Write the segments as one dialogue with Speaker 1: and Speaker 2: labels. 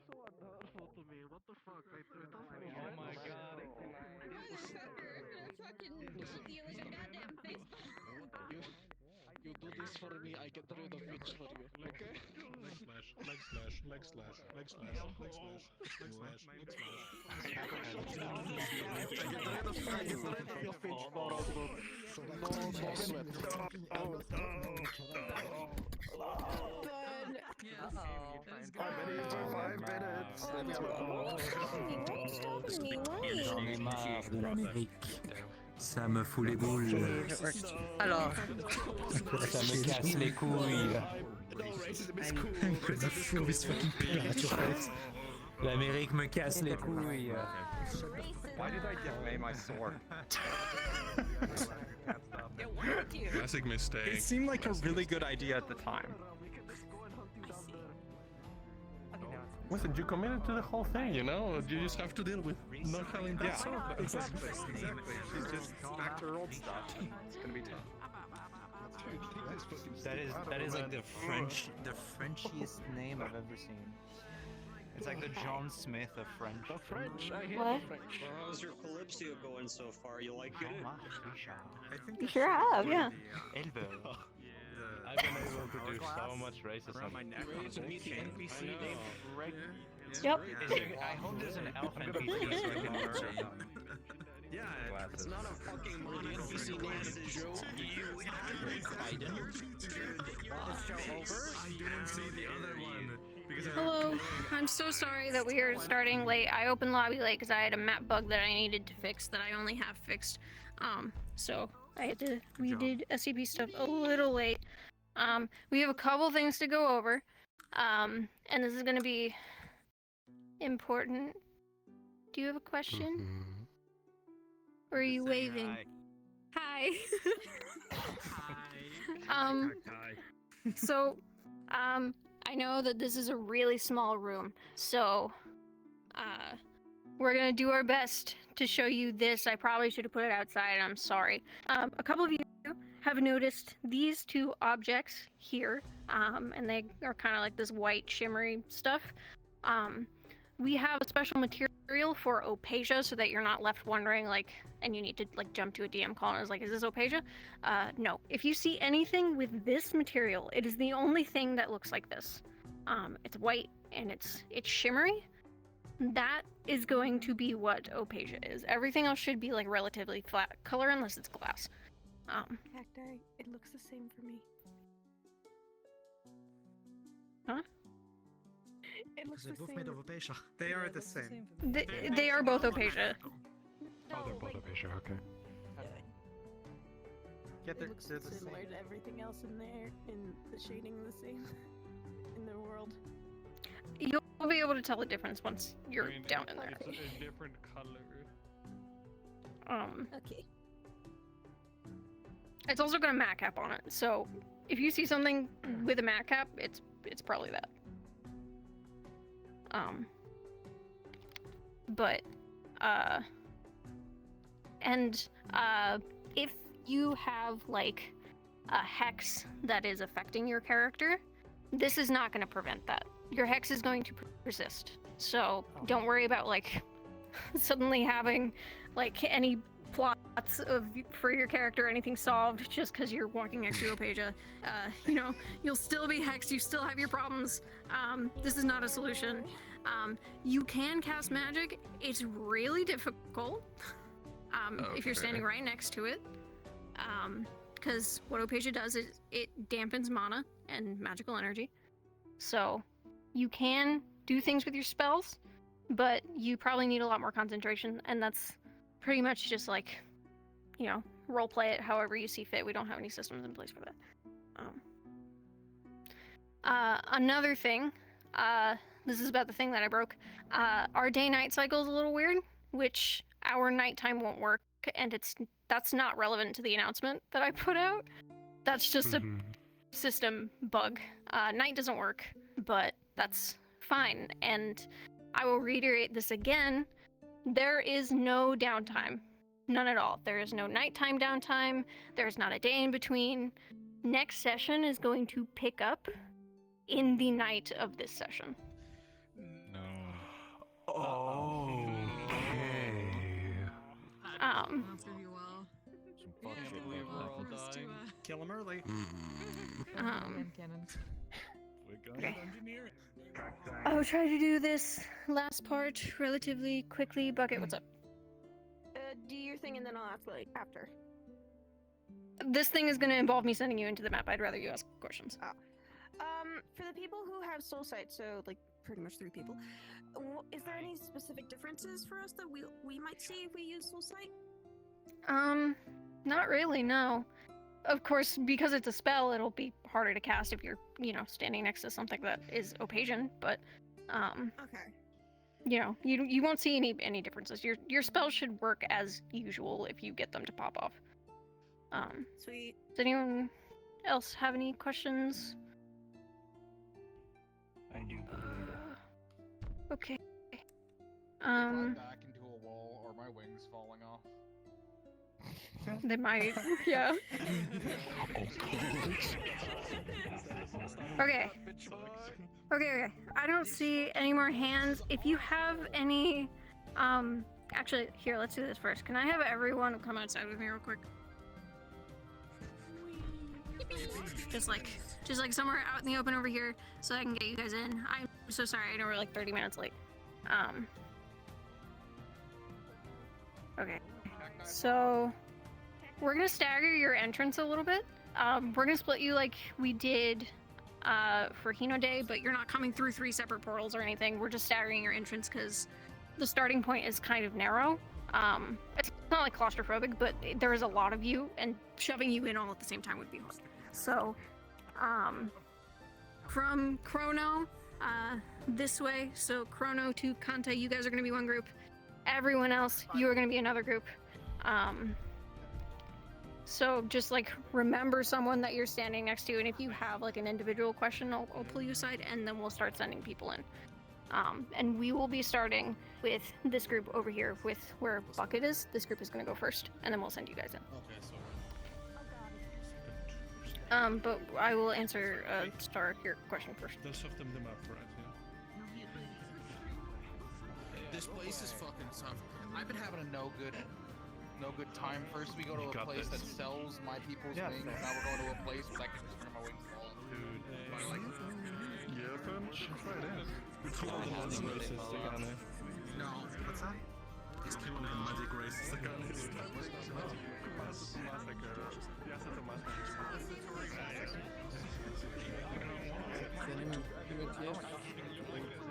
Speaker 1: Oh my god.
Speaker 2: Motherfucker, I fucking told you in your goddamn face.
Speaker 3: You do this for me, I get rid of it for you, okay?
Speaker 4: Leg slash, leg slash, leg slash, leg slash, leg slash, leg slash, leg slash.
Speaker 3: I get rid of your finch for us, no sweat.
Speaker 2: Let's go.
Speaker 5: 5 minutes or 5 minutes. Let's go.
Speaker 2: Why are you stopping me? Why?
Speaker 6: J'en ai marre de l'Amérique. Ça me fout les boules.
Speaker 7: Alors,
Speaker 6: Ça me casse les couilles. L'Amérique me casse les couilles.
Speaker 7: why did I give May my sword?
Speaker 4: Classic
Speaker 7: It
Speaker 4: mistake.
Speaker 7: seemed like a really good idea at the time.
Speaker 4: Listen, you committed to the whole thing, you know? You just have to deal with not having that sword.
Speaker 7: Exactly. She's just back to her old stuff. It's gonna be tough.
Speaker 1: That is like the Frenchiest name I've ever seen. It's like the John Smith of French.
Speaker 3: The French, I hate
Speaker 2: What?
Speaker 3: the French.
Speaker 8: How's your Kalypsia going so far? You like it?
Speaker 2: You sure have, yeah.
Speaker 1: Elbow.
Speaker 6: I've been able to do so much racism.
Speaker 3: Raise me the NPC name.
Speaker 2: Yep.
Speaker 1: I hope there's an elf NPC so I can learn.
Speaker 8: Yeah, it's not a fucking
Speaker 3: The NPC name is Joe.
Speaker 2: Hello. I'm so sorry that we are starting late. I opened lobby late because I had a map bug that I needed to fix that I only have fixed. So we did SCP stuff a little late. We have a couple things to go over. And this is gonna be important. Do you have a question? Or are you waving? Hi. So, I know that this is a really small room, so, we're gonna do our best to show you this. I probably should have put it outside, I'm sorry. A couple of you have noticed these two objects here, and they are kind of like this white shimmery stuff. We have a special material for Opasia so that you're not left wondering, like, and you need to, like, jump to a DM call and is like, is this Opasia? No. If you see anything with this material, it is the only thing that looks like this. It's white and it's shimmery. That is going to be what Opasia is. Everything else should be, like, relatively flat color unless it's glass.
Speaker 9: Cacti, it looks the same for me.
Speaker 2: Huh?
Speaker 9: It looks the
Speaker 5: Both
Speaker 9: same.
Speaker 5: made of Opasia.
Speaker 7: They are the same.
Speaker 2: They are both Opasia.
Speaker 4: Oh, they're both Opasia, okay.
Speaker 7: Get
Speaker 9: It looks
Speaker 7: they're the
Speaker 9: similar
Speaker 7: same.
Speaker 9: to everything else in there, and the shading the same in the world.
Speaker 2: You'll be able to tell the difference once you're down in there.
Speaker 4: It's a different color.
Speaker 9: Okay.
Speaker 2: It's also got a mat cap on it, so if you see something with a mat cap, it's probably that. But if you have like a hex that is affecting your character, this is not going to prevent that. Your hex is going to persist. So don't worry about like suddenly having like any plots for your character or anything solved just because you're walking next to Opasia. You'll still be hexed. You still have your problems. This is not a solution. You can cast magic. It's really difficult if you're standing right next to it. Because what Opasia does is it dampens mana and magical energy. So you can do things with your spells, but you probably need a lot more concentration, and that's pretty much just like, role play it however you see fit. We don't have any systems in place for that. Another thing, this is about the thing that I broke. Our day-night cycle is a little weird, which our nighttime won't work, and that's not relevant to the announcement that I put out. That's just a system bug. Night doesn't work, but that's fine. And I will reiterate this again. There is no downtime. None at all. There is no nighttime downtime. There's not a day in between. Next session is going to pick up in the night of this session.
Speaker 4: No. Okay.
Speaker 10: That's gonna be well.
Speaker 1: Some fuck
Speaker 10: Yeah,
Speaker 1: shit
Speaker 3: we
Speaker 1: like
Speaker 3: were
Speaker 1: that.
Speaker 3: all
Speaker 10: Let's do,
Speaker 3: dying.
Speaker 7: Kill him early.
Speaker 10: Cannon.
Speaker 7: We're going
Speaker 2: Okay.
Speaker 7: to engineer it.
Speaker 2: I'll try to do this last part relatively quickly. Bucket, what's up?
Speaker 9: Do your thing and then I'll ask like after.
Speaker 2: This thing is going to involve me sending you into the map. I'd rather you ask questions.
Speaker 9: For the people who have soul sight, so like pretty much 3 people, is there any specific differences for us that we might see if we use soul sight?
Speaker 2: Not really, no. Of course, because it's a spell, it'll be harder to cast if you're, standing next to something that is opacian, but,
Speaker 9: Okay.
Speaker 2: you won't see any differences. Your spells should work as usual if you get them to pop off.
Speaker 9: Sweet.
Speaker 2: Does anyone else have any questions?
Speaker 1: I do believe it.
Speaker 2: Okay.
Speaker 11: If I'm back into a wall or my wings falling off.
Speaker 2: They might, yeah. Okay. Okay. I don't see any more hands. If you have any, actually, here, let's do this first. Can I have everyone come outside with me real quick? Just like somewhere out in the open over here, so I can get you guys in. I'm so sorry, I know we're like 30 minutes late. Okay. So, we're gonna stagger your entrance a little bit. We're gonna split you like we did for Hino Day, but you're not coming through 3 separate portals or anything. We're just staggering your entrance because the starting point is kind of narrow. It's not like claustrophobic, but there is a lot of you, and shoving you in all at the same time would be hard. So, from Chrono, this way, so Chrono to Kanta, you guys are gonna be one group. Everyone else, you are gonna be another group. So just like remember someone that you're standing next to, and if you have like an individual question, I'll pull you aside, and then we'll start sending people in. And we will be starting with this group over here with where Bucket is. This group is going to go first, and then we'll send you guys in.
Speaker 3: Okay, so
Speaker 2: But I will answer Star your question first.
Speaker 4: They'll shove them up, right? Yeah.
Speaker 11: This place is fucking tough. I've been having a no good time. First we go to a place that sells my people's wings. Now we're going to a place where I can just turn my wings fall.
Speaker 4: Dude, yeah, punch. Right in.
Speaker 5: No, what's that? He's killing the magic races against.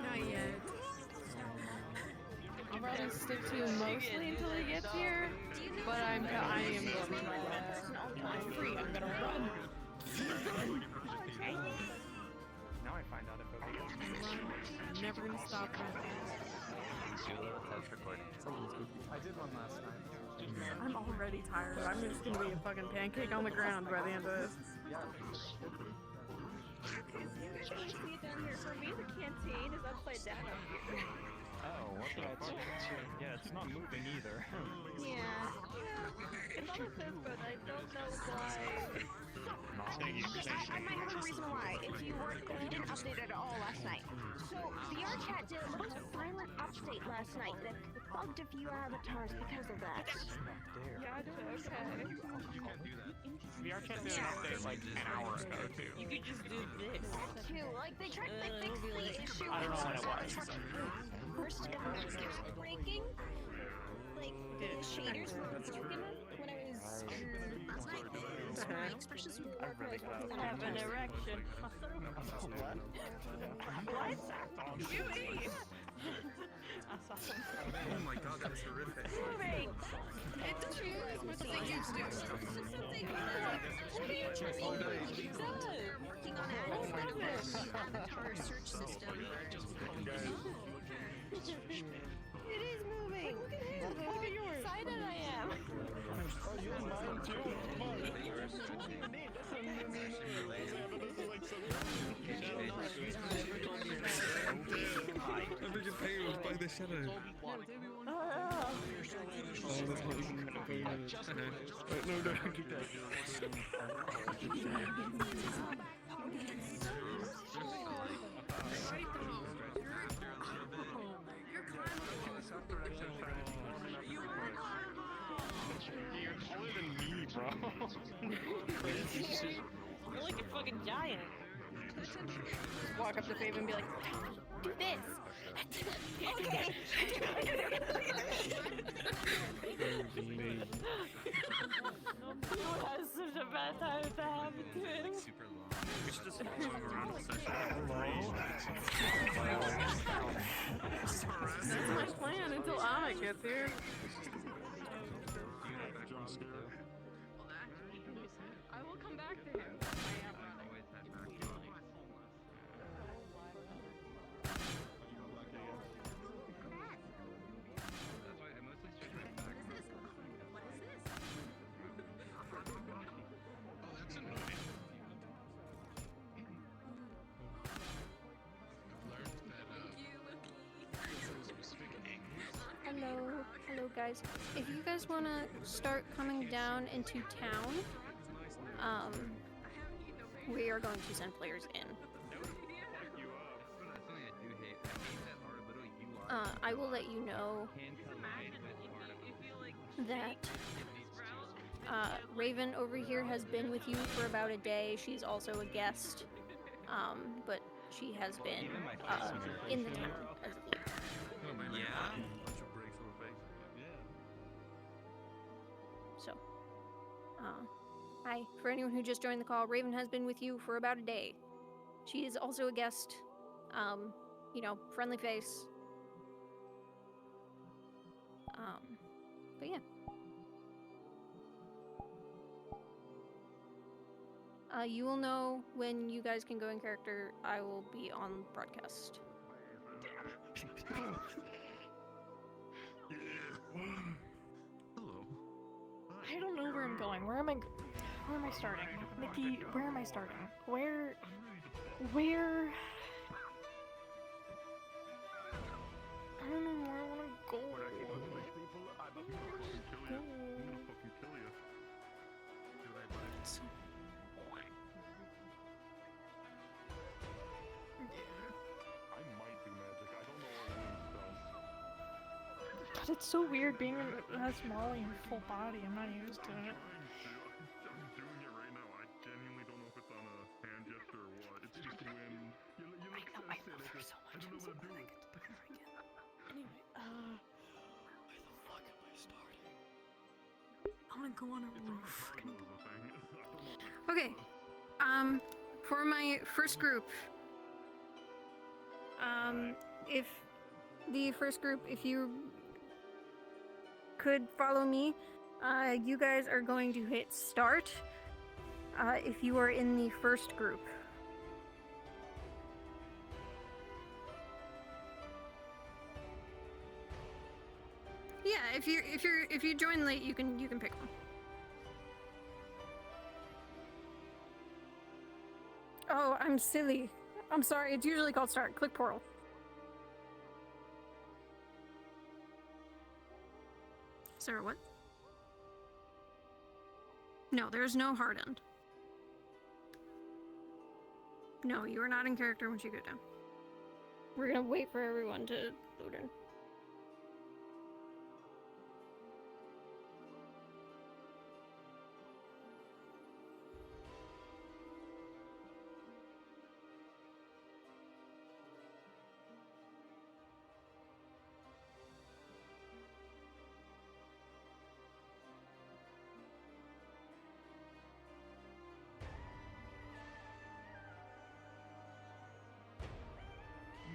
Speaker 9: Not yet. I'll probably stick to you mostly until he gets here, but I am going to try that. I'm free. I'm gonna run.
Speaker 7: Now I find out if
Speaker 9: I'm never gonna stop running.
Speaker 7: test recording. I did one last night.
Speaker 9: I'm already tired. I'm just gonna be a fucking pancake on the ground by the end of this.
Speaker 12: For me, the canteen is upside down up here.
Speaker 1: Oh, what the fuck? Yeah, it's not moving either.
Speaker 12: Yeah. It's on the fifth, but I don't know why.
Speaker 9: I might have a reason why. If you didn't update at all last night. So VR chat did a silent update last night that bugged a few avatars because of that.
Speaker 12: Gotcha, okay.
Speaker 7: VR chat did an update like an hour ago too.
Speaker 12: You could just do this.
Speaker 9: That too. Like they tried to fix the issue
Speaker 7: I don't know when it was.
Speaker 9: first breaking. Like the shaders were broken when I was last night. So my expressions were
Speaker 12: I have an erection. What? You eat?
Speaker 5: Oh my god, that's horrific.
Speaker 12: Moving.
Speaker 9: It does move as much as it used to.
Speaker 12: What are you trying to do?
Speaker 9: Working on adding the avatar search system.
Speaker 12: It is moving. Look at him. Look at yours. How excited I am.
Speaker 4: Oh, you're mine too. Come on. I think it's Taylor's by the shadow. Oh, that's not even very minutes. No, keep that.
Speaker 10: Your climb
Speaker 4: You're taller than me, bro.
Speaker 12: You're like a fucking giant. Just walk up to Faven and be like, do this. Okay. Who has such a bad time to have it doing?
Speaker 5: Super long. We should just follow him around all session.
Speaker 12: That's my plan until Amit gets here. I will come back to him. I am running.
Speaker 2: Hello guys. If you guys want to start coming down into town, we are going to send players in. I will let you know that Raven over here has been with you for about a day. She's also a guest, but she has been in the town as of late.
Speaker 5: Yeah.
Speaker 2: So, hi. For anyone who just joined the call, Raven has been with you for about a day. She is also a guest. You know, friendly face. But yeah. You will know when you guys can go in character. I will be on broadcast.
Speaker 5: Hello.
Speaker 12: I don't know where I'm going. Where am I starting? Nikki, where am I starting? Where? I don't know where I want to go. God, it's so weird being that small in your full body. I'm not used to it.
Speaker 4: I'm doing it right now. I genuinely don't know if it's on a hand gesture or what. It's just when you look
Speaker 12: I love her so much. I'm so glad I get to play her again. Anyway, where the fuck am I starting? I wanna go on a roof.
Speaker 2: Okay. For my first group, if the first group, if you could follow me, you guys are going to hit start if you are in the first group. Yeah, if you join late, you can pick one. Oh, I'm silly. I'm sorry. It's usually called start. Click portal. Sarah, what? No, there's no hard end. No, you are not in character once you go down. We're gonna wait for everyone to load in.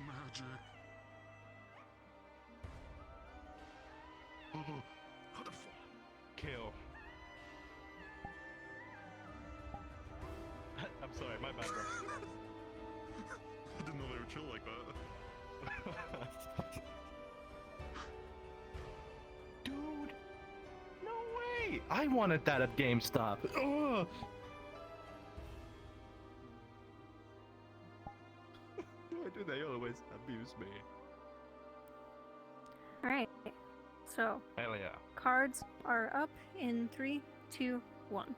Speaker 5: Magic. Oh, how the fuck?
Speaker 4: Kill. I'm sorry, my bad, bro.
Speaker 5: I didn't know they were chill like that.
Speaker 4: Dude, no way! I wanted that at GameStop. Ugh. I do they always abuse me.
Speaker 2: Alright. So
Speaker 4: Hell yeah.
Speaker 2: cards are up in 3, 2, 1.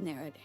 Speaker 12: narrative.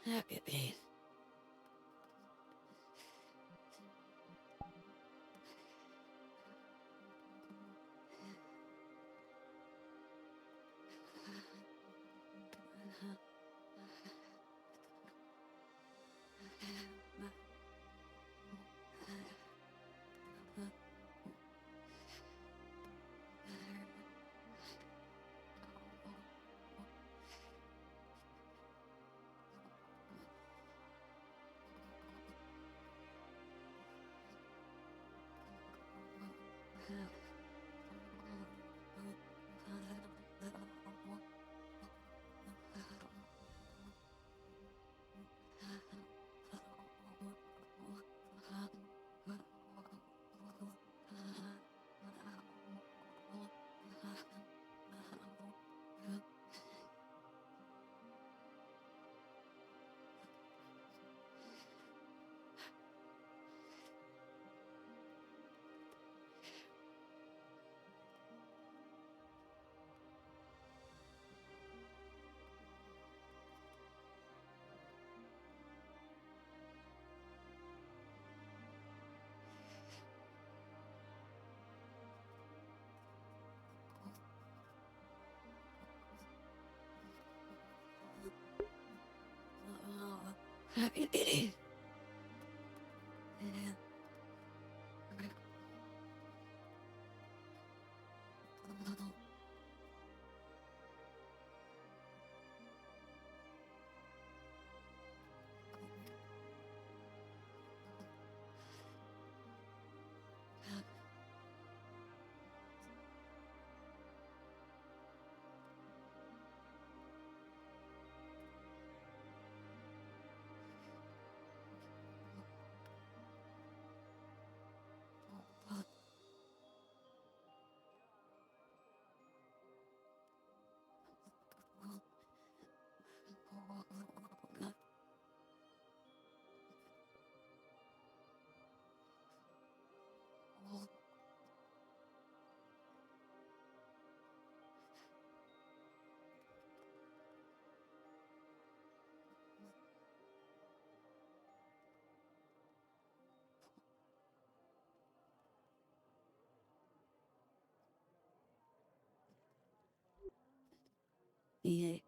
Speaker 12: Happy days. Happy days. Yeah.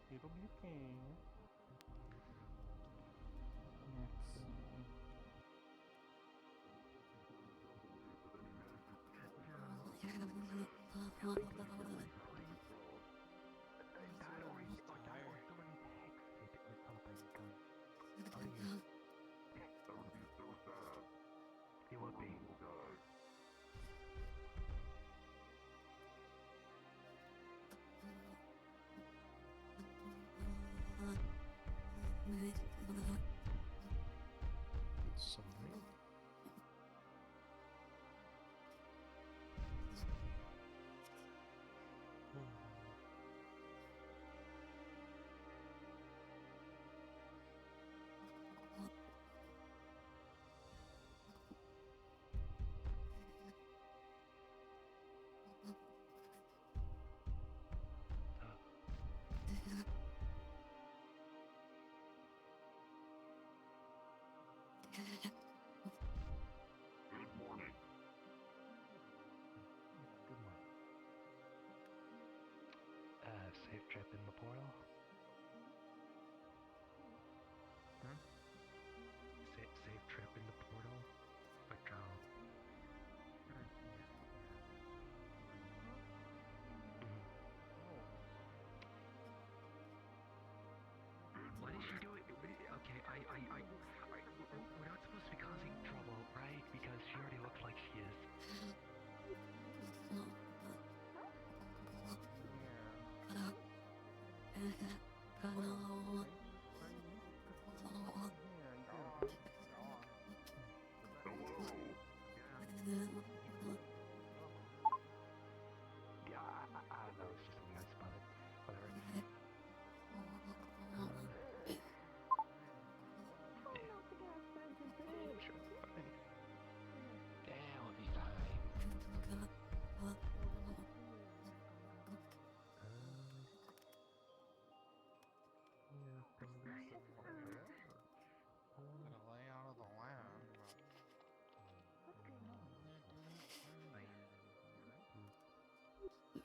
Speaker 1: It'll be okay. Let's see.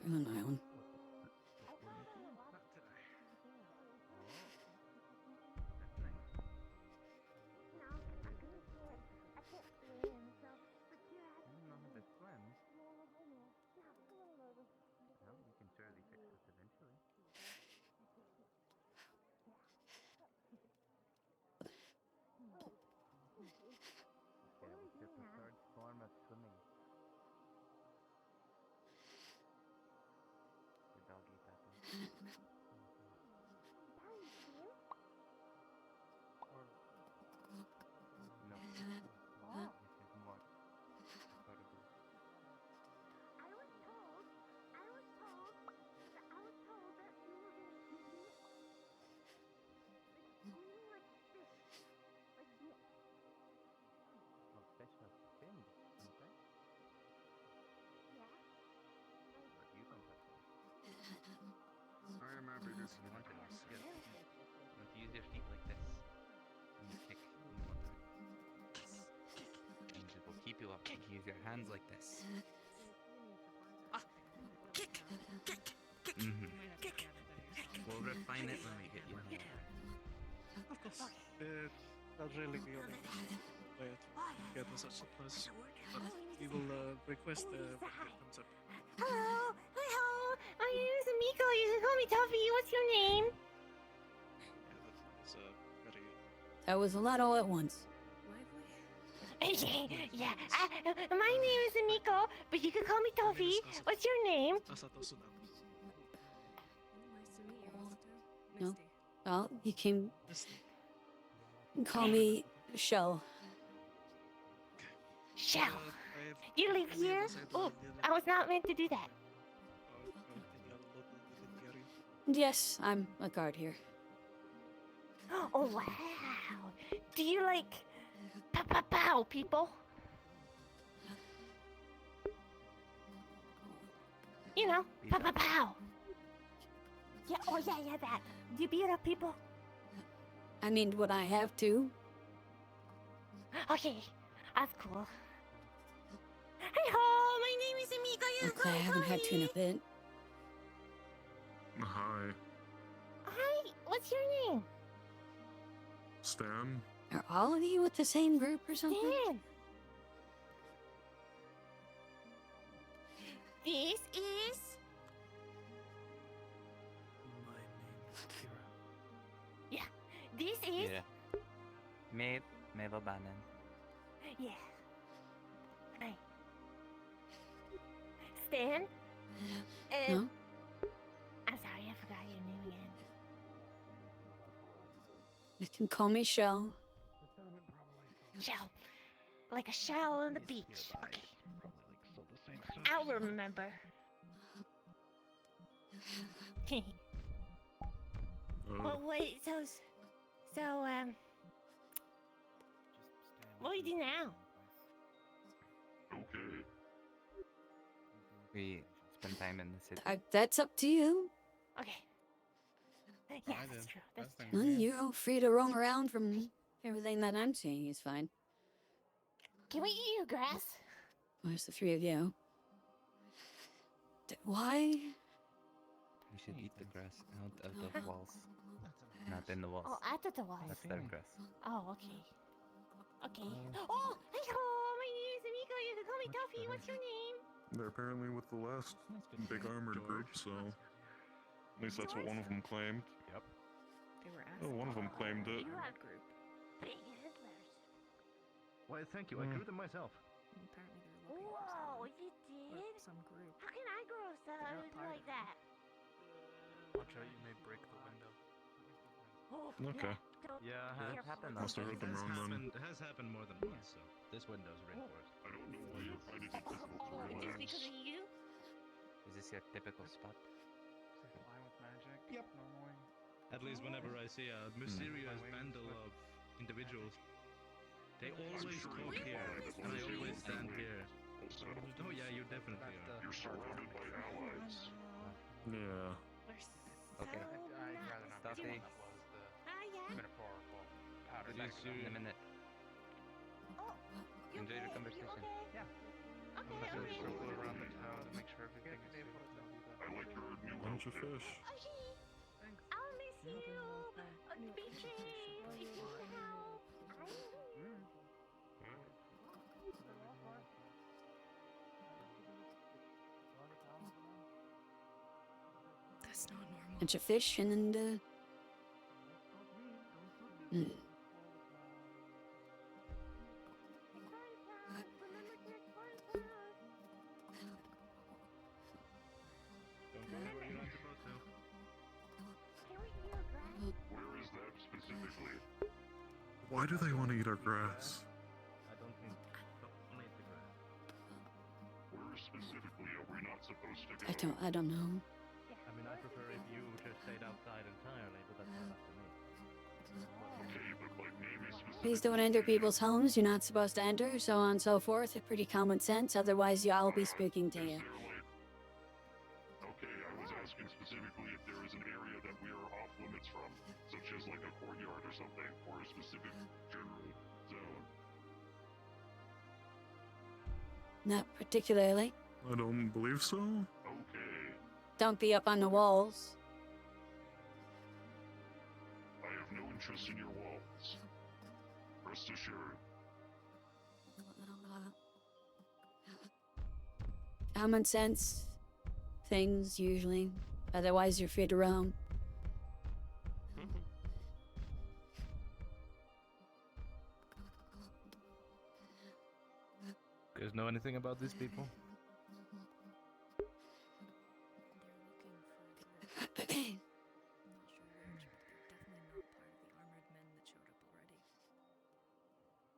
Speaker 13: I'm on my own.
Speaker 1: I am our biggest one. Yes. You want to use your feet like this. And you kick. And it will keep you up. Use your hands like this.
Speaker 12: Kick! Kick! Kick! Kick!
Speaker 1: We'll refine it when we get you home.
Speaker 3: Of course. Not really the only way to get such a plus. But we will request when it comes up.
Speaker 9: Hello! Hello! My name is Amiko. You can call me Tuffy. What's your name?
Speaker 3: Yeah, that's very
Speaker 13: That was a lot all at once.
Speaker 9: Yeah, my name is Amiko, but you can call me Tuffy. What's your name?
Speaker 13: No? Well, you can call me Shell.
Speaker 9: Shell. You live here? Oh, I was not meant to do that.
Speaker 13: Yes, I'm a guard here.
Speaker 9: Oh, wow. Do you like pow people? You know, pow. Yeah, oh yeah, that. Do you beat up people?
Speaker 13: I mean, would I have to?
Speaker 9: Okay, that's cool. Hey ho, my name is Amiko. You
Speaker 13: Okay, I haven't had tuna bit.
Speaker 4: Hi,
Speaker 9: Hi, what's your name?
Speaker 4: Stan.
Speaker 13: Are all of you with the same group or something?
Speaker 9: Dan. This is...
Speaker 6: My name's Kira.
Speaker 9: Yeah, this is...
Speaker 1: Yeah. Maeve O'Bannon.
Speaker 9: Yeah. Hi. Stan?
Speaker 13: No?
Speaker 9: I'm sorry, I forgot your name again.
Speaker 13: You can call me Shell.
Speaker 9: Shell. Like a shell on the beach. Okay. I'll remember. Well, wait, so, what do you do now?
Speaker 1: We spend time in the city.
Speaker 13: That's up to you.
Speaker 9: Okay. Yeah, that's true. That's true.
Speaker 13: Well, you're all free to roam around from everything that I'm seeing is fine.
Speaker 9: Can we eat your grass?
Speaker 13: Where's the three of you? Why?
Speaker 1: We should eat the grass out of the walls. Not in the walls.
Speaker 9: Oh, out of the walls.
Speaker 1: That's their grass.
Speaker 9: Oh, okay. Okay. Oh, hello! My name is Amiko. You can call me Tuffy. What's your name?
Speaker 4: They're apparently with the last big armored group, so at least that's what one of them claimed.
Speaker 12: Yep. They were
Speaker 4: Oh, one of them claimed it.
Speaker 9: You are group. Big Hitlers.
Speaker 7: Why, thank you. I grew them myself.
Speaker 12: Apparently they're looking
Speaker 9: Whoa, you
Speaker 12: for
Speaker 9: did?
Speaker 12: some group.
Speaker 9: How can I grow something like that?
Speaker 7: Watch out, you may break the window.
Speaker 9: Oh,
Speaker 4: Okay.
Speaker 7: Yeah,
Speaker 1: That happened.
Speaker 4: Must have heard them wrong then.
Speaker 7: It has happened more than once, so this window's reinforced.
Speaker 4: I don't know why you find it difficult to
Speaker 9: Oh, just
Speaker 4: relax.
Speaker 9: because of you?
Speaker 1: Is this your typical spot?
Speaker 11: Fly with magic.
Speaker 7: Yep.
Speaker 11: Normally.
Speaker 7: At least whenever I see a mysterious bundle of individuals, they always talk here, and I always stand here. Oh yeah, you definitely are.
Speaker 4: You're surrounded by allies. Yeah.
Speaker 1: Okay.
Speaker 11: I'd rather not
Speaker 1: Stuffy.
Speaker 11: be the one that was the metaphorical powder.
Speaker 1: We'll see you in a minute. Enjoy your conversation.
Speaker 11: Yeah.
Speaker 9: Okay,
Speaker 11: Circle around the town to make sure everything is
Speaker 4: bunch of fish.
Speaker 9: I'll miss you. Beaches, if you can help.
Speaker 12: That's not normal.
Speaker 13: Bunch of fish and
Speaker 7: Don't go anywhere you're not supposed to.
Speaker 4: Where is that specifically? Why do they want to eat our grass?
Speaker 7: I don't think only the grass.
Speaker 4: Where specifically are we not supposed to go?
Speaker 13: I don't know.
Speaker 7: I mean, I prefer if you just stayed outside entirely, but that's not up to me.
Speaker 4: Okay, but like maybe specifically.
Speaker 13: Please don't enter people's homes you're not supposed to enter, so on and so forth. Pretty common sense, otherwise y'all be speaking to you.
Speaker 4: Okay, I was asking specifically if there is an area that we are off limits from, such as like a courtyard or something, or a specific general zone.
Speaker 13: Not particularly.
Speaker 4: I don't believe so. Okay.
Speaker 13: Don't be up on the walls.
Speaker 4: I have no interest in your walls. Rest assured.
Speaker 13: Common sense things, usually. Otherwise, you're free to roam.
Speaker 7: You guys know anything about these people?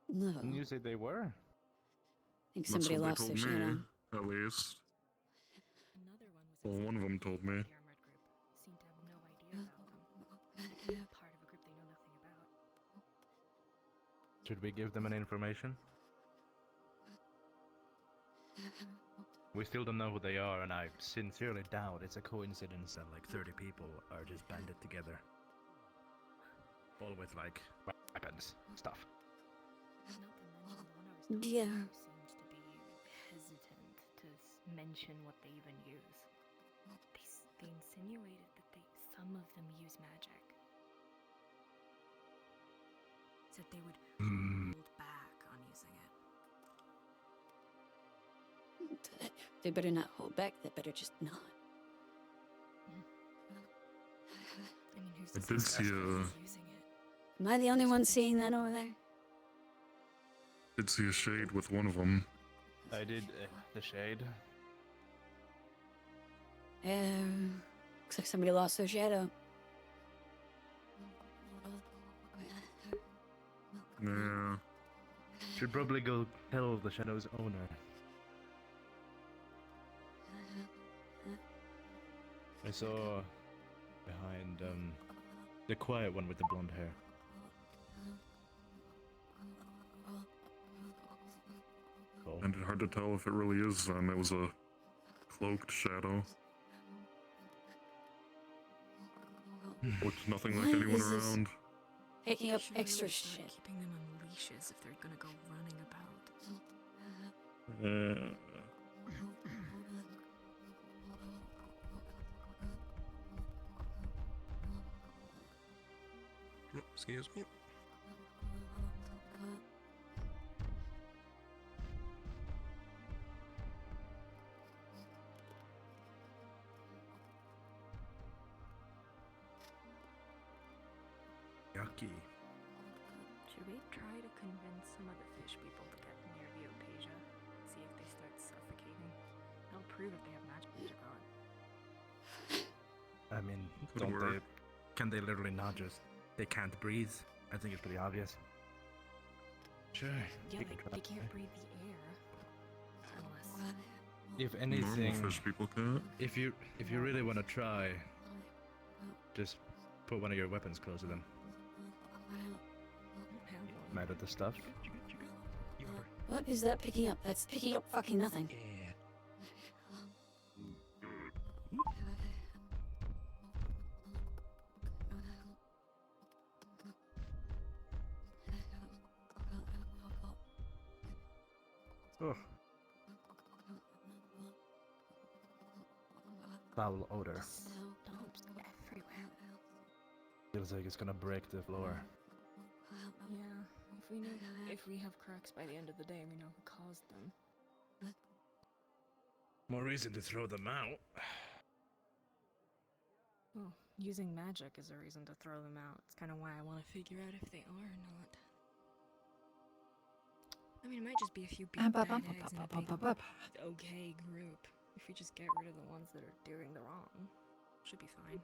Speaker 13: No.
Speaker 7: Didn't you say they were?
Speaker 13: I think somebody lost their shadow.
Speaker 4: At least. Well, one of them told me.
Speaker 12: Seem to have no idea about them. Part of a group they know nothing about.
Speaker 7: Should we give them any information? We still don't know who they are, and I sincerely doubt it's a coincidence that like 30 people are just banded together. All with like weapons, stuff.
Speaker 13: Yeah.
Speaker 12: Seems to be hesitant to mention what they even use. They insinuated that some of them use magic. Said they would hold back on using it.
Speaker 13: They better not hold back. They better just not.
Speaker 12: I mean, who's
Speaker 4: I
Speaker 12: to
Speaker 4: did
Speaker 12: say
Speaker 4: see
Speaker 12: using it?
Speaker 13: Am I the only one seeing that over there?
Speaker 4: Did see a shade with one of them.
Speaker 7: I did the shade.
Speaker 13: Looks like somebody lost their shadow.
Speaker 4: Yeah.
Speaker 7: Should probably go tell the shadow's owner. I saw behind the quiet one with the blonde hair. Cool.
Speaker 4: And it's hard to tell if it really is them. It was a cloaked shadow. Looks nothing like
Speaker 13: Why
Speaker 4: anyone
Speaker 13: is this
Speaker 4: around.
Speaker 13: Picking up
Speaker 12: Should
Speaker 13: extra
Speaker 12: really start
Speaker 13: shit.
Speaker 12: keeping them on leashes if they're gonna go running about.
Speaker 5: Excuse me.
Speaker 7: Yucky.
Speaker 12: Should we try to convince some of the fish people to get near the Opasia? See if they start suffocating. They'll prove if they have magic or not.
Speaker 7: I mean,
Speaker 4: Could
Speaker 7: don't
Speaker 4: work.
Speaker 7: can they literally not just, they can't breathe? I think it's pretty obvious. Sure.
Speaker 12: Yeah,
Speaker 7: we can try.
Speaker 12: they can't breathe the air. Unless...
Speaker 7: If
Speaker 4: Normal
Speaker 7: anything,
Speaker 4: fish people can't.
Speaker 7: if you really want to try, just put one of your weapons close to them. Mad at the stuff.
Speaker 13: What is that picking up? That's picking up fucking nothing.
Speaker 7: Oh. foul odor.
Speaker 12: Don't everywhere.
Speaker 7: Feels like it's gonna break the floor.
Speaker 12: Yeah, if we have cracks by the end of the day, we know who caused them.
Speaker 7: More reason to throw them out.
Speaker 12: Well, using magic is a reason to throw them out. It's kind of why I want to figure out if they are or not. I mean, it might just be a few big bad eggs in a big, okay group. If we just get rid of the ones that are doing the wrong, should be fine.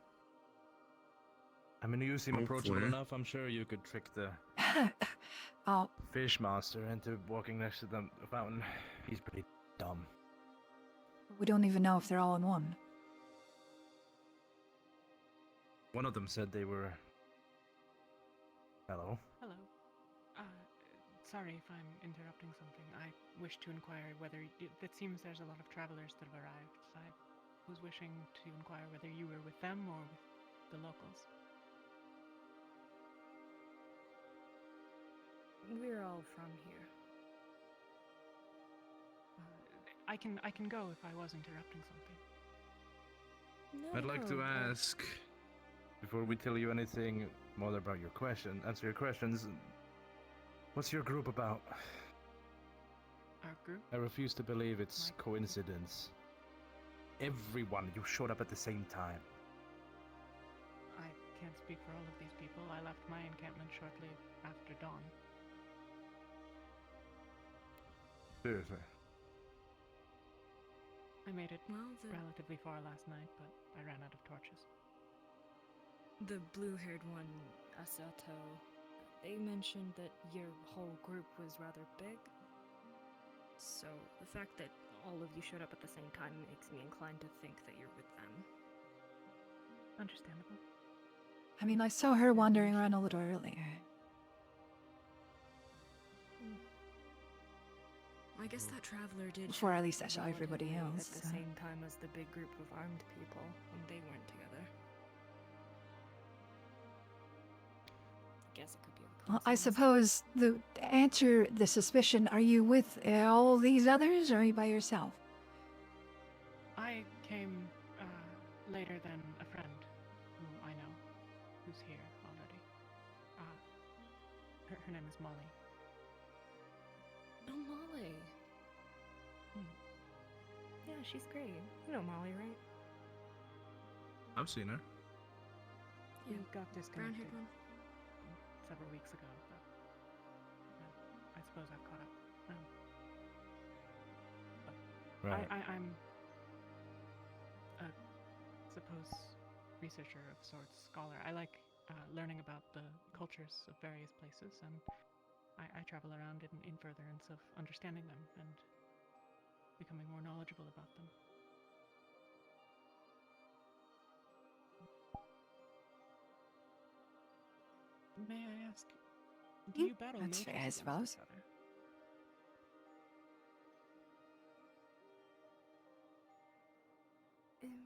Speaker 7: I mean, you seem approachable
Speaker 5: Hopefully.
Speaker 7: enough. I'm sure you could trick the
Speaker 14: Oh,
Speaker 7: fish monster into walking next to the fountain. He's pretty dumb.
Speaker 14: we don't even know if they're all in one.
Speaker 7: One of them said they were... Hello?
Speaker 15: Hello. Sorry if I'm interrupting something. I wish to inquire whether... It seems there's a lot of travelers that have arrived. I was wishing to inquire whether you were with them or with the locals.
Speaker 12: We're all from here.
Speaker 15: I can go if I was interrupting something.
Speaker 12: No,
Speaker 7: I'd like to ask, before we tell you anything more about your question, answer your questions, what's your group about?
Speaker 15: Our group?
Speaker 7: I refuse to believe it's coincidence. Everyone, you showed up at the same time.
Speaker 15: I can't speak for all of these people. I left my encampment shortly after dawn.
Speaker 7: Seriously.
Speaker 15: I made it
Speaker 12: Well,
Speaker 15: relatively far last night, but I ran out of torches.
Speaker 12: The blue-haired one, Asato, they mentioned that your whole group was rather big. So the fact that all of you showed up at the same time makes me inclined to think that you're with them.
Speaker 15: Understandable.
Speaker 14: I mean, I saw her wandering around a little earlier.
Speaker 12: I guess that traveler did.
Speaker 14: Before at least I
Speaker 12: show
Speaker 14: saw
Speaker 12: up
Speaker 14: everybody
Speaker 12: relatively
Speaker 14: else,
Speaker 12: at the
Speaker 14: so.
Speaker 12: same time as the big group of armed people, and they weren't together. Guess it could be a
Speaker 14: Well, I
Speaker 12: coincidence.
Speaker 14: suppose to answer the suspicion, are you with all these others, or are you by yourself?
Speaker 15: I came later than a friend who I know, who's here already. Her name is Molly.
Speaker 12: Oh, Molly. Yeah, she's great. You know Molly, right?
Speaker 5: I've seen her.
Speaker 15: We got disconnected
Speaker 12: Brown-haired one?
Speaker 15: several weeks ago, but I suppose I've caught up.
Speaker 7: Right.
Speaker 15: I'm a suppose researcher of sorts, scholar. I like learning about the cultures of various places, and I travel around in furtherance of understanding them and becoming more knowledgeable about them. May I ask, do you battle
Speaker 14: That's
Speaker 15: mages
Speaker 14: fair, I
Speaker 15: against
Speaker 14: suppose.
Speaker 15: each other?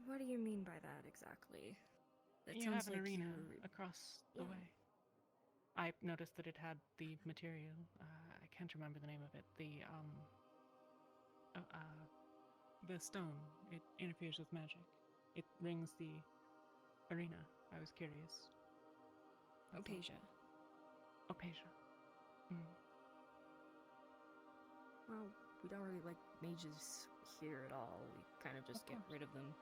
Speaker 12: What do you mean by that exactly? That
Speaker 15: You
Speaker 12: sounds
Speaker 15: have an
Speaker 12: like
Speaker 15: arena
Speaker 12: you're-
Speaker 15: across the
Speaker 12: Yeah.
Speaker 15: way. I noticed that it had the material. I can't remember the name of it. The stone. It interferes with magic. It rings the arena. I was curious.
Speaker 12: Opasia.
Speaker 15: Opasia.
Speaker 12: Well, we don't really like mages here at all. We kind of just get rid of them.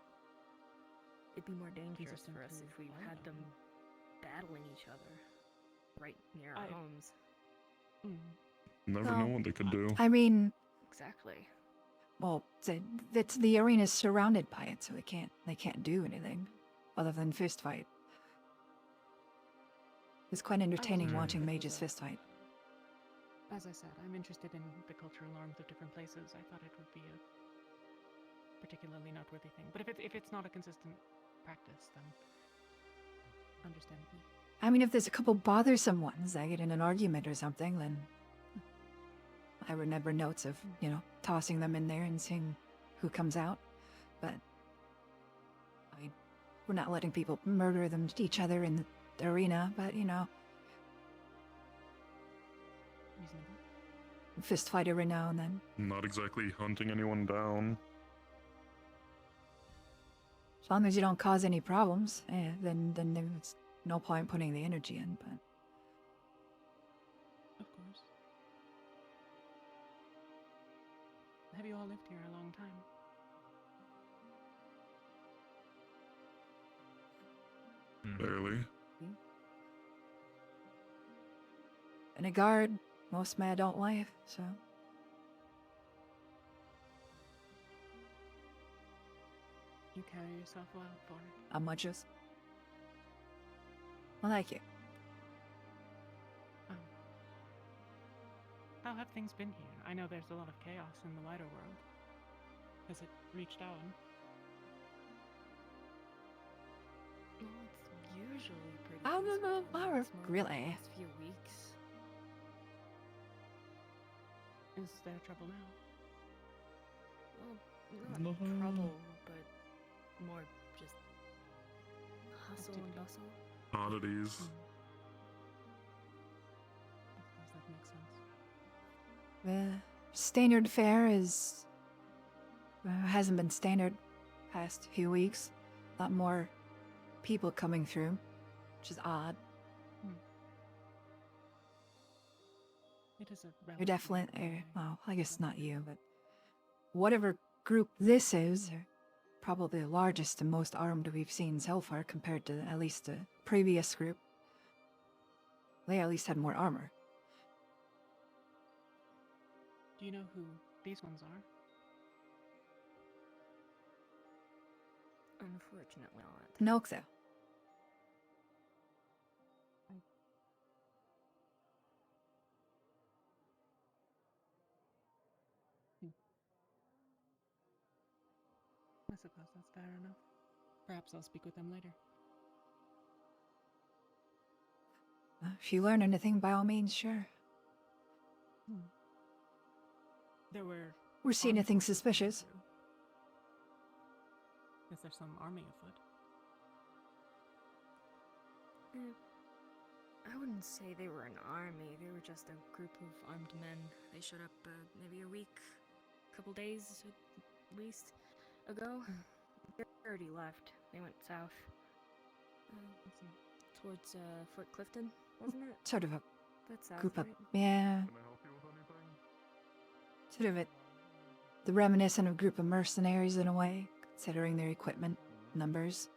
Speaker 12: It'd be more dangerous
Speaker 15: Resistant
Speaker 12: for us
Speaker 15: to
Speaker 12: if we
Speaker 15: fire
Speaker 12: had them battling each other right near our homes.
Speaker 4: Never
Speaker 14: Well,
Speaker 4: know what they could do.
Speaker 14: I mean,
Speaker 12: Exactly.
Speaker 14: well, the arena's surrounded by it, so they can't do anything other than fist fight. It's quite entertaining watching mages fist fight.
Speaker 15: As I said, I'm interested in the cultural norms of different places. I thought it would be a particularly noteworthy thing. But if it's not a consistent practice, then understandably.
Speaker 14: I mean, if there's a couple bothersome ones that get in an argument or something, then I remember notes of, tossing them in there and seeing who comes out. But I mean, we're not letting people murder each other in the arena, but
Speaker 15: Reasonable.
Speaker 14: fist fight every now and then.
Speaker 4: Not exactly hunting anyone down.
Speaker 14: As long as you don't cause any problems, then there's no point putting the energy in, but...
Speaker 15: Of course. Have you all lived here a long time?
Speaker 5: Barely.
Speaker 14: Been a guard most of my adult life, so...
Speaker 15: You carry yourself well for it.
Speaker 14: I'm much as... Well, thank you.
Speaker 15: How have things been here? I know there's a lot of chaos in the wider world. Has it reached out?
Speaker 12: Well, it's usually pretty.
Speaker 14: I don't know,
Speaker 12: peaceful.
Speaker 14: Laura,
Speaker 12: It's more
Speaker 14: really.
Speaker 12: the last few weeks.
Speaker 15: Is there trouble now?
Speaker 12: Well, not trouble, but more just hustle and bustle.
Speaker 5: Oddities.
Speaker 15: Does that make sense?
Speaker 14: The standard fare is... hasn't been standard past few weeks. A lot more people coming through, which is odd.
Speaker 15: It is a
Speaker 14: You're definitely... well, I guess not you, but... whatever group this is, are probably the largest and most armed we've seen so far compared to at least the previous group. They at least had more armor.
Speaker 15: Do you know who these ones are?
Speaker 12: Unfortunately not.
Speaker 14: Noxo.
Speaker 15: I suppose that's fair enough. Perhaps I'll speak with them later.
Speaker 14: If you learn anything, by all means, sure.
Speaker 15: There were...
Speaker 14: We're seeing anything suspicious.
Speaker 15: Is there some army afoot?
Speaker 12: I wouldn't say they were an army. They were just a group of armed men. They showed up maybe a week, couple days at least ago. They already left. They went south. Towards Fort Clifton, wasn't it?
Speaker 14: Sort of a
Speaker 12: That's south,
Speaker 14: group of...
Speaker 12: right?
Speaker 14: yeah. Sort of the reminiscent of a group of mercenaries in a way, considering their equipment, numbers.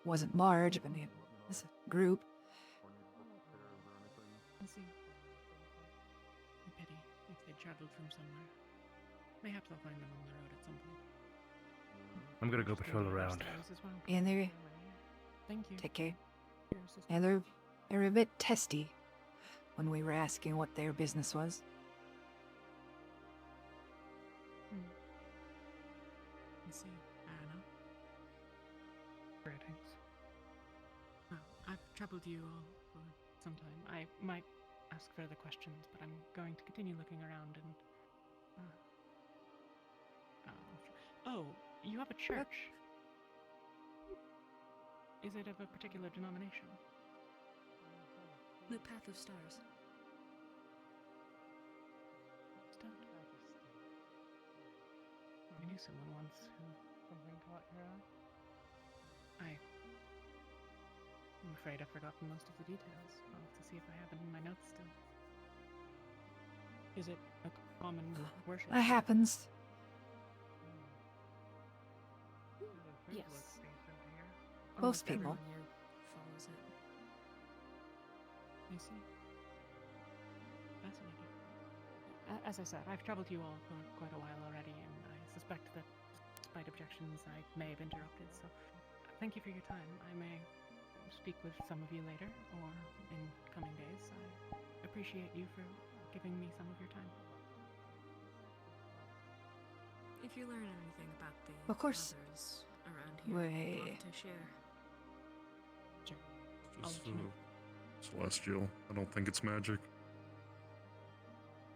Speaker 14: Wasn't large, but it was a group.
Speaker 15: I see. A pity if they traveled from somewhere. Mayhaps I'll find them on the road at some point.
Speaker 7: I'm gonna go patrol around.
Speaker 14: And they're...
Speaker 15: Thank you.
Speaker 14: Take care. And they're a bit testy when we were asking what their business was.
Speaker 15: I see. Anna. Greetings. I've troubled you all for some time. I might ask further questions, but I'm going to continue looking around and... Oh, you have a church. Is it of a particular denomination?
Speaker 12: The Path of Stars.
Speaker 15: I knew someone once who something caught your eye. I'm afraid I've forgotten most of the details. I'll have to see if I have it in my notes still. Is it a common worship?
Speaker 14: That happens.
Speaker 12: Yes.
Speaker 14: Most people.
Speaker 12: Everyone here follows it.
Speaker 15: I see. Fascinating. As I said, I've troubled you all for quite a while already, and I suspect that despite objections, I may have interrupted, so thank you for your time. I may speak with some of you later, or in coming days. I appreciate you for giving me some of your time.
Speaker 12: If you learn anything about the
Speaker 14: Of course.
Speaker 12: others around here,
Speaker 14: Wait.
Speaker 12: love to share.
Speaker 5: Just celestial. I don't think it's magic.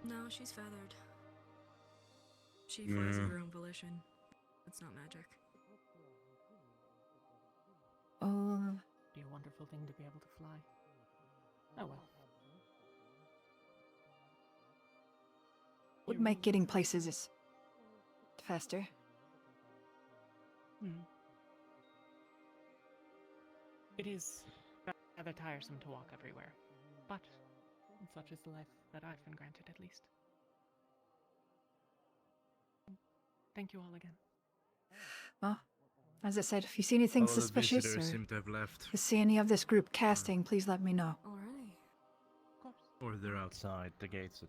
Speaker 12: No, she's feathered. She flies of
Speaker 5: Yeah.
Speaker 12: her own volition. It's not magic.
Speaker 14: Oh,
Speaker 15: Be a wonderful thing to be able to fly. Oh well.
Speaker 14: would make getting places is faster.
Speaker 15: It is rather tiresome to walk everywhere, but such is the life that I've been granted, at least. Thank you all again.
Speaker 14: Well, as I said, if you see anything
Speaker 7: All of the
Speaker 14: suspicious
Speaker 7: visitors
Speaker 14: or
Speaker 7: seem to have left.
Speaker 14: you see any of this group casting, please let me know.
Speaker 12: Alrighty.
Speaker 15: Of course.
Speaker 7: Or they're outside the gates.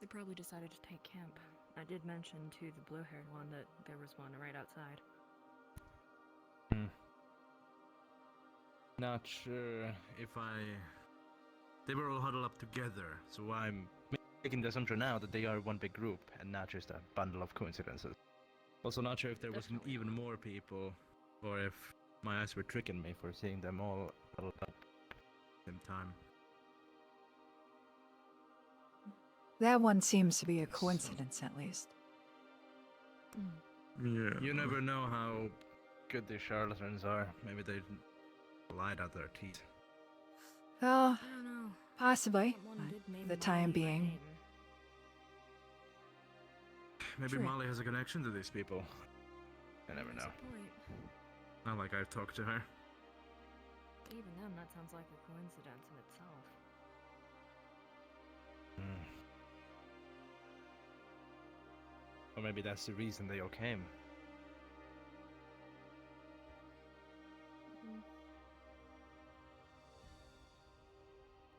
Speaker 12: They probably decided to take camp. I did mention to the blue-haired one that there was one right outside.
Speaker 7: Not sure if They were all huddled up together, so I'm making the assumption now that they are one big group and not just a bundle of coincidences. Also not sure if there was even more people, or if my eyes were tricking me for seeing them all huddled up at the same time.
Speaker 14: That one seems to be a coincidence, at least.
Speaker 5: Yeah.
Speaker 7: You never know how good these charlatans are. Maybe they lied out their teeth.
Speaker 14: Well,
Speaker 12: I don't know.
Speaker 14: possibly,
Speaker 12: Someone did
Speaker 14: for
Speaker 12: name
Speaker 14: the time
Speaker 12: Molly by
Speaker 14: being.
Speaker 12: name.
Speaker 7: Maybe
Speaker 14: True.
Speaker 7: Molly has a connection to these people. I never
Speaker 12: That's
Speaker 7: know.
Speaker 12: a point.
Speaker 7: Not like I've talked to her.
Speaker 12: But even then, that sounds like a coincidence in itself.
Speaker 7: Or maybe that's the reason they all came.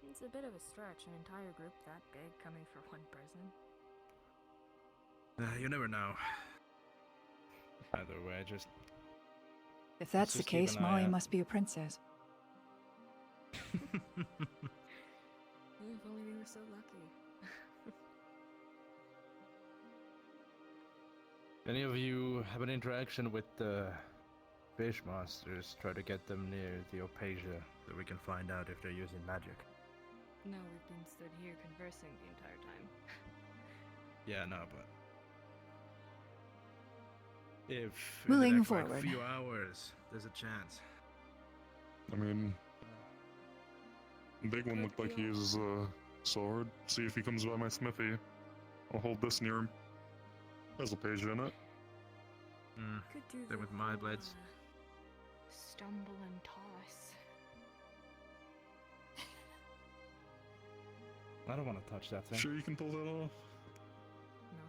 Speaker 12: It's a bit of a stretch, an entire group that big coming for one person.
Speaker 7: You never know. Either way, just...
Speaker 14: If that's the
Speaker 7: just keep
Speaker 14: case,
Speaker 7: an eye
Speaker 14: Molly
Speaker 7: out.
Speaker 14: must be a princess.
Speaker 12: If only we were so lucky.
Speaker 7: Any of you have an interaction with the fish monsters? Try to get them near the Opasia so we can find out if they're using magic.
Speaker 12: No, we've been stood here conversing the entire time.
Speaker 7: Yeah, no, but... If
Speaker 14: Moving
Speaker 7: in the next, like,
Speaker 14: forward.
Speaker 7: few hours, there's a chance.
Speaker 16: I mean, the big one looked like he uses a sword. See if he comes by my smithy. I'll hold this near him. There's a page in it.
Speaker 12: Could do
Speaker 7: Same with my blades.
Speaker 2: Stumble and toss.
Speaker 7: I don't want to touch that thing.
Speaker 16: Sure you can pull that off?
Speaker 12: No.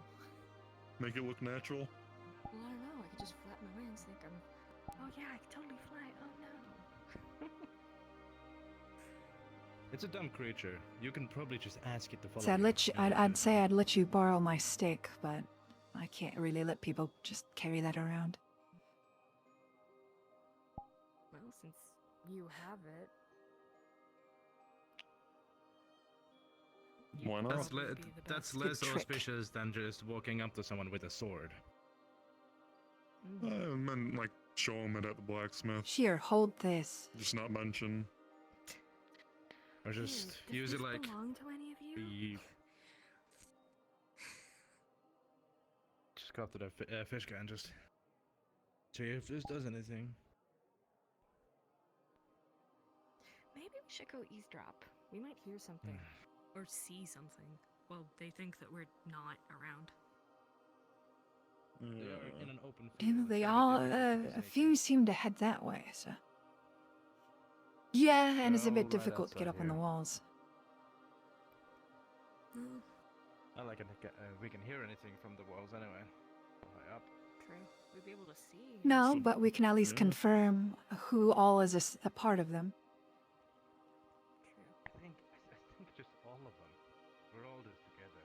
Speaker 16: Make it look natural?
Speaker 12: Well, I don't know. I could just flap my wings like I'm... Oh yeah, I could totally fly. Oh no.
Speaker 7: It's a dumb creature. You can probably just ask it to follow
Speaker 14: So
Speaker 7: you.
Speaker 14: I'd say I'd let you borrow my stick, but I can't really let people just carry that around.
Speaker 12: Well, since you have it...
Speaker 16: Why not?
Speaker 7: That's
Speaker 14: Good
Speaker 7: less
Speaker 14: trick.
Speaker 7: auspicious than just walking up to someone with a sword.
Speaker 16: I meant, like, show him it at the blacksmith.
Speaker 14: Here, hold this.
Speaker 16: Just not mention.
Speaker 7: Or just
Speaker 12: Does
Speaker 7: use it
Speaker 12: this
Speaker 7: like...
Speaker 12: belong to any of you?
Speaker 7: Just go up to the fish guy and just... See if this does anything.
Speaker 12: Maybe we should go eavesdrop. We might hear something. Or see something. Well, they think that we're not around.
Speaker 7: They are in an open
Speaker 14: You know,
Speaker 7: field.
Speaker 14: they
Speaker 7: It's
Speaker 14: all,
Speaker 7: gotta be difficult
Speaker 14: a
Speaker 7: to
Speaker 14: few seem to head that way, so. Yeah, and it's a
Speaker 7: They're
Speaker 14: bit
Speaker 7: all right
Speaker 14: difficult to get
Speaker 7: outside
Speaker 14: up on the
Speaker 7: here.
Speaker 14: walls.
Speaker 7: I like it. We can hear anything from the walls anyway. High up.
Speaker 12: True. We'd be able to see.
Speaker 14: No, but we can at least
Speaker 16: Yeah.
Speaker 14: confirm who all is a part of them.
Speaker 12: True.
Speaker 7: I think just all of them. We're all just together.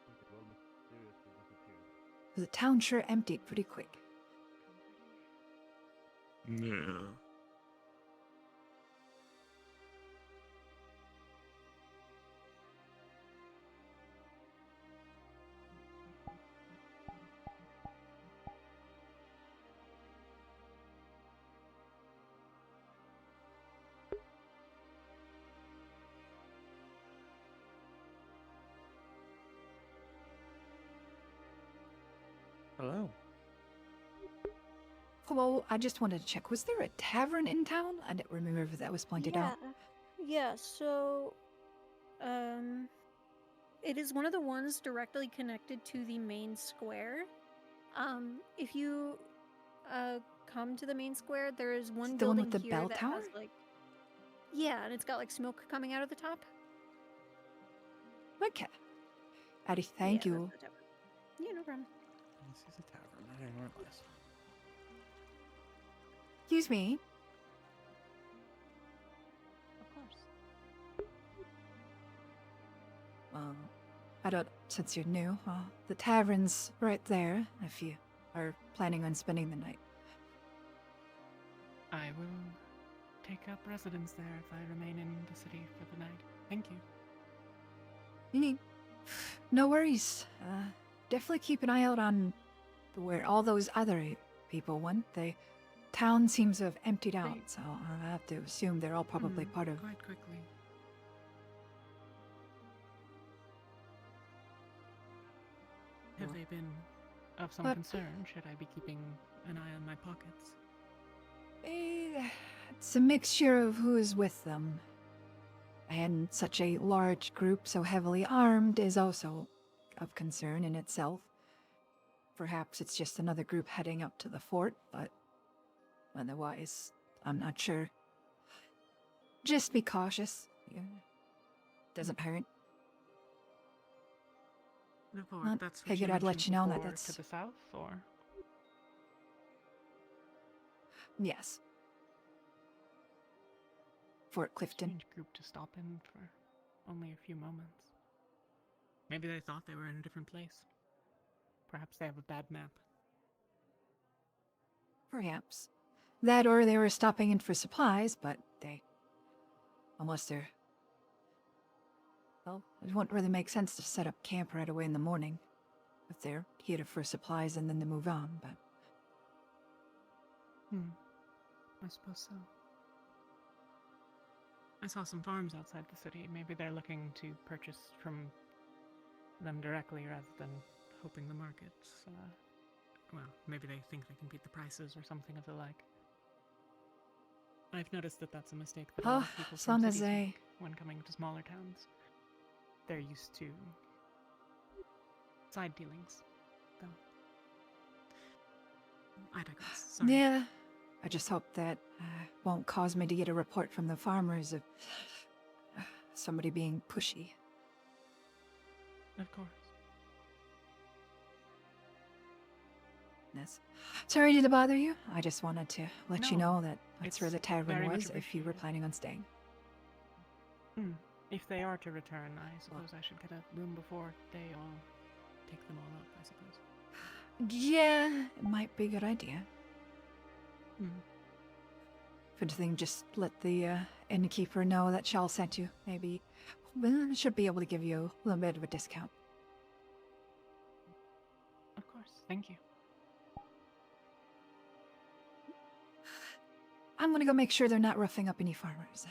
Speaker 7: We could all mysteriously disappear.
Speaker 14: The town sure emptied pretty quick.
Speaker 16: Yeah.
Speaker 3: Hello.
Speaker 14: Well, I just wanted to check. Was there a tavern in town? I don't remember if that was pointed out.
Speaker 9: Yeah, so
Speaker 17: It is one of the ones directly connected to the main square. If you come to the main square, there is one
Speaker 14: the one
Speaker 17: building
Speaker 14: with the
Speaker 17: here
Speaker 14: bell
Speaker 17: that
Speaker 14: tower?
Speaker 17: has like, yeah, and it's got like smoke coming out of the top.
Speaker 14: Okay. Addy, thank
Speaker 17: Yeah,
Speaker 14: you.
Speaker 17: that's the tavern. Yeah, no problem.
Speaker 11: This is a tavern. I didn't realize.
Speaker 14: Excuse me.
Speaker 15: Of course.
Speaker 14: Well, I don't, since you're new, the tavern's right there if you are planning on spending the night.
Speaker 15: I will take up residence there if I remain in the city for the night. Thank you.
Speaker 14: No worries. Definitely keep an eye out on where all those other people went. The town seems to have emptied out, so I have to assume they're all probably part of.
Speaker 15: Quite quickly. Have they been of some
Speaker 14: But-
Speaker 15: concern? Should I be keeping an eye on my pockets?
Speaker 14: It's a mixture of who is with them. And such a large group so heavily armed is also of concern in itself. Perhaps it's just another group heading up to the fort, but otherwise, I'm not sure. Just be cautious. Yeah. Doesn't hurt.
Speaker 15: The fort,
Speaker 14: Well,
Speaker 15: that's what
Speaker 14: figured I'd let
Speaker 15: mentioned
Speaker 14: you know that
Speaker 15: before,
Speaker 14: that's-
Speaker 15: to the south, or?
Speaker 14: Yes. Fort Clifton.
Speaker 15: Strange group to stop in for only a few moments. Maybe they thought they were in a different place. Perhaps they have a bad map.
Speaker 14: Perhaps. That or they were stopping in for supplies, but unless they're... Well, it wouldn't really make sense to set up camp right away in the morning. If they're here for supplies and then to move on, but...
Speaker 15: I suppose so. I saw some farms outside the city. Maybe they're looking to purchase from them directly rather than hoping the markets, well, maybe they think they can beat the prices or something of the like. I've noticed that that's a mistake that a lot of people
Speaker 14: as
Speaker 15: from
Speaker 14: long as
Speaker 15: cities
Speaker 14: they...
Speaker 15: make when coming to smaller towns. They're used to side dealings, though. I digress. Sorry.
Speaker 14: Yeah. I just hope that won't cause me to get a report from the farmers of somebody being pushy.
Speaker 15: Of course.
Speaker 14: Yes. Sorry to bother you. I just wanted to let you
Speaker 15: No,
Speaker 14: know that that's where the
Speaker 15: it's
Speaker 14: tavern
Speaker 15: very much
Speaker 14: was if you were planning on staying.
Speaker 15: If they are to return, I suppose I should get a room before they all take them all up, I suppose.
Speaker 14: Yeah, it might be a good idea. If anything, just let the innkeeper know that Shal sent you. Maybe should be able to give you a little bit of a discount.
Speaker 15: Of course, thank you.
Speaker 14: I'm gonna go make sure they're not roughing up any farmers.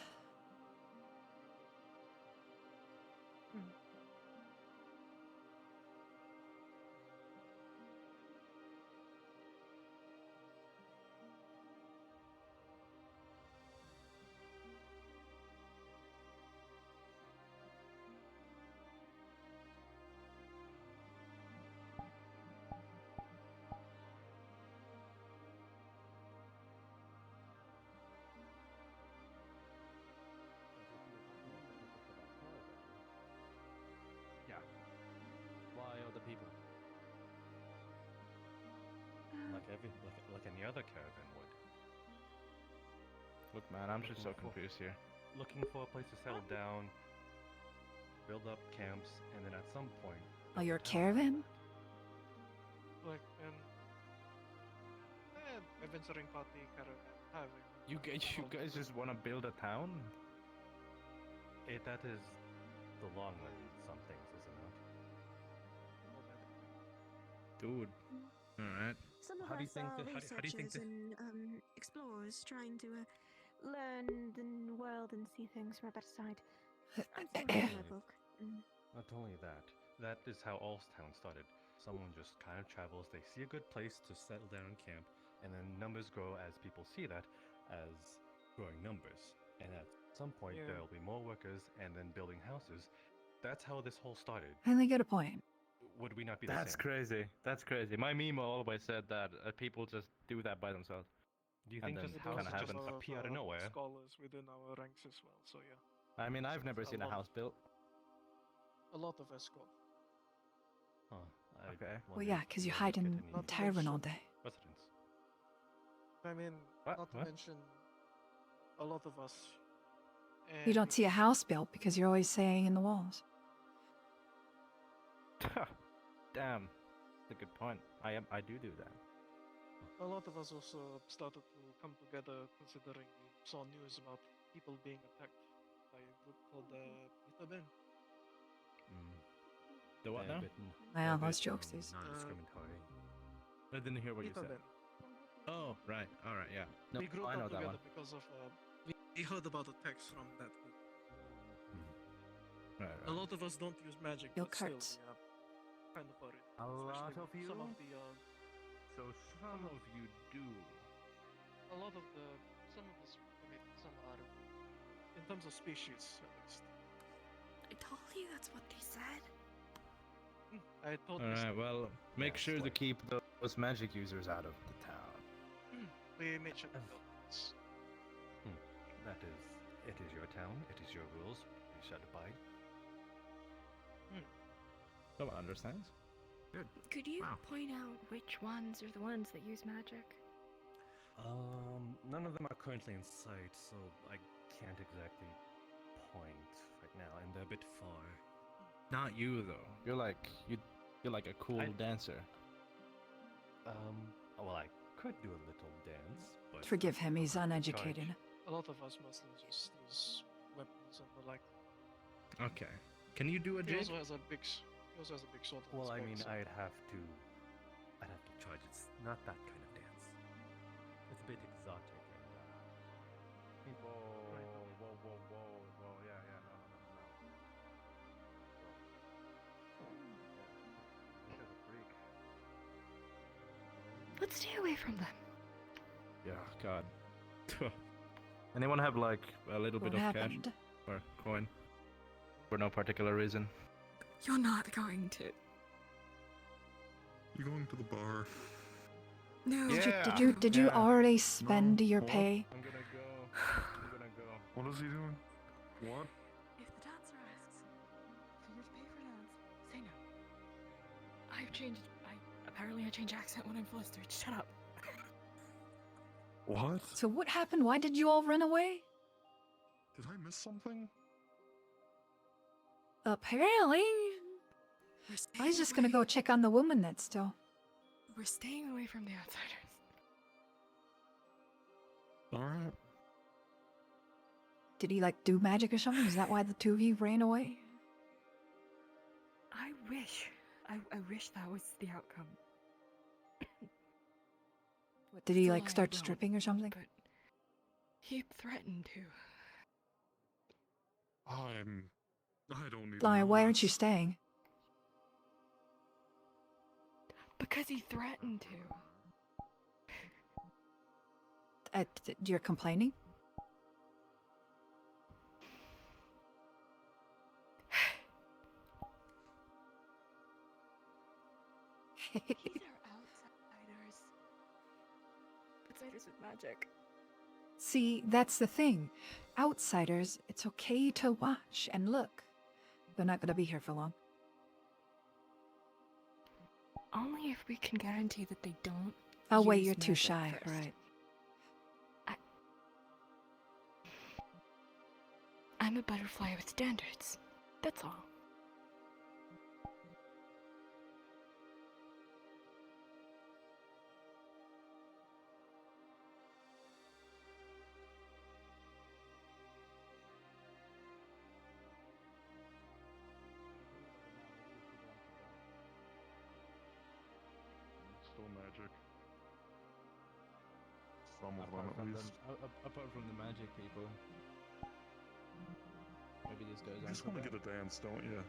Speaker 7: Yeah. Why other people?
Speaker 18: Like any other caravan would.
Speaker 7: Look, man, I'm just so confused here.
Speaker 18: Looking for a place to settle down, build up camps, and then at some point.
Speaker 14: Oh, your caravan?
Speaker 3: Like, adventuring party caravan. Having.
Speaker 7: You guys just want to build a town?
Speaker 18: That is the long way with some things, isn't it?
Speaker 7: Dude. Alright.
Speaker 9: Some of
Speaker 18: How do you
Speaker 9: us
Speaker 18: think
Speaker 9: are
Speaker 18: that- how do you think
Speaker 9: researchers
Speaker 18: that-
Speaker 9: and explorers trying to learn the world and see things from a better side. I'm still reading my book.
Speaker 18: Not only that, that is how all towns started. Someone just kind of travels, they see a good place to settle down and camp, and then numbers grow as people see that as growing numbers. And at some some point
Speaker 3: Yeah.
Speaker 18: there'll be more workers and then building houses. That's how this whole started.
Speaker 14: And they get a point.
Speaker 18: Would we not be the
Speaker 7: That's
Speaker 18: same?
Speaker 7: crazy. That's crazy. My Mimo always said that people just do that by themselves.
Speaker 18: Do you
Speaker 7: And
Speaker 18: think
Speaker 7: then
Speaker 18: just
Speaker 7: kinda
Speaker 18: houses just
Speaker 7: happens.
Speaker 18: appear out of nowhere?
Speaker 3: Scholars within our ranks as well, so yeah.
Speaker 7: I mean, I've never
Speaker 3: A
Speaker 7: seen a
Speaker 3: lot.
Speaker 7: house built.
Speaker 3: A lot of escort.
Speaker 18: Huh.
Speaker 7: Okay.
Speaker 14: Well, yeah, because you hide in
Speaker 3: Not to
Speaker 14: tavern all
Speaker 3: mention-
Speaker 14: day.
Speaker 18: Residents.
Speaker 3: I mean,
Speaker 7: What?
Speaker 3: not to
Speaker 7: What?
Speaker 3: mention a lot of us.
Speaker 14: You
Speaker 3: and
Speaker 14: don't see a house built because you're always saying in the walls.
Speaker 7: Damn. That's a good point. I do that.
Speaker 3: A lot of us also started to come together considering we saw news about people being attacked by a group called E17.
Speaker 7: The what
Speaker 18: They're
Speaker 7: now?
Speaker 18: a bit-
Speaker 14: Well,
Speaker 18: they're a
Speaker 14: those
Speaker 18: bit,
Speaker 14: jokesters.
Speaker 18: non-discriminatory.
Speaker 7: I didn't hear what you said.
Speaker 3: E17.
Speaker 7: Oh, right. All right. Yeah. No,
Speaker 3: We grouped
Speaker 7: I know
Speaker 3: up
Speaker 7: that
Speaker 3: together
Speaker 7: one.
Speaker 3: because of we heard about attacks from that group.
Speaker 7: Right,
Speaker 3: A
Speaker 7: right.
Speaker 3: lot of us don't use magic,
Speaker 14: Your
Speaker 3: but still,
Speaker 14: carts.
Speaker 3: we are kind of worried.
Speaker 7: A lot
Speaker 3: especially
Speaker 7: of
Speaker 3: with
Speaker 7: you?
Speaker 3: Some of the,
Speaker 7: So some of you do.
Speaker 3: a lot of the, some of us, I mean, some are, in terms of species, at least.
Speaker 10: I told you that's what they said.
Speaker 3: I
Speaker 7: All
Speaker 3: totally.
Speaker 7: right. Well, make
Speaker 18: Yes,
Speaker 7: sure to
Speaker 18: like-
Speaker 7: keep those magic users out of the town.
Speaker 3: We made sure to build this.
Speaker 18: That is, it is your town, it is your rules, you shall abide.
Speaker 7: Someone understands.
Speaker 6: Good.
Speaker 10: Could you
Speaker 6: Wow.
Speaker 10: point out which ones are the ones that use magic?
Speaker 18: None of them are currently in sight, so I can't exactly point right now, and they're a bit far.
Speaker 7: Not you though. You're like a cool dancer.
Speaker 18: Well, I could do a little dance, but
Speaker 14: Forgive him, he's
Speaker 18: Charge.
Speaker 14: uneducated.
Speaker 3: A lot of us mostly just use weapons and the like.
Speaker 7: Okay. Can you do a
Speaker 3: He
Speaker 7: jig?
Speaker 3: also has a big, he also has a big sword. on
Speaker 18: Well,
Speaker 3: his
Speaker 18: I
Speaker 3: back,
Speaker 18: mean,
Speaker 3: so-
Speaker 18: I'd have to charge. It's not that kind of dance. It's a bit exotic and
Speaker 7: Whoa, whoa, whoa, whoa, whoa, yeah, no. This is a freak.
Speaker 10: Let's stay away from them.
Speaker 7: Yeah, God. Anyone have like a little
Speaker 14: What
Speaker 7: bit of
Speaker 14: happened?
Speaker 7: cash or coin? For no particular reason.
Speaker 10: You're not going to.
Speaker 16: You going to the bar?
Speaker 10: No.
Speaker 14: Did you already spend your
Speaker 16: What?
Speaker 14: pay?
Speaker 7: I'm gonna go.
Speaker 16: What is he doing? What?
Speaker 10: If the dancer asks for you to pay for dance, say no. Apparently I change accent when I'm flustered. Shut up.
Speaker 16: What?
Speaker 14: So what happened? Why did you all run away?
Speaker 16: Did I miss something?
Speaker 14: Apparently. I was just gonna go check on the woman that's still.
Speaker 10: We're staying away from the outsiders.
Speaker 16: Alright.
Speaker 14: Did he like do magic or something? Is that why the two of you ran away?
Speaker 10: I wish that was the outcome.
Speaker 14: What, did he
Speaker 10: Still,
Speaker 14: like
Speaker 10: I
Speaker 14: start
Speaker 10: don't,
Speaker 14: stripping or something?
Speaker 10: But he threatened to.
Speaker 16: I don't need.
Speaker 14: Lion, why aren't you staying?
Speaker 10: Because he threatened to.
Speaker 14: You're complaining?
Speaker 10: These are outsiders. Outsiders with magic.
Speaker 14: See, that's the thing. Outsiders, it's okay to watch and look. They're not gonna be here for long.
Speaker 10: Only if we can guarantee that they don't.
Speaker 14: Oh wait,
Speaker 10: use
Speaker 14: you're too
Speaker 10: magic
Speaker 14: shy,
Speaker 10: first.
Speaker 14: right?
Speaker 10: I'm a butterfly with standards. That's all.
Speaker 16: Still magic. Some of them
Speaker 7: Apart
Speaker 16: at
Speaker 7: from
Speaker 16: least.
Speaker 7: apart from the magic people. Maybe these guys
Speaker 16: You
Speaker 7: aren't
Speaker 16: just
Speaker 7: so
Speaker 16: want to
Speaker 7: bad.
Speaker 16: get a dance, don't you?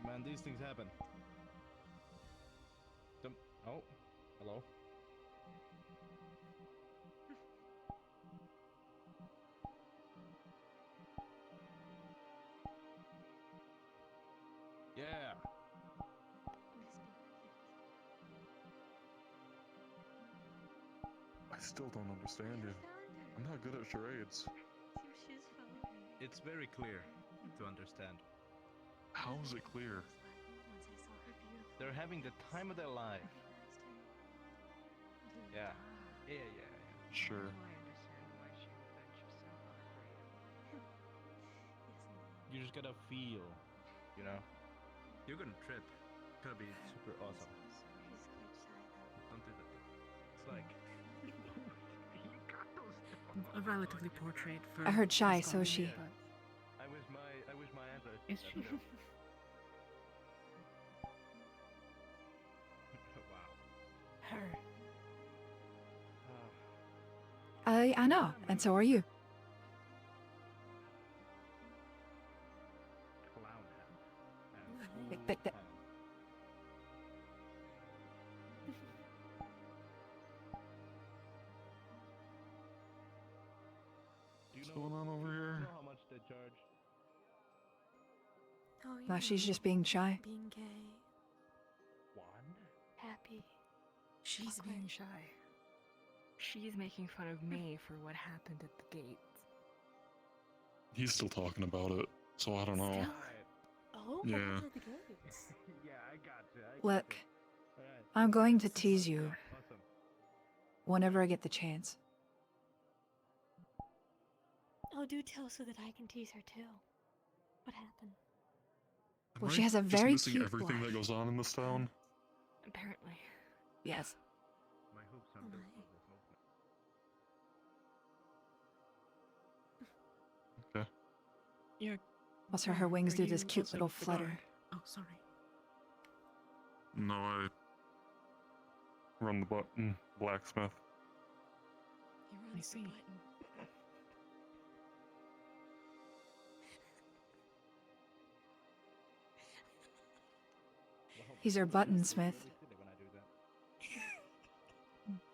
Speaker 7: Man, these things happen. Oh, hello.
Speaker 16: I still don't understand you. I'm not good at charades.
Speaker 7: It's very clear to understand.
Speaker 16: How is it clear?
Speaker 7: They're having the time of their life. Yeah. Yeah.
Speaker 16: Sure.
Speaker 7: You just gotta feel, you know? You're gonna trip. It's gonna be super awesome. Don't do that. It's like...
Speaker 15: A relatively poor trait for.
Speaker 14: I heard shy,
Speaker 15: for
Speaker 14: so is she.
Speaker 15: Skuffening,
Speaker 7: I wish my answer
Speaker 15: Is she?
Speaker 7: Wow.
Speaker 15: Her.
Speaker 14: I know, and so are you. But
Speaker 16: What's going on over here?
Speaker 7: You know how much they charge?
Speaker 10: Oh,
Speaker 14: no, she's just being shy.
Speaker 10: being gay.
Speaker 2: Happy.
Speaker 15: She's being shy. She's making fun of me for what happened at the gate.
Speaker 16: He's still talking about it, so I don't know.
Speaker 10: Oh,
Speaker 16: Yeah.
Speaker 10: what are the gates?
Speaker 7: Yeah, I got you.
Speaker 14: Look, I'm going to tease you whenever I get the chance.
Speaker 10: Oh, do tell so that I can tease her too. What happened?
Speaker 14: Well,
Speaker 16: Am
Speaker 14: she
Speaker 16: I
Speaker 14: has a
Speaker 16: just
Speaker 14: very
Speaker 16: missing
Speaker 14: cute
Speaker 16: everything
Speaker 14: life.
Speaker 16: that goes on in this town.
Speaker 15: Apparently.
Speaker 14: Yes.
Speaker 7: My hoops are built for this movement.
Speaker 16: Okay.
Speaker 15: You're.
Speaker 14: Plus her wings
Speaker 15: Are
Speaker 14: do this
Speaker 15: you
Speaker 14: cute
Speaker 15: also
Speaker 14: little
Speaker 15: the
Speaker 14: flutter.
Speaker 15: guard? Oh, sorry.
Speaker 16: No, I run the button blacksmith.
Speaker 10: He
Speaker 15: I
Speaker 10: runs the
Speaker 15: see.
Speaker 10: button.
Speaker 14: He's our buttonsmith.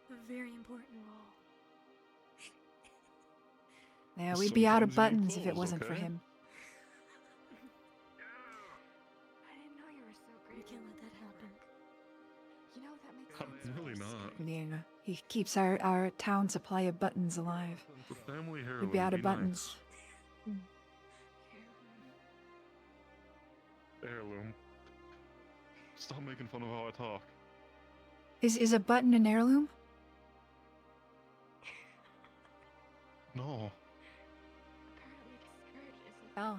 Speaker 10: A very important role.
Speaker 14: Yeah, we'd be out of
Speaker 16: Sometimes you need
Speaker 14: buttons if it
Speaker 16: clothes,
Speaker 14: wasn't for
Speaker 16: okay?
Speaker 14: him.
Speaker 10: I didn't know you were so great. We can't let that happen. You know, that makes
Speaker 16: I'm
Speaker 10: sense.
Speaker 16: really not.
Speaker 14: Yeah, he keeps our town supply of buttons alive.
Speaker 16: The family hair
Speaker 14: We'd be
Speaker 16: would
Speaker 14: out of
Speaker 16: nice.
Speaker 14: buttons.
Speaker 16: Heirloom. Stop making fun of how I talk.
Speaker 14: Is a button an heirloom?
Speaker 16: No.
Speaker 10: Apparently, the skirt isn't
Speaker 14: Oh,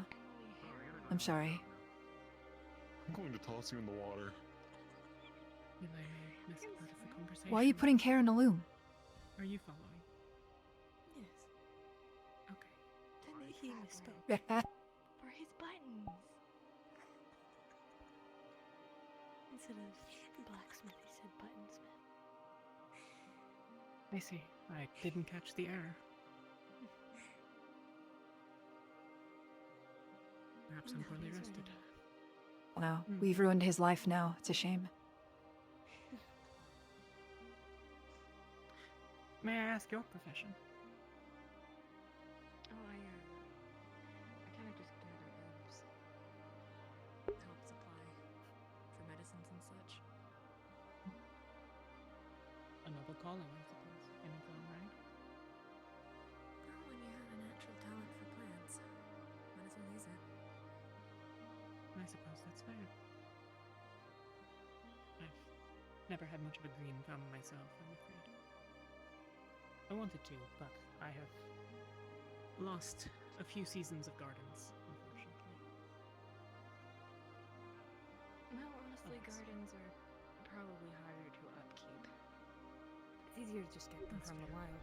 Speaker 14: I'm sorry.
Speaker 16: I'm going to toss you in the water.
Speaker 15: If I may miss part of the conversation.
Speaker 14: Why are you putting care in a loom?
Speaker 15: Are you following?
Speaker 10: Yes.
Speaker 15: Okay.
Speaker 10: Then he misspoke.
Speaker 14: Yeah.
Speaker 10: For his buttons. Instead of blacksmith, he said buttonsmith.
Speaker 15: I see. I didn't catch the error. Perhaps I'm poorly rested.
Speaker 14: No, we've ruined his life now. It's a shame.
Speaker 15: May I ask your profession?
Speaker 12: Oh, I kind of just gather herbs. Help supply for medicines and such.
Speaker 15: A noble calling, I suppose, in its own right.
Speaker 12: Well, when you have a natural talent for plants, might as well use it.
Speaker 15: I suppose that's fair. I've never had much of a green thumb myself, I'm afraid. I wanted to, but I have lost a few seasons of gardens, unfortunately.
Speaker 12: No, honestly, gardens are probably harder to upkeep. It's easier to just get them from the wild.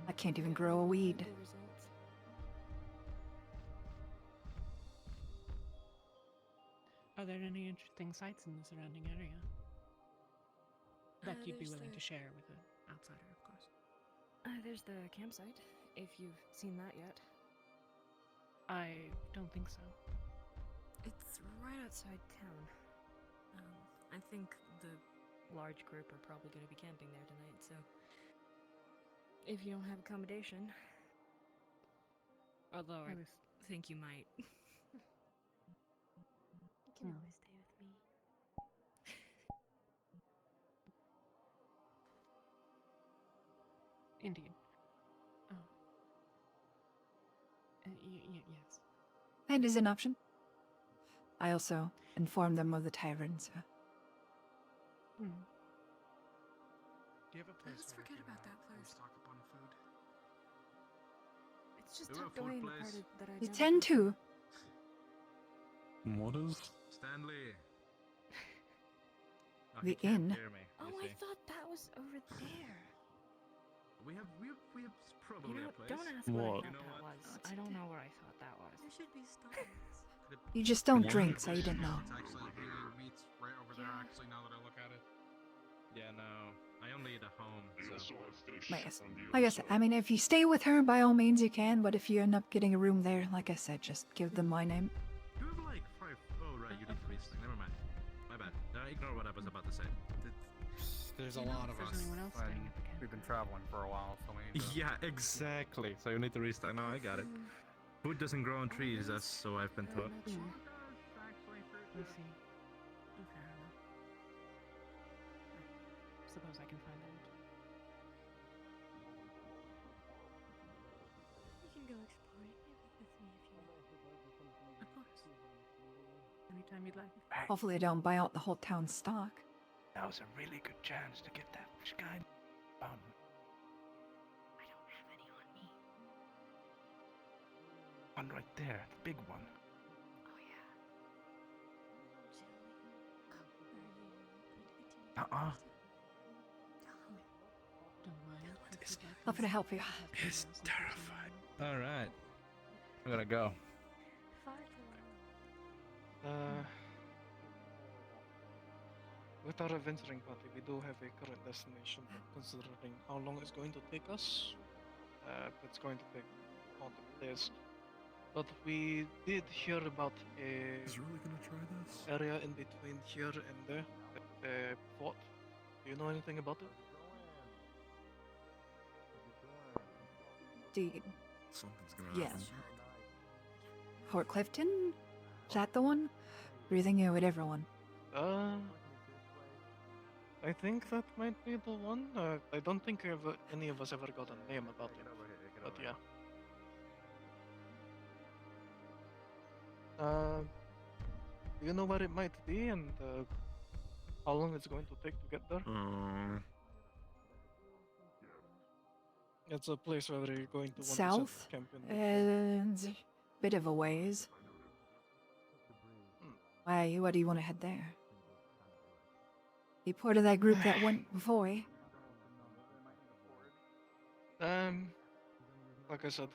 Speaker 14: I can't even grow a weed.
Speaker 12: Good results.
Speaker 15: Are there any interesting sights in the surrounding area? That you'd be
Speaker 12: There's
Speaker 15: willing
Speaker 12: the-
Speaker 15: to share with an outsider, of course.
Speaker 12: There's the campsite, if you've seen that yet.
Speaker 15: I don't think so.
Speaker 12: It's right outside town. I think the large group are probably going to be camping there tonight, so if you don't have accommodation, although I think you might.
Speaker 10: You can always stay with me.
Speaker 15: Indeed. Oh. Yes.
Speaker 14: That is an option. I also informed them of the tavern, so.
Speaker 15: Hmm.
Speaker 5: Do you have a place
Speaker 10: Let's
Speaker 5: where we
Speaker 10: forget
Speaker 5: can,
Speaker 10: about that place.
Speaker 5: restock up on food?
Speaker 10: It's just
Speaker 5: Do a
Speaker 10: tucked
Speaker 5: food
Speaker 10: away in the
Speaker 5: place.
Speaker 10: part that I
Speaker 14: You
Speaker 10: don't
Speaker 14: tend to.
Speaker 16: What is?
Speaker 5: Stanley.
Speaker 7: Oh,
Speaker 14: The
Speaker 7: he can't
Speaker 14: inn.
Speaker 7: hear me,
Speaker 10: Oh,
Speaker 7: you
Speaker 10: I
Speaker 7: see.
Speaker 10: thought that was over there.
Speaker 5: We have probably
Speaker 10: You know,
Speaker 5: a place.
Speaker 10: don't ask what I
Speaker 16: What?
Speaker 10: thought
Speaker 5: You know
Speaker 10: that
Speaker 5: what?
Speaker 10: was. I don't know where I thought that was.
Speaker 9: There should be stones.
Speaker 14: You just don't
Speaker 16: What?
Speaker 14: drink, so you didn't know.
Speaker 5: It's actually wheat's right over there. Actually, now that I look at it.
Speaker 7: Yeah, no. I only eat at home,
Speaker 4: They
Speaker 7: so.
Speaker 4: also have fish
Speaker 14: Like I said,
Speaker 4: on the
Speaker 14: like I
Speaker 4: other
Speaker 14: said,
Speaker 4: side.
Speaker 14: I mean, if you stay with her, by all means you can, but if you end up getting a room there, like I said, just give them my name.
Speaker 7: You have like 5. Oh, right, you need to restock. Never mind. My bad. Ignore what I was about to say.
Speaker 11: There's
Speaker 15: Do
Speaker 11: a
Speaker 15: you know
Speaker 11: lot
Speaker 15: if
Speaker 11: of
Speaker 15: there's
Speaker 11: us.
Speaker 15: anyone else
Speaker 11: and
Speaker 15: staying at the camp?
Speaker 11: we've been traveling for a while, so we need to...
Speaker 7: Yeah, exactly. So you need to restock. No, I got it. Food doesn't grow on trees, as so I've been taught.
Speaker 15: I see. Oh, fair enough. I suppose I can find out.
Speaker 9: You can go exploring with me if you want.
Speaker 15: Of course. Anytime you'd like.
Speaker 14: Hopefully they don't buy out the whole town stock.
Speaker 7: That was a really good chance to get that fish guy.
Speaker 9: I don't have any on me.
Speaker 7: One right there, the big one.
Speaker 9: Oh yeah.
Speaker 15: Don't mind. If you'd like
Speaker 14: Happy to help you.
Speaker 7: He's terrified. All right, I gotta go.
Speaker 3: With our adventuring party, we do have a current destination, but considering how long it's going to take us, it's going to take quite a days. But we did hear about a
Speaker 16: He's really gonna try this?
Speaker 3: area in between here and there, the fort. Do you know anything about it?
Speaker 14: Do you,
Speaker 16: Something's gonna
Speaker 14: yeah.
Speaker 16: happen.
Speaker 14: Fort Clifton? Is that the one? Or you thinking with everyone?
Speaker 3: I think that might be the one. I don't think any of us ever got a name about it, but yeah. Do you know where it might be and how long it's going to take to get there? It's a place where we're going to want
Speaker 14: South?
Speaker 3: to set camp in.
Speaker 14: And bit of a ways. Why, what do you want to head there? You part of that group that went before, eh?
Speaker 3: Like I said,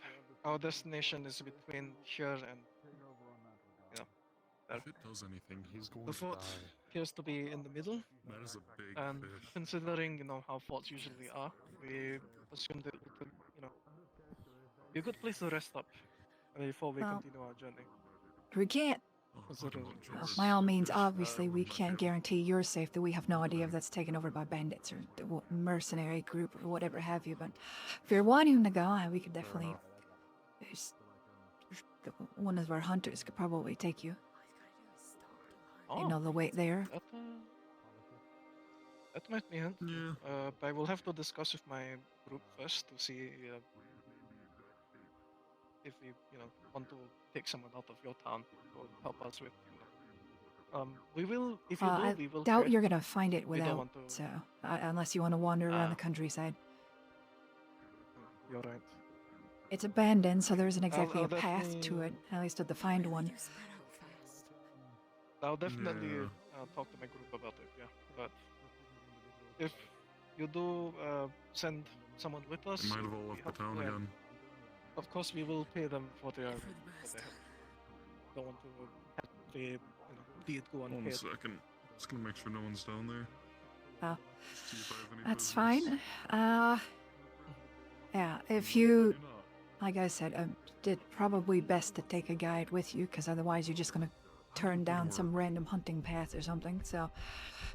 Speaker 3: our destination is between here and, there.
Speaker 16: If it does anything, he's going
Speaker 3: The
Speaker 16: to
Speaker 3: fort
Speaker 16: die.
Speaker 3: appears to be in the middle.
Speaker 16: That is a big
Speaker 3: And
Speaker 16: fish.
Speaker 3: considering, how forts usually are, we assumed that it would, be a good place to rest up before we
Speaker 14: Well,
Speaker 3: continue our journey.
Speaker 14: We can't.
Speaker 3: Considering,
Speaker 14: Well, by all means, obviously, we can't guarantee your safety. We have no idea if that's taken over by bandits or the mercenary group or whatever have you. But if you're wanting to go, we could definitely. One of our hunters could probably take you. They know the way there.
Speaker 3: That might be it.
Speaker 16: Yeah.
Speaker 3: I will have to discuss with my group first to see if we, want to take someone out of your town to help us with. We will. If you do,
Speaker 14: I
Speaker 3: we will.
Speaker 14: doubt
Speaker 3: trade.
Speaker 14: you're gonna find it
Speaker 3: We don't
Speaker 14: without,
Speaker 3: want to.
Speaker 14: unless you want to wander around the countryside.
Speaker 3: You're right.
Speaker 14: It's abandoned, so there isn't exactly
Speaker 3: I'll
Speaker 14: a path to it. At least to the find one.
Speaker 3: I'll definitely talk to my group about it. Yeah, but if you do send someone with us,
Speaker 16: They might have all left the town again.
Speaker 3: Of course, we will pay them for their. Don't want to have the deed go
Speaker 16: One
Speaker 3: unpaid.
Speaker 16: second. Just gonna make sure no one's down there.
Speaker 14: Well,
Speaker 16: See if I have any
Speaker 14: that's
Speaker 16: prisoners.
Speaker 14: fine. Yeah, if you, like I said, did probably best to take a guide with you, because otherwise you're just gonna turn down some random hunting path or something. So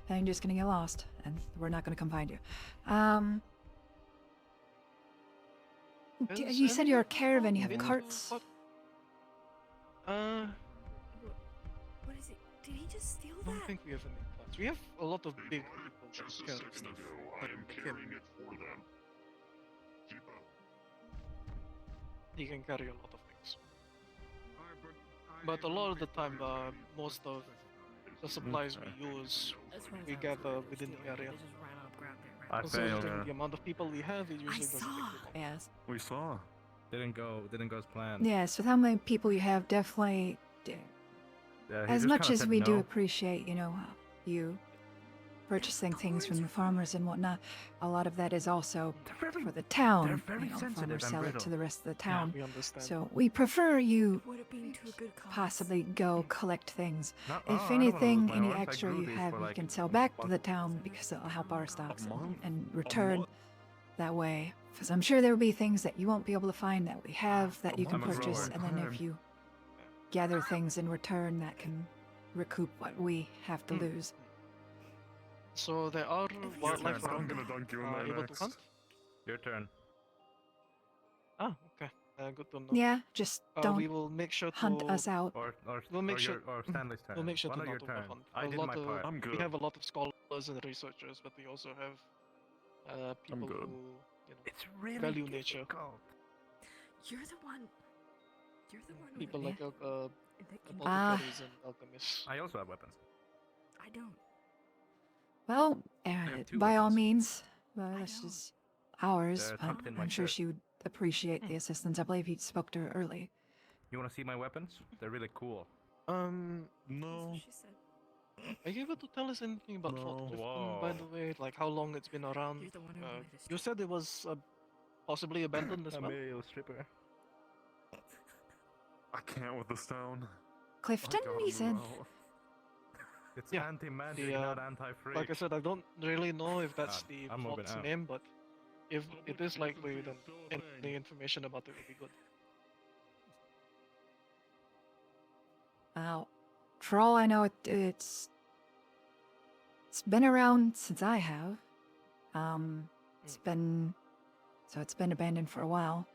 Speaker 14: then you're just gonna get lost, and we're not gonna come find you. You said you're a caravan. You have carts.
Speaker 3: What
Speaker 9: is it? Did he just steal
Speaker 3: I don't think we have any carts. We have a lot of big people
Speaker 4: Just a
Speaker 3: carry
Speaker 4: second
Speaker 3: stuff.
Speaker 4: ago, I am carrying it for them. To
Speaker 3: he can carry a lot of things. But a lot of the time, most of the supplies we use, we gather within the area.
Speaker 7: I
Speaker 3: Considering
Speaker 7: failed.
Speaker 3: the amount of people we have, it usually doesn't take too long.
Speaker 14: Yes.
Speaker 16: We saw.
Speaker 7: Didn't go as planned.
Speaker 14: Yes, with how many people you have, definitely.
Speaker 7: Yeah, he
Speaker 14: As
Speaker 7: just
Speaker 14: much
Speaker 7: kinda
Speaker 14: as
Speaker 7: said
Speaker 14: we do
Speaker 7: no.
Speaker 14: appreciate, you purchasing things from the farmers and whatnot, a lot of that is also for the town.
Speaker 7: they're very sensitive
Speaker 14: Farmers
Speaker 7: and
Speaker 14: sell it to
Speaker 7: brittle.
Speaker 14: the rest of the
Speaker 3: Yeah,
Speaker 14: town.
Speaker 3: we understand.
Speaker 14: So we prefer you
Speaker 12: Would have been to a good cause.
Speaker 14: possibly go collect things.
Speaker 7: No,
Speaker 14: If
Speaker 7: I don't wanna
Speaker 14: anything,
Speaker 7: lose my
Speaker 14: any
Speaker 7: horse. I
Speaker 14: extra
Speaker 7: grew
Speaker 14: you
Speaker 7: these
Speaker 14: have,
Speaker 7: for,
Speaker 14: you
Speaker 7: like,
Speaker 14: can sell
Speaker 7: a
Speaker 14: back to
Speaker 7: month.
Speaker 14: the town because it'll help our stocks
Speaker 16: month?
Speaker 14: and
Speaker 16: A
Speaker 14: return
Speaker 16: month?
Speaker 14: that way. Because I'm sure there will be things that you won't be able to find that we have that you can
Speaker 7: I'm a
Speaker 14: purchase,
Speaker 7: grower.
Speaker 14: and then if you gather things in return, that can recoup what we have to lose.
Speaker 3: So there are wildlife
Speaker 7: turn.
Speaker 3: around
Speaker 16: I'm gonna dunk you in there
Speaker 3: able
Speaker 16: next.
Speaker 3: to hunt?
Speaker 7: Your turn.
Speaker 3: Ah, okay. Good to know.
Speaker 14: Yeah, just
Speaker 3: we
Speaker 14: don't
Speaker 3: will make sure to
Speaker 14: hunt us out.
Speaker 3: We'll make
Speaker 7: or
Speaker 3: sure.
Speaker 7: or Stanley's turn.
Speaker 3: We'll make sure
Speaker 7: One
Speaker 3: to
Speaker 7: of your
Speaker 3: not
Speaker 7: turn.
Speaker 3: overhunt.
Speaker 7: I did my part.
Speaker 16: I'm
Speaker 3: We
Speaker 16: good.
Speaker 3: have a lot of scholars and researchers, but we also have people
Speaker 16: good.
Speaker 3: who
Speaker 7: It's really
Speaker 3: value nature.
Speaker 7: difficult.
Speaker 12: You're the one. You're the one.
Speaker 3: People
Speaker 12: with
Speaker 3: like
Speaker 12: that can
Speaker 3: apothecaries and alchemists.
Speaker 7: I also have weapons.
Speaker 12: I don't.
Speaker 14: Well,
Speaker 7: have two
Speaker 14: by all
Speaker 7: weapons.
Speaker 14: means, this is ours,
Speaker 7: They're
Speaker 14: but
Speaker 7: tucked in my
Speaker 14: I'm sure
Speaker 7: shirt.
Speaker 14: she would appreciate the assistance. I believe he spoke to her early.
Speaker 7: You want to see my weapons? They're really cool.
Speaker 16: No.
Speaker 12: She said.
Speaker 3: Are you able to tell us anything about Fort
Speaker 16: No.
Speaker 3: Clifton, by the way? Like how long it's been around?
Speaker 12: You're the one who wanted us
Speaker 3: You said it was possibly abandoned as
Speaker 7: A
Speaker 3: well.
Speaker 7: male stripper.
Speaker 16: I can't with this town.
Speaker 14: Clifton,
Speaker 16: I gotta
Speaker 14: he
Speaker 16: move
Speaker 14: said.
Speaker 16: out.
Speaker 7: It's
Speaker 3: Yeah,
Speaker 7: anti-magic,
Speaker 3: the,
Speaker 7: not anti-freak.
Speaker 3: Like I said, I don't really know if that's
Speaker 7: Ah,
Speaker 3: the
Speaker 7: I'm moving
Speaker 3: fort's
Speaker 7: out.
Speaker 3: name, but if it is likely, then any information about it would be good.
Speaker 14: Well, for all I know, it's been around since I have. It's been abandoned for a while.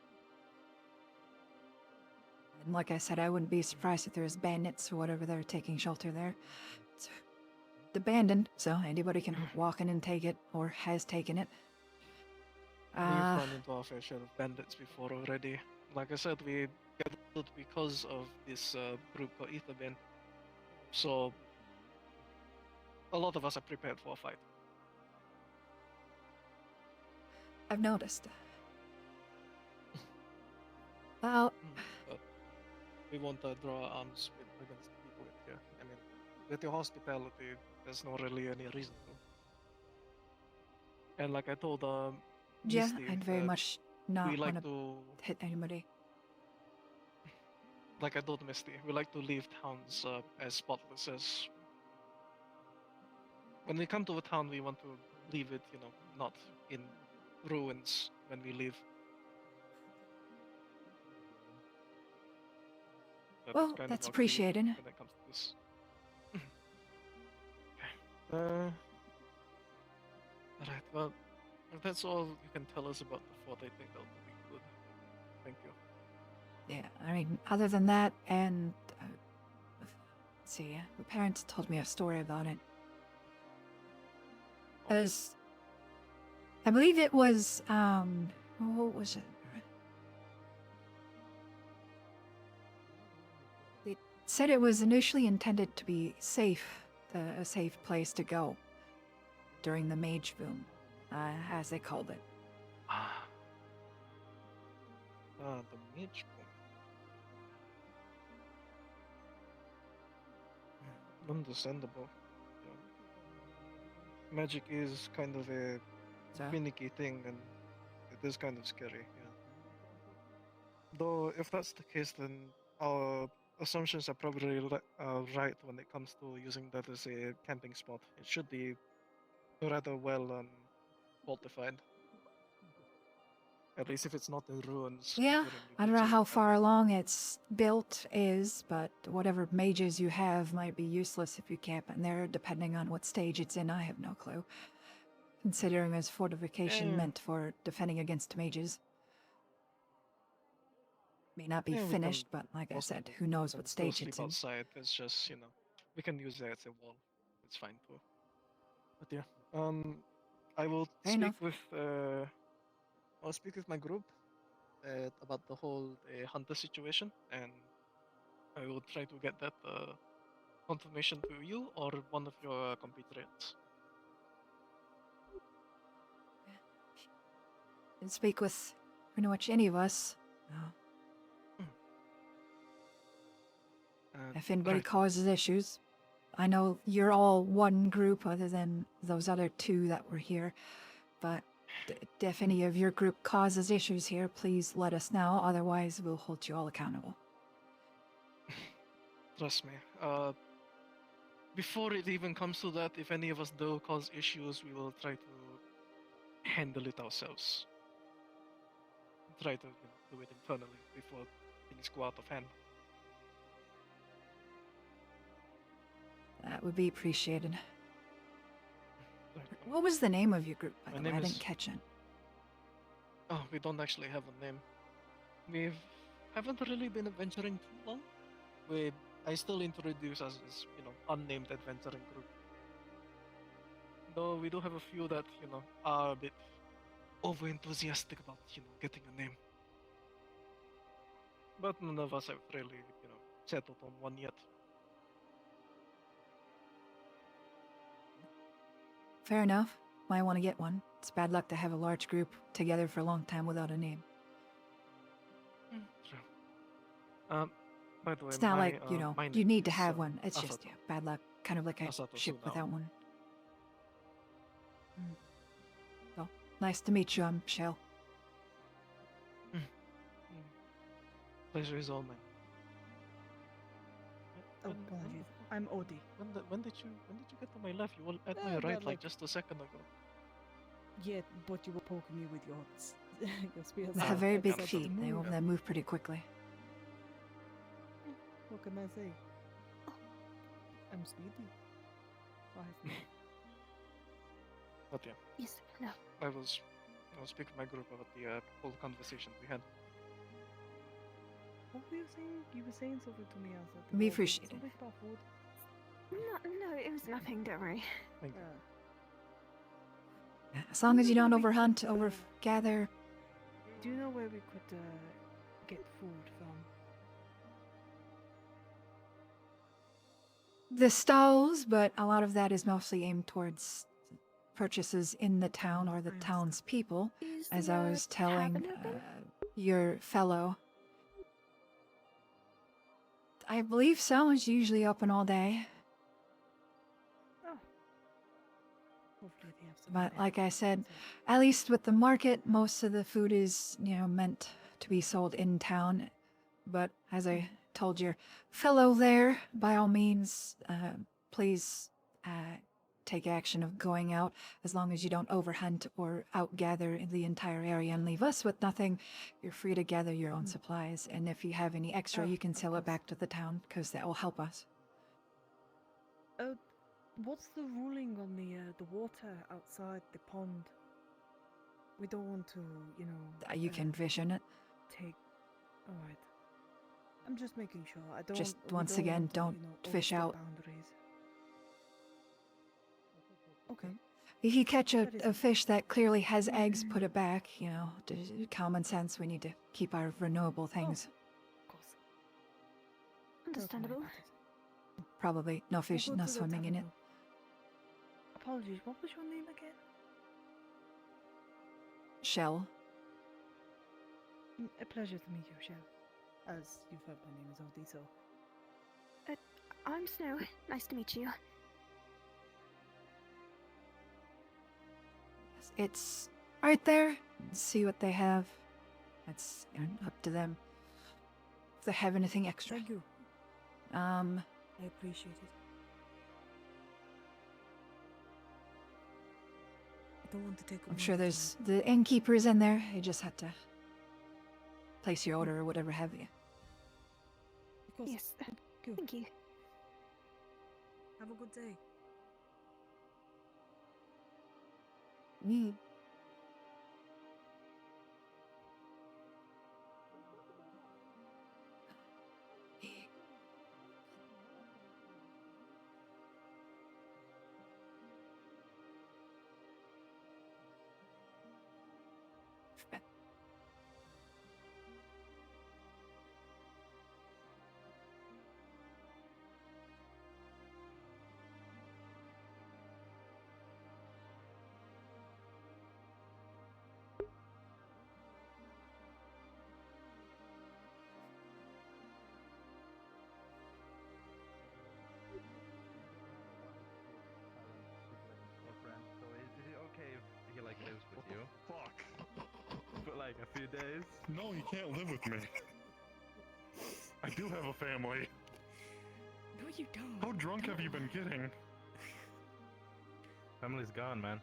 Speaker 14: And like I said, I wouldn't be surprised if there's bandits or whatever that are taking shelter there. It's abandoned, so anybody can walk in and take it, or has taken it.
Speaker 3: We've run into our fair share of bandits before already. Like I said, we gathered because of this group called E17. So a lot of us are prepared for a fight.
Speaker 14: I've noticed. Well,
Speaker 3: But we won't draw our arms against people here. I mean, with your hospitality, there's not really any reason to. And like I told
Speaker 14: yeah,
Speaker 3: Misty,
Speaker 14: I'd very much not
Speaker 3: we
Speaker 14: want
Speaker 3: like
Speaker 14: to
Speaker 3: to,
Speaker 14: hit anybody.
Speaker 3: like I told Misty, we like to leave towns as spotless as. When we come to a town, we want to leave it, not in ruins when we leave. That's
Speaker 14: Well,
Speaker 3: kind of
Speaker 14: that's
Speaker 3: our key
Speaker 14: appreciated.
Speaker 3: when it comes to this. Okay. Alright, well, if that's all you can tell us about the fort, I think that would be good. Thank you.
Speaker 14: Yeah, I mean, other than that, and let's see, my parents told me a story about it. As I believe it was, what was it? They said it was initially intended to be safe, a safe place to go during the mage boom, as they called it.
Speaker 3: The mage boom. Understandable. Yeah. Magic is kind of a finicky thing, and it is kind of scary, yeah. Though, if that's the case, then our assumptions are probably right when it comes to using that as a camping spot. It should be rather well fortified. At least if it's not in ruins.
Speaker 14: Yeah,
Speaker 3: considering you
Speaker 14: I don't
Speaker 3: did
Speaker 14: know
Speaker 3: say
Speaker 14: how
Speaker 3: that.
Speaker 14: far along it's built is, but whatever mages you have might be useless if you camp in there, depending on what stage it's in. I have no clue. Considering as fortification
Speaker 3: Yeah.
Speaker 14: meant for defending against mages. May not be
Speaker 3: Yeah, we
Speaker 14: finished,
Speaker 3: can-
Speaker 14: but like I
Speaker 3: most
Speaker 14: said,
Speaker 3: people
Speaker 14: who knows
Speaker 3: can
Speaker 14: what
Speaker 3: still
Speaker 14: stage it's
Speaker 3: sleep
Speaker 14: in.
Speaker 3: outside. It's just, we can use that as a wall. It's fine too. But yeah, I will
Speaker 14: Fair
Speaker 3: speak
Speaker 14: enough.
Speaker 3: with I'll speak with my group about the whole hunter situation, and I will try to get that confirmation to you or one of your compatriots.
Speaker 14: And speak with pretty much any of us. If anybody
Speaker 3: right.
Speaker 14: causes issues, I know you're all one group other than those other two that were here, but if any of your group causes issues here, please let us know, otherwise we'll hold you all accountable.
Speaker 3: Trust me. Before it even comes to that, if any of us do cause issues, we will try to handle it ourselves. Try to do it internally before things go out of hand.
Speaker 14: That would be appreciated. What was the name of your group, by
Speaker 3: My
Speaker 14: the way?
Speaker 3: name
Speaker 14: I
Speaker 3: is-
Speaker 14: didn't catch it.
Speaker 3: Oh, we don't actually have a name. We haven't really been adventuring too long. I still introduce us as, unnamed adventuring group. Though we do have a few that, are a bit over enthusiastic about, getting a name. But none of us have really, settled on one yet.
Speaker 14: Fair enough. Might want to get one. It's bad luck to have a large group together for a long time without a name.
Speaker 3: True. By the way,
Speaker 14: It's not
Speaker 3: my,
Speaker 14: like,
Speaker 3: my
Speaker 14: you
Speaker 3: name
Speaker 14: need to
Speaker 3: is,
Speaker 14: have one. It's
Speaker 3: Asato.
Speaker 14: just, bad luck. Kind of like a
Speaker 3: Asato
Speaker 14: ship
Speaker 3: Sunao.
Speaker 14: without one. Well, nice to meet you. I'm Shell.
Speaker 3: Pleasure is all mine.
Speaker 19: Oh, apologies. I'm Odie.
Speaker 3: When did you get to my left? You were at my
Speaker 19: about
Speaker 3: right
Speaker 19: like-
Speaker 3: just a second ago.
Speaker 19: Yeah, but you were poking me with your your spears.
Speaker 14: They have very
Speaker 19: I
Speaker 14: big
Speaker 19: said
Speaker 14: feet.
Speaker 19: to move.
Speaker 14: They move pretty quickly.
Speaker 19: What can I say? I'm speedy.
Speaker 3: But yeah,
Speaker 2: Yes, no.
Speaker 3: I was speaking to my group about the whole conversation we had.
Speaker 19: What were you saying? You were saying something to me. I was like,
Speaker 14: Be
Speaker 19: "Oh,
Speaker 14: appreciated.
Speaker 19: something about food."
Speaker 2: No, it was nothing, don't worry.
Speaker 3: Thank you.
Speaker 14: As long as you don't overhunt, overgather.
Speaker 19: Do you know where we could get food from?
Speaker 14: The stalls, but a lot of that is mostly aimed towards purchases in the town or the townspeople, as I was telling your fellow. I believe so. It's usually open all day.
Speaker 19: Oh. Hopefully they have some.
Speaker 14: But like I said, at least with the market, most of the food is, meant to be sold in town. But as I told your fellow there, by all means, please take action of going out, as long as you don't overhunt or outgather the entire area and leave us with nothing. You're free to gather your own supplies, and if you have any extra, you can sell it back to the town, because that will help us.
Speaker 19: What's the ruling on the water outside the pond? We don't want to,
Speaker 14: You can fish in it.
Speaker 19: take. All right. I'm just making sure. I don't.
Speaker 14: Just
Speaker 19: we
Speaker 14: once
Speaker 19: don't
Speaker 14: again,
Speaker 19: want to,
Speaker 14: don't fish
Speaker 19: overstep
Speaker 14: out.
Speaker 19: Boundaries. Okay.
Speaker 14: If you catch a fish that clearly has eggs, put it back. Common sense. We need to keep our renewable things.
Speaker 2: Understandable.
Speaker 14: Probably no fish,
Speaker 19: go
Speaker 14: no
Speaker 19: to the
Speaker 14: swimming in it.
Speaker 19: tavern. Apologies. What was your name again?
Speaker 14: Shell.
Speaker 19: A pleasure to meet you, Shell. As you've heard, my name is Odie, so.
Speaker 2: I'm Snow. Nice to meet you.
Speaker 14: It's right there. See what they have. It's up to them. If they have anything extra.
Speaker 19: Thank you.
Speaker 14: I
Speaker 19: I appreciate it. I don't want to take.
Speaker 14: I'm sure there's the innkeeper's in there. You just have to place your order or whatever have you.
Speaker 19: Of course.
Speaker 2: Yes. Thank you.
Speaker 19: Have a good day.
Speaker 14: Me.
Speaker 7: like a few days.
Speaker 16: No, you can't live with me. I do have a family.
Speaker 12: No, you don't.
Speaker 16: How drunk have you been getting?
Speaker 7: Family's gone, man.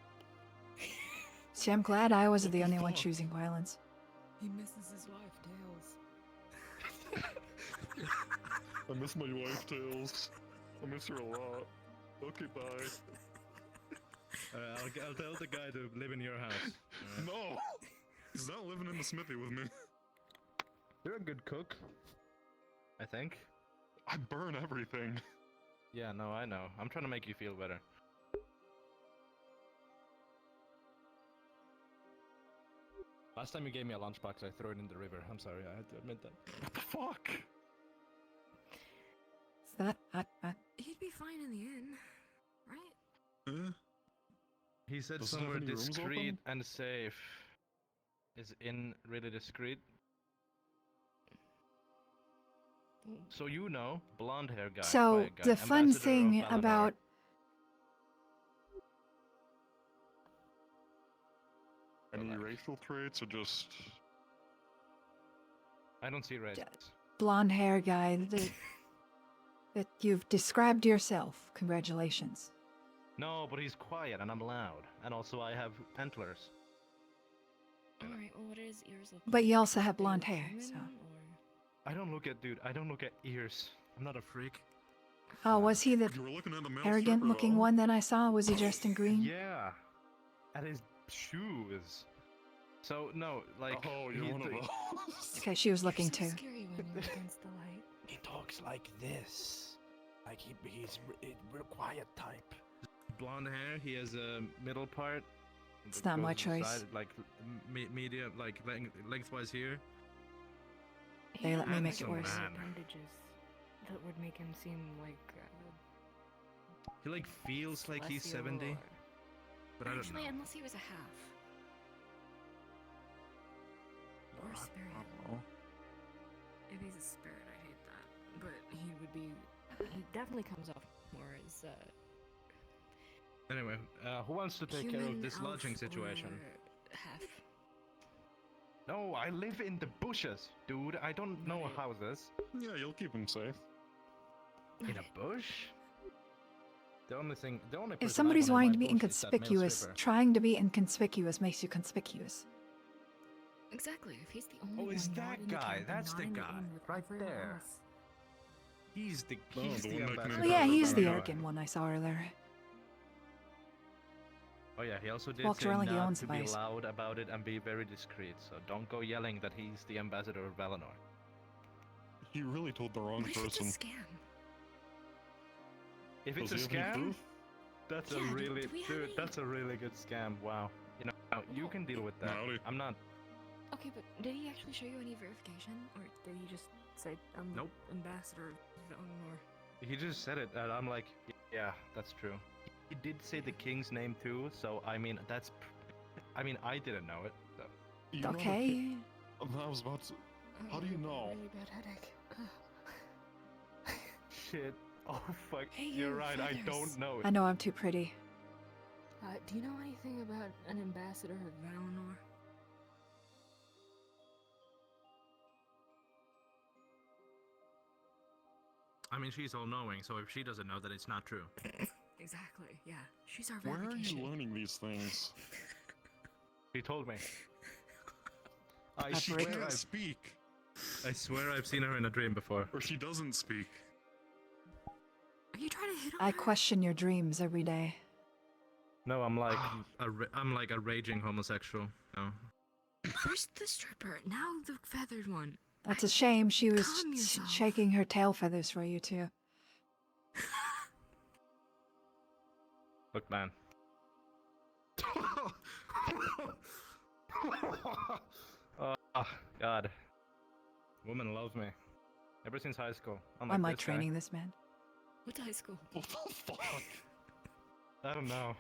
Speaker 14: See, I'm glad I wasn't the only one choosing violence.
Speaker 12: He misses his wife, Tails.
Speaker 16: I miss my wife, Tails. I miss her a lot. Okay, bye.
Speaker 7: I'll tell the guy to live in your house.
Speaker 16: No! He's not living in the smithy with me.
Speaker 7: You're a good cook. I think.
Speaker 16: I burn everything.
Speaker 7: Yeah, no, I know. I'm trying to make you feel better. Last time you gave me a lunchbox, I threw it in the river. I'm sorry, I had to admit that.
Speaker 16: What the fuck?
Speaker 14: Is that
Speaker 12: He'd be fine in the inn, right?
Speaker 7: He said
Speaker 16: Does it have
Speaker 7: somewhere
Speaker 16: any rooms
Speaker 7: discreet
Speaker 16: open?
Speaker 7: and safe. Is in really discreet? So you know, blonde hair guy.
Speaker 14: So
Speaker 7: quiet guy,
Speaker 14: the fun
Speaker 7: ambassador
Speaker 14: thing
Speaker 7: of Valinor.
Speaker 14: about
Speaker 16: Any racial traits or just...
Speaker 7: I don't see race.
Speaker 14: blonde hair guy that you've described yourself. Congratulations.
Speaker 7: No, but he's quiet and I'm loud, and also I have antlers.
Speaker 12: Alright, well, what is ears look
Speaker 14: But you also have blonde hair, so.
Speaker 7: I don't look at, dude. I don't look at ears. I'm not a freak.
Speaker 14: Oh, was he the
Speaker 16: You were looking at a male
Speaker 14: arrogant
Speaker 16: stripper,
Speaker 14: looking
Speaker 16: though.
Speaker 14: one that I saw? Was he dressed in green?
Speaker 7: Yeah, and his shoes. So no, like.
Speaker 16: Oh, you're one of those.
Speaker 14: Okay, she was looking too.
Speaker 12: Scary when you're against the light.
Speaker 7: He talks like this, like he's a quiet type. Blonde hair. He has a middle part.
Speaker 14: It's
Speaker 7: that
Speaker 14: not my
Speaker 7: goes to the
Speaker 14: choice.
Speaker 7: side, like medium, like lengthwise here.
Speaker 14: They let me make it
Speaker 7: Handsome
Speaker 14: worse.
Speaker 7: man.
Speaker 12: Appendages that would make him seem like
Speaker 7: He like feels like he's
Speaker 12: celestial
Speaker 7: 70,
Speaker 12: or-
Speaker 7: but I don't
Speaker 12: Actually,
Speaker 7: know.
Speaker 12: unless he was a half. Or spirit. If he's a spirit, I hate that. But he would be. He definitely comes off more as
Speaker 7: Anyway, who wants to take care of
Speaker 12: human,
Speaker 7: this
Speaker 12: elf,
Speaker 7: lodging situation?
Speaker 12: or half.
Speaker 7: No, I live in the bushes, dude. I don't know houses.
Speaker 16: Yeah, you'll keep him safe.
Speaker 7: In a bush? The only person
Speaker 14: If
Speaker 7: I
Speaker 14: somebody's
Speaker 7: want
Speaker 14: wanting to
Speaker 7: in
Speaker 14: be
Speaker 7: my bush is that male
Speaker 14: inconspicuous,
Speaker 7: stripper.
Speaker 14: trying to be inconspicuous makes you conspicuous.
Speaker 12: Exactly. If he's the only
Speaker 7: Oh,
Speaker 12: one
Speaker 7: is
Speaker 12: not
Speaker 7: that
Speaker 12: in the
Speaker 7: guy?
Speaker 12: camp and
Speaker 7: That's
Speaker 12: not
Speaker 7: the
Speaker 12: in
Speaker 7: guy,
Speaker 12: inn with
Speaker 7: right
Speaker 12: everyone
Speaker 7: there.
Speaker 12: else.
Speaker 7: He's the
Speaker 16: Oh,
Speaker 7: he's
Speaker 16: the
Speaker 7: the
Speaker 16: one that can
Speaker 7: ambassador.
Speaker 14: Oh yeah,
Speaker 7: of
Speaker 14: he's the
Speaker 7: Valinor.
Speaker 14: arrogant one I saw earlier.
Speaker 7: Oh yeah, he also did
Speaker 14: Walks
Speaker 7: say
Speaker 14: around like he
Speaker 7: not
Speaker 14: owns
Speaker 7: to
Speaker 14: the
Speaker 7: be
Speaker 14: place.
Speaker 7: loud about it and be very discreet. So don't go yelling that he's the ambassador of Valinor.
Speaker 16: He really told the wrong
Speaker 12: What if it's a
Speaker 16: person.
Speaker 12: scam?
Speaker 7: If it's
Speaker 16: Does
Speaker 7: a
Speaker 16: he have any
Speaker 7: scam,
Speaker 16: proof?
Speaker 7: that's
Speaker 12: Yeah,
Speaker 7: a
Speaker 12: do
Speaker 7: really
Speaker 12: we have
Speaker 7: dude.
Speaker 12: any-
Speaker 7: That's a really good scam. Wow. You know, you can deal with that.
Speaker 16: Howdy.
Speaker 7: I'm not.
Speaker 12: Okay, but did he actually show you any verification, or did he just say, "I'm
Speaker 7: Nope.
Speaker 12: the ambassador of Valinor"?
Speaker 7: He just said it, and I'm like, yeah, that's true. He did say the king's name too, so I mean, that's. I mean, I didn't know it. So.
Speaker 16: You know the
Speaker 14: Okay.
Speaker 16: ki- I was about to... How do you know?
Speaker 12: Really bad headache.
Speaker 7: Shit. Oh fuck.
Speaker 12: Hey,
Speaker 7: You're
Speaker 12: you,
Speaker 7: right. I
Speaker 12: feathers.
Speaker 7: don't know.
Speaker 14: I know I'm too pretty.
Speaker 12: Do you know anything about an ambassador of Valinor?
Speaker 7: I mean, she's all knowing, so if she doesn't know, then it's not true.
Speaker 12: Exactly. Yeah, she's our
Speaker 16: Where are
Speaker 12: verification.
Speaker 16: you learning these things?
Speaker 7: She told me. I
Speaker 16: She
Speaker 7: swear,
Speaker 16: can't
Speaker 7: I've,
Speaker 16: speak.
Speaker 7: I swear I've seen her in a dream before.
Speaker 16: Or she doesn't speak.
Speaker 12: Are you trying to hit on
Speaker 14: I
Speaker 12: her?
Speaker 14: question your dreams every day.
Speaker 7: No, I'm like I'm like a raging homosexual. No.
Speaker 12: First the stripper, now the feathered one.
Speaker 14: That's a shame. She was
Speaker 12: Calm yourself.
Speaker 14: shaking her tail feathers for you too.
Speaker 7: Look, man. Oh God. Women love me. Ever since high school.
Speaker 14: Why am I training this man?
Speaker 12: What's high school?
Speaker 16: What the fuck?
Speaker 7: I don't know.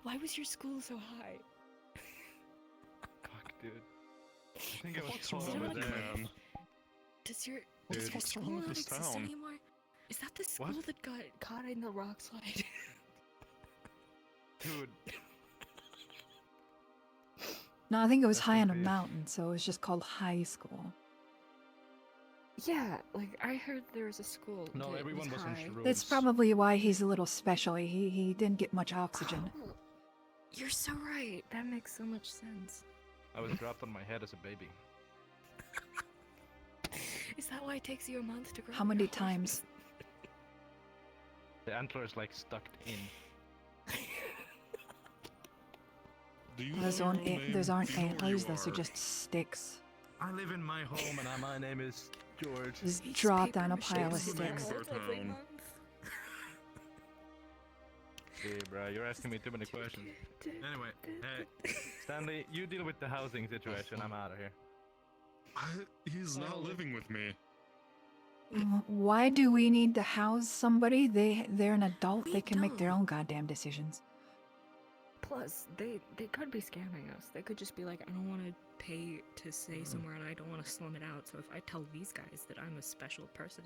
Speaker 12: Why was your school so high?
Speaker 7: Fuck, dude. I think I was
Speaker 16: What's
Speaker 7: caught
Speaker 16: wrong
Speaker 7: over
Speaker 16: with
Speaker 7: there.
Speaker 16: you, man?
Speaker 12: Does your
Speaker 7: Dude.
Speaker 12: does your
Speaker 16: What's
Speaker 12: school
Speaker 16: wrong with
Speaker 12: not
Speaker 16: this
Speaker 12: exist
Speaker 16: town?
Speaker 12: anymore? Is that the school
Speaker 7: What?
Speaker 12: that got caught in the rock slide?
Speaker 7: Dude.
Speaker 14: No, I think it was
Speaker 7: Rest
Speaker 14: high
Speaker 7: in
Speaker 14: on a
Speaker 7: peace.
Speaker 14: mountain, so it was just called high school.
Speaker 12: Yeah, like I heard there was a school.
Speaker 7: No,
Speaker 12: that
Speaker 7: everyone was on
Speaker 12: high.
Speaker 7: shrooms.
Speaker 14: That's probably why he's a little special. He didn't get much oxygen.
Speaker 12: Oh, you're so right. That makes so much sense.
Speaker 7: I was dropped on my head as a baby.
Speaker 12: Is that why it takes you a month to grow?
Speaker 14: How many times?
Speaker 7: The antlers like stuck in.
Speaker 14: Those aren't antlers. Those are just sticks.
Speaker 7: I live in my home and my name is George.
Speaker 14: Just drop down a pile of sticks.
Speaker 7: Hey, bro, you're asking me too many questions. Anyway, Stanley, you deal with the housing situation. I'm out of here.
Speaker 16: He's not living with me.
Speaker 14: Why do we need to house somebody? They're an adult. They can make their own goddamn decisions.
Speaker 12: Plus, they could be scamming us. They could just be like, I don't want to pay to stay somewhere and I don't want to slum it out. So if I tell these guys that I'm a special person,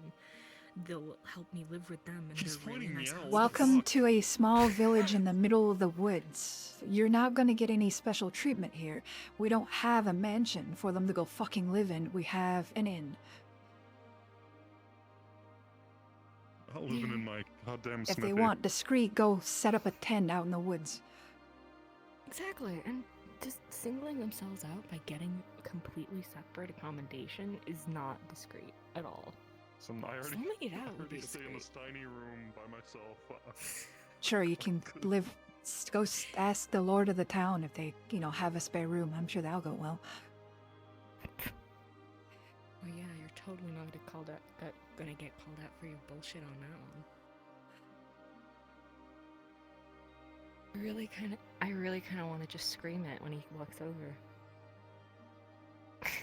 Speaker 12: they'll help me live with them. And they're really nice houses.
Speaker 14: Welcome to a small village in the middle of the woods. You're not gonna get any special treatment here. We don't have a mansion for them to go fucking live in. We have an inn.
Speaker 16: I'll live in my goddamn
Speaker 14: If
Speaker 16: smithy.
Speaker 14: they want discreet, go set up a tent out in the woods.
Speaker 12: Exactly, and just singling themselves out by getting a completely separate accommodation is not discreet at all.
Speaker 16: I already,
Speaker 12: Slumming it out would be
Speaker 16: stay in this tiny room by myself.
Speaker 14: Sure, you can live. Go ask the lord of the town if they, have a spare room. I'm sure that'll go well.
Speaker 12: Well, yeah, you're totally not gonna get called out for your bullshit on that one. I really kind of want to just scream it when he walks over.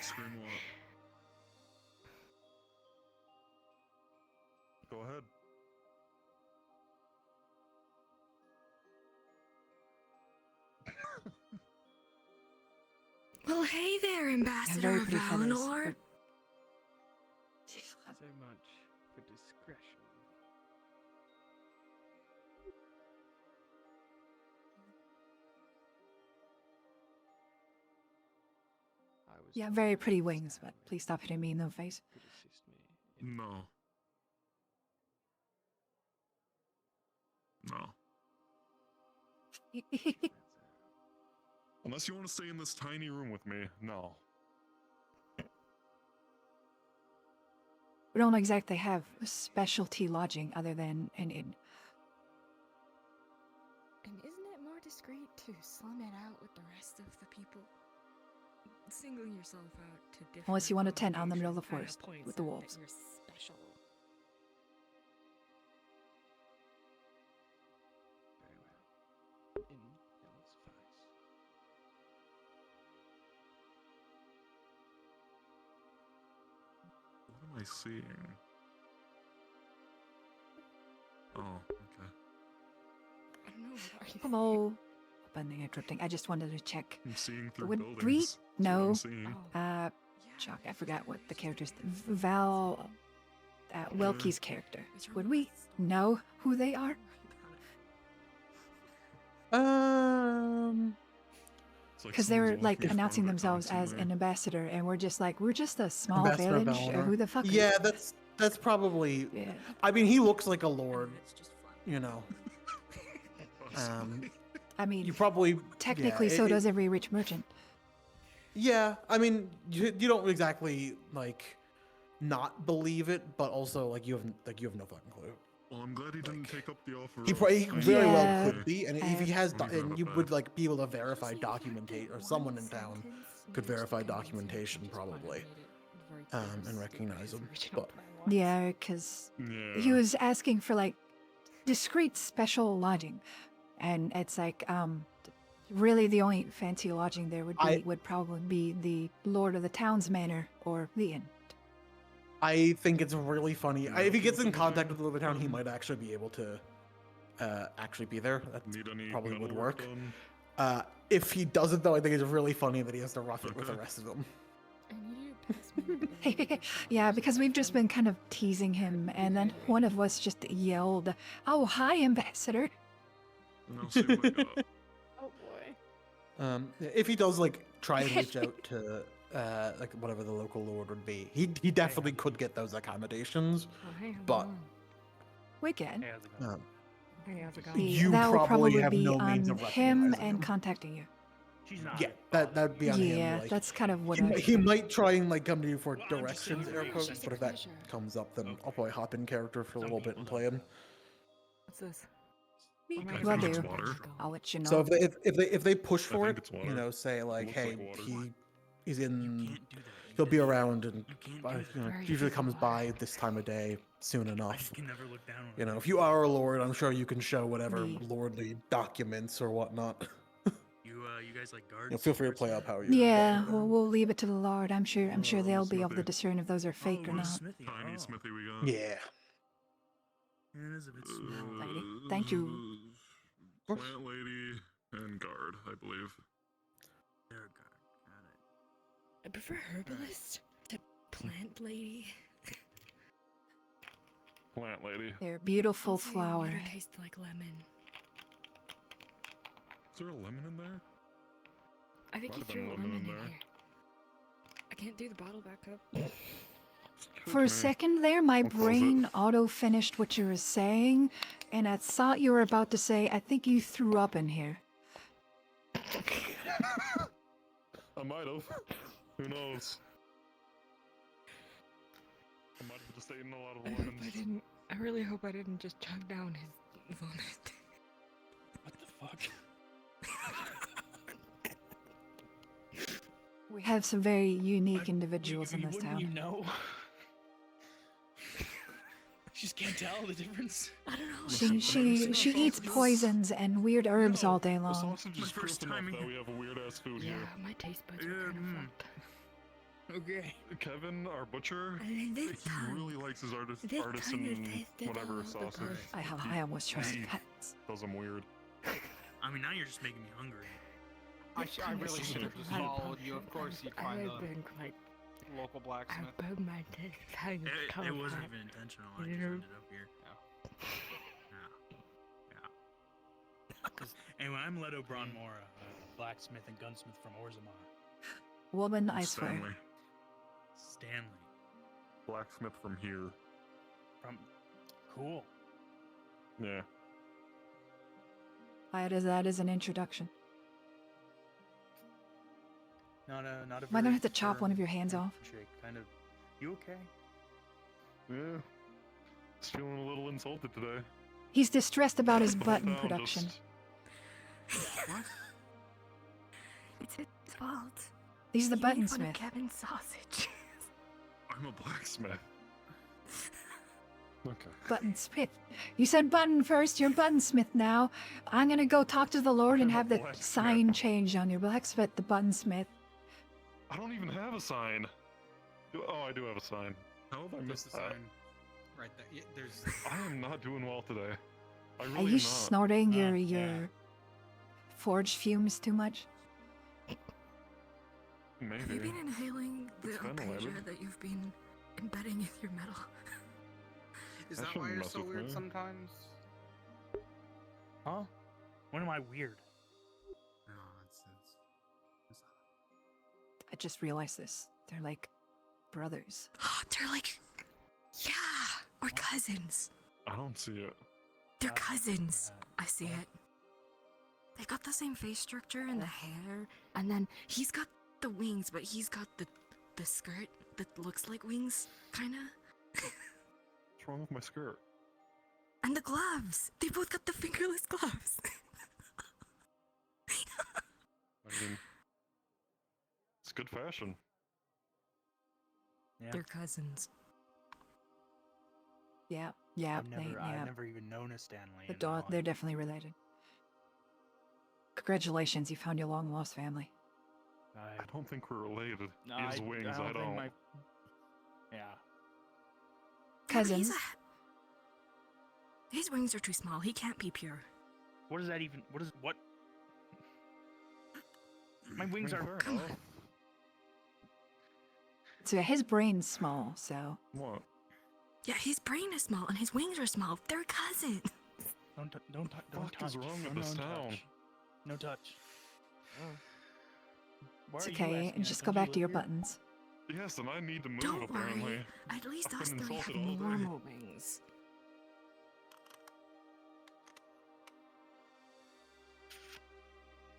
Speaker 16: Scream what? Go ahead.
Speaker 12: Well, hey there, Ambassador
Speaker 14: very pretty feathers,
Speaker 12: Valinor.
Speaker 18: So much for discretion.
Speaker 14: Yeah, very pretty wings, but please stop hitting me in the face.
Speaker 16: No. No. Unless you want to stay in this tiny room with me, no.
Speaker 14: We don't exactly have specialty lodging other than an inn.
Speaker 12: And isn't it more discreet to slum it out with the rest of the people? Singling yourself out to different
Speaker 14: Unless you want a tent out in the middle of the
Speaker 12: accommodations
Speaker 14: forest
Speaker 12: kinda
Speaker 14: with the
Speaker 12: points
Speaker 14: wolves.
Speaker 12: out that you're special.
Speaker 18: Very well. In Hell's Face.
Speaker 16: What am I seeing? Oh, okay.
Speaker 12: I don't know, what are you
Speaker 14: Hello. Opening, interrupting. I just wanted to check.
Speaker 16: I'm seeing through
Speaker 14: Would
Speaker 16: buildings.
Speaker 14: we?
Speaker 16: That's what
Speaker 14: No.
Speaker 16: I'm seeing.
Speaker 14: Chuck, I forgot what the character's. Val. Welky's character. Would we know who they are? Because they're like announcing themselves as an ambassador, and we're just like, we're just a small
Speaker 20: Ambassador
Speaker 14: village.
Speaker 20: Valinor.
Speaker 14: Who the fuck?
Speaker 20: Yeah, that's probably.
Speaker 14: Yeah.
Speaker 20: I mean, he looks like a lord.
Speaker 14: I mean,
Speaker 20: you probably
Speaker 14: technically,
Speaker 20: yeah,
Speaker 14: so does every rich merchant.
Speaker 20: Yeah, I mean, you don't exactly like not believe it, but also like you have no fucking clue.
Speaker 16: Well, I'm glad he didn't take up the offer.
Speaker 20: He very well
Speaker 14: Yeah.
Speaker 20: could be, and if he has, and you would like be able to verify documentation, or someone in town could verify documentation probably, and recognize him. But
Speaker 14: Yeah, because
Speaker 16: Yeah.
Speaker 14: he was asking for like discreet special lodging, and it's like really the only fancy lodging there would probably be the lord of the town's manor or the inn.
Speaker 20: I think it's really funny. If he gets in contact with the other town, he might actually be able to actually be there. That probably would
Speaker 16: metal
Speaker 20: work.
Speaker 16: done?
Speaker 20: If he doesn't, though, I think it's really funny that he has to rough it with the rest of them.
Speaker 14: Yeah, because we've just been kind of teasing him, and then one of us just yelled, "Oh, hi, Ambassador!"
Speaker 16: And I'll see what I got.
Speaker 10: Oh boy.
Speaker 20: If he does like try and reach out to like whatever the local lord would be, he definitely could get those accommodations. But
Speaker 14: We can.
Speaker 15: Hey, how's it going?
Speaker 20: you
Speaker 14: that will
Speaker 20: probably
Speaker 14: probably
Speaker 20: have
Speaker 14: be
Speaker 20: no means
Speaker 14: on
Speaker 20: of
Speaker 14: him
Speaker 20: recognizing
Speaker 14: and
Speaker 20: him.
Speaker 14: contacting you.
Speaker 7: She's not.
Speaker 20: Yeah, that'd be on him.
Speaker 14: Yeah,
Speaker 20: Like,
Speaker 14: that's kind of what
Speaker 20: he might try and like come to you for directions,
Speaker 7: saying
Speaker 20: air
Speaker 7: it
Speaker 20: quotes.
Speaker 7: makes
Speaker 20: But if that comes up, then I'll probably hop in character for a little bit and play him.
Speaker 15: What's this?
Speaker 14: Will do. I'll let you know.
Speaker 20: So if they push for
Speaker 16: think
Speaker 20: it,
Speaker 16: it's water.
Speaker 20: you know, say like,
Speaker 16: Looks
Speaker 20: hey,
Speaker 16: like water.
Speaker 20: he's in, he'll be around and you know, usually comes by this time of day soon enough.
Speaker 7: can never look down on
Speaker 20: You know, if you are a lord, I'm sure you can show whatever lordly documents or whatnot.
Speaker 5: You guys like guards?
Speaker 20: You know, feel free to play up how you.
Speaker 14: Yeah, we'll leave it to the Lord. I'm sure they'll be able to discern if those are fake or not.
Speaker 16: Tiny smithy we got.
Speaker 20: Yeah.
Speaker 5: It is a bit small.
Speaker 14: Lady. Thank you.
Speaker 16: Plant lady and guard, I believe.
Speaker 5: There, got it.
Speaker 12: I prefer herbalist to plant lady.
Speaker 16: Plant lady.
Speaker 14: They're beautiful
Speaker 12: Also, your
Speaker 14: flowers.
Speaker 12: water tastes like lemon.
Speaker 16: Is there a lemon in there?
Speaker 12: I think
Speaker 16: Might
Speaker 12: you
Speaker 16: have been
Speaker 12: threw a
Speaker 16: a
Speaker 12: lemon
Speaker 16: lemon
Speaker 12: in
Speaker 16: in there.
Speaker 12: here. I can't do the bottle back up.
Speaker 14: For a second there, my brain auto-finished what you were saying, and I thought you were about to say, I think you threw up in here.
Speaker 16: I might have. Who knows? I might have just eaten a lot of lemons.
Speaker 12: I really hope I didn't just chug down his vomit.
Speaker 7: What the fuck?
Speaker 14: We have some very unique individuals in this town.
Speaker 7: You know? You just can't tell the difference.
Speaker 12: I don't know.
Speaker 14: She eats poisons and weird herbs all day
Speaker 16: The
Speaker 14: long.
Speaker 16: sausage is proof enough that we have a weird ass food
Speaker 12: Yeah,
Speaker 16: here.
Speaker 12: my taste buds are kind of fucked.
Speaker 7: Okay.
Speaker 16: Kevin, our butcher, he really likes his
Speaker 12: this
Speaker 16: artisan
Speaker 12: tasted
Speaker 16: whatever
Speaker 12: all the
Speaker 16: sausage.
Speaker 14: I almost trust
Speaker 16: He
Speaker 14: pets.
Speaker 16: does them weird.
Speaker 5: I mean, now you're just making me hungry.
Speaker 11: I really should have just followed you. Of course, you'd find
Speaker 12: I've
Speaker 11: the
Speaker 12: been quite.
Speaker 11: local blacksmith.
Speaker 12: I burned my taste buds.
Speaker 5: It wasn't even intentional. I just ended up here.
Speaker 7: Anyway, I'm Leto Bronmora, blacksmith and gunsmith from Orzammar.
Speaker 14: Woman, I swear.
Speaker 7: Stanley.
Speaker 16: Blacksmith from here.
Speaker 7: From. Cool.
Speaker 16: Yeah.
Speaker 14: That is an introduction.
Speaker 7: Not a
Speaker 14: Am I gonna have to chop one of your hands off?
Speaker 7: Shake, kind of. You okay?
Speaker 16: Yeah. Just feeling a little insulted today.
Speaker 14: He's distressed about his
Speaker 16: Calm
Speaker 14: button
Speaker 16: down,
Speaker 14: production.
Speaker 5: What?
Speaker 12: It's his fault.
Speaker 14: He's the
Speaker 12: He made fun of
Speaker 14: buttonsmith.
Speaker 12: Kevin's sausage.
Speaker 16: I'm a blacksmith. Okay.
Speaker 14: Buttonsmith. You said button first, you're buttonsmith now. I'm gonna go talk to the Lord and have the sign changed on your blacksmith, the buttonsmith.
Speaker 16: I don't even have a sign. Oh, I do have a sign. How have I missed that?
Speaker 5: Right there. Yeah, there's.
Speaker 16: I am not doing well today. I really
Speaker 14: Are
Speaker 16: am
Speaker 14: you
Speaker 16: not.
Speaker 14: snorting your forge fumes too much?
Speaker 16: Maybe.
Speaker 12: Have you been inhaling the
Speaker 16: It's ventilated.
Speaker 12: arpeggio that you've been embedding in your metal?
Speaker 11: Is
Speaker 16: That
Speaker 11: that why
Speaker 16: shouldn't
Speaker 11: you're
Speaker 16: mess
Speaker 11: so
Speaker 16: with
Speaker 11: weird
Speaker 16: me.
Speaker 11: sometimes?
Speaker 7: Huh? When am I weird?
Speaker 5: No, it's
Speaker 14: I just realized this. They're like brothers.
Speaker 12: They're like, yeah, or cousins.
Speaker 16: I don't see it.
Speaker 12: They're cousins. I see it. They got the same face structure and the hair, and then he's got the wings, but he's got the skirt that looks like wings, kinda.
Speaker 16: What's wrong with my skirt?
Speaker 12: And the gloves. They both got the fingerless gloves.
Speaker 16: I mean, it's good fashion.
Speaker 7: Yeah.
Speaker 12: They're cousins.
Speaker 14: Yeah.
Speaker 7: I've never even known a Stanley. in my
Speaker 14: They're
Speaker 7: life.
Speaker 14: definitely related. Congratulations, you found your long lost family.
Speaker 16: I don't think we're related.
Speaker 7: No,
Speaker 16: His wings, I
Speaker 7: think
Speaker 16: don't.
Speaker 7: Yeah.
Speaker 14: Cousins.
Speaker 12: His wings are too small. He can't be pure.
Speaker 7: What is that even? What? My wings are.
Speaker 12: Come on.
Speaker 14: So his brain's small, so.
Speaker 16: What?
Speaker 12: Yeah, his brain is small and his wings are small. They're cousins.
Speaker 7: Don't
Speaker 16: What
Speaker 7: touch.
Speaker 16: is wrong with
Speaker 7: No,
Speaker 16: this
Speaker 7: no
Speaker 16: town?
Speaker 7: touch. No touch.
Speaker 14: It's okay, and just go back to your buttons.
Speaker 16: Yes, and I need to move,
Speaker 10: Don't
Speaker 16: apparently.
Speaker 10: worry. At least
Speaker 16: I've
Speaker 10: us
Speaker 16: been
Speaker 10: three have
Speaker 16: insulted all
Speaker 10: normal
Speaker 16: day.
Speaker 10: wings.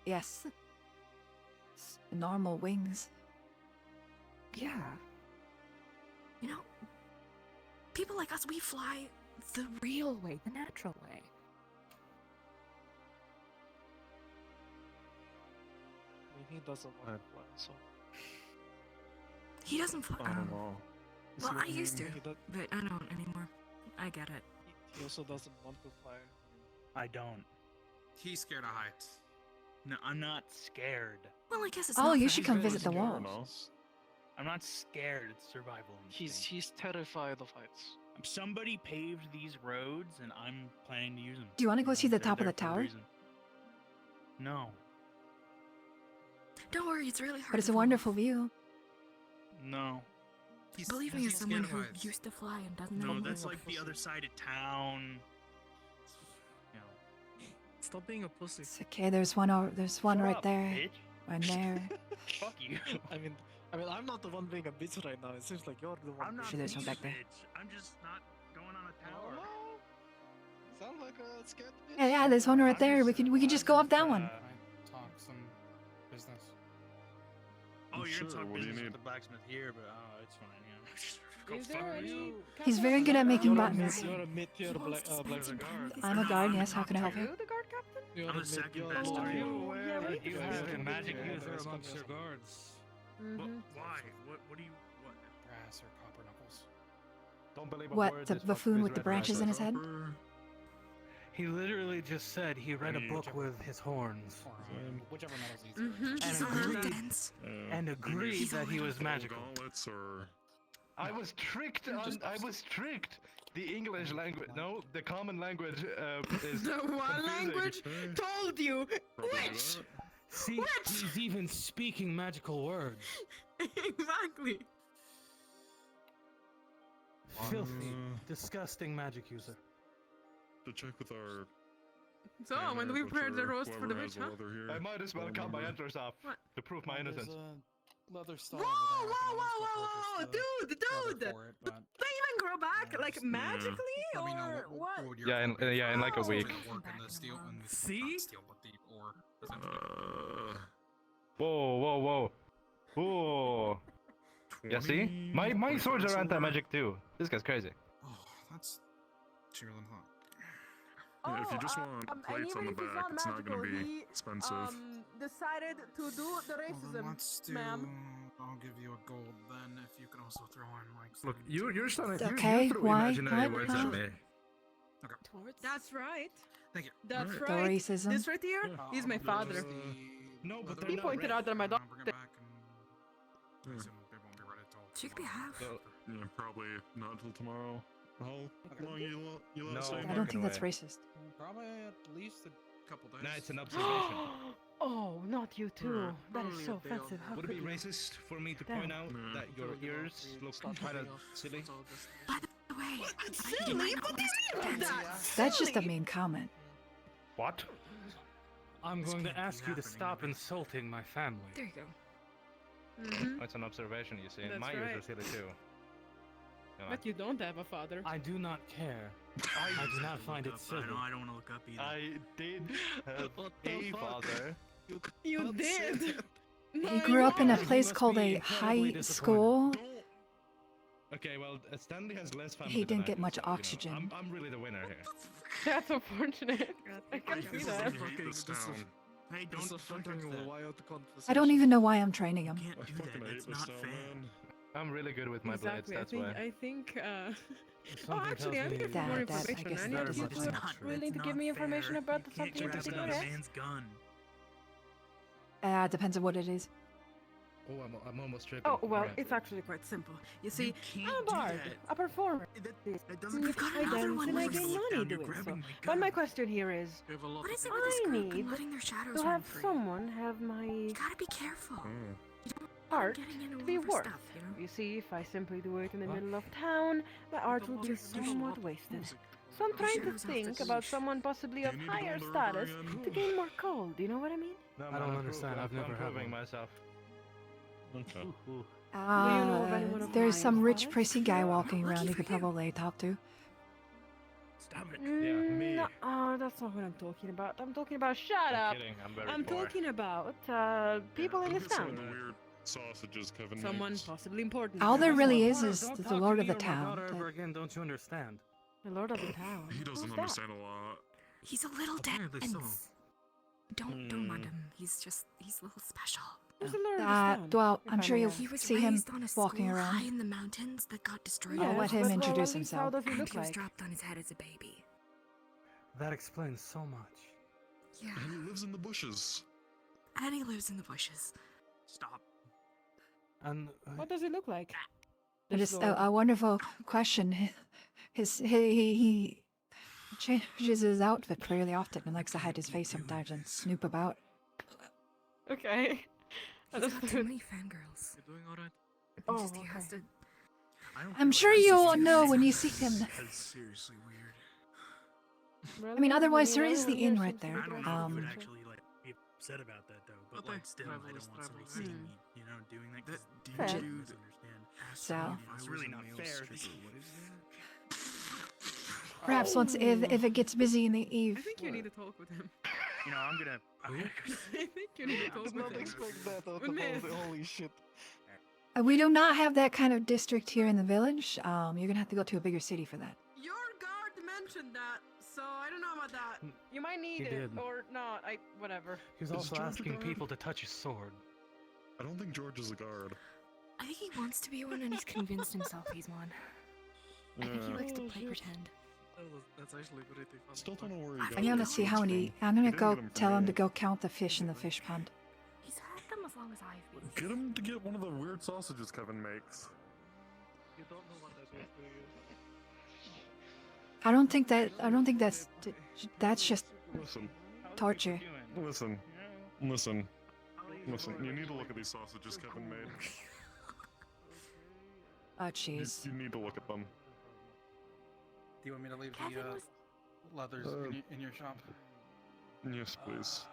Speaker 14: Yes. Normal wings.
Speaker 10: Yeah. You know, people like us, we fly the real way, the natural way.
Speaker 3: I mean, he doesn't want to fly, so.
Speaker 10: He doesn't fly.
Speaker 16: I don't know.
Speaker 10: Well,
Speaker 3: what
Speaker 10: I used to,
Speaker 3: he does-
Speaker 10: but I don't anymore. I get it.
Speaker 3: He also doesn't want to fly.
Speaker 1: I don't.
Speaker 5: He's scared of heights.
Speaker 1: No, I'm not scared.
Speaker 10: Well, I guess it's
Speaker 14: Oh,
Speaker 10: not
Speaker 14: you
Speaker 10: for
Speaker 14: should come
Speaker 10: everyone.
Speaker 14: visit the walls.
Speaker 1: I'm not scared. It's survival instinct.
Speaker 3: He's terrified of heights.
Speaker 1: Somebody paved these roads, and I'm planning to use them.
Speaker 14: Do you want to go see the
Speaker 1: They're
Speaker 14: top of
Speaker 1: there
Speaker 14: the
Speaker 1: for a
Speaker 14: tower?
Speaker 1: reason. No.
Speaker 10: Don't worry, it's really hard.
Speaker 14: But it's
Speaker 10: to
Speaker 14: a
Speaker 10: fall.
Speaker 14: wonderful view.
Speaker 1: No.
Speaker 10: Believe me, as someone who used to fly and doesn't
Speaker 1: No,
Speaker 10: know.
Speaker 1: that's like the other side of town. You know.
Speaker 3: Stop being a pussy.
Speaker 14: It's okay, there's one right
Speaker 1: up,
Speaker 14: there.
Speaker 1: bitch.
Speaker 14: One there.
Speaker 1: Fuck you.
Speaker 3: I mean, I'm not the one being a bitch right now. It seems like you're the one.
Speaker 1: I'm not
Speaker 14: Sure, there's one
Speaker 1: being
Speaker 14: back there.
Speaker 1: a bitch. I'm just not going on a tower.
Speaker 3: Sound like a scared bitch.
Speaker 14: Yeah, there's one right there. We could just go up that one.
Speaker 11: Talk some business.
Speaker 1: Oh, you're
Speaker 16: Sure,
Speaker 1: gonna talk
Speaker 16: what do you
Speaker 1: business
Speaker 16: need?
Speaker 1: with the blacksmith here, but it's fine. Yeah.
Speaker 19: Is there any?
Speaker 14: He's very good at making
Speaker 3: You're
Speaker 14: buttons.
Speaker 3: You're a mid-tier blacksmith.
Speaker 14: I'm a guard, yes, how can I help you?
Speaker 19: the guard captain?
Speaker 3: You're
Speaker 1: I'm
Speaker 3: a
Speaker 1: the second
Speaker 3: you're
Speaker 1: best.
Speaker 3: lower.
Speaker 1: Are you
Speaker 19: yeah,
Speaker 1: aware
Speaker 19: we
Speaker 1: that you
Speaker 3: can
Speaker 1: have
Speaker 3: see
Speaker 1: a
Speaker 3: it.
Speaker 1: magic
Speaker 3: Yeah,
Speaker 1: user
Speaker 3: that's
Speaker 1: amongst your
Speaker 3: something.
Speaker 1: guards? Why? What do you... What?
Speaker 11: Brass or copper knuckles.
Speaker 1: Don't believe a
Speaker 14: What,
Speaker 1: word
Speaker 14: the
Speaker 1: this
Speaker 14: buffoon
Speaker 1: fuck
Speaker 14: with the
Speaker 1: is
Speaker 14: branches in his head?
Speaker 1: He literally just said he read a
Speaker 16: Any-
Speaker 1: book with his horns.
Speaker 11: Whichever metal's easier.
Speaker 10: He's
Speaker 1: And
Speaker 10: on
Speaker 1: agreed,
Speaker 10: evidence.
Speaker 1: and agreed that he was magical.
Speaker 16: Gauntlets or...
Speaker 1: I was tricked. I was tricked. The English language, no, the common language is.
Speaker 19: The one language told you. Which?
Speaker 1: See, he's even speaking magical words.
Speaker 19: Exactly.
Speaker 1: Filthy, disgusting magic user.
Speaker 16: To check with our...
Speaker 19: So when do we prepare the roast for the
Speaker 16: whoever
Speaker 19: witch,
Speaker 16: has
Speaker 19: huh?
Speaker 16: leather here.
Speaker 1: I might as well cut my entrance off
Speaker 19: What?
Speaker 1: to prove my innocence.
Speaker 11: Leather style.
Speaker 19: Whoa, whoa, whoa, whoa, whoa, dude! They even grow back like magically, or what?
Speaker 1: Yeah, in like a week.
Speaker 11: See?
Speaker 1: Whoa. Whoa. Yeah, see? My swords are anti-magic too. This guy's crazy.
Speaker 5: Oh, that's cheaper than hot.
Speaker 16: Yeah, if you just want
Speaker 19: and
Speaker 16: plates on
Speaker 19: even
Speaker 16: the
Speaker 19: if he's
Speaker 16: back,
Speaker 19: not
Speaker 16: it's not gonna
Speaker 19: magical,
Speaker 16: be
Speaker 19: he,
Speaker 16: expensive.
Speaker 19: Decided to do the racism,
Speaker 5: Let's do.
Speaker 19: ma'am.
Speaker 5: I'll give you a gold then if you can also throw in like.
Speaker 7: Look,
Speaker 5: some-
Speaker 7: you're starting.
Speaker 14: Okay,
Speaker 7: you throw
Speaker 14: why?
Speaker 7: imaginary
Speaker 14: What?
Speaker 7: words at me.
Speaker 19: That's right.
Speaker 5: Thank you.
Speaker 19: That's
Speaker 14: The
Speaker 19: right.
Speaker 14: racism.
Speaker 19: This right here, he's my father.
Speaker 1: No, but
Speaker 19: He pointed out that my dog.
Speaker 5: Bring it back and. I assume they won't be ready till.
Speaker 10: She could be half.
Speaker 16: Yeah, probably not until tomorrow. How long you let
Speaker 1: No.
Speaker 16: us stay?
Speaker 14: I don't think that's racist.
Speaker 11: Probably at least a couple days.
Speaker 1: Nah, it's an observation.
Speaker 19: Oh, not you too. That is so
Speaker 3: Probably a day
Speaker 19: offensive. How
Speaker 1: Would it
Speaker 19: could
Speaker 1: be
Speaker 19: you?
Speaker 1: racist for me to
Speaker 19: Damn.
Speaker 1: point out
Speaker 16: No.
Speaker 1: that your ears look kind of silly?
Speaker 10: By the way,
Speaker 19: Silly? What do you mean by that?
Speaker 14: That's just a
Speaker 19: Silly?
Speaker 14: mean comment.
Speaker 1: What? I'm going to ask you to stop insulting my family.
Speaker 10: there you go.
Speaker 19: Mhm.
Speaker 1: That's an observation, you see. And
Speaker 19: That's
Speaker 1: my ears
Speaker 19: right.
Speaker 1: are silly too. Come on.
Speaker 19: But you don't have a father.
Speaker 1: I do not care. I do not find it silly.
Speaker 7: I don't want to look up either.
Speaker 1: I did have
Speaker 3: What the
Speaker 1: a
Speaker 3: fuck?
Speaker 1: father.
Speaker 19: You did.
Speaker 14: He grew up in a
Speaker 1: You
Speaker 14: place
Speaker 1: must
Speaker 14: called
Speaker 1: be
Speaker 14: a
Speaker 1: incredibly
Speaker 14: high
Speaker 1: disappointed.
Speaker 14: school.
Speaker 1: Okay, well, Stanley has less family.
Speaker 14: He
Speaker 1: than
Speaker 14: didn't
Speaker 1: I
Speaker 14: get
Speaker 1: do,
Speaker 14: much
Speaker 1: so, you know,
Speaker 14: oxygen.
Speaker 1: I'm really the winner here.
Speaker 19: That's unfortunate. I can see
Speaker 16: This is
Speaker 19: that.
Speaker 16: this town.
Speaker 5: Hey,
Speaker 3: It's a
Speaker 5: don't touch
Speaker 3: fucking
Speaker 5: that.
Speaker 3: wild conversation.
Speaker 14: I don't even know why I'm training him.
Speaker 7: Can't
Speaker 16: I
Speaker 7: do
Speaker 16: fucking
Speaker 7: that.
Speaker 16: hate
Speaker 7: It's
Speaker 16: this
Speaker 7: not
Speaker 16: town,
Speaker 7: fair.
Speaker 16: man.
Speaker 1: I'm really good with my blades,
Speaker 19: Exactly.
Speaker 1: that's
Speaker 19: I
Speaker 1: why.
Speaker 19: think. Oh,
Speaker 1: Something
Speaker 19: actually, I'm
Speaker 1: tells
Speaker 19: here
Speaker 1: me-
Speaker 19: for more
Speaker 14: That- I
Speaker 19: information.
Speaker 14: guess
Speaker 19: I
Speaker 14: that
Speaker 19: need
Speaker 14: is
Speaker 19: you
Speaker 14: not
Speaker 19: to
Speaker 14: fair.
Speaker 19: willing to give me information about the something in
Speaker 7: Grab
Speaker 19: particular.
Speaker 7: another
Speaker 19: Yes?
Speaker 7: man's gun.
Speaker 14: Depends on what it is.
Speaker 7: Oh, I'm almost tripping.
Speaker 19: Oh, well,
Speaker 7: Right.
Speaker 19: it's actually quite simple. You see,
Speaker 7: can't
Speaker 19: I'm a
Speaker 7: do
Speaker 19: bard,
Speaker 7: that.
Speaker 19: a performer.
Speaker 7: That doesn't.
Speaker 19: I dance and I gain money doing so. But my question here is,
Speaker 3: We have a lot
Speaker 10: What
Speaker 3: of
Speaker 10: is it with this
Speaker 19: I
Speaker 10: group
Speaker 19: need
Speaker 10: and letting their shadows
Speaker 19: to
Speaker 10: run
Speaker 19: have
Speaker 10: free?
Speaker 19: someone have my
Speaker 10: You gotta be careful. You don't
Speaker 19: art
Speaker 10: getting into
Speaker 19: to be
Speaker 10: over
Speaker 19: worth.
Speaker 10: stuff, you know?
Speaker 19: You see, if I simply do it in the
Speaker 1: What?
Speaker 19: middle of town, my art will be
Speaker 3: There's a lot
Speaker 19: somewhat
Speaker 3: of
Speaker 19: wasted.
Speaker 3: music.
Speaker 19: So I'm trying to
Speaker 10: Shadows off the
Speaker 19: think about
Speaker 10: leash.
Speaker 19: someone possibly
Speaker 16: Do
Speaker 19: of
Speaker 16: you need to go
Speaker 19: higher
Speaker 16: on the river
Speaker 19: status
Speaker 16: again?
Speaker 19: to gain more cold. You know what I mean?
Speaker 7: No,
Speaker 18: I
Speaker 7: man,
Speaker 18: don't
Speaker 7: I'm
Speaker 18: understand.
Speaker 7: proving-
Speaker 18: I've never
Speaker 7: I'm
Speaker 18: had
Speaker 7: proving
Speaker 18: one.
Speaker 7: myself.
Speaker 16: Okay.
Speaker 19: know of anyone of
Speaker 14: There's
Speaker 19: my
Speaker 14: some rich,
Speaker 19: father's?
Speaker 14: prissy guy
Speaker 19: Yeah.
Speaker 14: walking around
Speaker 19: Lucky
Speaker 14: you
Speaker 19: for
Speaker 14: could probably talk to.
Speaker 7: Stop it.
Speaker 19: That's not what I'm talking about. I'm talking about. Shut
Speaker 7: I'm
Speaker 19: up.
Speaker 7: kidding, I'm very
Speaker 19: I'm
Speaker 7: poor.
Speaker 19: talking about people in
Speaker 16: Look
Speaker 19: this
Speaker 16: at some of
Speaker 19: town.
Speaker 16: the weird sausages Kevin
Speaker 19: Someone
Speaker 16: makes.
Speaker 19: possibly important.
Speaker 14: All there really is
Speaker 18: Don't
Speaker 14: the
Speaker 18: talk
Speaker 14: Lord
Speaker 18: to
Speaker 14: of
Speaker 18: me
Speaker 14: the
Speaker 18: or my
Speaker 14: town.
Speaker 18: daughter
Speaker 14: that-
Speaker 18: ever again, don't you understand?
Speaker 19: The Lord of the Town.
Speaker 16: He doesn't
Speaker 19: Who's that?
Speaker 16: understand a lot.
Speaker 21: He's a little
Speaker 18: Apparently
Speaker 21: dense.
Speaker 18: so.
Speaker 21: Don't mind him. He's a little special.
Speaker 19: Who's the Lord of the Town?
Speaker 14: Well,
Speaker 19: if
Speaker 14: I'm
Speaker 19: I
Speaker 14: sure
Speaker 19: may
Speaker 14: you'll
Speaker 19: ask?
Speaker 21: He was
Speaker 14: see him
Speaker 21: raised on a
Speaker 14: walking
Speaker 21: school high
Speaker 14: around.
Speaker 21: in the mountains that got destroyed.
Speaker 14: I'll let him
Speaker 19: but,
Speaker 14: introduce
Speaker 19: at least how
Speaker 14: himself.
Speaker 19: does he
Speaker 21: And
Speaker 19: look
Speaker 21: he was
Speaker 19: like?
Speaker 21: dropped on his head as a baby.
Speaker 18: That explains so much.
Speaker 21: Yeah.
Speaker 16: And he lives in the bushes.
Speaker 21: And he lives in the bushes.
Speaker 7: Stop.
Speaker 18: And
Speaker 19: What does he look like?
Speaker 14: It
Speaker 19: This
Speaker 14: is
Speaker 19: Lord.
Speaker 14: a wonderful question. He changes his outfit fairly often and likes to hide his face sometimes and snoop about.
Speaker 19: Okay.
Speaker 21: He's got too many fangirls.
Speaker 3: You doing alright?
Speaker 19: Oh,
Speaker 21: Just, he has to.
Speaker 14: I'm sure you'll know when you see him.
Speaker 5: That's seriously weird.
Speaker 14: I mean, otherwise there is the
Speaker 19: everyone
Speaker 14: inn
Speaker 19: here
Speaker 14: right
Speaker 19: seems to
Speaker 14: there.
Speaker 19: be
Speaker 5: I don't
Speaker 19: dressed
Speaker 5: know if
Speaker 19: the
Speaker 5: would
Speaker 19: same.
Speaker 5: actually like be upset about that though, but
Speaker 3: Okay.
Speaker 5: like still, I don't want somebody seeing me, you know, doing that. 'Cause
Speaker 14: Fair.
Speaker 5: DJ doesn't understand.
Speaker 14: So,
Speaker 5: It's really not fair. What is
Speaker 14: perhaps once if it gets busy in the eve.
Speaker 19: I think you need to talk with him.
Speaker 7: You know, I'm gonna.
Speaker 19: I think you need to talk
Speaker 3: Did
Speaker 19: with
Speaker 3: not
Speaker 19: him.
Speaker 3: expect that out
Speaker 19: With
Speaker 3: of
Speaker 19: Myth.
Speaker 3: all the holy shit.
Speaker 14: We do not have that kind of district here in the village. You're gonna have to go to a bigger city for that.
Speaker 19: Your guard mentioned that, so I don't know about that. You might need
Speaker 18: He
Speaker 19: it
Speaker 18: did.
Speaker 19: or not. Whatever.
Speaker 18: He's
Speaker 16: Is
Speaker 18: also
Speaker 16: George a
Speaker 18: asking
Speaker 16: guard?
Speaker 18: people to touch his sword.
Speaker 16: I don't think George is a guard.
Speaker 21: I think he wants to be one, and he's convinced himself he's one. I think he
Speaker 16: Yeah.
Speaker 21: likes to play pretend.
Speaker 3: That's actually pretty funny.
Speaker 16: Still don't know where he got
Speaker 14: I'm gonna
Speaker 16: the
Speaker 14: see how
Speaker 16: swords
Speaker 14: many.
Speaker 16: from.
Speaker 14: I'm gonna
Speaker 16: He didn't
Speaker 14: go
Speaker 16: get 'em from
Speaker 14: tell him
Speaker 16: me.
Speaker 14: to go count the fish in the fish pond.
Speaker 21: He's had them as long as I've been.
Speaker 16: Get him to get one of the weird sausages Kevin makes.
Speaker 3: You don't know what that is, do you?
Speaker 14: I don't think that's just
Speaker 16: Listen,
Speaker 14: torture.
Speaker 16: listen. You need to look at these sausages Kevin made.
Speaker 14: Oh
Speaker 16: You,
Speaker 14: jeez.
Speaker 16: you need to look at them.
Speaker 11: Do you want me to leave
Speaker 21: Kevin
Speaker 11: the
Speaker 21: was-
Speaker 11: leathers in your shop?
Speaker 16: Yes, please.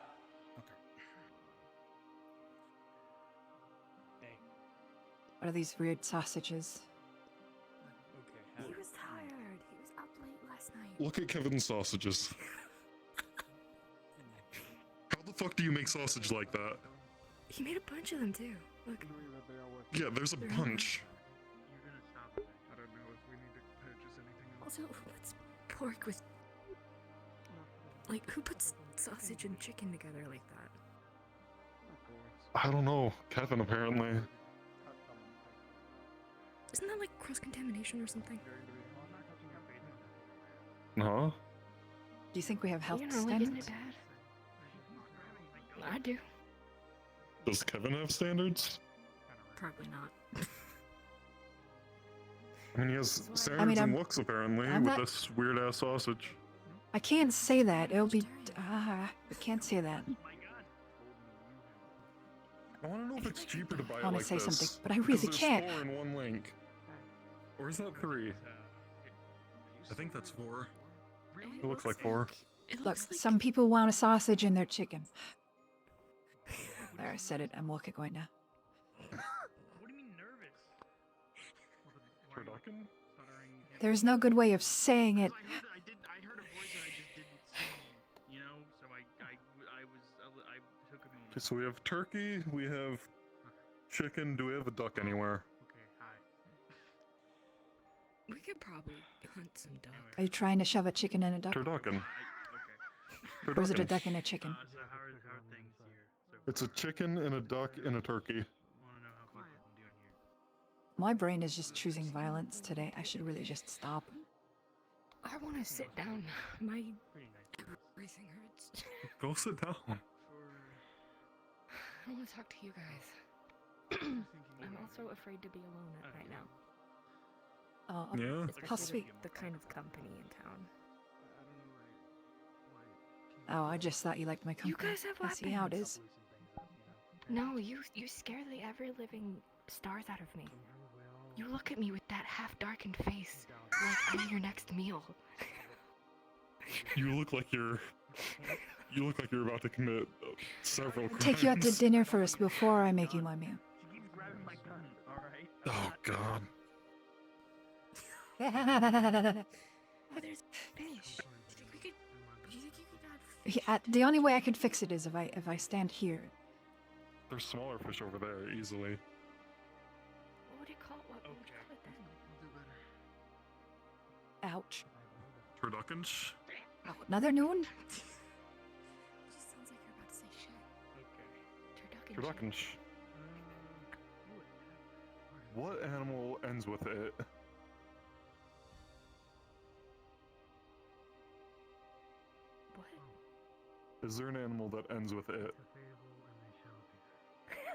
Speaker 14: What are these weird sausages?
Speaker 21: He was tired. He was up late last night.
Speaker 16: Look at Kevin's sausages. How the fuck do you make sausage like that?
Speaker 21: He made a bunch of them too. Look.
Speaker 16: Yeah, there's a bunch.
Speaker 4: I don't know if we need to purchase anything else.
Speaker 21: Also, who puts pork with? Like, who puts sausage and chicken together like that?
Speaker 16: I don't know. Kevin, apparently.
Speaker 21: Isn't that like cross-contamination or something?
Speaker 16: Huh?
Speaker 14: Do you think we have health
Speaker 21: You know, like, isn't it
Speaker 14: standards?
Speaker 21: bad? I do.
Speaker 16: Does Kevin have standards?
Speaker 21: Probably not.
Speaker 16: I mean, he has standards
Speaker 14: I mean,
Speaker 16: and
Speaker 14: I'm-
Speaker 16: looks, apparently,
Speaker 14: I'm
Speaker 16: with
Speaker 14: not-
Speaker 16: this weird-ass sausage.
Speaker 14: I can't say that. It'll be. I can't say that.
Speaker 16: I want to know if it's cheaper to buy it
Speaker 14: wanna
Speaker 16: like
Speaker 14: say
Speaker 16: this.
Speaker 14: something, but I
Speaker 16: because
Speaker 14: really
Speaker 16: there's
Speaker 14: can't.
Speaker 16: 4 in one link. Or is that 3?
Speaker 5: I think that's 4.
Speaker 16: It looks like 4.
Speaker 14: Look, some people want a sausage in their chicken. There, I said it. I'm going now.
Speaker 16: Turducken?
Speaker 14: There's no good way of saying it.
Speaker 7: I heard a voice that I just didn't see. You know, so I took a moment.
Speaker 16: Okay, so we have turkey, we have chicken. Do we have a duck anywhere?
Speaker 7: Okay, hi.
Speaker 21: We could probably hunt some duck.
Speaker 14: Are you trying to shove a chicken in a duck?
Speaker 16: Turducken.
Speaker 14: Or is it a
Speaker 16: Turducken.
Speaker 14: duck and a chicken?
Speaker 7: So how are things here? So
Speaker 16: It's a chicken and a duck and a turkey.
Speaker 7: wanna know how quick I'm doing here.
Speaker 14: My brain is just choosing violence today. I should really just stop.
Speaker 21: I want to sit down. My everything hurts.
Speaker 16: Go sit down.
Speaker 21: I want to talk to you guys. I'm also afraid to be alone right now.
Speaker 14: Oh,
Speaker 16: Yeah?
Speaker 21: Especially
Speaker 14: how sweet.
Speaker 21: The kind of company in town.
Speaker 14: Oh, I just thought you liked my company.
Speaker 21: You guys have
Speaker 14: I see how it
Speaker 21: weapons.
Speaker 14: is.
Speaker 21: No, you scare the ever living stars out of me. You look at me with that half darkened face, like I'm your next meal.
Speaker 16: You look like you're You look like you're about to commit several crimes.
Speaker 14: Take you out to dinner first before I make you my meal.
Speaker 16: Oh God.
Speaker 12: Oh, there's fish. Do you think you could add fish?
Speaker 14: The only way I could fix it is if I stand here.
Speaker 16: There's smaller fish over there, easily.
Speaker 21: What would you call it? What would you call it then?
Speaker 14: Ouch.
Speaker 16: Turduckens?
Speaker 14: Oh, another new one?
Speaker 12: It just sounds like you're about to say shit.
Speaker 16: Turduckens. What animal ends with it?
Speaker 21: What?
Speaker 16: Is there an animal that ends with it?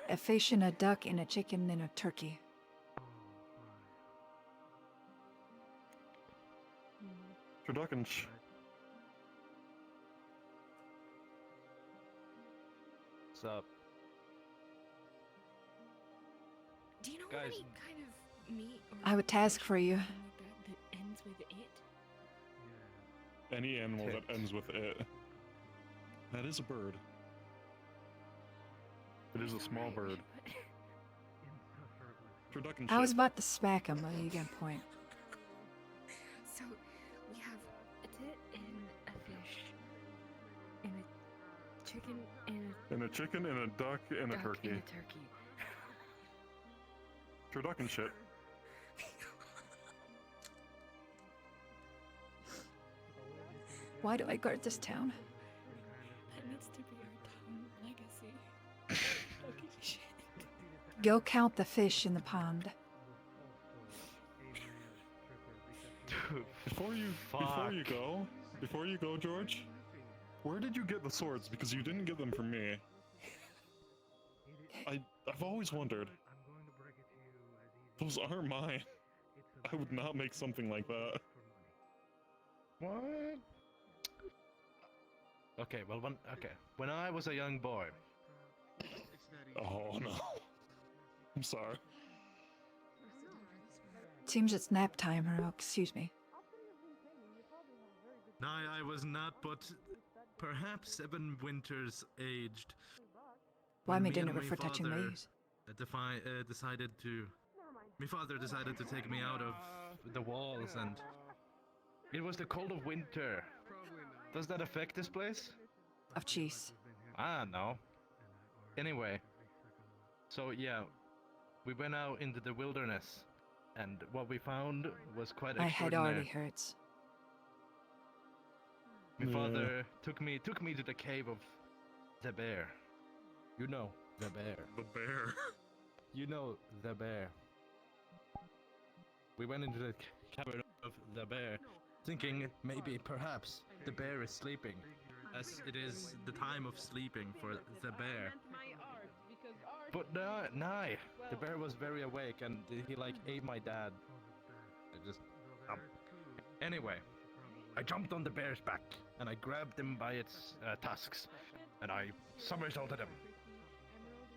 Speaker 14: A fish and a duck and a chicken and a turkey.
Speaker 16: Turduckens.
Speaker 7: What's up?
Speaker 12: Do you know
Speaker 7: Guys.
Speaker 12: any kind of meat or
Speaker 14: I would task for you.
Speaker 12: something like that ends with it?
Speaker 16: Any animal that ends with it. That is a bird. It is a small bird. Turducken
Speaker 14: I was
Speaker 16: shit.
Speaker 14: about to smack him, but you get a point.
Speaker 12: So we have a tit and a fish and a chicken and
Speaker 16: And a chicken, and a duck, and a
Speaker 21: Duck
Speaker 16: turkey.
Speaker 21: and a turkey.
Speaker 16: Turducken shit.
Speaker 14: Why do I guard this town?
Speaker 12: that needs to be our town legacy. Fucking shit.
Speaker 14: Go count the fish in the pond.
Speaker 16: Before you go, George, where did you get the swords? Because you didn't get them from me. I've always wondered. Those aren't mine. I would not make something like that.
Speaker 7: What? Okay, well, when I was a young boy.
Speaker 16: Oh no. I'm sorry.
Speaker 14: Seems it's nap time, or excuse me.
Speaker 6: I was not but perhaps 7 winters aged.
Speaker 14: Buy
Speaker 6: when
Speaker 14: me
Speaker 6: me
Speaker 14: dinner
Speaker 6: and my
Speaker 14: before touching
Speaker 6: father,
Speaker 14: these.
Speaker 6: Decided to. My father decided to take me out of
Speaker 7: The walls, and it was the cold of winter. Does that affect this place?
Speaker 14: Of cheese.
Speaker 7: I don't know. Anyway, so yeah, we went out into the wilderness, and what we found was quite
Speaker 14: My head
Speaker 7: extraordinary.
Speaker 14: already hurts.
Speaker 7: My father took me to the cave of the bear. You know the bear.
Speaker 16: The bear.
Speaker 7: You know the bear. We went into the cavern of the bear, thinking maybe perhaps the bear is sleeping, as it is the time of sleeping for the bear. But no, the bear was very awake, and he like ate my dad. It just anyway, I jumped on the bear's back and I grabbed him by its tusks, and I somersaulted him.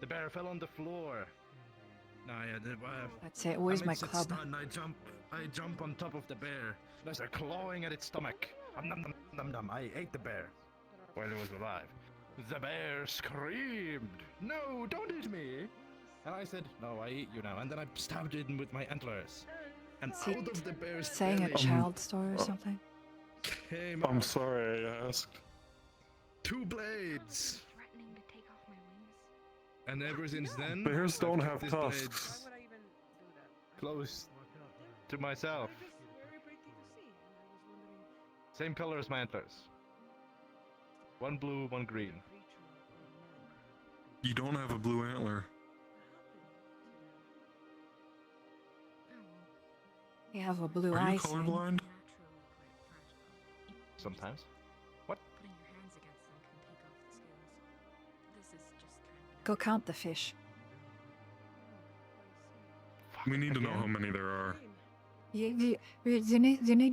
Speaker 7: The bear fell on the floor.
Speaker 14: That's it. Where's my
Speaker 7: amidst its
Speaker 14: club?
Speaker 7: stun, I jump on top of the bear. And I start clawing at its stomach. Nom, nom, nom. I ate the bear while it was alive. The bear screamed, "No, don't eat me!" And I said, "No, I eat you now." And then I stabbed it with my antlers. And
Speaker 14: Is he
Speaker 7: out of the bear's
Speaker 14: saying a
Speaker 7: belly
Speaker 14: child story or something?
Speaker 7: came
Speaker 16: I'm
Speaker 7: out
Speaker 16: sorry I asked.
Speaker 7: 2 blades. And ever since then,
Speaker 16: Bears don't
Speaker 7: I've
Speaker 16: have
Speaker 7: kept these blades
Speaker 16: tusks.
Speaker 7: close to myself. Same color as my antlers. 1 blue, 1 green.
Speaker 16: You don't have a blue antler.
Speaker 14: You have a blue
Speaker 16: Are you
Speaker 14: eye. Sam.
Speaker 16: colorblind?
Speaker 7: Sometimes. What?
Speaker 12: Putting your hands against them can take off the scales. This is just kind of
Speaker 14: Go count the fish.
Speaker 16: We need to know how many there are.
Speaker 14: You need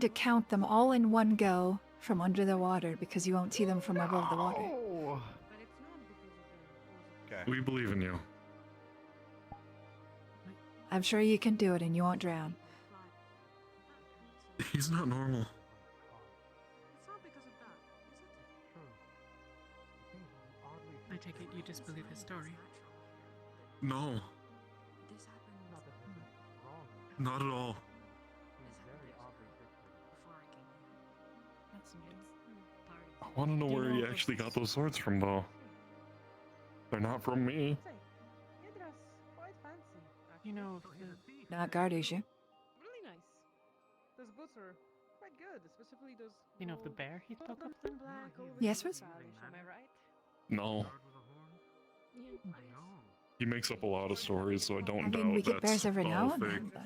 Speaker 14: to count them all in one go from under the water because you won't see them from above the water.
Speaker 7: Oh. Okay.
Speaker 16: We believe in you.
Speaker 14: I'm sure you can do it and you won't drown.
Speaker 16: He's not normal.
Speaker 15: take it you disbelieve his story.
Speaker 5: No, not at all.
Speaker 15: That's good.
Speaker 16: I want to know
Speaker 15: Do you
Speaker 16: where
Speaker 15: know
Speaker 16: he
Speaker 15: if
Speaker 16: actually got
Speaker 15: it's-
Speaker 16: those swords from, though. They're not from me.
Speaker 19: You dress quite fancy.
Speaker 15: You know,
Speaker 14: Not guard issue.
Speaker 19: Really nice. Those boots are quite good, especially those.
Speaker 15: you know of the
Speaker 19: gold-
Speaker 15: bear he spoke of?
Speaker 19: and black over
Speaker 14: Yes,
Speaker 19: the
Speaker 14: Miss?
Speaker 19: stylish, am I right?
Speaker 16: No. He makes up a lot of stories, so I don't
Speaker 14: I mean,
Speaker 16: doubt
Speaker 14: we get
Speaker 16: that's
Speaker 14: bears every
Speaker 16: all
Speaker 14: now and
Speaker 16: fake.
Speaker 14: then, but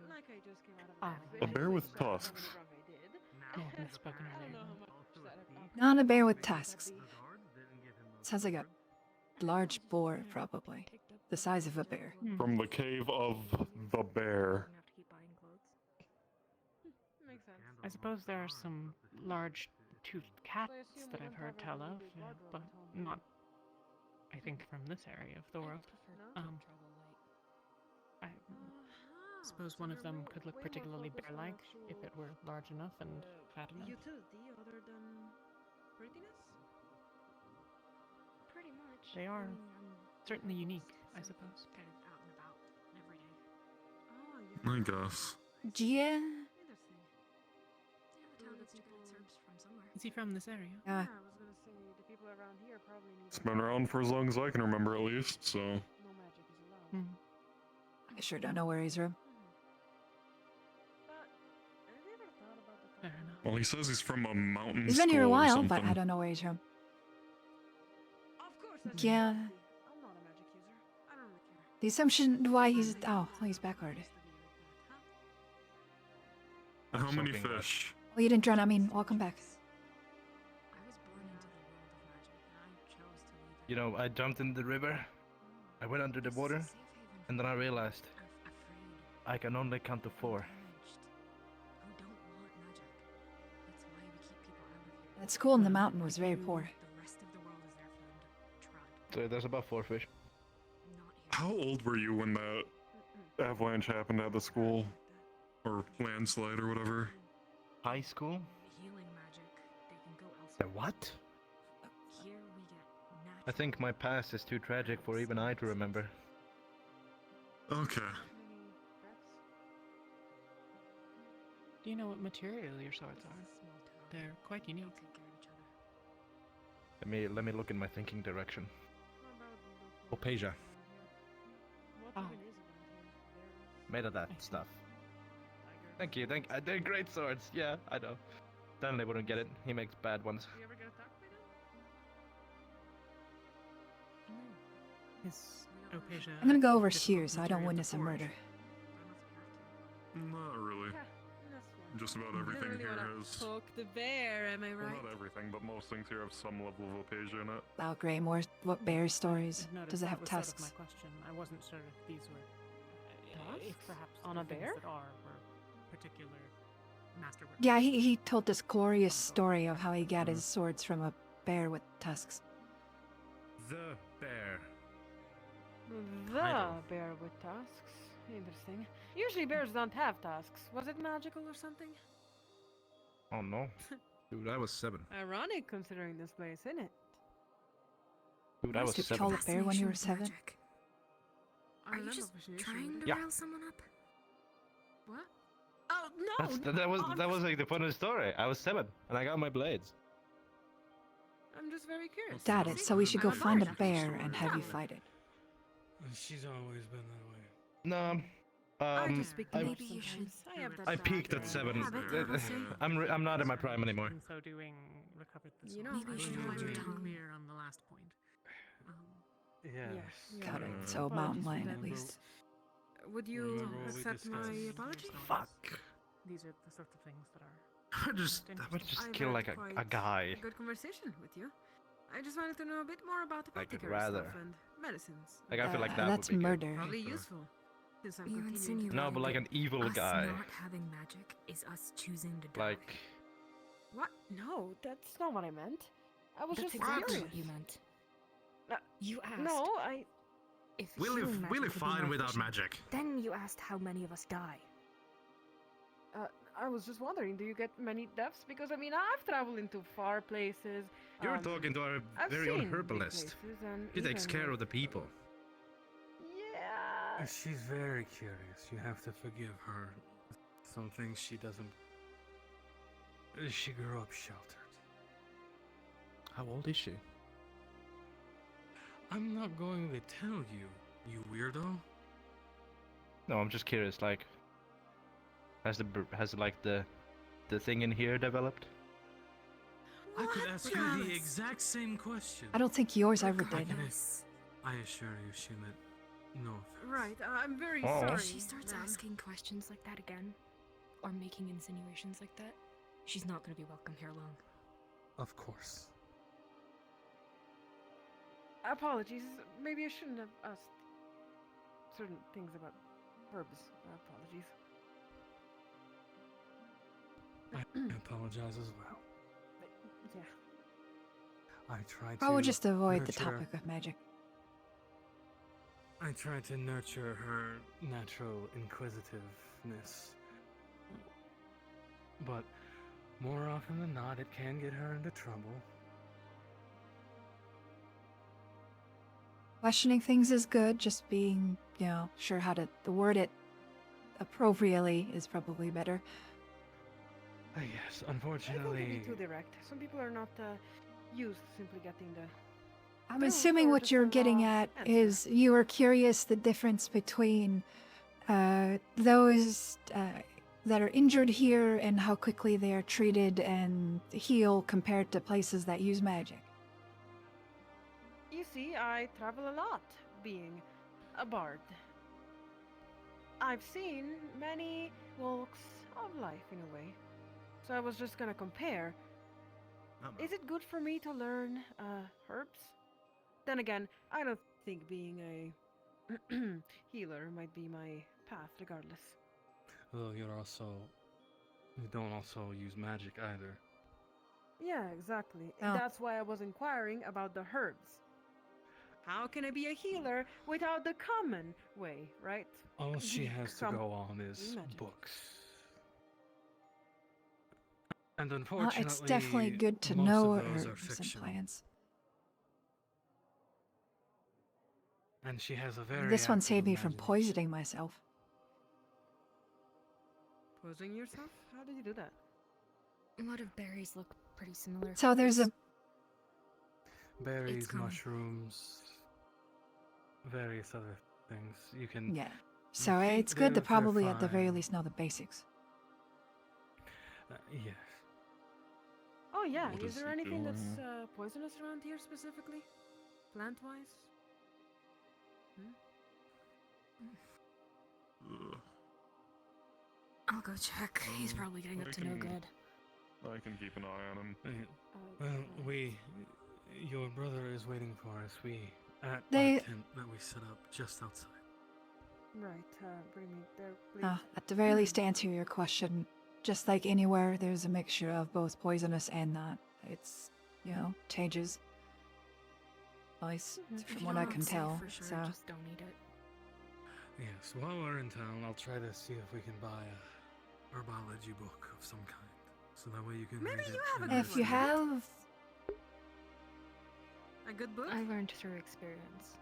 Speaker 19: Like I just came out of
Speaker 15: Ah,
Speaker 16: A bear with tusks.
Speaker 15: Yeah, misspoken earlier.
Speaker 14: not a bear with tusks. Sounds like a large boar, probably. The size of a bear.
Speaker 16: From the cave of the bear.
Speaker 19: Makes sense.
Speaker 15: I suppose there are some large toothed cats that I've heard tell of, but not, I think, from this area of the world. I suppose one of them could look particularly bear-like if it were large enough and fat enough.
Speaker 19: Utility other than prettiness?
Speaker 9: Pretty much.
Speaker 15: They are certainly unique, I suppose.
Speaker 9: Kind of out and about every day.
Speaker 19: Oh,
Speaker 16: I guess.
Speaker 14: Yeah.
Speaker 15: Is he from this area?
Speaker 14: Yeah.
Speaker 19: I was gonna say the people around here probably need.
Speaker 16: It's been around for as long as I can remember, at least, so.
Speaker 19: No magic is allowed.
Speaker 14: I sure don't know where he's from.
Speaker 19: But have you ever thought about the
Speaker 15: Fair enough.
Speaker 16: Well, he says he's from a mountain
Speaker 14: He's been here a
Speaker 16: school or
Speaker 14: while, but
Speaker 16: something.
Speaker 14: I don't know where he's from.
Speaker 19: Of course, that's
Speaker 14: Yeah.
Speaker 19: I'm not a magic user. I don't really care.
Speaker 14: The assumption why he's he's backward.
Speaker 16: How many
Speaker 7: Soaking wet.
Speaker 16: fish?
Speaker 14: Well, you didn't drown. I mean, welcome back.
Speaker 7: You know, I jumped in the river, I went under the water, and then I realized I can only count to 4.
Speaker 14: That school in the mountain was very poor.
Speaker 7: So there's about 4 fish.
Speaker 16: How old were you when that avalanche happened at the school? Or landslide or whatever?
Speaker 7: High school? The what? I think my past is too tragic for even I to remember.
Speaker 16: Okay.
Speaker 15: Do you know what material your swords are? They're quite unique.
Speaker 7: Let me look in my thinking direction. Opasia.
Speaker 15: Ah,
Speaker 7: Made of that stuff. Thank you, they're great swords, yeah, I know. Stanley wouldn't get it, he makes bad ones.
Speaker 19: You ever get attacked by them?
Speaker 15: is Opasia...
Speaker 14: I'm gonna go over here so I don't witness a murder.
Speaker 16: Not really. Just about everything
Speaker 19: really
Speaker 16: here
Speaker 19: wanna
Speaker 16: has.
Speaker 19: poke the bear, am I
Speaker 16: Well,
Speaker 19: right?
Speaker 16: not everything, but most things here have some level of opasia in it.
Speaker 14: Oh, great. More what bear stories?
Speaker 15: I've noticed
Speaker 14: Does it
Speaker 15: that
Speaker 14: have
Speaker 15: was sort of
Speaker 14: tusks?
Speaker 15: my question. I wasn't sure if these were... if perhaps
Speaker 19: On
Speaker 15: the
Speaker 19: a
Speaker 15: things
Speaker 19: bear?
Speaker 15: that are were particular masterwork.
Speaker 14: Yeah, he told this glorious story of how he got his swords from a bear with tusks.
Speaker 7: The bear.
Speaker 19: The
Speaker 7: Title.
Speaker 19: bear with tusks. Interesting. Usually bears don't have tusks. Was it magical or something?
Speaker 7: Oh no. Dude, I was 7.
Speaker 19: Ironic considering this place, isn't it?
Speaker 7: Dude, I was
Speaker 14: Did you
Speaker 7: 7.
Speaker 14: kill a bear when you were 7?
Speaker 21: Are you just trying to
Speaker 7: Yeah.
Speaker 21: rile someone up?
Speaker 19: What? Oh no!
Speaker 7: That was like the funnest story. I was 7, and I got my blades.
Speaker 19: I'm just very curious.
Speaker 14: Got it. So we should go find a bear and have you fight it.
Speaker 8: She's always been that way.
Speaker 7: No,
Speaker 21: I just speak
Speaker 7: I,
Speaker 21: maybe you should.
Speaker 19: I have that
Speaker 7: I
Speaker 19: bad
Speaker 7: peaked at
Speaker 19: day.
Speaker 7: 7.
Speaker 21: Habit,
Speaker 7: I'm not in my prime anymore.
Speaker 15: In so doing, recovered the
Speaker 19: You know,
Speaker 15: sword.
Speaker 19: maybe you
Speaker 15: I
Speaker 19: should
Speaker 15: believe
Speaker 19: hold
Speaker 15: I
Speaker 19: your
Speaker 15: made it
Speaker 19: tongue.
Speaker 15: clear on the last point.
Speaker 8: Yes.
Speaker 14: Got it.
Speaker 8: Uh,
Speaker 14: So
Speaker 19: Apologies
Speaker 14: mountain
Speaker 19: for
Speaker 14: lion
Speaker 19: that.
Speaker 14: at least.
Speaker 19: Would you
Speaker 8: Remember what we
Speaker 19: accept my
Speaker 8: discussed?
Speaker 19: apology?
Speaker 7: Fuck.
Speaker 15: These are the sorts of things that are...
Speaker 7: I would just
Speaker 19: I've
Speaker 7: kill
Speaker 19: had
Speaker 7: like a
Speaker 19: quite
Speaker 7: guy.
Speaker 19: Good conversation with you. I just wanted to know a bit more about
Speaker 7: I could
Speaker 19: apothecary
Speaker 7: rather.
Speaker 19: stuff and medicines.
Speaker 7: Like I feel like that
Speaker 14: That's
Speaker 7: would be
Speaker 14: murder.
Speaker 19: Probably useful. Since I'm
Speaker 21: You
Speaker 19: continuing
Speaker 21: insinuate
Speaker 19: to
Speaker 7: No, but like an evil
Speaker 21: us
Speaker 7: guy.
Speaker 21: not having magic is us choosing to die.
Speaker 7: Like
Speaker 19: What? No, that's not what I meant. I was
Speaker 21: That's
Speaker 19: just
Speaker 21: exactly
Speaker 19: curious.
Speaker 21: what you meant.
Speaker 19: Uh,
Speaker 21: You asked.
Speaker 19: No, I.
Speaker 21: If
Speaker 6: We live
Speaker 21: healing magic would be
Speaker 6: fine
Speaker 21: more
Speaker 6: without
Speaker 21: efficient.
Speaker 6: magic.
Speaker 21: Then you asked how many of us die.
Speaker 19: I was just wondering, do you get many deaths? Because I mean, I've traveled into far places,
Speaker 6: You're talking to our
Speaker 19: I've
Speaker 6: very own
Speaker 19: seen big
Speaker 6: herbalist.
Speaker 19: places and
Speaker 6: She takes
Speaker 19: even,
Speaker 6: care
Speaker 19: like-
Speaker 6: of the people.
Speaker 19: Yeah.
Speaker 8: She's very curious. You have to forgive her. Some things she doesn't. She grew up sheltered.
Speaker 7: How old is she?
Speaker 8: I'm not going to tell you, you weirdo.
Speaker 7: No, I'm just curious. Like, has the thing in here developed?
Speaker 8: I could ask you the exact same question.
Speaker 14: I don't think yours ever did.
Speaker 8: I assure you, she meant no offense.
Speaker 19: Right, I'm very
Speaker 7: Oh.
Speaker 19: sorry.
Speaker 21: If she starts
Speaker 19: ma'am.
Speaker 21: asking questions like that again, or making insinuations like that, she's not going to be welcome here long.
Speaker 8: Of course.
Speaker 19: Apologies. Maybe I shouldn't have asked certain things about herbs. Apologies.
Speaker 8: I apologize as well.
Speaker 19: Yeah.
Speaker 8: I tried to.
Speaker 14: I would just avoid the
Speaker 8: nurture-
Speaker 14: topic of magic.
Speaker 8: I tried to nurture her natural inquisitiveness. But more often than not, it can get her into trouble.
Speaker 14: Questioning things is good, just being, sure how to word it appropriately is probably better.
Speaker 8: Yes,
Speaker 19: I don't want to
Speaker 8: unfortunately.
Speaker 19: be too direct. Some people are not used to simply getting the.
Speaker 14: I'm
Speaker 19: No,
Speaker 14: assuming
Speaker 19: or
Speaker 14: what
Speaker 19: just
Speaker 14: you're
Speaker 19: a
Speaker 14: getting
Speaker 19: raw
Speaker 14: at
Speaker 19: answer.
Speaker 14: is you are curious the difference between those that are injured here and how quickly they are treated and heal compared to places that use magic.
Speaker 19: You see, I travel a lot, being a bard. I've seen many walks of life in a way. So I was just gonna compare. Is it good for me to learn herbs? Then again, I don't think being a healer might be my path regardless.
Speaker 8: Well, you don't also use magic either.
Speaker 19: Yeah, exactly.
Speaker 14: Oh.
Speaker 19: That's why I was inquiring about the herbs. How can I be a healer without the common way, right?
Speaker 8: All she
Speaker 19: The
Speaker 8: has to
Speaker 19: com-
Speaker 8: go on is
Speaker 19: magic.
Speaker 8: books. And
Speaker 14: Well,
Speaker 8: unfortunately,
Speaker 14: it's definitely good to
Speaker 8: most
Speaker 14: know
Speaker 8: of those are
Speaker 14: herbs and
Speaker 8: fiction.
Speaker 14: plants.
Speaker 8: And she has a very
Speaker 14: This one
Speaker 8: active
Speaker 14: saved me from
Speaker 8: imagination.
Speaker 14: poisoning myself.
Speaker 19: Posing yourself? How did you do that?
Speaker 21: A lot of berries look pretty similar.
Speaker 14: So there's a
Speaker 8: Berries,
Speaker 21: common.
Speaker 8: mushrooms, various other things. You can.
Speaker 14: yeah. So
Speaker 8: feed
Speaker 14: it's good to
Speaker 8: them if they're
Speaker 14: probably at the very
Speaker 8: fine.
Speaker 14: least know the basics.
Speaker 8: Yes.
Speaker 19: Oh yeah,
Speaker 16: What
Speaker 19: is
Speaker 16: is
Speaker 19: there
Speaker 16: he
Speaker 19: anything
Speaker 16: doing?
Speaker 19: that's poisonous around here specifically? Plant-wise?
Speaker 21: I'll go check. He's probably getting up to no good.
Speaker 16: I can keep an eye on him.
Speaker 8: Well, your brother is waiting for us. At
Speaker 14: They-
Speaker 8: our tent that we set up just outside.
Speaker 19: Right, bring me there, please.
Speaker 14: At the very least, to answer your question, just like anywhere, there's a mixture of both poisonous and not. It's, changes. At least
Speaker 21: If
Speaker 14: from
Speaker 21: you
Speaker 14: what
Speaker 21: don't
Speaker 14: I
Speaker 21: know
Speaker 14: can
Speaker 21: it's safe
Speaker 14: tell.
Speaker 21: for sure,
Speaker 14: So
Speaker 21: just don't eat it.
Speaker 8: Yes, while we're in town, I'll try to see if we can buy a herbology book of some kind, so that way you can
Speaker 19: Maybe
Speaker 8: read
Speaker 19: you
Speaker 8: it.
Speaker 19: have a
Speaker 8: in
Speaker 19: good
Speaker 14: if you
Speaker 19: one.
Speaker 14: have,
Speaker 19: A good book?
Speaker 21: I learned through experience.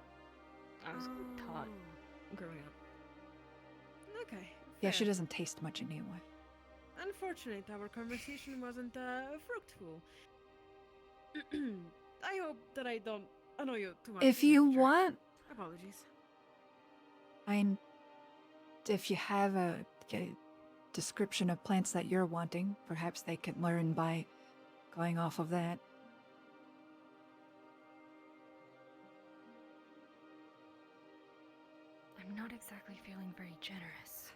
Speaker 21: I was taught
Speaker 19: Oh.
Speaker 21: growing up.
Speaker 19: Okay.
Speaker 14: yeah, she
Speaker 19: fair.
Speaker 14: doesn't taste much anyway.
Speaker 19: Unfortunate our conversation wasn't fruitful. I hope that I don't annoy you too much.
Speaker 14: If
Speaker 19: in the
Speaker 14: you
Speaker 19: future.
Speaker 14: want,
Speaker 19: Apologies.
Speaker 14: if you have a description of plants that you're wanting, perhaps they can learn by going off of that.
Speaker 21: I'm not exactly feeling very generous.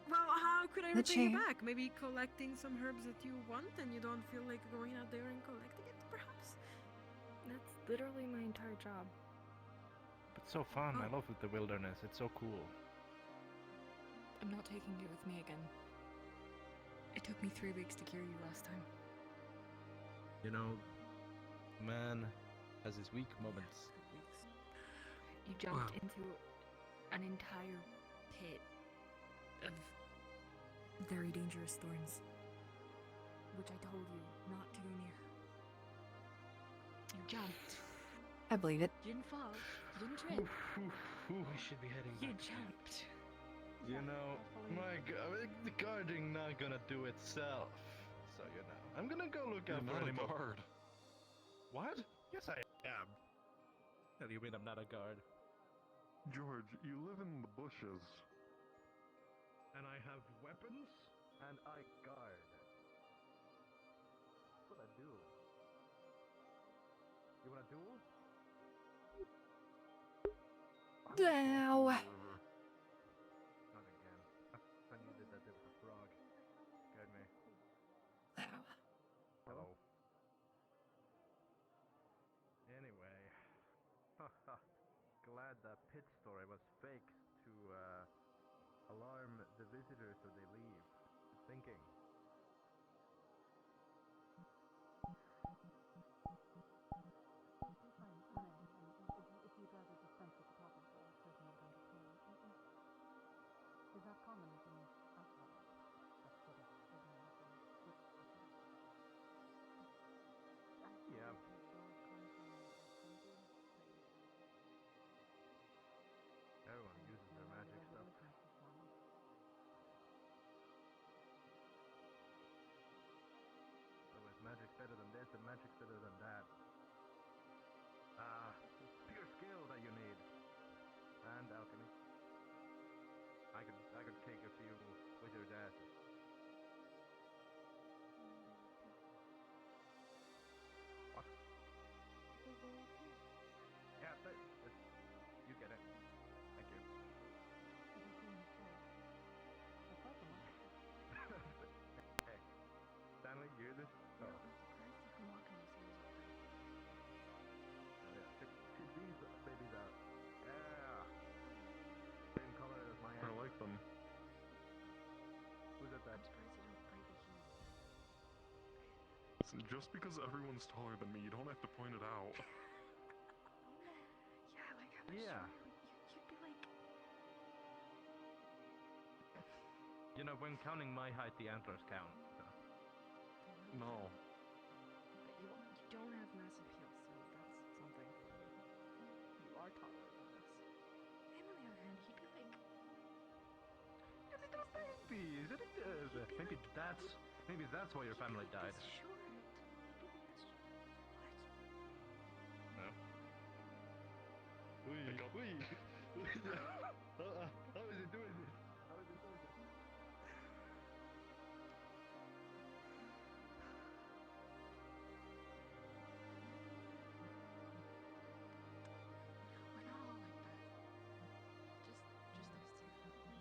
Speaker 19: Well, how could I
Speaker 14: Let's
Speaker 19: repay you
Speaker 14: see.
Speaker 19: back? Maybe collecting some herbs that you want and you don't feel like going out there and collecting it, perhaps?
Speaker 21: That's literally my entire job.
Speaker 7: It's so fun. I
Speaker 19: Oh.
Speaker 7: love the wilderness. It's so cool.
Speaker 21: I'm not taking you with me again. It took me 3 weeks to cure you last time.
Speaker 7: Man has his weak moments.
Speaker 21: You jumped
Speaker 8: Wow.
Speaker 21: into an entire pit of very dangerous thorns.
Speaker 12: which I told you not to go near.
Speaker 21: You jumped.
Speaker 14: I believe it.
Speaker 12: You didn't fall. You didn't trip.
Speaker 8: We should be heading
Speaker 21: You
Speaker 8: back to camp.
Speaker 21: jumped.
Speaker 7: You know, the guarding not gonna do itself. So you know, I'm gonna go look
Speaker 16: You're
Speaker 7: out for
Speaker 16: not
Speaker 7: any
Speaker 16: a
Speaker 7: more.
Speaker 16: guard.
Speaker 7: What? Yes, I am. What do you mean I'm not a guard?
Speaker 16: George, you live in the bushes.
Speaker 7: And I have weapons, and I guard. That's what I do. You want a duel?
Speaker 14: Ow.
Speaker 7: Not again. I needed that there was a frog. Scared me. Hello. Anyway. Glad that pit story was fake to alarm the visitors so they leave. Thinking.
Speaker 15: If you'd rather dispense with the topic, I certainly would understand. Is that common within outsiders? That sort of organizing with
Speaker 7: Yeah. Everyone uses their magic stuff. So is magic better than this and magic's better than that? It's pure skill that you need. And alchemy. I could kick a few wizards' asses. What? Yeah, you get it. Thank you. Hey, Stanley, you hear this? Oh. Yeah, check these babies out. Yeah. Same color as my
Speaker 16: I like them.
Speaker 7: Who's at that?
Speaker 16: Listen, just because everyone's taller than me, you don't have to point it out.
Speaker 21: Yeah, like how much
Speaker 7: Yeah.
Speaker 21: you'd be like.
Speaker 7: You know, when counting my height, the antlers count. So.
Speaker 16: No.
Speaker 12: But you don't have massive heels, so that's something for you. You are taller than us.
Speaker 21: Him on the other hand, he'd be like.
Speaker 7: You're little babies. Maybe that's why your family died.
Speaker 21: Short.
Speaker 7: No. How is he doing this? How is he doing this?
Speaker 21: We're not all like that. Just us two.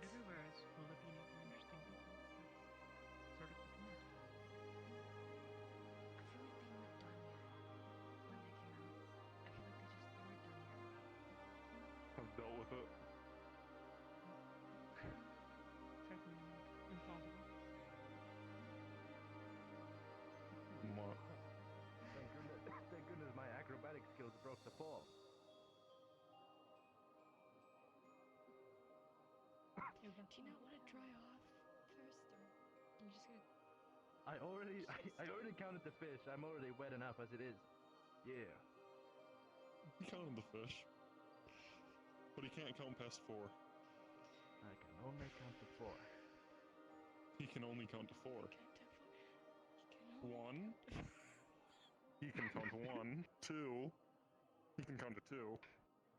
Speaker 15: Everywhere is full of unique and interesting people. That's sort of the point.
Speaker 21: I feel like they weren't done yet when they came out. I feel like they weren't done yet.
Speaker 16: I've dealt with it.
Speaker 15: Certainly not implausible.
Speaker 16: What?
Speaker 7: Thank goodness my acrobatic skills broke the fall.
Speaker 21: Do you not want to dry off first, or you're just gonna?
Speaker 7: I already counted the fish. I'm already wet enough as it is. Yeah.
Speaker 16: He counted the fish. But he can't count past 4.
Speaker 7: I can only count to 4.
Speaker 16: He can only count to 4. 1. He can count to 1. 2. He can count to 2.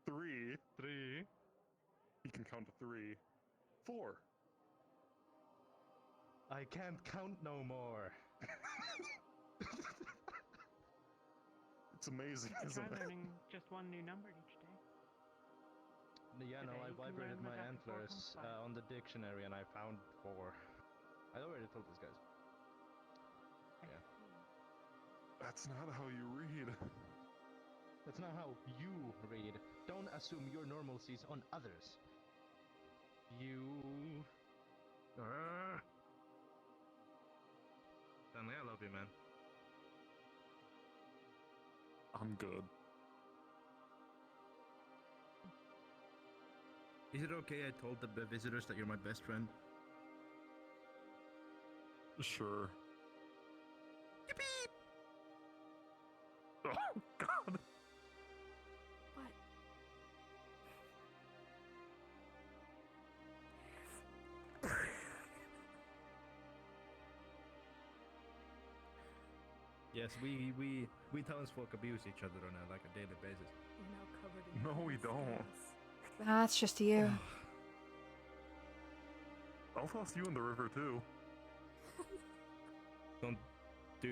Speaker 16: 3. He can count to 3. 4.
Speaker 7: I can't count no more.
Speaker 16: It's amazing,
Speaker 15: Try
Speaker 16: isn't it?
Speaker 15: learning just one new number each day.
Speaker 7: Yeah, no, I
Speaker 15: Today you can
Speaker 7: vibrated
Speaker 15: learn
Speaker 7: my
Speaker 15: that after 4
Speaker 7: antlers
Speaker 15: comes 5.
Speaker 7: on the dictionary and I found 4. I already told these guys. Yeah.
Speaker 16: That's not how you read.
Speaker 7: That's not how you read. Don't assume your normalcies on others. You... Stanley, I love you, man.
Speaker 16: I'm good.
Speaker 6: Is it okay I told the visitors that you're my best friend?
Speaker 16: Sure. Oh, God.
Speaker 21: What?
Speaker 7: Yes, we townsfolk abuse each other on a daily basis.
Speaker 12: You're now covered in
Speaker 16: No, we don't.
Speaker 14: That's just you.
Speaker 16: I'll toss you in the river too.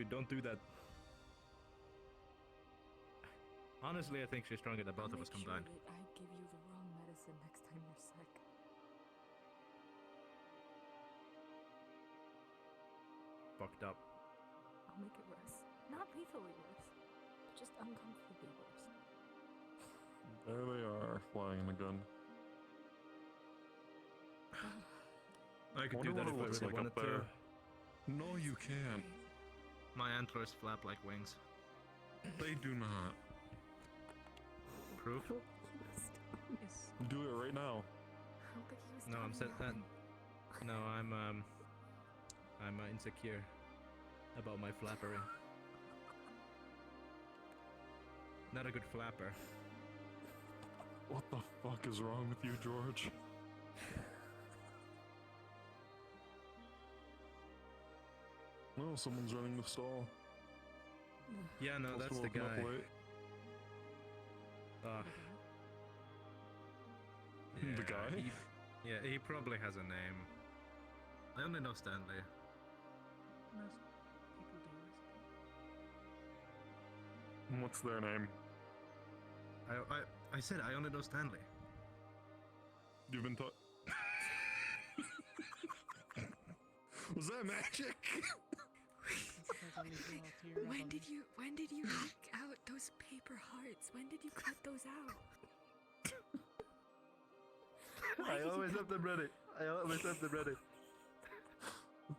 Speaker 7: Don't do that. Honestly, I think she's stronger than both of us combined.
Speaker 12: That I give you the wrong medicine next time you're sick.
Speaker 7: Fucked up.
Speaker 12: I'll make it worse. Not lethally worse, but just uncomfortably worse.
Speaker 16: There they are, flying in a gun.
Speaker 7: I could
Speaker 16: Wonder
Speaker 7: do that
Speaker 16: what
Speaker 7: if
Speaker 16: it
Speaker 7: I
Speaker 16: looks
Speaker 7: really
Speaker 16: like
Speaker 7: wanted
Speaker 16: up there.
Speaker 7: to.
Speaker 16: No, you can't.
Speaker 7: My antlers flap like wings.
Speaker 16: They do not.
Speaker 7: Proof?
Speaker 16: Do it right now.
Speaker 7: No, I'm set. No, I'm insecure about my flappering. Not a good flapper.
Speaker 16: What the fuck is wrong with you, George? No, someone's running the stall.
Speaker 7: Yeah, no,
Speaker 16: Must
Speaker 7: that's
Speaker 16: have
Speaker 7: the
Speaker 16: woken up
Speaker 7: guy.
Speaker 16: late. The guy?
Speaker 7: He probably has a name. I only know Stanley.
Speaker 15: Most people do.
Speaker 16: What's their name?
Speaker 7: I said I only know Stanley.
Speaker 16: You've been taught. Was that magic?
Speaker 21: When did you take out those paper hearts? When did you cut those out?
Speaker 7: I always have them ready.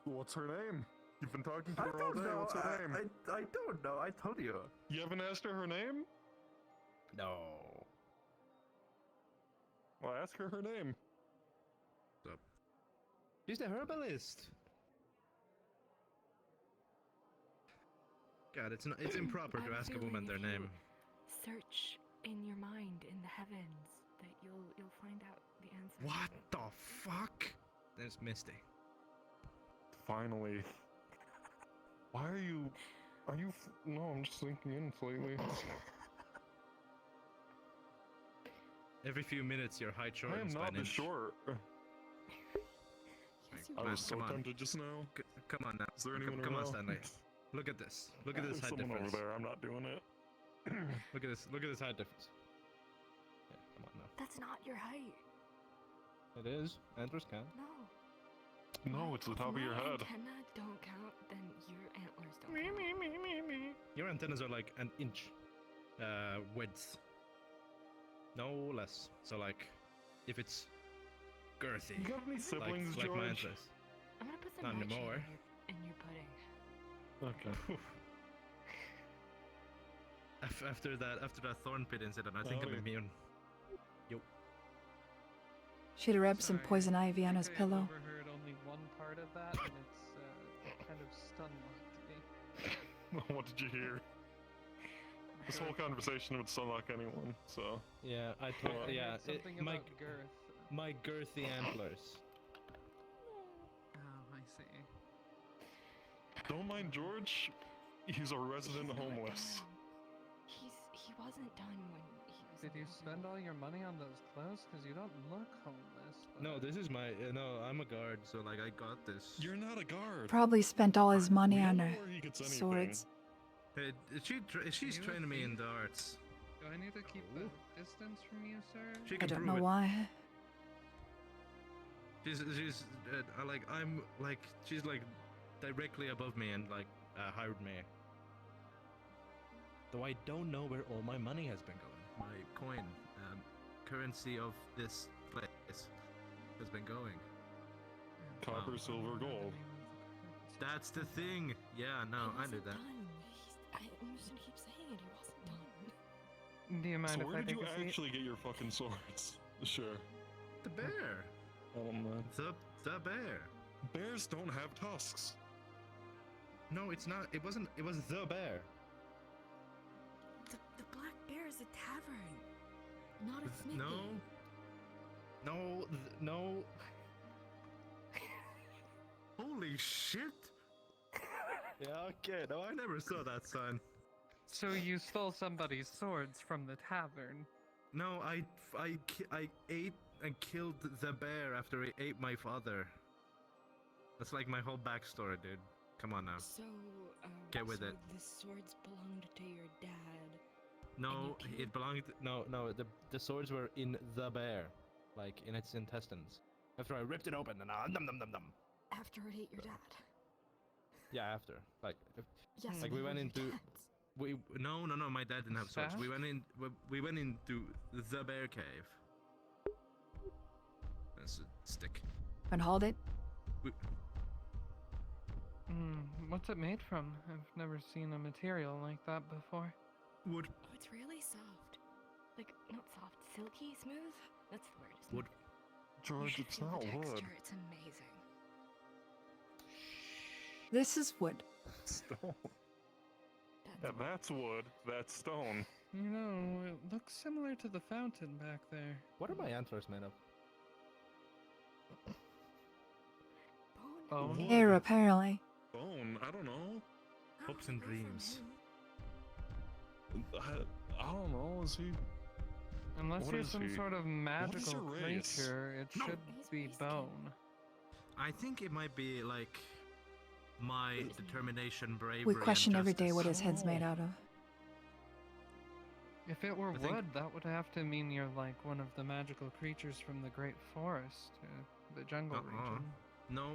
Speaker 16: What's her name? You've been talking to her all day. What's her name?
Speaker 7: I don't know. I told you.
Speaker 16: You haven't asked her name?
Speaker 7: No.
Speaker 16: Well, ask her name.
Speaker 7: So, she's the herbalist. God, it's improper to ask a woman their name.
Speaker 21: Search in your mind in the heavens that you'll find out the answer.
Speaker 7: What the fuck? There's Misty.
Speaker 16: Finally. Why are you... No, I'm just sinking in slightly.
Speaker 7: Every few minutes your height
Speaker 16: I
Speaker 7: shortens
Speaker 16: am
Speaker 7: by
Speaker 16: not
Speaker 7: an
Speaker 16: this
Speaker 7: inch.
Speaker 16: short. I was so
Speaker 7: Come on.
Speaker 16: tempted just now.
Speaker 7: Come on now.
Speaker 16: Is there anyone
Speaker 7: Come on,
Speaker 16: around?
Speaker 7: Stanley. Look at this. Look at this
Speaker 16: There's
Speaker 7: height
Speaker 16: someone
Speaker 7: difference.
Speaker 16: over there. I'm not doing it.
Speaker 7: Look at this. Look at this height difference. Yeah, come on now.
Speaker 21: That's not your height.
Speaker 7: It is. Antlers count.
Speaker 21: No.
Speaker 16: No, it's the top of your
Speaker 21: My
Speaker 16: head.
Speaker 21: antenna don't count, then your antlers don't count.
Speaker 7: Your antennas are like an inch width. No less. So like, if it's girthy.
Speaker 16: You got any siblings,
Speaker 7: like my
Speaker 16: George?
Speaker 7: antlers.
Speaker 21: I'm gonna put some
Speaker 7: Not
Speaker 21: nightshade
Speaker 7: anymore.
Speaker 21: in your pudding.
Speaker 16: Okay.
Speaker 7: After that thorn pit incident, I think I'm
Speaker 16: Howdy.
Speaker 7: immune. Yo.
Speaker 14: Should have rubbed some
Speaker 3: Sorry,
Speaker 14: poison ivy on
Speaker 3: I
Speaker 14: his
Speaker 3: think I
Speaker 14: pillow.
Speaker 3: overheard only one part of that, and it's kind of stun-locked me.
Speaker 16: What did you hear? This whole conversation would stun-lock anyone, so...
Speaker 7: Yeah, I told.
Speaker 3: I
Speaker 7: Yeah,
Speaker 3: heard something about girth.
Speaker 7: my girthy antlers.
Speaker 15: Oh, I see.
Speaker 16: Don't mind George. He's a resident homeless.
Speaker 21: He wasn't done when he was.
Speaker 3: Did you spend all your money on those clothes? Because you don't look homeless.
Speaker 7: No, this is my. No, I'm a guard, so like I got this.
Speaker 16: You're not a guard.
Speaker 14: Probably spent all his money
Speaker 16: We don't
Speaker 14: on
Speaker 16: know
Speaker 14: her
Speaker 16: where he gets anything.
Speaker 14: swords.
Speaker 7: Hey, she's
Speaker 3: You
Speaker 7: training me in
Speaker 3: think-
Speaker 7: darts.
Speaker 3: Do I need to keep a distance from you, sir?
Speaker 7: She
Speaker 14: I
Speaker 7: can
Speaker 14: don't
Speaker 7: prove
Speaker 14: know
Speaker 7: it.
Speaker 14: why.
Speaker 7: She's I'm like she's like directly above me and like hired me. Though I don't know where all my money has been going. My coin, currency of this place, has been going.
Speaker 16: Copper,
Speaker 7: Wow.
Speaker 16: silver, gold.
Speaker 7: That's the thing. Yeah, no, I knew that.
Speaker 21: I'm just gonna keep saying it. He wasn't done.
Speaker 3: Do you mind
Speaker 16: So
Speaker 3: if
Speaker 16: where
Speaker 3: I
Speaker 16: did
Speaker 3: take
Speaker 16: you
Speaker 3: a seat?
Speaker 16: actually get your fucking swords? Sure.
Speaker 7: The bear.
Speaker 16: Oh man.
Speaker 7: The bear.
Speaker 16: Bears don't have tusks.
Speaker 7: No, it's not. It wasn't. It was the bear.
Speaker 12: The Black Bear is a tavern, not a smithy.
Speaker 7: No. Holy shit! Yeah, okay. No, I never saw that sign.
Speaker 15: So you stole somebody's swords from the tavern?
Speaker 7: No, I ate and killed the bear after he ate my father. That's like my whole backstory, dude. Come on now.
Speaker 12: So,
Speaker 7: Get with it.
Speaker 12: The swords belonged to your dad.
Speaker 7: No, it belonged. No. The swords were in the bear, like in its intestines. After I ripped it open and num.
Speaker 12: After it ate your dad.
Speaker 7: Yeah, after. Like,
Speaker 12: Yes.
Speaker 7: like we went into. No. My dad didn't have swords.
Speaker 15: Staff?
Speaker 7: We went into the bear cave. That's a stick.
Speaker 14: And hauled it?
Speaker 15: What's it made from? I've never seen a material like that before.
Speaker 7: Wood.
Speaker 21: Oh, it's really soft. Like, not soft, silky, smooth? That's the word, isn't
Speaker 7: Wood.
Speaker 21: it?
Speaker 16: George,
Speaker 21: You
Speaker 16: it's
Speaker 21: should feel
Speaker 16: not
Speaker 21: the
Speaker 16: wood.
Speaker 21: texture, it's amazing.
Speaker 14: This is wood.
Speaker 16: Stone. Yeah, that's wood. That's stone.
Speaker 15: You know, it looks similar to the fountain back there.
Speaker 7: What are my antlers made of?
Speaker 15: Bone?
Speaker 14: Hair, apparently.
Speaker 16: Bone? I don't know.
Speaker 7: Hopes and dreams.
Speaker 16: I don't know. Is he?
Speaker 15: Unless
Speaker 16: What
Speaker 15: you're
Speaker 16: is
Speaker 15: some
Speaker 16: he?
Speaker 15: sort of magical
Speaker 16: your race?
Speaker 15: creature, it should be bone.
Speaker 7: I think it might be like my determination, bravery.
Speaker 14: We question
Speaker 7: and
Speaker 14: every day what his
Speaker 7: justice.
Speaker 14: head's made out of.
Speaker 15: If it were
Speaker 7: I think-
Speaker 15: wood, that would have to mean you're like one of the magical creatures from the Great Forest, the jungle region.
Speaker 7: No,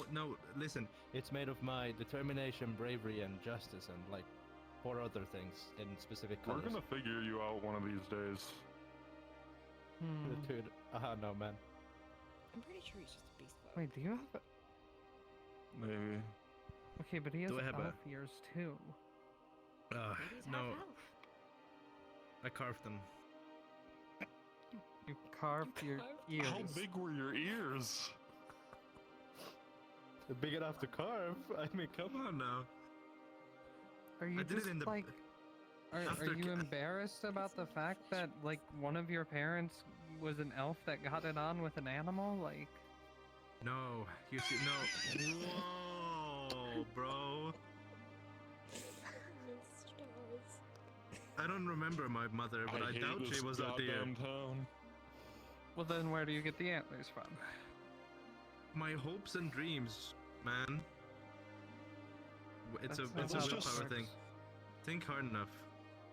Speaker 7: listen. It's made of my determination, bravery, and justice, and like 4 other things in specific
Speaker 16: We're
Speaker 7: colors.
Speaker 16: gonna figure you out one of these days.
Speaker 7: Dude, no, man.
Speaker 12: I'm pretty sure he's just a beast boy.
Speaker 15: Wait, do you have?
Speaker 16: Maybe.
Speaker 15: Okay, but he has
Speaker 7: Do I have
Speaker 15: elf ears too.
Speaker 7: No. I carved them.
Speaker 15: You carved your ears.
Speaker 16: How big were your ears?
Speaker 7: They're big enough to carve. I mean, come on now.
Speaker 15: Are you
Speaker 7: I did
Speaker 15: just
Speaker 7: it in the
Speaker 15: like? Are
Speaker 7: after
Speaker 15: you
Speaker 7: ca-
Speaker 15: embarrassed about the fact that like one of your parents was an elf that got it on with an animal? Like,
Speaker 7: No, you see, no. Whoa, bro. I don't remember my mother, but I,
Speaker 16: hate
Speaker 7: doubt
Speaker 16: this
Speaker 7: she was a deer.
Speaker 16: goddamn town.
Speaker 15: well then where do you get the antlers from?
Speaker 7: My hopes and dreams, man. It's
Speaker 15: That's
Speaker 7: a
Speaker 15: not
Speaker 7: it's a
Speaker 15: how that
Speaker 7: willpower
Speaker 15: works.
Speaker 7: thing. Think hard enough.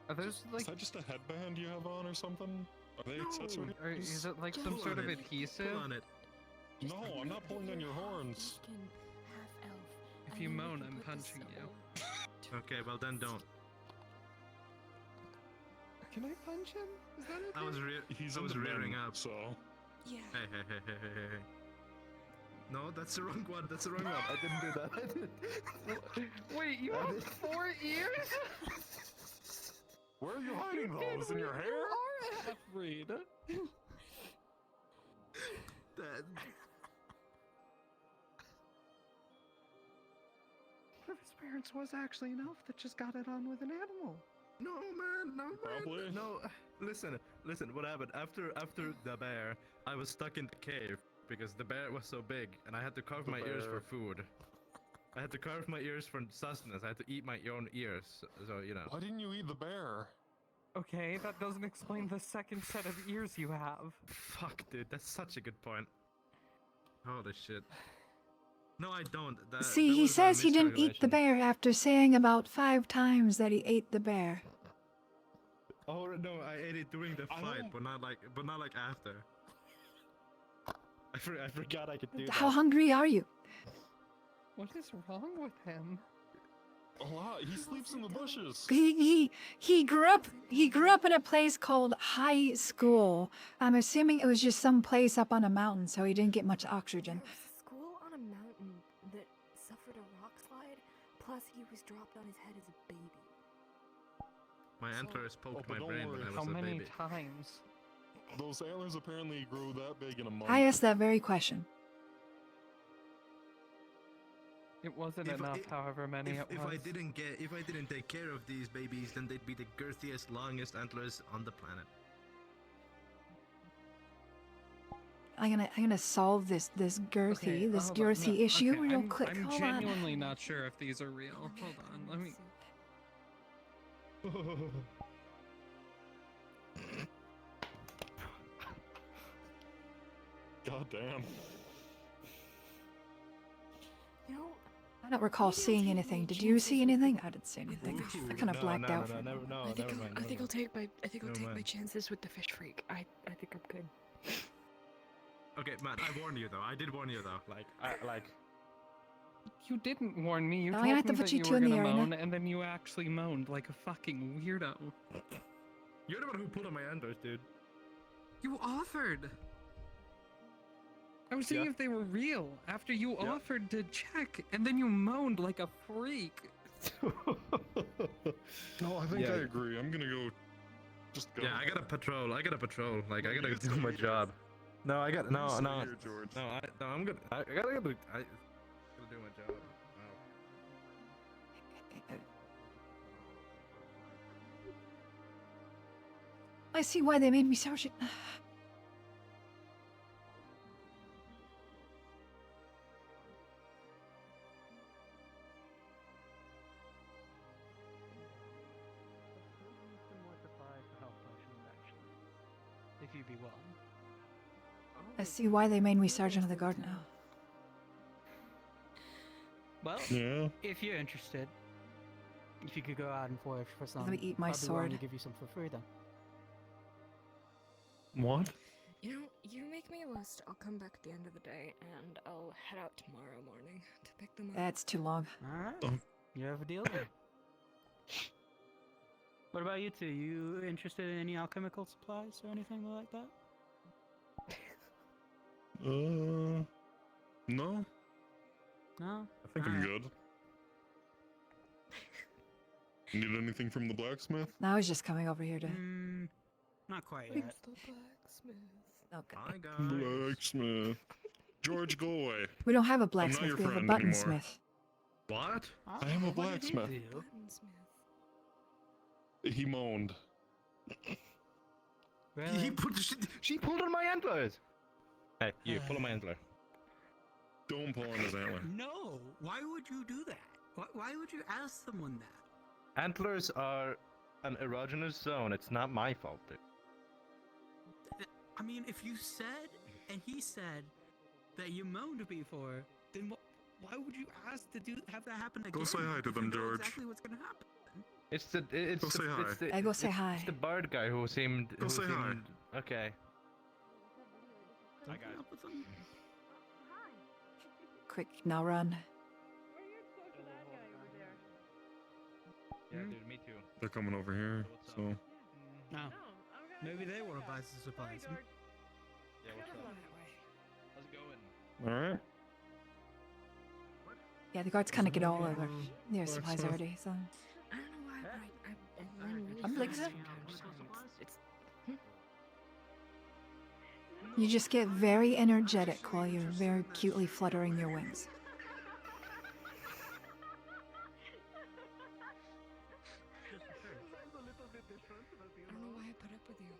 Speaker 15: Are those like?
Speaker 16: Is that just a headband you have on or something? Are they accessories?
Speaker 15: Or is it like some
Speaker 7: Pull
Speaker 15: sort
Speaker 7: on
Speaker 15: of
Speaker 7: it.
Speaker 15: adhesive?
Speaker 7: Pull on it.
Speaker 16: No, I'm not pulling on your horns.
Speaker 15: If you moan, I'm punching you.
Speaker 7: Okay, well then don't.
Speaker 15: Can I punch him? Is that okay?
Speaker 7: I was
Speaker 16: He's
Speaker 7: I
Speaker 16: in
Speaker 7: was
Speaker 16: the
Speaker 7: rearing
Speaker 16: men,
Speaker 7: up.
Speaker 16: so.
Speaker 12: Yeah.
Speaker 7: Hey. No, that's the wrong one. That's the wrong one. I didn't do that. I didn't.
Speaker 15: Wait, you
Speaker 7: I
Speaker 15: have
Speaker 7: did-
Speaker 15: 4 ears?
Speaker 16: Where are you hiding those? In your hair?
Speaker 15: You are a half-breed.
Speaker 7: That-
Speaker 15: One of his parents was actually an elf that just got it on with an animal.
Speaker 7: No, man.
Speaker 16: Probably.
Speaker 7: No, listen. What happened after the bear? I was stuck in the cave because the bear was so big, and I had to carve
Speaker 16: The
Speaker 7: my ears for
Speaker 16: bear.
Speaker 7: food. I had to carve my ears for sustenance. I had to eat my own ears, so you know.
Speaker 16: Why didn't you eat the bear?
Speaker 15: Okay, that doesn't explain the second set of ears you have.
Speaker 7: Fuck, dude, that's such a good point. Holy shit. No, I don't.
Speaker 14: See,
Speaker 7: that
Speaker 14: he
Speaker 7: was a
Speaker 14: says he didn't eat the
Speaker 7: miscalculation.
Speaker 14: bear after saying about 5 times that he ate the bear.
Speaker 7: Oh no, I ate it during the
Speaker 16: I
Speaker 7: fight,
Speaker 16: don't-
Speaker 7: but not like after. I forgot I could do
Speaker 14: How
Speaker 7: that.
Speaker 14: hungry are you?
Speaker 15: What is wrong with him?
Speaker 16: A lot. He sleeps in the bushes.
Speaker 14: He grew up in a place called high school. I'm assuming it was just some place up on a mountain, so he didn't get much oxygen.
Speaker 21: There was a school on a mountain that suffered a rock slide, plus he was dropped on his head as a baby.
Speaker 7: My antlers poked
Speaker 16: but
Speaker 7: my
Speaker 16: don't
Speaker 7: brain when
Speaker 16: worry.
Speaker 7: I was
Speaker 15: How
Speaker 7: a
Speaker 15: many
Speaker 7: baby.
Speaker 15: times?
Speaker 16: Those antlers apparently grew that big in a month.
Speaker 14: I asked that very question.
Speaker 15: It wasn't
Speaker 6: If I-
Speaker 15: enough, however many
Speaker 6: if,
Speaker 15: it was.
Speaker 6: if I didn't take care of these babies, then they'd be the girthiest, longest antlers on the planet.
Speaker 14: I'm gonna solve this girthy issue real quick.
Speaker 15: I'm
Speaker 14: Hold on.
Speaker 15: genuinely not sure if these are real. Hold on, let me.
Speaker 16: God damn.
Speaker 21: You know,
Speaker 14: I don't recall seeing anything. Did you see anything? I didn't see anything. I kind of blacked out.
Speaker 21: I think I'll take my chances with the fish freak. I think I'm good.
Speaker 6: Okay, Matt, I warned you though. I did warn you though. Like.
Speaker 15: You didn't warn me. You
Speaker 14: I'm
Speaker 15: told
Speaker 14: gonna
Speaker 15: me
Speaker 14: have to
Speaker 15: that
Speaker 14: put you
Speaker 15: you
Speaker 14: two
Speaker 15: were
Speaker 14: in the
Speaker 15: gonna
Speaker 14: arena.
Speaker 15: moan, and then you actually moaned like a fucking weirdo.
Speaker 6: You're the one who pulled on my antlers, dude.
Speaker 15: You offered. I was seeing
Speaker 6: Yeah.
Speaker 15: if they were real after you offered to check, and then you moaned like a freak.
Speaker 16: No, I think
Speaker 6: Yeah.
Speaker 16: I agree. I'm gonna go. Just go.
Speaker 6: Yeah, I gotta patrol. Like, I gotta do my job. No, I got no.
Speaker 16: Stay
Speaker 6: No,
Speaker 16: here, George.
Speaker 6: I'm good. I gotta do my job.
Speaker 14: I see why they made me sergeant.
Speaker 15: If you be willing.
Speaker 14: I see why they made me sergeant of the guard now.
Speaker 13: Well,
Speaker 16: Yeah.
Speaker 13: if you're interested, if you could go out and forage for some,
Speaker 14: me eat my
Speaker 13: I'd be willing
Speaker 14: sword.
Speaker 13: to give you some for free then.
Speaker 16: What?
Speaker 12: You know, you make me a list. I'll come back at the end of the day, and I'll head out tomorrow morning to pick them up.
Speaker 14: That's too long.
Speaker 13: Alright. You have a deal then. What about you two? You interested in any alchemical supplies or anything like that?
Speaker 16: No.
Speaker 13: No?
Speaker 16: I think I'm good. Need anything from the blacksmith?
Speaker 14: Now I was just coming over here to.
Speaker 13: Not quite yet.
Speaker 12: the blacksmith.
Speaker 14: Okay.
Speaker 6: Hi guys.
Speaker 16: Blacksmith. George, go away.
Speaker 14: We don't have a
Speaker 16: I'm not
Speaker 14: blacksmith.
Speaker 16: your
Speaker 14: We have a
Speaker 16: friend anymore.
Speaker 14: buttonsmith.
Speaker 6: What?
Speaker 16: I am a blacksmith. He moaned.
Speaker 6: She pulled on my antlers. Hey, you pull on my antler.
Speaker 16: Don't pull on his antler.
Speaker 13: No! Why would you do that? Why would you ask someone that?
Speaker 7: Antlers are an erogenous zone. It's not my fault, dude.
Speaker 13: I mean, if you said, and he said, that you moaned before, then why would you ask to have that happen again?
Speaker 16: Go say hi to
Speaker 13: if
Speaker 16: them,
Speaker 13: you know
Speaker 16: George.
Speaker 13: exactly what's gonna happen.
Speaker 7: It's the
Speaker 16: Go say hi.
Speaker 7: it's the
Speaker 14: I go say
Speaker 7: it's,
Speaker 14: hi.
Speaker 7: It's the bard guy who seemed.
Speaker 16: Go say hi.
Speaker 7: Okay.
Speaker 13: Hi guys.
Speaker 14: Quick, now run.
Speaker 7: Yeah, dude, me too.
Speaker 16: They're coming over here, so.
Speaker 13: No. Maybe they want to buy some supplies.
Speaker 7: Yeah, what's up? How's it going?
Speaker 16: Alright.
Speaker 14: Yeah, the guards kind of get all over their supplies
Speaker 16: blacksmith.
Speaker 14: already, so.
Speaker 12: I don't know why, but I run really
Speaker 14: I'm like
Speaker 12: fast
Speaker 14: that.
Speaker 12: sometimes. It's
Speaker 14: You just get very energetic while you're very cutely fluttering your wings.
Speaker 12: I don't know why I put up with you.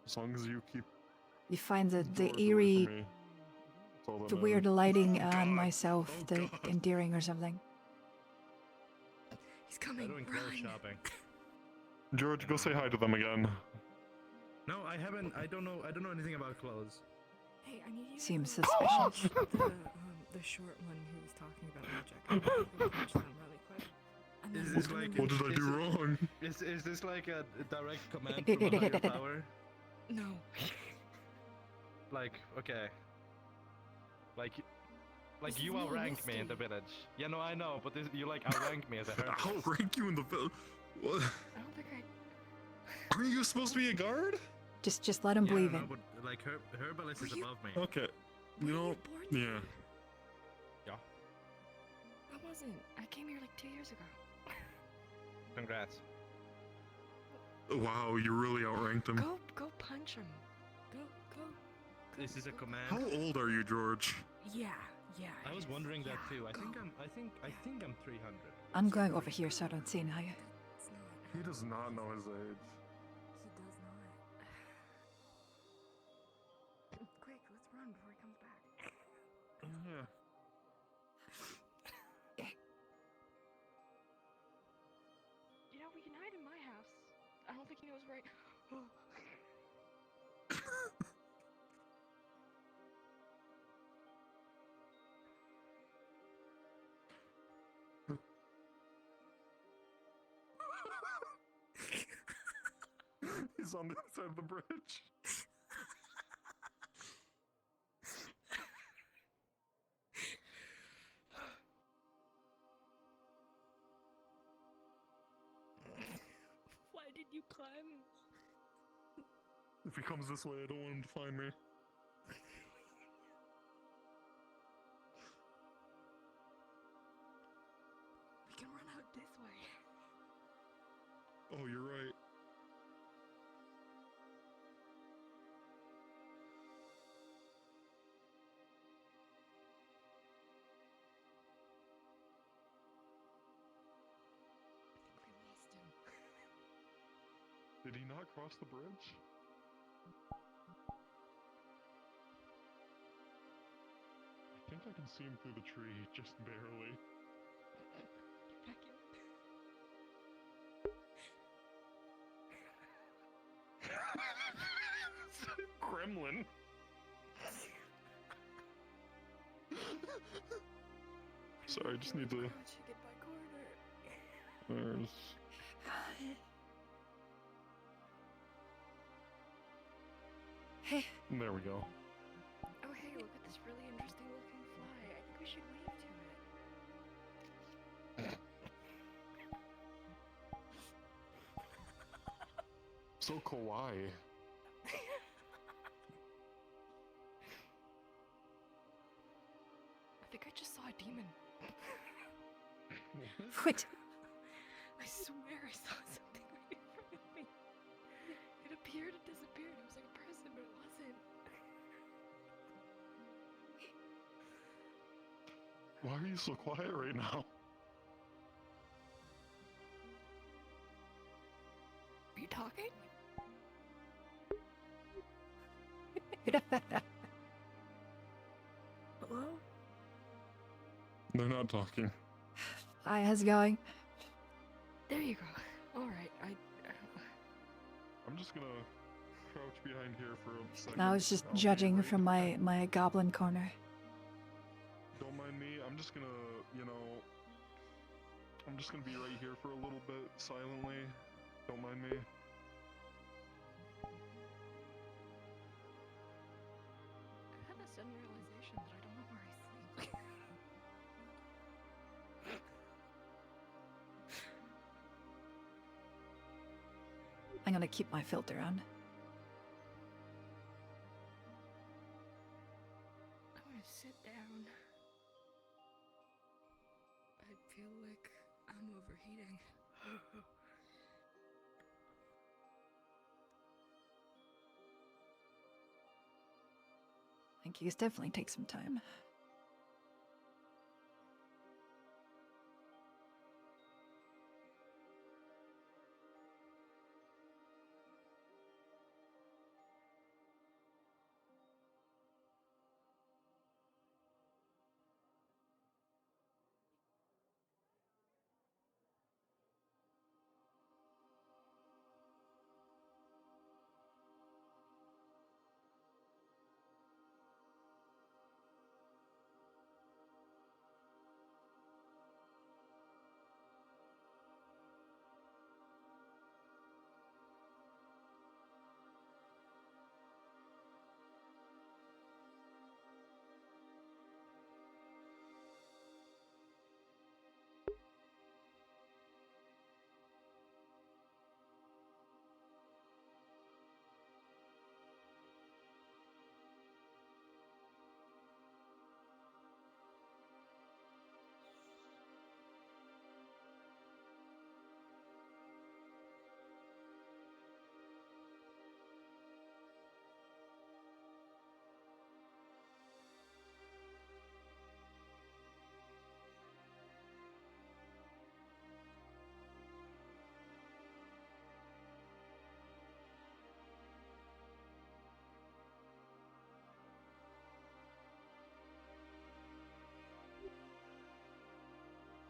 Speaker 16: As long as you keep
Speaker 14: You find the
Speaker 16: George away
Speaker 14: eerie,
Speaker 16: from me, that's all that
Speaker 14: the
Speaker 16: matters.
Speaker 14: weird lighting on myself, the endearing or something.
Speaker 12: He's coming.
Speaker 7: Doing clothes
Speaker 12: Run.
Speaker 7: shopping.
Speaker 16: George, go say hi to them again.
Speaker 6: No, I haven't. I don't know anything about clothes.
Speaker 12: Hey, I need you.
Speaker 14: Seems
Speaker 12: to
Speaker 14: suspicious.
Speaker 12: The short one who was talking about magic. I'm gonna go punch them really quick. And
Speaker 6: Is
Speaker 12: then
Speaker 6: this
Speaker 12: I'm
Speaker 6: like?
Speaker 12: gonna
Speaker 16: What did I do wrong?
Speaker 6: Is this like a direct command from a higher power?
Speaker 12: No.
Speaker 7: Like, okay. Like
Speaker 12: This
Speaker 7: you
Speaker 12: is me,
Speaker 7: outrank me in the
Speaker 12: Misty.
Speaker 7: village. Yeah, no, I know, but you like outrank me as a herbalist.
Speaker 16: I'll rank you in the village. What?
Speaker 12: I don't think I.
Speaker 16: Are you supposed to be a guard?
Speaker 14: Just let him
Speaker 6: Yeah,
Speaker 14: believe
Speaker 6: no,
Speaker 14: it.
Speaker 6: but like herbalist is above me.
Speaker 16: Okay. You know, yeah.
Speaker 7: Yeah.
Speaker 12: I wasn't. I came here like 2 years ago.
Speaker 7: Congrats.
Speaker 16: Wow, you really outranked him.
Speaker 12: Go punch him. Go
Speaker 6: Is this a command?
Speaker 16: How old are you, George?
Speaker 21: Yeah, yeah.
Speaker 6: I was wondering that too. I
Speaker 21: go.
Speaker 6: think I'm 300.
Speaker 14: I'm going over here so I don't see Naya.
Speaker 16: He does not know his age.
Speaker 21: He does not. Quick, let's run before he comes back.
Speaker 16: Yeah.
Speaker 10: You know, we can hide in my house. I don't think he knows where
Speaker 16: He's on the other side of the bridge.
Speaker 21: Why did you climb?
Speaker 16: If he comes this way, I don't want him to find me.
Speaker 21: We can run out this way.
Speaker 16: Oh, you're right.
Speaker 21: We lost him.
Speaker 16: Did he not cross the bridge? I think I can see him through the tree, just barely.
Speaker 21: Get back in.
Speaker 16: Gremlin. Sorry, I just need to.
Speaker 21: Get by corner.
Speaker 16: There's.
Speaker 14: Hey.
Speaker 16: There we go.
Speaker 21: Oh, hey, look at this really interesting looking fly. I think we should wave to it.
Speaker 16: So kawaii.
Speaker 21: I think I just saw a demon.
Speaker 14: What?
Speaker 21: I swear I saw something right in front of me. It appeared and disappeared. It was like a person, but it wasn't.
Speaker 16: Why are you so quiet right now?
Speaker 21: Are you talking? Hello?
Speaker 16: They're not talking.
Speaker 14: Hi, how's it going?
Speaker 21: There you go. Alright,
Speaker 16: I'm just gonna crouch behind here for a second.
Speaker 14: I was just
Speaker 16: I'll be
Speaker 14: judging
Speaker 16: right
Speaker 14: from my goblin corner.
Speaker 16: Don't mind me. I'm just gonna, I'm just gonna be right here for a little bit, silently. Don't mind me.
Speaker 21: I had a sudden realization that I don't know where I sleep.
Speaker 14: I'm gonna keep my filter on.
Speaker 21: I want to sit down. I feel like I'm overheating.
Speaker 14: I think you definitely take some time.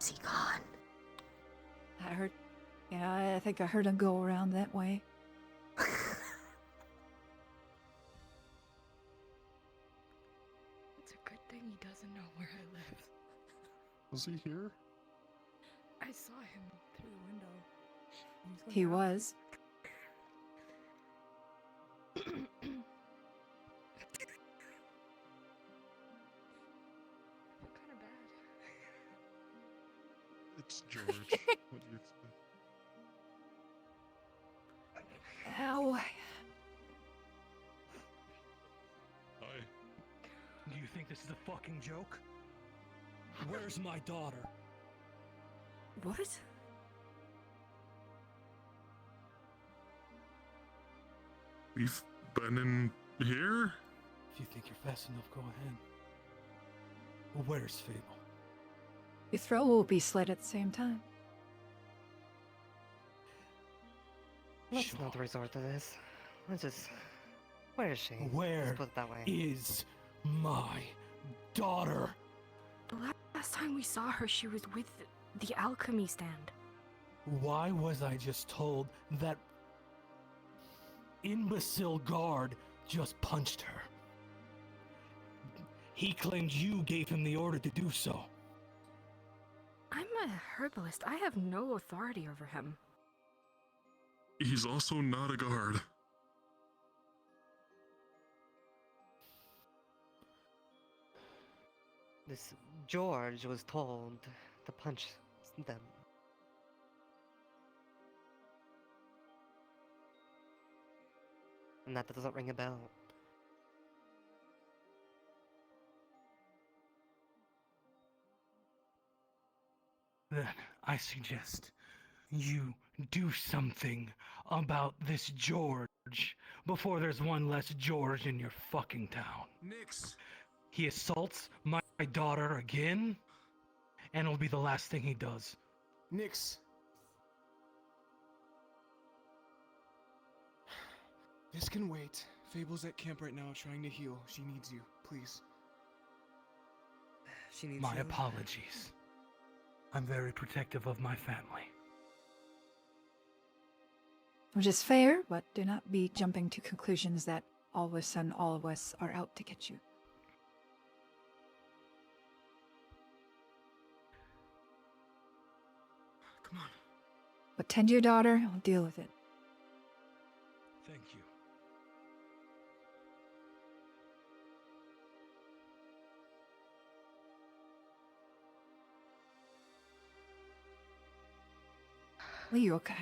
Speaker 17: Is he gone?
Speaker 14: I heard. Yeah, I think I heard him go around that way.
Speaker 21: It's a good thing he doesn't know where I live.
Speaker 16: Was he here?
Speaker 21: I saw him through the window.
Speaker 14: He was.
Speaker 21: Kind of bad.
Speaker 16: It's George. What do you expect?
Speaker 14: Ow.
Speaker 16: Hi.
Speaker 8: Do you think this is a fucking joke? Where's my daughter?
Speaker 17: What?
Speaker 16: We've been in here?
Speaker 8: If you think you're fast enough, go ahead. Well, where's Fable?
Speaker 14: Your throat will be slit at the same time.
Speaker 22: Let's not resort to this. Let's just... Where is she?
Speaker 8: Where
Speaker 22: Let's put it that way.
Speaker 8: is my daughter?
Speaker 17: The last time we saw her, she was with the alchemy stand.
Speaker 8: Why was I just told that imbecile guard just punched her? He claimed you gave him the order to do so.
Speaker 17: I'm a herbalist. I have no authority over him.
Speaker 16: He's also not a guard.
Speaker 22: This George was told to punch them. And that doesn't ring a bell.
Speaker 8: Then I suggest you do something about this George before there's one less George in your fucking town.
Speaker 6: Nix.
Speaker 8: He assaults my daughter again, and it'll be the last thing he does.
Speaker 23: Nix. This can wait. Fable's at camp right now trying to heal. She needs you, please.
Speaker 22: She needs
Speaker 8: My
Speaker 22: you.
Speaker 8: apologies. I'm very protective of my family.
Speaker 14: Which is fair, but do not be jumping to conclusions that all of a sudden all of us are out to get you.
Speaker 6: Come on.
Speaker 14: But tend your daughter, I'll deal with it.
Speaker 8: Thank you.
Speaker 14: Are you okay?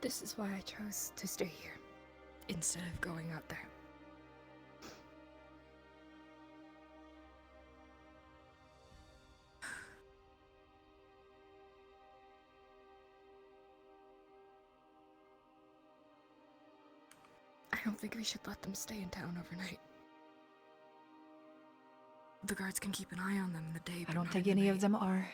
Speaker 17: This is why I chose to stay here, instead of going out there. I don't think we should let them stay in town overnight. The guards can keep an eye on them in the day.
Speaker 14: I don't think any of them are.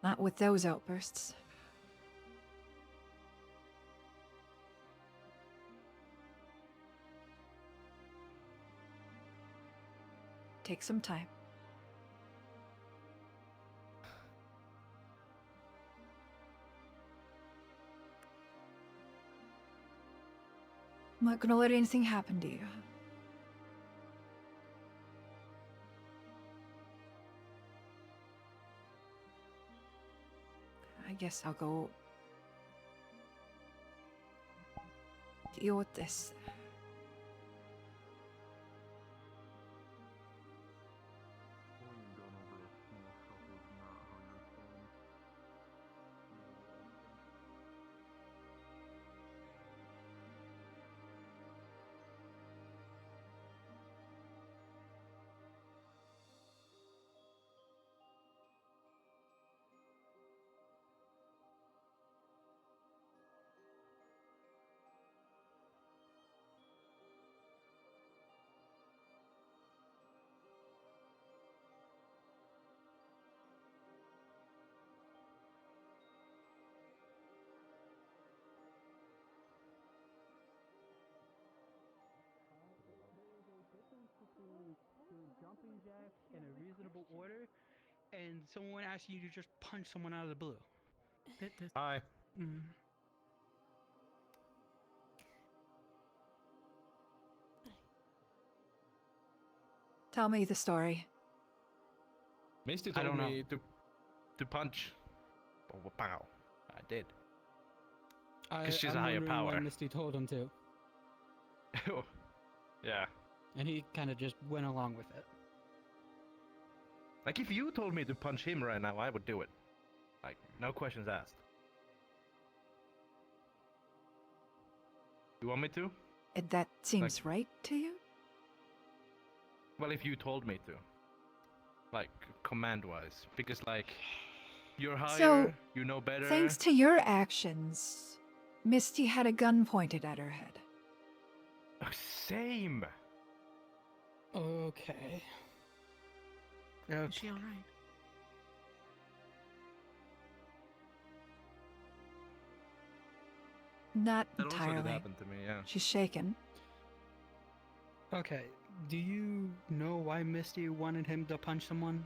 Speaker 14: Not with those outbursts. Take some time. I'm not gonna let anything happen to you. I guess I'll go deal with this.
Speaker 13: jumping jack in a reasonable order, and someone asks you to just punch someone out of the blue.
Speaker 7: Hi.
Speaker 13: Mm.
Speaker 14: Tell me the story.
Speaker 7: Misty
Speaker 13: I
Speaker 7: told
Speaker 13: don't
Speaker 7: me to punch. Oh, pow. I did. Because she's
Speaker 13: I'm
Speaker 7: a higher
Speaker 13: wondering why
Speaker 7: power.
Speaker 13: Misty told him to,
Speaker 7: Yeah.
Speaker 13: and he kind of just went along with it.
Speaker 7: Like, if you told me to punch him right now, I would do it. Like, no questions asked. You want me to?
Speaker 14: That seems right to you?
Speaker 7: Well, if you told me to. Like, command-wise. Because, like, you're higher,
Speaker 14: So,
Speaker 7: you know better.
Speaker 14: thanks to your actions, Misty had a gun pointed at her head.
Speaker 7: Oh, same!
Speaker 13: Okay.
Speaker 22: Is she alright?
Speaker 14: Not
Speaker 7: That also
Speaker 14: entirely.
Speaker 7: did happen to me, yeah.
Speaker 14: She's shaken.
Speaker 13: Okay. Do you know why Misty wanted him to punch someone?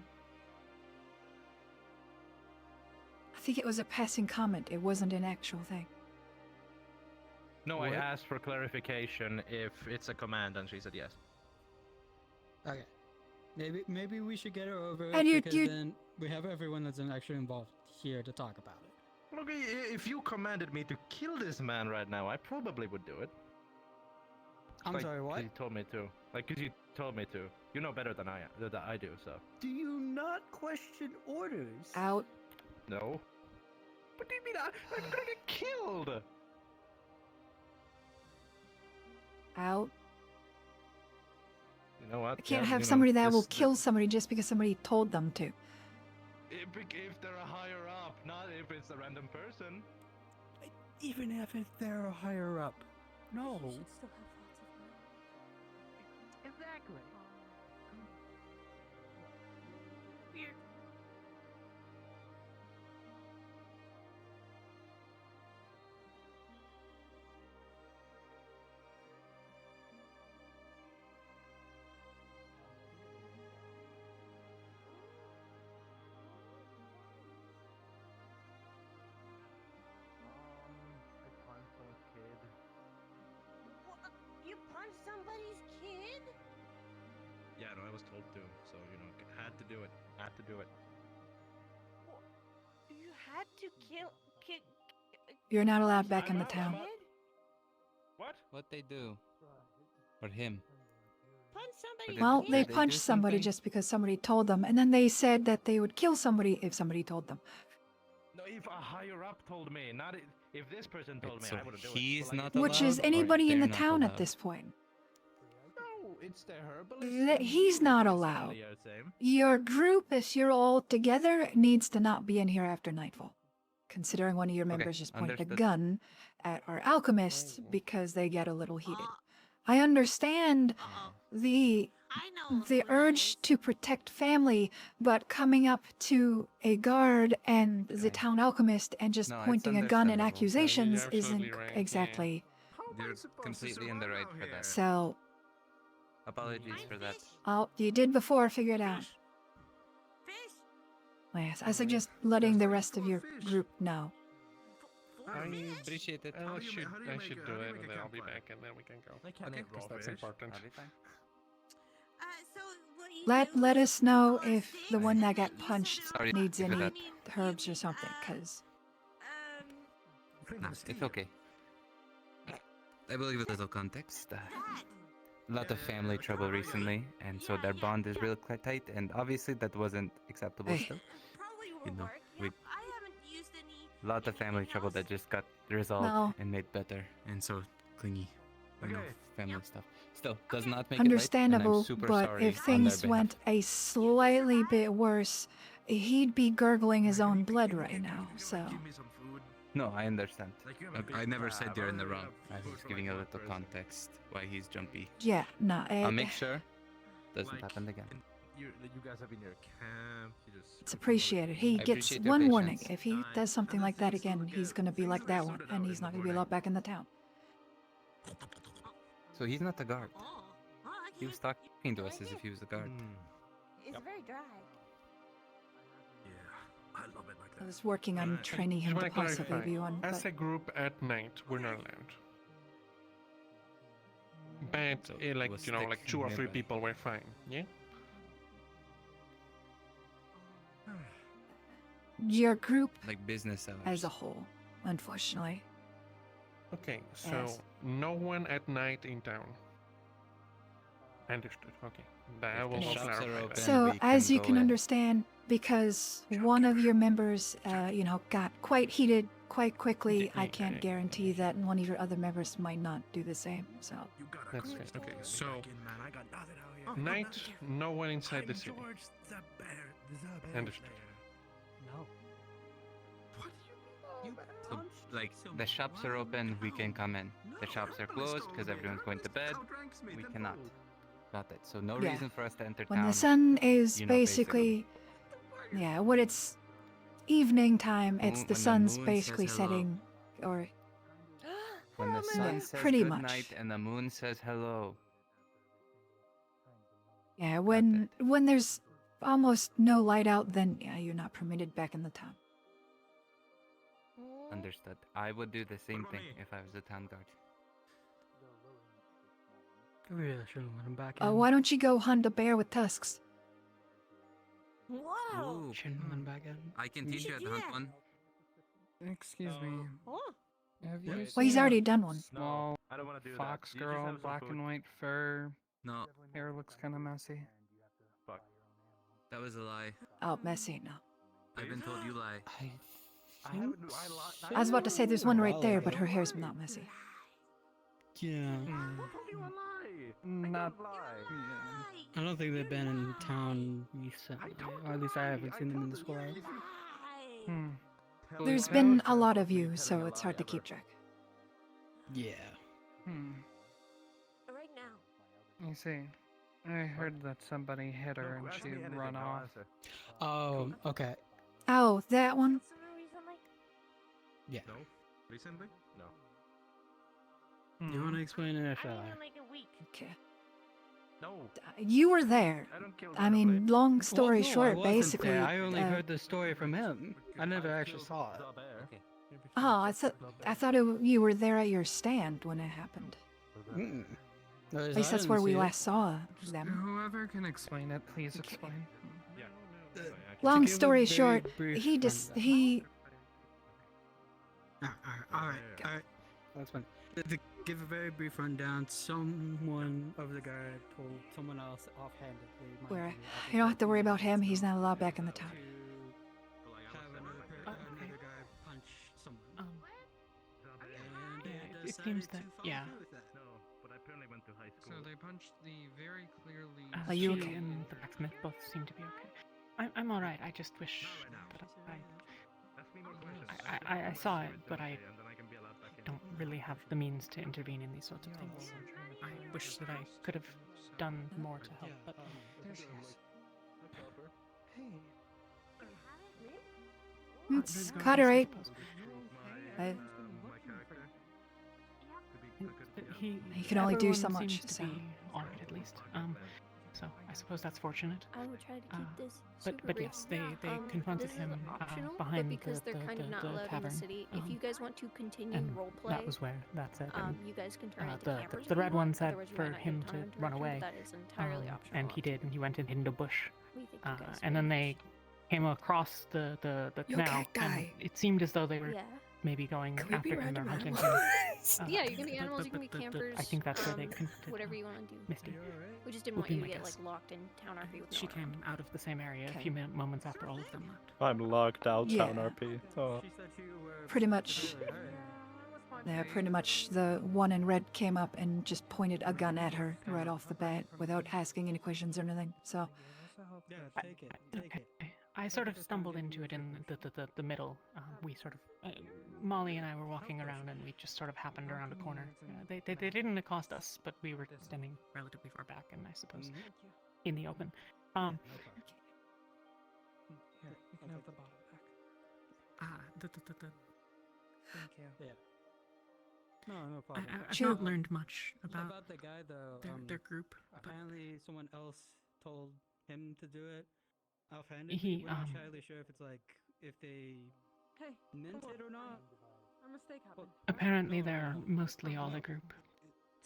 Speaker 14: I think it was a passing comment. It wasn't an actual thing.
Speaker 7: No,
Speaker 13: What?
Speaker 7: I asked for clarification if it's a command, and she said yes.
Speaker 13: Okay. Maybe we should get her over it
Speaker 14: And
Speaker 13: because then we have everyone that's actually involved here to talk about it.
Speaker 7: Look, if you commanded me to kill this man right now, I probably would do it.
Speaker 13: I'm sorry, what?
Speaker 7: 'Cause you told me to. Like, 'cause you told me to. You know better than I do, so.
Speaker 13: Do you not question orders?
Speaker 14: Out.
Speaker 7: No. What do you mean? I'm gonna get killed!
Speaker 14: Out.
Speaker 7: You know what?
Speaker 14: I can't
Speaker 7: Yeah,
Speaker 14: have
Speaker 7: you know,
Speaker 14: somebody that will
Speaker 7: this-
Speaker 14: kill somebody just because somebody told them to.
Speaker 7: If they're a higher up, not if it's a random person.
Speaker 13: Even if they're higher up. No.
Speaker 21: You should still have thoughts of your own.
Speaker 13: Exactly.
Speaker 22: Weird.
Speaker 9: You punched somebody's kid?
Speaker 7: Yeah, no, I was told to, so, you know, had to do it. Had to do it.
Speaker 9: You had to kill.
Speaker 14: You're not allowed back in the town.
Speaker 7: What?
Speaker 1: What they do? Or him?
Speaker 9: Punch somebody's
Speaker 14: Well,
Speaker 9: kid?
Speaker 14: they
Speaker 1: do
Speaker 14: punched somebody
Speaker 1: something?
Speaker 14: just because somebody told them, and then they said that they would kill somebody if somebody told them.
Speaker 7: No, if a higher up told me, not if this person told me,
Speaker 1: so
Speaker 7: I wouldn't do it.
Speaker 1: he's
Speaker 7: But, like,
Speaker 1: not
Speaker 14: Which is
Speaker 1: allowed, or
Speaker 14: anybody in the
Speaker 1: they're not
Speaker 14: town at
Speaker 1: allowed?
Speaker 14: this point.
Speaker 7: No, it's the herbalist.
Speaker 14: That he's not allowed.
Speaker 7: Family are the same.
Speaker 14: Your group, if you're all together, needs to not be in here after nightfall. Considering one of your members just pointed a
Speaker 1: understood.
Speaker 14: gun at our alchemists because they get a little heated. I understand the urge to protect family, but coming up to a guard and the town alchemist and just
Speaker 1: No, it's
Speaker 14: pointing a gun and
Speaker 1: understandable.
Speaker 14: accusations
Speaker 1: You're absolutely
Speaker 14: isn't
Speaker 1: right, yeah.
Speaker 14: exactly.
Speaker 1: You're completely in the right for that.
Speaker 14: So,
Speaker 1: Apologies for that.
Speaker 14: you did before, figure it out. Yes, I suggest letting the rest of your group know.
Speaker 1: I appreciate it.
Speaker 2: I should do it, and then I'll be back, and then we can go. Because that's important.
Speaker 1: I'll be fine.
Speaker 14: Let us know if the one that got punched
Speaker 1: Sorry
Speaker 14: needs
Speaker 1: for
Speaker 14: any
Speaker 1: that.
Speaker 14: herbs or something, because
Speaker 1: Nah, it's okay. I will give a little context. A lot of family trouble recently, and so their bond is real quite tight, and obviously that wasn't acceptable still. You know, we a lot of family trouble that just got resolved
Speaker 14: No.
Speaker 1: and made better, and so clingy, you know, family stuff. Still, does not make
Speaker 14: understandable,
Speaker 1: it right, and I'm super
Speaker 14: but
Speaker 1: sorry
Speaker 14: if
Speaker 1: on their
Speaker 14: things
Speaker 1: behalf.
Speaker 14: went a slightly bit worse, he'd be gurgling his own blood right now, so.
Speaker 1: No, I understand.
Speaker 6: Like, you have a
Speaker 1: Look,
Speaker 6: big
Speaker 1: I never
Speaker 6: crab,
Speaker 1: said you're in the
Speaker 6: already
Speaker 1: wrong.
Speaker 6: have
Speaker 1: I
Speaker 6: food
Speaker 1: was
Speaker 6: for,
Speaker 1: giving
Speaker 6: like,
Speaker 1: a
Speaker 6: one
Speaker 1: little
Speaker 6: person.
Speaker 1: context why he's jumpy.
Speaker 14: Yeah, no,
Speaker 1: I'll make sure doesn't
Speaker 6: Like,
Speaker 1: happen again.
Speaker 6: You guys have been in your camp. You just
Speaker 14: it's appreciated. He
Speaker 1: I
Speaker 14: gets
Speaker 1: appreciate your
Speaker 14: one warning.
Speaker 1: patience.
Speaker 14: If he does something like that again, he's gonna be like that one, and he's not gonna be allowed back in the town.
Speaker 1: So he's not a guard. He was talking to us as if he was a guard.
Speaker 9: It's very dry.
Speaker 6: I love it like
Speaker 14: I was working on training him to possibly be one,
Speaker 2: As
Speaker 14: but
Speaker 2: a group at night, we're not allowed. But like
Speaker 1: we'll
Speaker 2: like
Speaker 1: stick
Speaker 2: 2 or 3
Speaker 1: nearby.
Speaker 2: people were fine. Yeah.
Speaker 14: your group
Speaker 1: Like business hours.
Speaker 14: as a whole, unfortunately.
Speaker 2: Okay, so
Speaker 14: Yes.
Speaker 2: no one at night in town. Understood. Okay, that will
Speaker 1: the shops are
Speaker 2: clarify
Speaker 1: open,
Speaker 2: that.
Speaker 14: So,
Speaker 1: we
Speaker 14: as
Speaker 1: can
Speaker 14: you
Speaker 1: go
Speaker 14: can
Speaker 1: in.
Speaker 14: understand, because one of your members, got quite heated quite quickly, I can't guarantee that one of your other members might not do the same. So,
Speaker 2: That's fair. Okay, so
Speaker 6: man, I got nothing out here.
Speaker 2: night, no one inside the city.
Speaker 6: George the bear.
Speaker 2: Understood.
Speaker 13: No.
Speaker 1: So, like, the shops are open, we can come in. The shops are closed because everyone's going to bed. We cannot. Got it. So no
Speaker 14: Yeah.
Speaker 1: reason for us to enter
Speaker 14: when
Speaker 1: town.
Speaker 14: the sun is
Speaker 1: you know,
Speaker 14: basically, when it's evening time, it's
Speaker 1: When
Speaker 14: the
Speaker 1: the
Speaker 14: sun's
Speaker 1: moon
Speaker 14: basically
Speaker 1: says hello.
Speaker 14: setting, or
Speaker 1: When the sun says
Speaker 14: pretty
Speaker 1: good
Speaker 14: much.
Speaker 1: night and the moon says hello.
Speaker 14: yeah, when there's almost no light out, then you're not permitted back in the town.
Speaker 1: Understood. I would do the same thing if I was a town guard.
Speaker 8: I really shouldn't let him back
Speaker 14: Why don't you go hunt a bear with tusks?
Speaker 9: Wow.
Speaker 8: Shouldn't let him back in.
Speaker 1: I can teach you how to hunt one.
Speaker 15: Excuse me. Have you
Speaker 14: Well, he's
Speaker 15: seen
Speaker 14: already
Speaker 15: a
Speaker 14: done one.
Speaker 15: Small
Speaker 7: I don't wanna do that.
Speaker 15: fox
Speaker 7: You just
Speaker 15: girl,
Speaker 7: have some
Speaker 15: black
Speaker 7: food.
Speaker 15: and white fur.
Speaker 1: No,
Speaker 15: Hair looks kind of messy.
Speaker 7: Fuck.
Speaker 1: that was a lie.
Speaker 14: Oh, messy, no.
Speaker 1: I've been told you lie.
Speaker 14: I was about to say there's one right there, but her hair's not messy.
Speaker 8: Yeah.
Speaker 15: Not.
Speaker 8: I don't think they've been in town recently, or at least I haven't seen them in the squad.
Speaker 15: Hmm.
Speaker 14: There's been a lot of you, so it's hard to keep track.
Speaker 8: Yeah.
Speaker 9: Right now.
Speaker 15: You see, I heard that somebody hit her and she run off.
Speaker 8: Oh, okay.
Speaker 14: Oh, that one?
Speaker 8: Yeah.
Speaker 6: No? Recently? No.
Speaker 8: You want to explain it, or shall I?
Speaker 9: Like a week.
Speaker 14: Okay.
Speaker 7: No.
Speaker 14: You were there. I mean, long story
Speaker 8: Well, no, I
Speaker 14: short,
Speaker 8: wasn't
Speaker 14: basically.
Speaker 8: there. I only heard the story from him. I never actually saw it.
Speaker 14: Oh, I thought you were there at your stand when it happened.
Speaker 8: Mm-mm.
Speaker 14: At least that's where we last saw them.
Speaker 15: Whoever can explain it, please explain.
Speaker 14: Long
Speaker 8: give a
Speaker 14: story
Speaker 8: very
Speaker 14: short,
Speaker 8: brief
Speaker 14: he.
Speaker 13: Alright.
Speaker 8: That's fine.
Speaker 13: To give a very brief rundown, someone over the guard told someone else offhandedly.
Speaker 14: Where you don't have to worry about him. He's not allowed back in the town.
Speaker 13: Another guy punch someone.
Speaker 15: Yeah, it seems that. Yeah.
Speaker 7: No, but I apparently went to high
Speaker 15: So
Speaker 7: school.
Speaker 15: they punched the very clearly.
Speaker 14: Are you
Speaker 15: she
Speaker 14: okay?
Speaker 15: and the blacksmith both seem to be okay. I'm all right. I just wish that
Speaker 7: Ask me more questions.
Speaker 15: I saw it, but I
Speaker 7: and then I can be allowed back in.
Speaker 15: don't really have the means to intervene in these sorts of things. I wish that I could have done more to help, but
Speaker 3: There she is.
Speaker 14: It's Carteret.
Speaker 7: My character.
Speaker 14: He can only do
Speaker 15: everyone
Speaker 14: so much,
Speaker 15: seems to
Speaker 14: so.
Speaker 15: be all right, at least. So I suppose that's fortunate.
Speaker 17: I will try to keep this super
Speaker 15: But
Speaker 17: brief.
Speaker 15: yes, they confronted
Speaker 17: this is
Speaker 15: him
Speaker 17: optional,
Speaker 15: behind
Speaker 17: but because
Speaker 15: the
Speaker 17: they're kind of not allowed
Speaker 15: tavern.
Speaker 17: in the city, if you guys want to continue
Speaker 15: and
Speaker 17: roleplay,
Speaker 15: that was where that's it. and,
Speaker 17: you guys can turn into
Speaker 15: the
Speaker 17: campers
Speaker 15: the
Speaker 17: if
Speaker 15: red
Speaker 17: you
Speaker 15: one
Speaker 17: want,
Speaker 15: said
Speaker 17: otherwise you
Speaker 15: for
Speaker 17: might not
Speaker 15: him
Speaker 17: get
Speaker 15: to
Speaker 17: ton of
Speaker 15: run
Speaker 17: direction,
Speaker 15: away,
Speaker 17: but that is entirely optional.
Speaker 15: and he did, and he went into the bush.
Speaker 17: We think you guys
Speaker 15: And then they came across the
Speaker 17: You
Speaker 15: canal,
Speaker 17: okay, guy?
Speaker 15: and it seemed as though they were
Speaker 17: Yeah.
Speaker 15: maybe going
Speaker 17: Can we
Speaker 15: after
Speaker 17: be
Speaker 15: him or
Speaker 17: random
Speaker 15: hunting him.
Speaker 17: animals? Yeah, you can be animals, you can be campers.
Speaker 15: I think that's where they confronted
Speaker 17: whatever you want to do.
Speaker 15: Misty.
Speaker 17: We just didn't
Speaker 15: would
Speaker 17: want
Speaker 15: be
Speaker 17: you to
Speaker 15: my
Speaker 17: get
Speaker 15: guess.
Speaker 17: like locked in town RP with
Speaker 15: She
Speaker 17: no one
Speaker 15: came out of the same area a
Speaker 14: Okay.
Speaker 15: few moments after all of them left.
Speaker 2: I'm locked out,
Speaker 14: Yeah.
Speaker 2: town RP. Oh.
Speaker 14: Pretty much. Yeah, pretty much the one in red came up and just pointed a gun at her right off the bat without asking any questions or anything. So,
Speaker 15: I sort of stumbled into it in the middle. We sort of, Molly and I were walking around, and we just sort of happened around a corner. They didn't accost us, but we were standing relatively far back, and I suppose in the open.
Speaker 3: Here, you can have the bottle back.
Speaker 13: The
Speaker 3: Thank you.
Speaker 11: No problem.
Speaker 13: I've
Speaker 14: Sure.
Speaker 13: not learned much about
Speaker 11: the guy though.
Speaker 13: their group.
Speaker 11: Apparently, someone else told him to do it offhandedly.
Speaker 15: He,
Speaker 11: We're not entirely sure if it's like if they
Speaker 19: Hey,
Speaker 11: meant it or not.
Speaker 19: a mistake happened.
Speaker 15: Apparently, they're mostly all a group.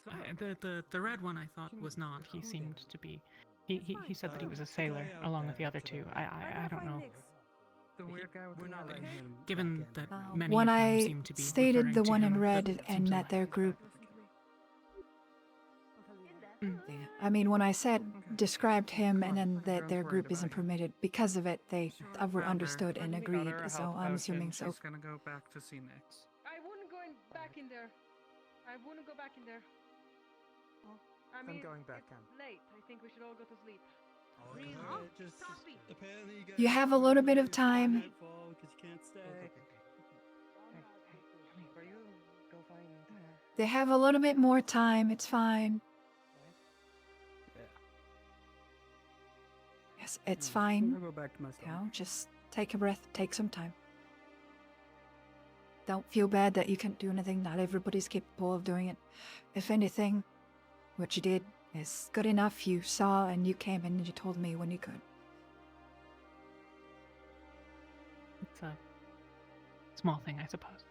Speaker 13: The red one I thought was not.
Speaker 15: He seemed to be. He said that he was a sailor along with the other two. I don't know.
Speaker 11: The weird guy with
Speaker 13: We're
Speaker 11: the
Speaker 13: not
Speaker 11: eye.
Speaker 13: letting him. Given that
Speaker 14: Uh,
Speaker 13: many
Speaker 14: when
Speaker 13: of them
Speaker 14: I
Speaker 13: seem to be
Speaker 14: stated
Speaker 13: referring
Speaker 14: the
Speaker 13: to
Speaker 14: one in
Speaker 13: him,
Speaker 14: red
Speaker 13: that
Speaker 14: and
Speaker 13: seems
Speaker 14: that their group.
Speaker 13: Mm.
Speaker 14: I mean, when I said described him and then that their group isn't permitted because of it, they were understood and agreed. So I'm assuming so.
Speaker 11: She's gonna go back to see Nix.
Speaker 19: I wouldn't go back in there. I wouldn't go back in there. I mean,
Speaker 11: going back
Speaker 19: it's late. I think we should all go to sleep.
Speaker 11: Really?
Speaker 19: Huh?
Speaker 11: Just apparently you guys
Speaker 14: You have a little bit of time.
Speaker 11: nightfall because you can't stay.
Speaker 22: For you, go find.
Speaker 14: They have a little bit more time. It's fine. Yes, it's fine.
Speaker 11: I'll go back to my
Speaker 14: You know, just take a breath, take some time. Don't feel bad that you can't do anything. Not everybody's capable of doing it. If anything, what you did is good enough. You saw and you came and you told me when you could.
Speaker 15: It's a small thing, I suppose.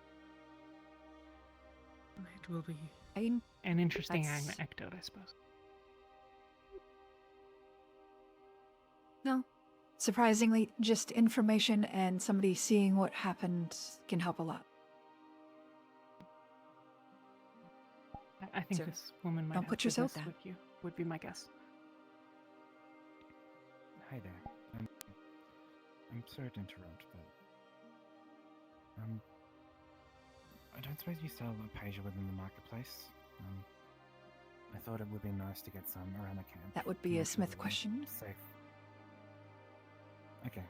Speaker 13: It will be
Speaker 15: an interesting
Speaker 14: That's-
Speaker 15: anecdote, I suppose.
Speaker 14: No. Surprisingly, just information and somebody seeing what happened can help a lot.
Speaker 15: I think
Speaker 14: So,
Speaker 15: this woman might
Speaker 14: don't
Speaker 15: have
Speaker 14: put yourself
Speaker 15: business
Speaker 14: down.
Speaker 15: with you. Would be my guess.
Speaker 1: Hi there. I'm sorry to interrupt, but I don't suppose you sell Apasia within the marketplace. I thought it would be nice to get some around the camp.
Speaker 14: That would be
Speaker 1: Make
Speaker 14: a
Speaker 1: sure
Speaker 14: Smith
Speaker 1: that we're
Speaker 14: question.
Speaker 1: Safe. Okay.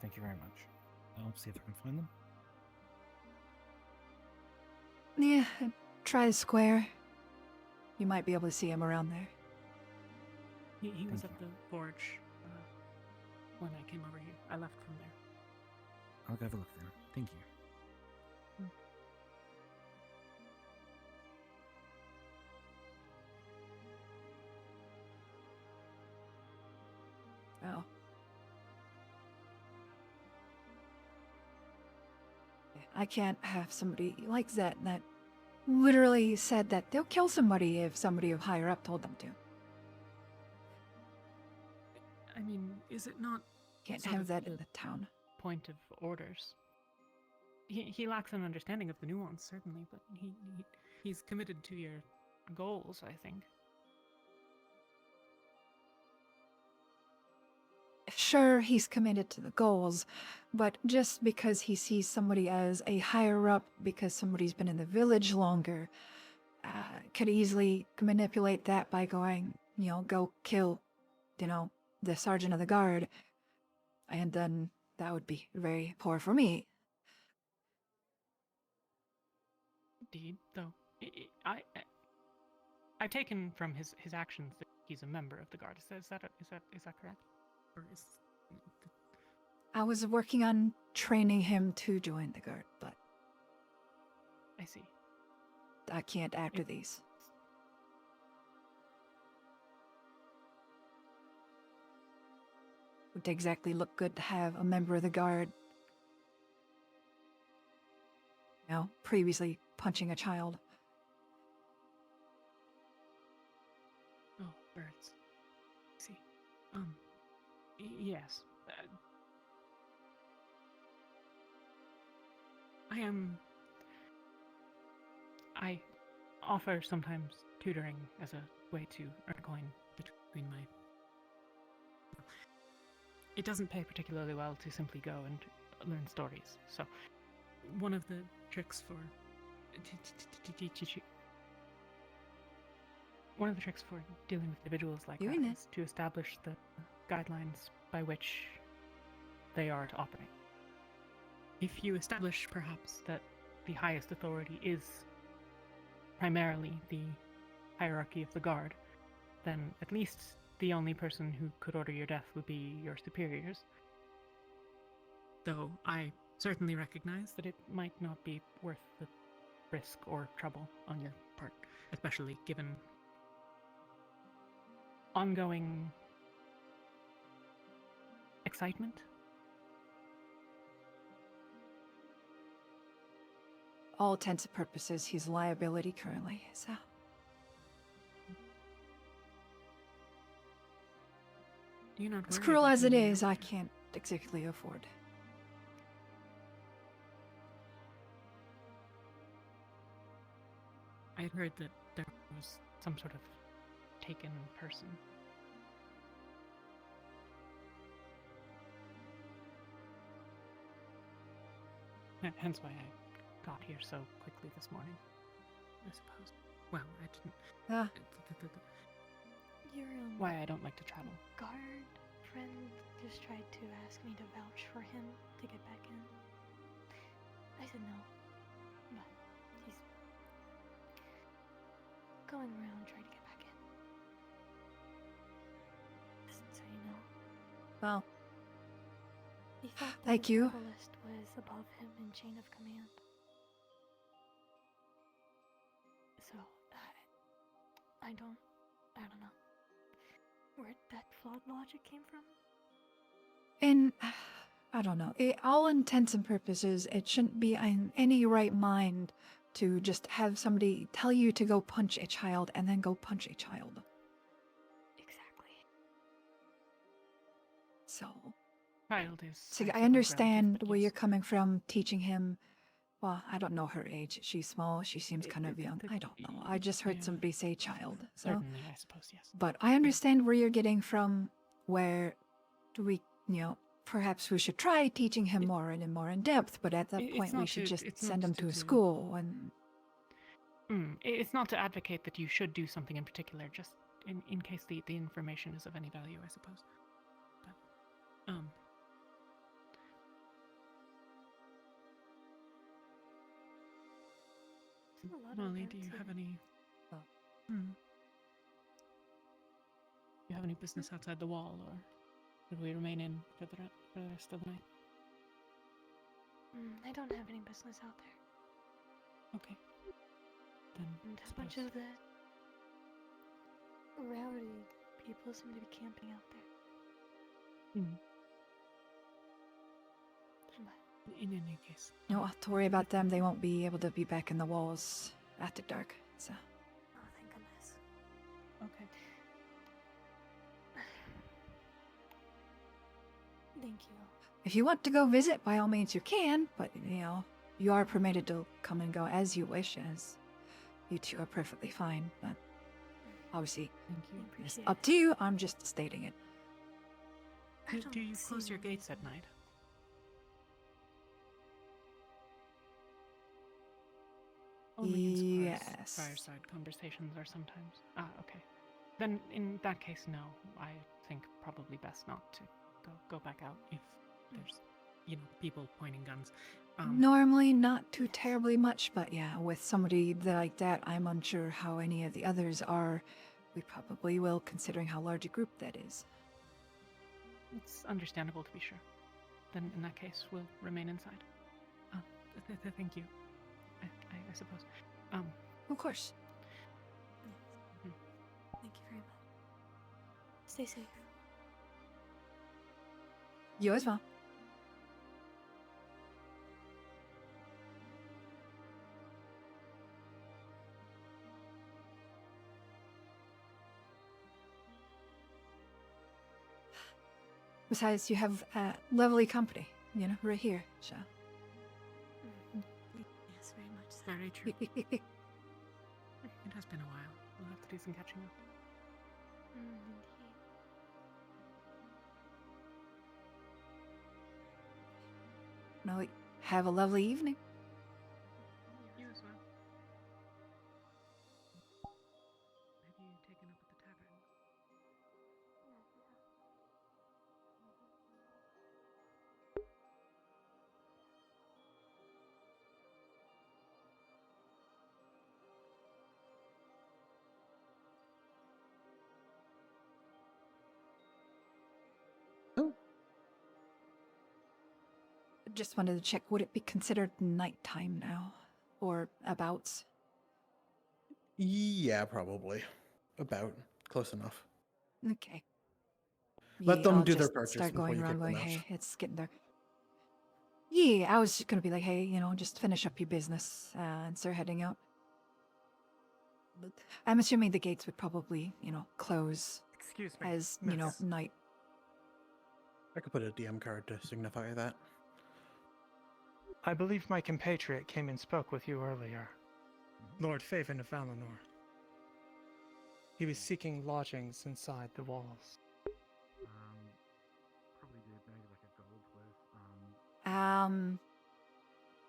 Speaker 1: Thank you very much. I'll see if I can find them.
Speaker 14: Yeah, try the square. You might be able to see him around there.
Speaker 13: He was at the forge when I came over here. I left from there.
Speaker 1: I'll go have a look then. Thank you.
Speaker 14: Oh. I can't have somebody like that literally said that they'll kill somebody if somebody of higher up told them to.
Speaker 13: I mean, is it not?
Speaker 14: Can't
Speaker 13: sort
Speaker 14: have
Speaker 13: of
Speaker 14: that in
Speaker 13: the
Speaker 14: the town.
Speaker 15: Point of orders. He lacks an understanding of the nuance, certainly, but
Speaker 13: He's committed to your
Speaker 15: goals, I think.
Speaker 14: Sure, he's committed to the goals, but just because he sees somebody as a higher up because somebody's been in the village longer, could easily manipulate that by going, go kill, the sergeant of the guard. And then that would be very poor for me.
Speaker 15: Indeed, though. I've taken from his actions that he's a member of the guard. Is that correct?
Speaker 13: Or is
Speaker 14: I was working on training him to join the guard, but
Speaker 15: I see.
Speaker 14: I can't after these. Would exactly look good to have a member of the guard, previously punching a child.
Speaker 15: Oh, birds. I see. Yes. I offer sometimes tutoring as a way to earn coin between my... It doesn't pay particularly well to simply go and learn stories, so
Speaker 13: one of the tricks for
Speaker 15: one of the tricks for dealing with individuals like that is to establish the guidelines by which they are to operate. If you establish, perhaps, that the highest authority is primarily the hierarchy of the guard, then at least the only person who could order your death would be your superiors.
Speaker 13: Though I certainly recognize
Speaker 15: that it might not be worth the risk or trouble on your part, especially given ongoing excitement.
Speaker 14: All intents and purposes, he's a liability currently, so.
Speaker 15: Do you not
Speaker 14: As
Speaker 15: worry
Speaker 14: cruel
Speaker 15: about
Speaker 14: as it
Speaker 15: being
Speaker 14: is, I
Speaker 15: married?
Speaker 14: can't exactly afford.
Speaker 15: I had heard that there was some sort of taken person. Hence why I got here so quickly this morning, I suppose. Well, I didn't.
Speaker 14: Ah.
Speaker 10: Your
Speaker 15: Why I don't like to travel.
Speaker 10: guard friend just tried to ask me to vouch for him to get back in. I said no, but he's going around trying to get back in. Just so you know.
Speaker 14: Well,
Speaker 10: He thought that
Speaker 14: thank
Speaker 10: the
Speaker 14: you.
Speaker 10: herbalist was above him in chain of command. So, I don't know where that flawed logic came from.
Speaker 14: In, I don't know, all intents and purposes, it shouldn't be in any right mind to just have somebody tell you to go punch a child and then go punch a child.
Speaker 10: Exactly.
Speaker 14: So,
Speaker 15: Child is.
Speaker 14: so I
Speaker 15: suppose,
Speaker 14: understand
Speaker 15: relative, but
Speaker 14: where
Speaker 15: yes.
Speaker 14: you're coming from, teaching him. Well, I don't know her age. She's small. She seems kind of young. I don't know. I just heard
Speaker 15: yeah.
Speaker 14: somebody say child. So,
Speaker 15: Certainly, I suppose, yes.
Speaker 14: but I understand where you're getting from. Where we, perhaps we should try teaching him more and more in depth. But at that
Speaker 15: It's
Speaker 14: point, we
Speaker 15: not
Speaker 14: should
Speaker 15: to-
Speaker 14: just
Speaker 15: it's
Speaker 14: send
Speaker 15: not
Speaker 14: him to a
Speaker 15: to-
Speaker 14: school and.
Speaker 15: It's not to advocate that you should do something in particular, just in case the information is of any value, I suppose. But,
Speaker 10: There's a lot of
Speaker 15: Molly, do
Speaker 10: guards
Speaker 15: you have
Speaker 10: here.
Speaker 15: any?
Speaker 14: Oh.
Speaker 15: You have any business outside the wall, or should we remain in for the rest of the night?
Speaker 10: I don't have any business out there.
Speaker 15: Okay. Then
Speaker 10: And a bunch of the rowdy people seem to be camping out there.
Speaker 15: In any case.
Speaker 14: You don't have to worry about them. They won't be able to be back in the walls after dark. So.
Speaker 10: Oh, thank goodness.
Speaker 15: Okay.
Speaker 10: Thank you.
Speaker 14: If you want to go visit, by all means you can, but you are permitted to come and go as you wish, as you two are perfectly fine, but obviously it's up to you. I'm just stating it.
Speaker 15: Do you close your gates at night? Only as far as
Speaker 14: Yes.
Speaker 15: fireside conversations are sometimes. Ah, okay. Then in that case, no. I think probably best not to go back out if there's, people pointing guns.
Speaker 14: Normally not too terribly much, but yeah, with somebody like that, I'm unsure how any of the others are. We probably will, considering how large a group that is.
Speaker 15: It's understandable to be sure. Then in that case, we'll remain inside. Thank you. I suppose.
Speaker 14: Of course.
Speaker 10: Thank you very much. Stay safe.
Speaker 14: You as well. Besides, you have lovely company, right here, so.
Speaker 10: Yes, very much so.
Speaker 15: Very true. It has been a while. We'll have to do some catching up.
Speaker 10: Indeed.
Speaker 14: No, have a lovely evening.
Speaker 15: You as well. Have you taken up at the tavern?
Speaker 14: Just wanted to check, would it be considered nighttime now? or abouts?
Speaker 4: Yeah, probably. About. Close enough.
Speaker 14: Okay.
Speaker 4: Let
Speaker 14: Yeah,
Speaker 4: them
Speaker 14: I'll
Speaker 4: do their
Speaker 14: just
Speaker 4: purchase
Speaker 14: start
Speaker 4: before
Speaker 14: going
Speaker 4: you
Speaker 14: around
Speaker 4: kick them
Speaker 14: going,
Speaker 4: out.
Speaker 14: hey, it's getting dark. Yeah, I was just gonna be like, hey, just finish up your business and start heading out. But I'm assuming the gates would probably, close
Speaker 18: Excuse me,
Speaker 14: as,
Speaker 18: miss.
Speaker 14: night.
Speaker 4: I could put a DM card to signify that.
Speaker 18: I believe my compatriot came and spoke with you earlier. Lord Faven of Valinor. He was seeking lodgings inside the walls.
Speaker 7: Probably do maybe like a gold with,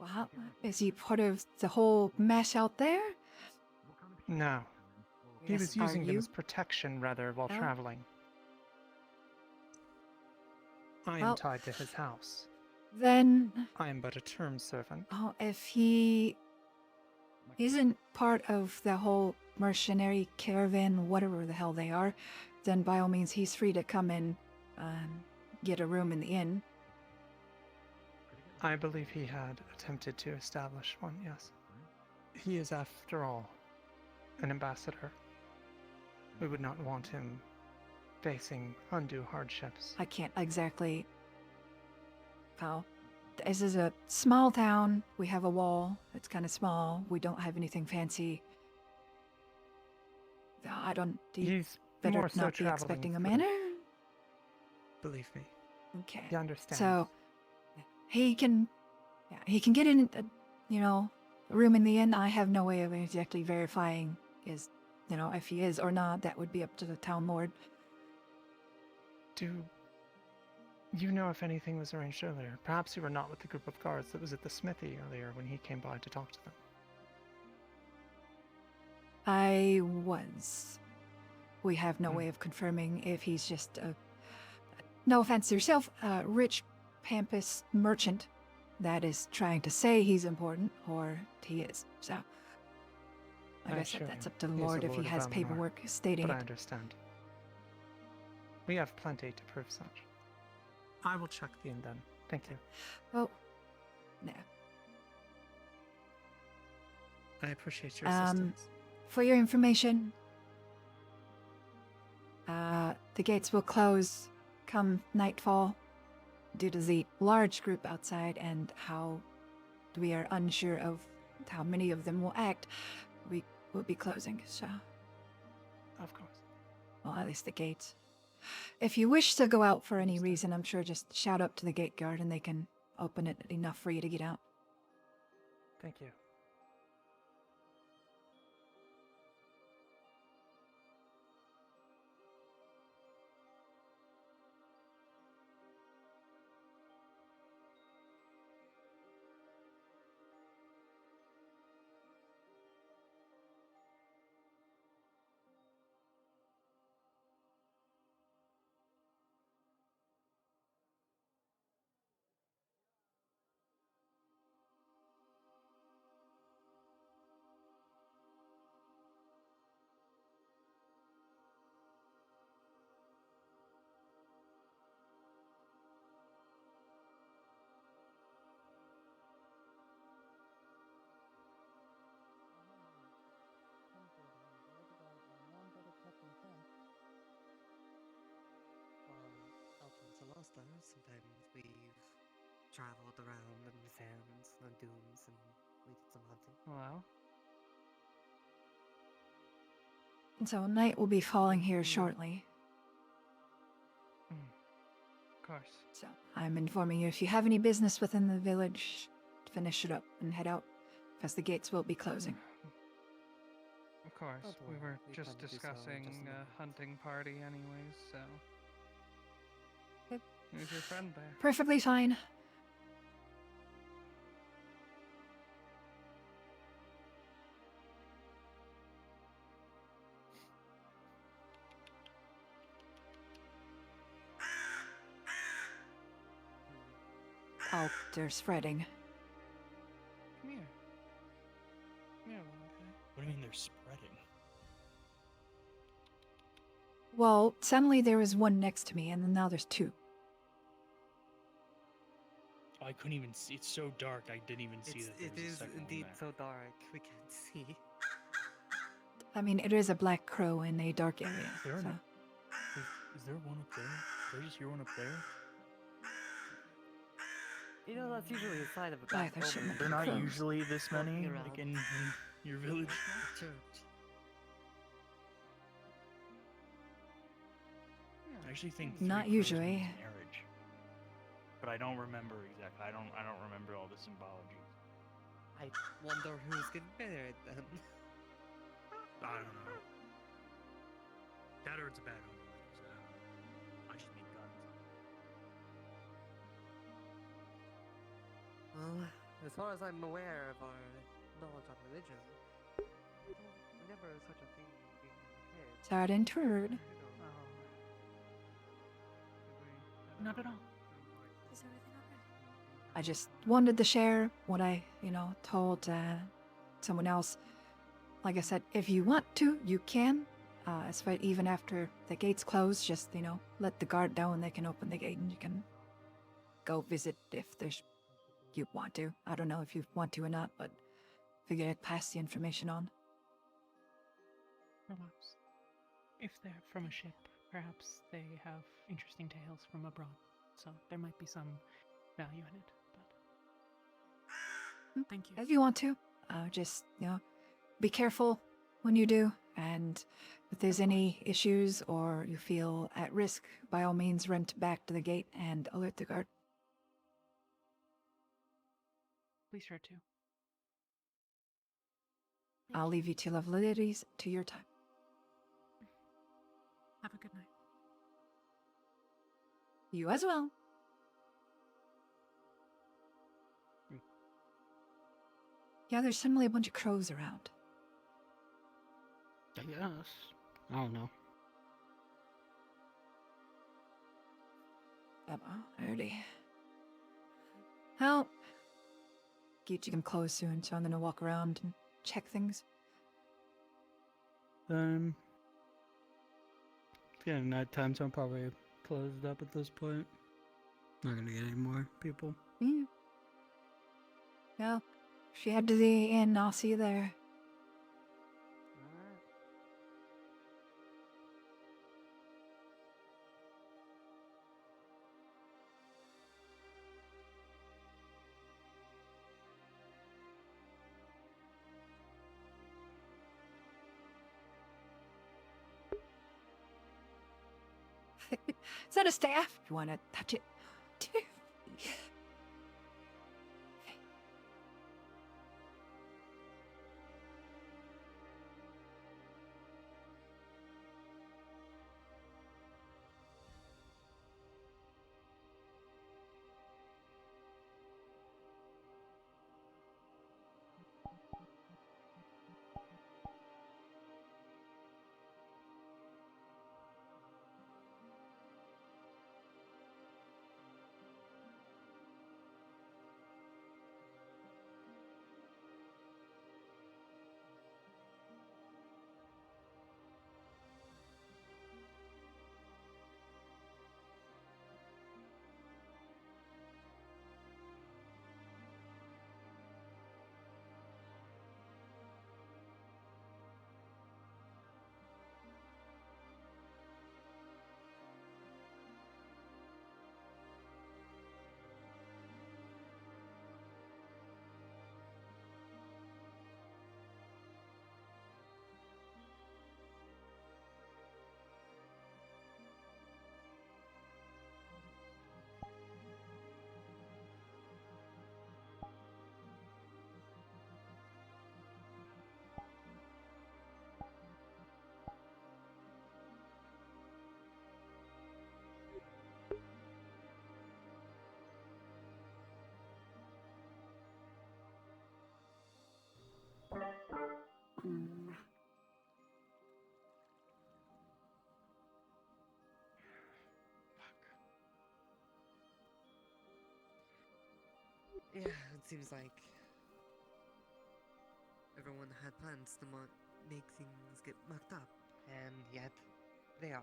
Speaker 14: Well, is he part of the whole mess out there?
Speaker 18: No. He
Speaker 14: Yes,
Speaker 18: was
Speaker 14: are
Speaker 18: using them
Speaker 14: you?
Speaker 18: as protection, rather, while
Speaker 14: Oh.
Speaker 18: traveling. I am
Speaker 14: Well-
Speaker 18: tied to his house.
Speaker 14: Then,
Speaker 18: I am but a term servant.
Speaker 14: if he isn't part of the whole mercenary caravan, whatever the hell they are, then by all means he's free to come in and get a room in the inn.
Speaker 18: I believe he had attempted to establish one, yes. He is, after all, an ambassador. We would not want him facing undue hardships.
Speaker 14: I can't exactly. Well, this is a small town. We have a wall. It's kind of small. We don't have anything fancy. I don't.
Speaker 18: He's
Speaker 14: better
Speaker 18: more so
Speaker 14: not be
Speaker 18: traveling
Speaker 14: expecting a
Speaker 18: for-
Speaker 14: manor.
Speaker 18: Believe me.
Speaker 14: Okay.
Speaker 18: He understands.
Speaker 14: So he can get in, a room in the inn. I have no way of exactly verifying if he is or not. That would be up to the town lord.
Speaker 18: Do you know if anything was arranged earlier? Perhaps you were not with the group of guards that was at the smithy earlier when he came by to talk to them.
Speaker 14: I was. We have no way of confirming if he's just no offense to yourself, a rich Pampas merchant that is trying to say he's important, or he is. So I
Speaker 18: I
Speaker 14: guess
Speaker 18: assure
Speaker 14: that's
Speaker 18: you,
Speaker 14: up to the
Speaker 18: he is
Speaker 14: Lord
Speaker 18: a
Speaker 14: if he
Speaker 18: lord of
Speaker 14: has
Speaker 18: Valinor,
Speaker 14: paperwork stating
Speaker 18: but I
Speaker 14: it.
Speaker 18: understand. We have plenty to prove such. I will check the inn then. Thank you.
Speaker 14: Well, no.
Speaker 18: I appreciate your assistance.
Speaker 14: For your information, the gates will close come nightfall due to the large group outside and how we are unsure of how many of them will act. We will be closing, so.
Speaker 18: Of course.
Speaker 14: Well, at least the gates. If you wish to go out for any reason, I'm sure just shout up to the gate guard and they can open it enough for you to get out.
Speaker 18: Thank you.
Speaker 22: Sometimes we've traveled around in the sands and dunes and we did some hunting.
Speaker 15: Hello?
Speaker 14: And so night will be falling here shortly.
Speaker 15: Of course.
Speaker 14: So I'm informing you if you have any business within the village, finish it up and head out, because the gates will be closing.
Speaker 15: Of course. We were just discussing a hunting party anyways, so. Who's your friend there?
Speaker 14: Perfectly fine. Oh, there's fretting.
Speaker 15: Come here. Come here, little guy.
Speaker 8: What do you mean they're spreading?
Speaker 14: Well, suddenly there was one next to me, and then now there's two.
Speaker 8: I couldn't even see. It's so dark. I didn't even see that there
Speaker 22: It
Speaker 8: was a
Speaker 22: is
Speaker 8: second one
Speaker 22: indeed
Speaker 8: there.
Speaker 22: so dark. We can't see.
Speaker 14: I mean, it is a black crow in a dark area.
Speaker 8: There
Speaker 14: So.
Speaker 8: Is there one up there? Did I just hear one up there?
Speaker 22: You know, that's usually a sign of a
Speaker 14: Black,
Speaker 22: bad
Speaker 14: there shouldn't
Speaker 22: omen.
Speaker 8: They're not
Speaker 14: crows.
Speaker 8: usually this
Speaker 22: Walking
Speaker 8: many,
Speaker 22: around.
Speaker 8: like in your village.
Speaker 22: The church.
Speaker 8: I actually think
Speaker 14: Not
Speaker 8: 3 crows
Speaker 14: usually.
Speaker 8: means marriage, but I don't remember exactly. I don't remember all the symbology.
Speaker 22: I wonder who's getting married then.
Speaker 7: I don't know. That or it's a bad omen. I just mean guns.
Speaker 22: Well, as far as I'm aware of our knowledge on religion, never such a thing being kids.
Speaker 14: Sorry to intrude.
Speaker 15: Not at all.
Speaker 21: Is everything okay?
Speaker 14: I just wanted to share what I, told someone else. Like I said, if you want to, you can. As far even after the gates close, just let the guard down. They can open the gate, and you can go visit if you want to. I don't know if you want to or not, but figure I'd pass the information on.
Speaker 15: Perhaps. If they're from a ship, perhaps they have interesting tales from abroad. So there might be some value in it. But thank you.
Speaker 14: If you want to, just be careful when you do, and if there's any issues or you feel at risk, by all means run back to the gate and alert the guard.
Speaker 15: Please sure to.
Speaker 14: I'll leave you to lovely ladies to your time.
Speaker 15: Have a good night.
Speaker 14: You as well. Yeah, there's suddenly a bunch of crows around.
Speaker 8: I guess. I don't know.
Speaker 14: Alrighty. Well, Geechee can close soon, so I'm gonna walk around and check things.
Speaker 8: It's getting nighttime, so I'm probably closed up at this point. Not gonna get any more people.
Speaker 14: Yeah. Well, if you head to the inn, I'll see you there. Is that a staff? If you want to touch it.
Speaker 22: Yeah, it seems like everyone had plans to make things get mucked up, and yet they are.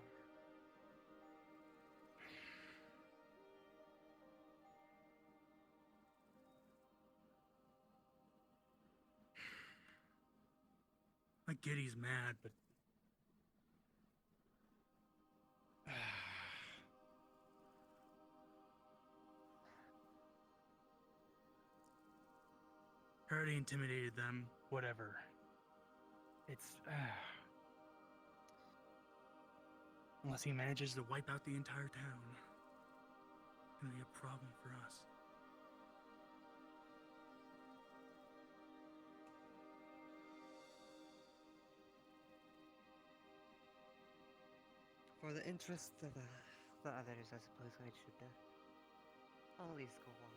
Speaker 4: I get he's mad, but heard he intimidated them.
Speaker 8: Whatever. It's
Speaker 4: Unless he manages to wipe out the entire town, it'll be a problem for us.
Speaker 22: For the interest of the others, I suppose I should I'll at least go watch.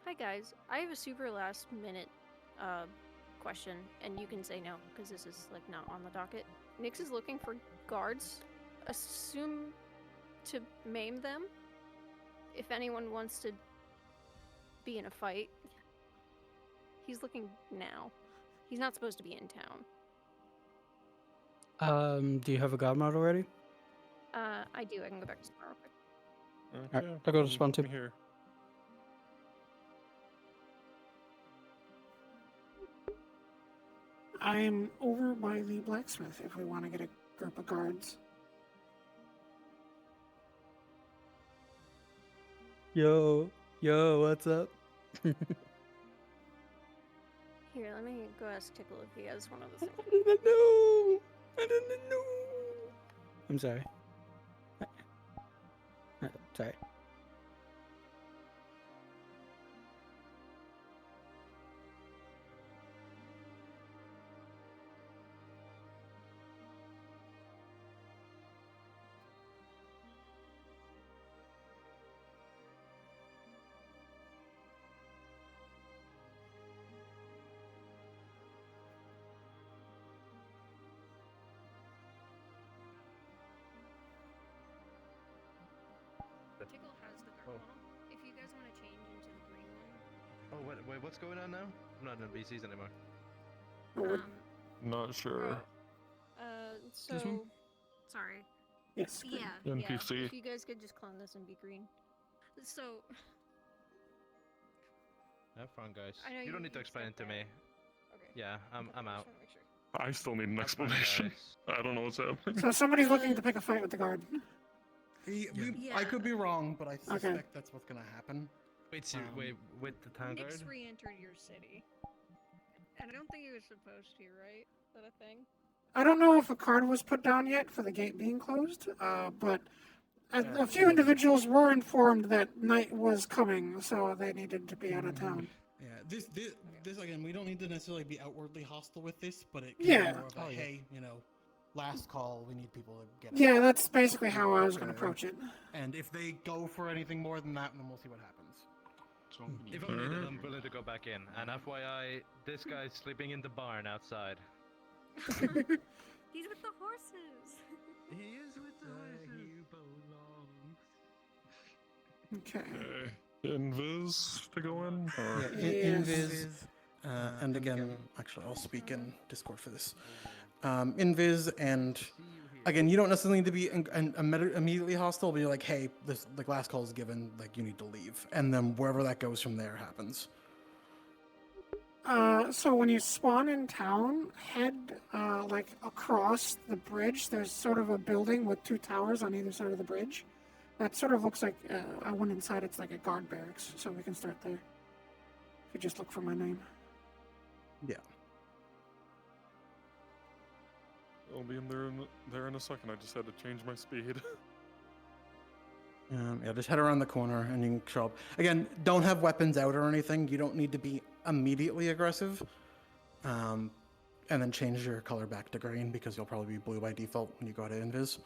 Speaker 5: Hi guys, I have a super last minute question, and you can say no because this is like not on the docket. Nix is looking for guards. Assume to maim them if anyone wants to be in a fight. He's looking now. He's not supposed to be in town.
Speaker 11: Do you have a god mod already?
Speaker 5: I do. I can go back to tomorrow real quick.
Speaker 11: Alright, I'll go to spawn 2.
Speaker 16: Here.
Speaker 12: I'm over by the blacksmith if we want to get a group of guards.
Speaker 11: Yo, what's up?
Speaker 5: Here, let me go ask Tickle if he has one of the things.
Speaker 11: No! I didn't know. I'm sorry. Sorry.
Speaker 5: Tickle has the guard model. If you guys want to change into the green one.
Speaker 7: Oh, wait, what's going on now? I'm not in BCs anymore.
Speaker 16: Not sure.
Speaker 5: So
Speaker 16: This one?
Speaker 5: sorry.
Speaker 12: Yes.
Speaker 5: Yeah.
Speaker 16: NPC.
Speaker 5: Yeah. If you guys could just clone this and be green. So
Speaker 7: Have fun, guys.
Speaker 5: I know
Speaker 7: You don't need to explain it to me.
Speaker 5: Okay.
Speaker 7: Yeah, I'm out.
Speaker 16: I still need an explanation. I don't know what's happening.
Speaker 12: So somebody's looking to pick a fight with the guard.
Speaker 4: I could be wrong, but I suspect that's what's gonna happen.
Speaker 7: Wait, wait, with the town guard?
Speaker 5: Nix re-entered your city. And I don't think he was supposed to, right? Is that a thing?
Speaker 12: I don't know if a card was put down yet for the gate being closed, but a few individuals were informed that night was coming, so they needed to be out of town.
Speaker 4: Yeah, this again, we don't need to necessarily be outwardly hostile with this, but it can
Speaker 12: Yeah.
Speaker 4: be more of a, hey, last call, we need people to get
Speaker 12: Yeah, that's basically how I was going to approach it.
Speaker 4: And if they go for anything more than that, then we'll see what happens.
Speaker 7: If I'm needed, I'm willing to go back in. And FYI, this guy's sleeping in the barn outside.
Speaker 5: He's with the horses.
Speaker 7: He is with the
Speaker 12: Okay.
Speaker 16: Invis to go in? Or?
Speaker 4: Yeah, Invis, and again, actually, I'll speak in Discord for this. Invis, and again, you don't necessarily need to be immediately hostile, but you're like, hey, this last call is given, like, you need to leave. And then wherever that goes from there happens.
Speaker 12: So when you spawn in town, head like across the bridge. There's sort of a building with 2 towers on either side of the bridge. That sort of looks like, I went inside, it's like a guard barracks, so we can start there. If you just look for my name.
Speaker 4: Yeah.
Speaker 16: I'll be in there in a second. I just had to change my speed.
Speaker 4: Yeah, just head around the corner and you can show up. Again, don't have weapons out or anything. You don't need to be immediately aggressive. And then change your color back to green because you'll probably be blue by default when you go to Invis.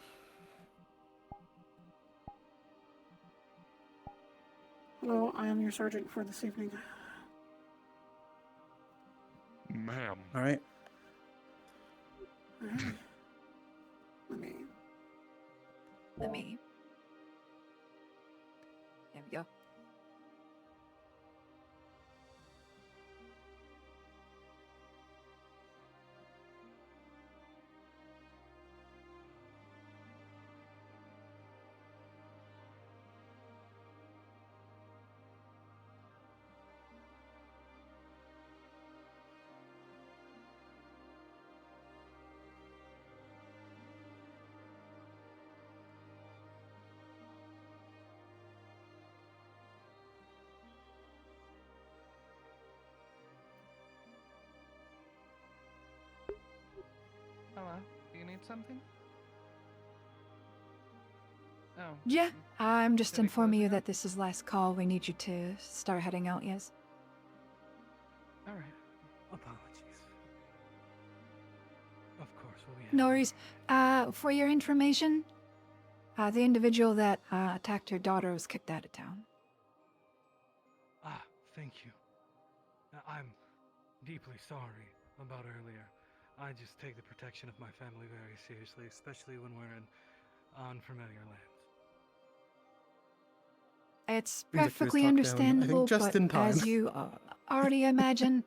Speaker 12: Hello, I am your sergeant for this evening.
Speaker 16: Ma'am.
Speaker 4: All right.
Speaker 14: Let me. There we go.
Speaker 2: Hello. Do you need something? Oh.
Speaker 14: Yeah, I'm just
Speaker 2: Did we
Speaker 14: informing
Speaker 2: close
Speaker 14: you
Speaker 2: it
Speaker 14: that this is last call. We need you to start heading out, yes?
Speaker 2: All right.
Speaker 8: Apologies. Of course, we'll be
Speaker 14: No worries. For your information, the individual that attacked her daughter was kicked out of town.
Speaker 8: Ah, thank you. I'm deeply sorry about earlier. I just take the protection of my family very seriously, especially when we're in unfamiliar lands.
Speaker 14: It's
Speaker 4: Victor's
Speaker 14: perfectly
Speaker 4: tucked down, I think,
Speaker 14: understandable,
Speaker 4: just
Speaker 14: but
Speaker 4: in time.
Speaker 14: as you already imagine,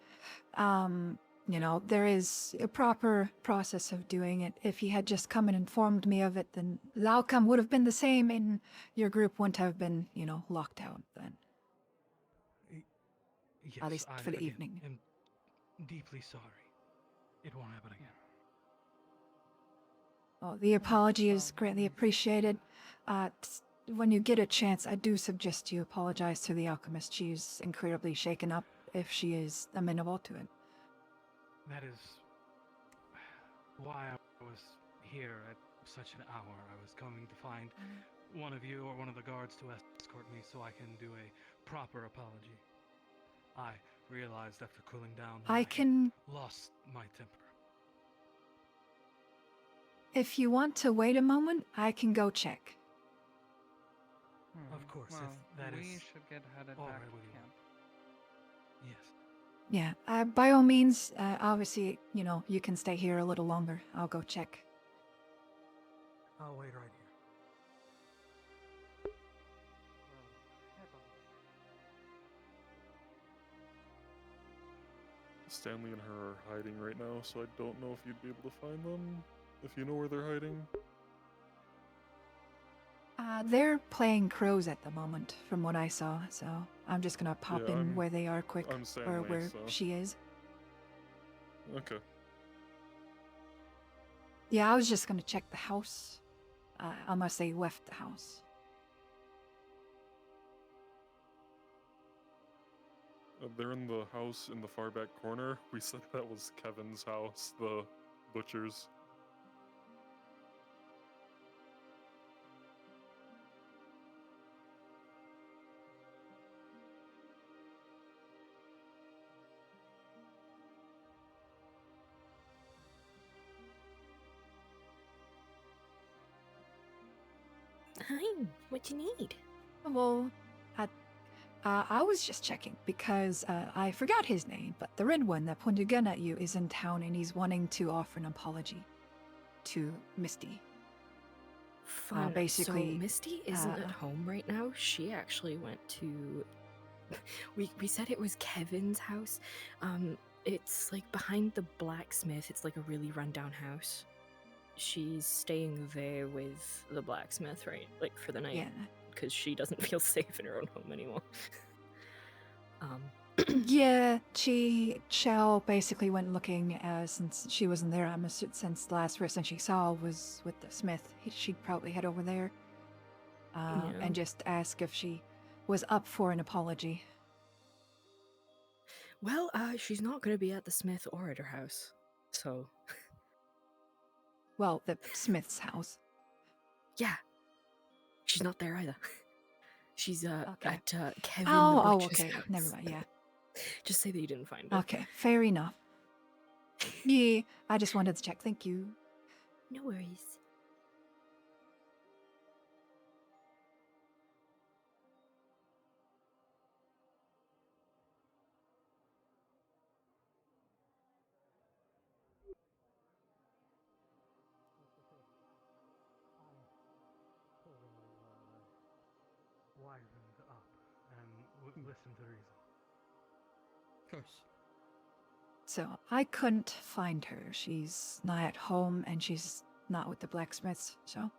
Speaker 14: there is a proper process of doing it. If he had just come and informed me of it, then the outcome would have been the same, and your group wouldn't have been, locked out then.
Speaker 8: Yes,
Speaker 14: At least for the evening.
Speaker 8: I'm deeply sorry. It won't happen again.
Speaker 14: Well, the apology is greatly appreciated. When you get a chance, I do suggest you apologize to the alchemist. She's incredibly shaken up if she is amenable to it.
Speaker 8: That is why I was here at such an hour. I was coming to find one of you or one of the guards to escort me so I can do a proper apology. I realized after cooling down that
Speaker 14: I can...
Speaker 8: lost my temper.
Speaker 14: If you want to wait a moment, I can go check.
Speaker 8: Of course,
Speaker 2: Well,
Speaker 8: if that
Speaker 2: we
Speaker 8: is
Speaker 2: should get headed
Speaker 8: all
Speaker 2: back
Speaker 8: right
Speaker 2: to
Speaker 8: with you.
Speaker 2: camp.
Speaker 8: Yes.
Speaker 14: Yeah, by all means, obviously, you can stay here a little longer. I'll go check.
Speaker 8: I'll wait right here.
Speaker 16: Stanley and her are hiding right now, so I don't know if you'd be able to find them. If you know where they're hiding.
Speaker 14: They're playing crows at the moment, from what I saw, so I'm just gonna pop
Speaker 16: Yeah,
Speaker 14: in where they are quick,
Speaker 16: I'm
Speaker 14: or
Speaker 16: Stanley,
Speaker 14: where
Speaker 16: so-
Speaker 14: she is.
Speaker 16: Okay.
Speaker 14: Yeah, I was just gonna check the house, unless they left the house.
Speaker 16: They're in the house in the far back corner. We said that was Kevin's house, the butcher's.
Speaker 17: Hi, what you need?
Speaker 14: Well, I was just checking because I forgot his name, but the red one that pointed a gun at you is in town and he's wanting to offer an apology to Misty.
Speaker 17: Fun.
Speaker 14: Basically,
Speaker 17: so Misty isn't at home right now. She actually went to. we said it was Kevin's house. It's like behind the blacksmith. It's like a really rundown house. She's staying there with the blacksmith, right? Like for the night.
Speaker 14: Yeah.
Speaker 17: Because she doesn't feel safe in her own home anymore.
Speaker 14: Yeah, Shell basically went looking since she wasn't there. I'm assuming since the last person she saw was with the smith. She'd probably head over there and just ask if she was up for an apology.
Speaker 17: Well, she's not going to be at the smith or at her house, so.
Speaker 14: Well, the smith's house.
Speaker 17: Yeah. She's not there either. She's at Kevin
Speaker 14: Oh,
Speaker 17: the
Speaker 14: oh,
Speaker 17: butcher's
Speaker 14: okay.
Speaker 17: house.
Speaker 14: Never mind. Yeah.
Speaker 17: Just say that you didn't find her.
Speaker 14: Okay, fair enough. Yeah, I just wanted to check. Thank you.
Speaker 17: No worries.
Speaker 8: livened up and listen to reason.
Speaker 11: Of course.
Speaker 14: So I couldn't find her. She's not at home and she's not with the blacksmiths, so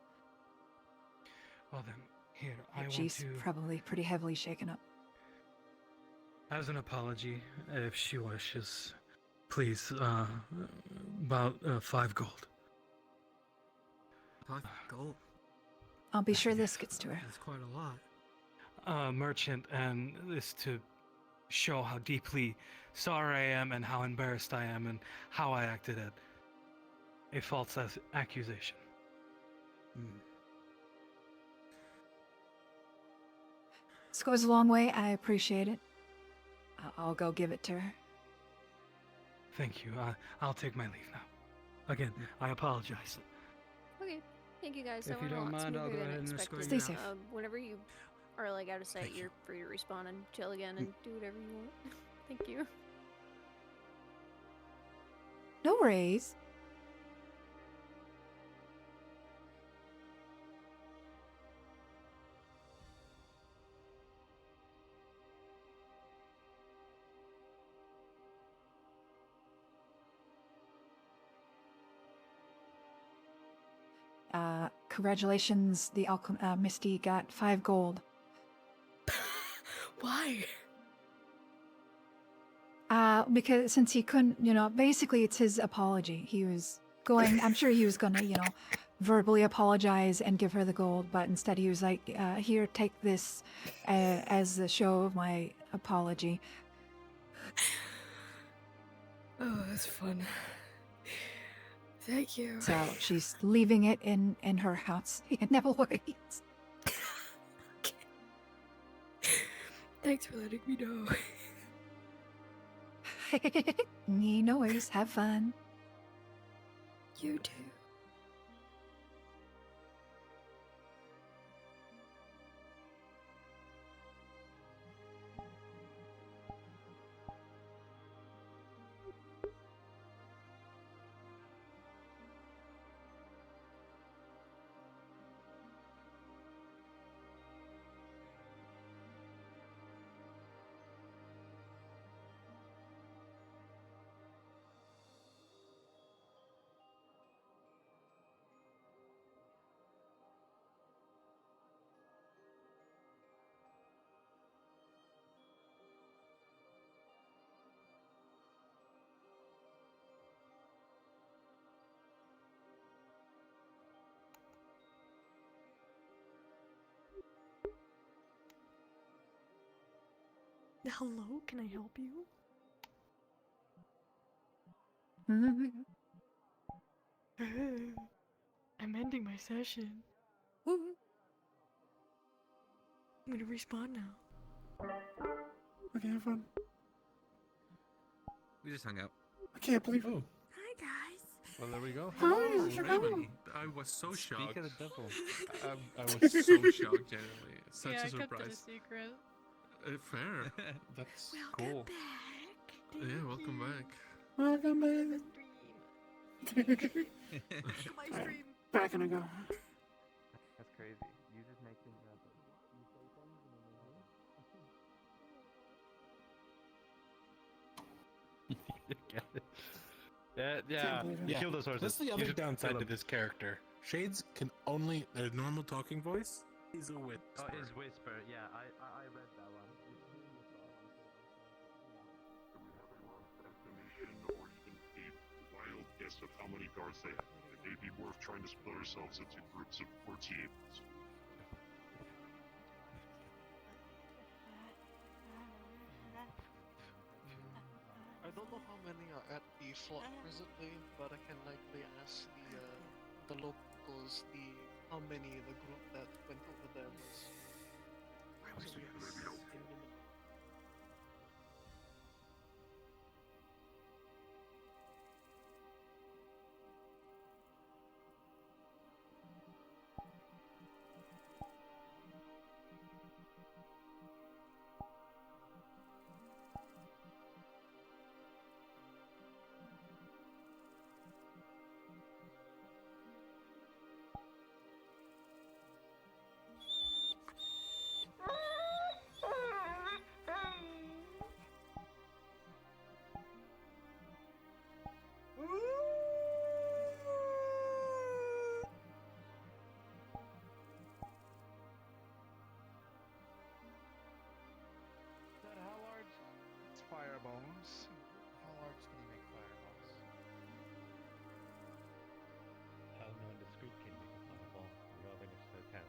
Speaker 8: Well then, here, I want
Speaker 14: she's
Speaker 8: to...
Speaker 14: probably pretty heavily shaken up.
Speaker 8: As an apology, if she wishes, please, about 5 gold.
Speaker 13: 5 gold?
Speaker 14: I'll be sure this gets to her.
Speaker 13: That's quite a lot.
Speaker 8: Merchant, and this to show how deeply sorry I am and how embarrassed I am and how I acted at a false accusation.
Speaker 14: This goes a long way. I appreciate it. I'll go give it to her.
Speaker 8: Thank you. I'll take my leave now. Again, I apologize.
Speaker 5: Okay, thank you guys.
Speaker 8: If
Speaker 5: That
Speaker 8: you
Speaker 5: went a
Speaker 8: don't
Speaker 5: lot
Speaker 8: mind, I'll
Speaker 5: smoother
Speaker 8: go
Speaker 5: than
Speaker 8: ahead and
Speaker 5: expected.
Speaker 8: escort you
Speaker 14: Stay safe.
Speaker 5: Whenever you are like out of sight, you're free to respawn and chill again and do whatever you want. Thank you.
Speaker 14: No worries. Congratulations, the Misty got 5 gold.
Speaker 17: Why?
Speaker 14: Because since he couldn't, basically it's his apology. He was going, I'm sure he was gonna, verbally apologize and give her the gold, but instead he was like, here, take this as a show of my apology.
Speaker 17: Oh, that's fun. Thank you.
Speaker 14: So she's leaving it in her house. Never worries.
Speaker 17: Thanks for letting me know.
Speaker 14: No worries. Have fun.
Speaker 17: You too. Hello, can I help you? I'm ending my session. I'm gonna respawn now.
Speaker 12: Okay, have fun.
Speaker 1: We just hung out.
Speaker 12: I can't believe.
Speaker 2: Oh.
Speaker 10: Hi, guys.
Speaker 2: Well, there we go.
Speaker 12: Hi,
Speaker 2: Hello,
Speaker 12: how's it going?
Speaker 2: Raven. I was so
Speaker 1: Speak
Speaker 2: shocked.
Speaker 1: of the devil.
Speaker 2: I was so shocked, genuinely. It's such
Speaker 15: yeah,
Speaker 2: a
Speaker 15: I kept it a
Speaker 2: surprise.
Speaker 15: secret.
Speaker 2: Fair. That's
Speaker 1: Cool.
Speaker 2: yeah, welcome back.
Speaker 12: Welcome back.
Speaker 10: My
Speaker 12: Alright,
Speaker 10: stream.
Speaker 12: back and I go.
Speaker 1: That's crazy. You just make things happen. You say things and then
Speaker 7: Get it. Yeah,
Speaker 12: Can't believe it.
Speaker 7: you killed those horses.
Speaker 2: That's the
Speaker 7: You
Speaker 2: other
Speaker 7: just
Speaker 2: downside
Speaker 7: kill
Speaker 2: to
Speaker 7: them.
Speaker 2: this character. Shades can only their normal talking voice is a whisper.
Speaker 7: Oh, his whisper. Yeah, I read that one.
Speaker 16: Or even a wild guess of how many guards they have. It may be worth trying to split ourselves into groups of 14.
Speaker 3: I don't know how many are at the slot presently, but I can likely ask the locals how many the group that went over there was. So yes,
Speaker 6: fireballs. How large can you make fireballs?
Speaker 7: How nondescript can make a fireball? We're all next to the town.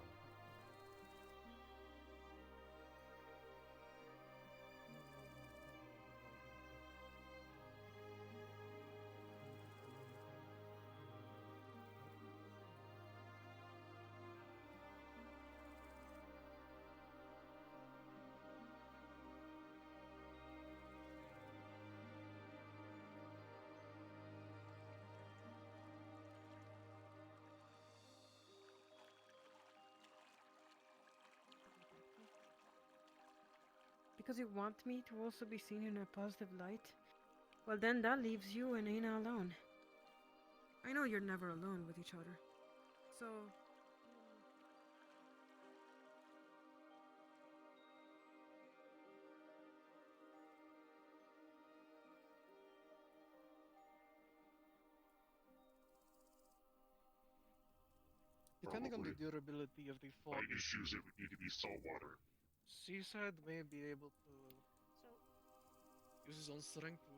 Speaker 19: Because you want me to also be seen in a positive light? Well, then that leaves you and Aina alone. I know you're never alone with each other. So...
Speaker 3: Depending on the durability of the fog,
Speaker 16: My issues, it would need to be salt water.
Speaker 3: Seaside may be able to use his own strength to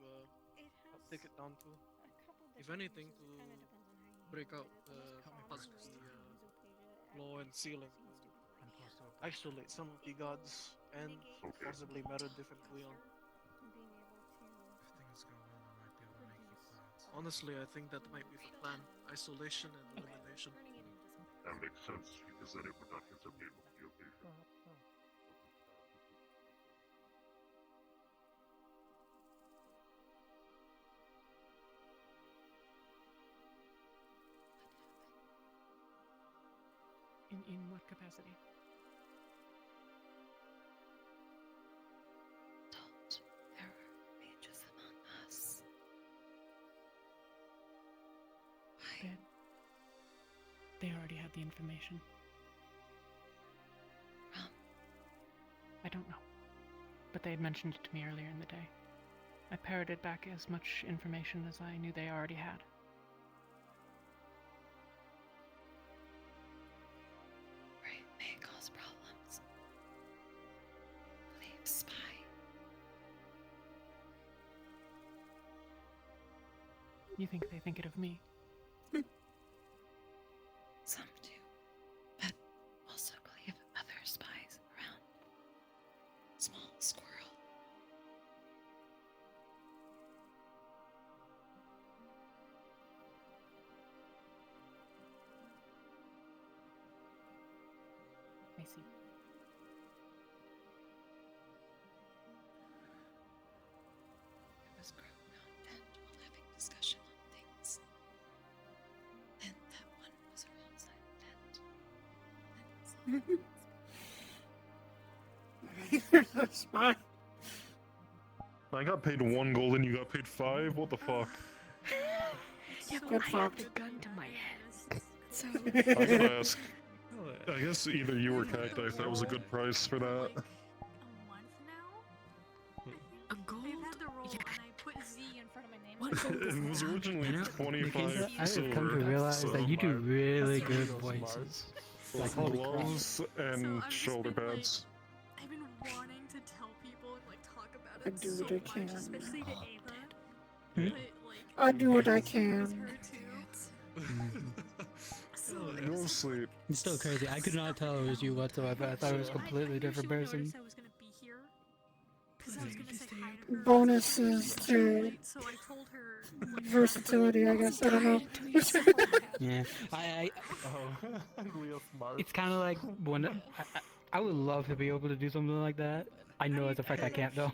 Speaker 3: take it down to, if anything, to break out the floor and ceiling to isolate some of the gods and possibly murder different Leon.
Speaker 2: If things go well, I might be able to make you clouds.
Speaker 3: Honestly, I think that might be the plan. Isolation and elimination.
Speaker 16: That makes sense, because then it would not contaminate with the occasion.
Speaker 15: In what capacity?
Speaker 20: Told there were mages among us. Why?
Speaker 15: They already had the information. I don't know. But they had mentioned it to me earlier in the day. I parroted back as much information as I knew they already had.
Speaker 20: Right, may cause problems. Leave spy.
Speaker 15: You think they think it of me?
Speaker 20: Some do, but also believe other spies around. Small squirrel.
Speaker 15: I see.
Speaker 20: It was grown around tent while having discussion on things. Then that one was around side tent.
Speaker 12: There's a spy.
Speaker 16: I got paid 1 gold and you got paid 5? What the fuck?
Speaker 17: Yeah,
Speaker 12: Good
Speaker 17: I had
Speaker 12: fuck.
Speaker 17: the gun to my head. So
Speaker 16: I gotta ask. I guess either you or Cacti, that was a good price for that.
Speaker 17: a gold.
Speaker 10: They've had the roll and I put Z in front of my name.
Speaker 17: What?
Speaker 16: It was originally
Speaker 11: You know,
Speaker 16: 25
Speaker 11: Nikita, I have
Speaker 16: silver.
Speaker 11: come to realize
Speaker 16: so
Speaker 11: that you do really
Speaker 16: That's
Speaker 11: good
Speaker 16: so
Speaker 11: voices.
Speaker 16: Both
Speaker 11: Like, holy crap.
Speaker 16: gloves and shoulder pads.
Speaker 10: I've been wanting to tell people and like talk about
Speaker 12: I
Speaker 10: it
Speaker 12: do
Speaker 10: so
Speaker 12: what I
Speaker 10: much,
Speaker 12: can.
Speaker 10: especially to Ava.
Speaker 11: Hmm?
Speaker 10: But like
Speaker 12: I do what I
Speaker 10: with
Speaker 12: can.
Speaker 10: her too. So
Speaker 16: Go to sleep.
Speaker 11: It's still crazy. I could not tell it was you whatsoever. I thought it was a completely different person.
Speaker 10: I was gonna be here because I was gonna say hi to her.
Speaker 12: Bonuses to
Speaker 10: So I told her like,
Speaker 12: versatility, I guess. I don't know.
Speaker 11: Yeah, I
Speaker 16: Real smart.
Speaker 11: it's kind of like when I would love to be able to do something like that. I know as a fact I can't though.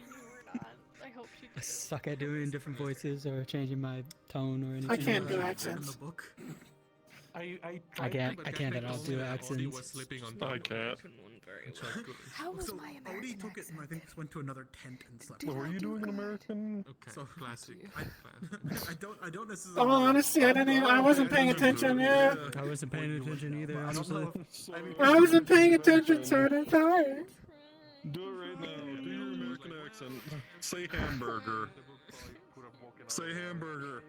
Speaker 10: I hope she
Speaker 11: I suck at doing different voices or changing my tone or anything.
Speaker 12: I can't
Speaker 11: like
Speaker 12: do
Speaker 11: that.
Speaker 12: accents.
Speaker 2: The book.
Speaker 16: I
Speaker 11: I can't at all do
Speaker 2: Odie
Speaker 11: accents.
Speaker 2: was sleeping on
Speaker 16: I
Speaker 2: top.
Speaker 16: can't.
Speaker 17: How was
Speaker 13: So
Speaker 17: my
Speaker 13: Odie
Speaker 17: American
Speaker 13: took it and I think went to another tent and slept.
Speaker 16: Were you doing an American?
Speaker 2: Okay,
Speaker 13: So
Speaker 2: classic.
Speaker 13: I don't necessarily.
Speaker 12: Oh, honestly, I wasn't paying attention. Yeah,
Speaker 11: I wasn't paying attention either, honestly.
Speaker 12: I wasn't paying attention, so I didn't tell you.
Speaker 16: Do it right now. Do your American accent. Say hamburger. Say hamburger.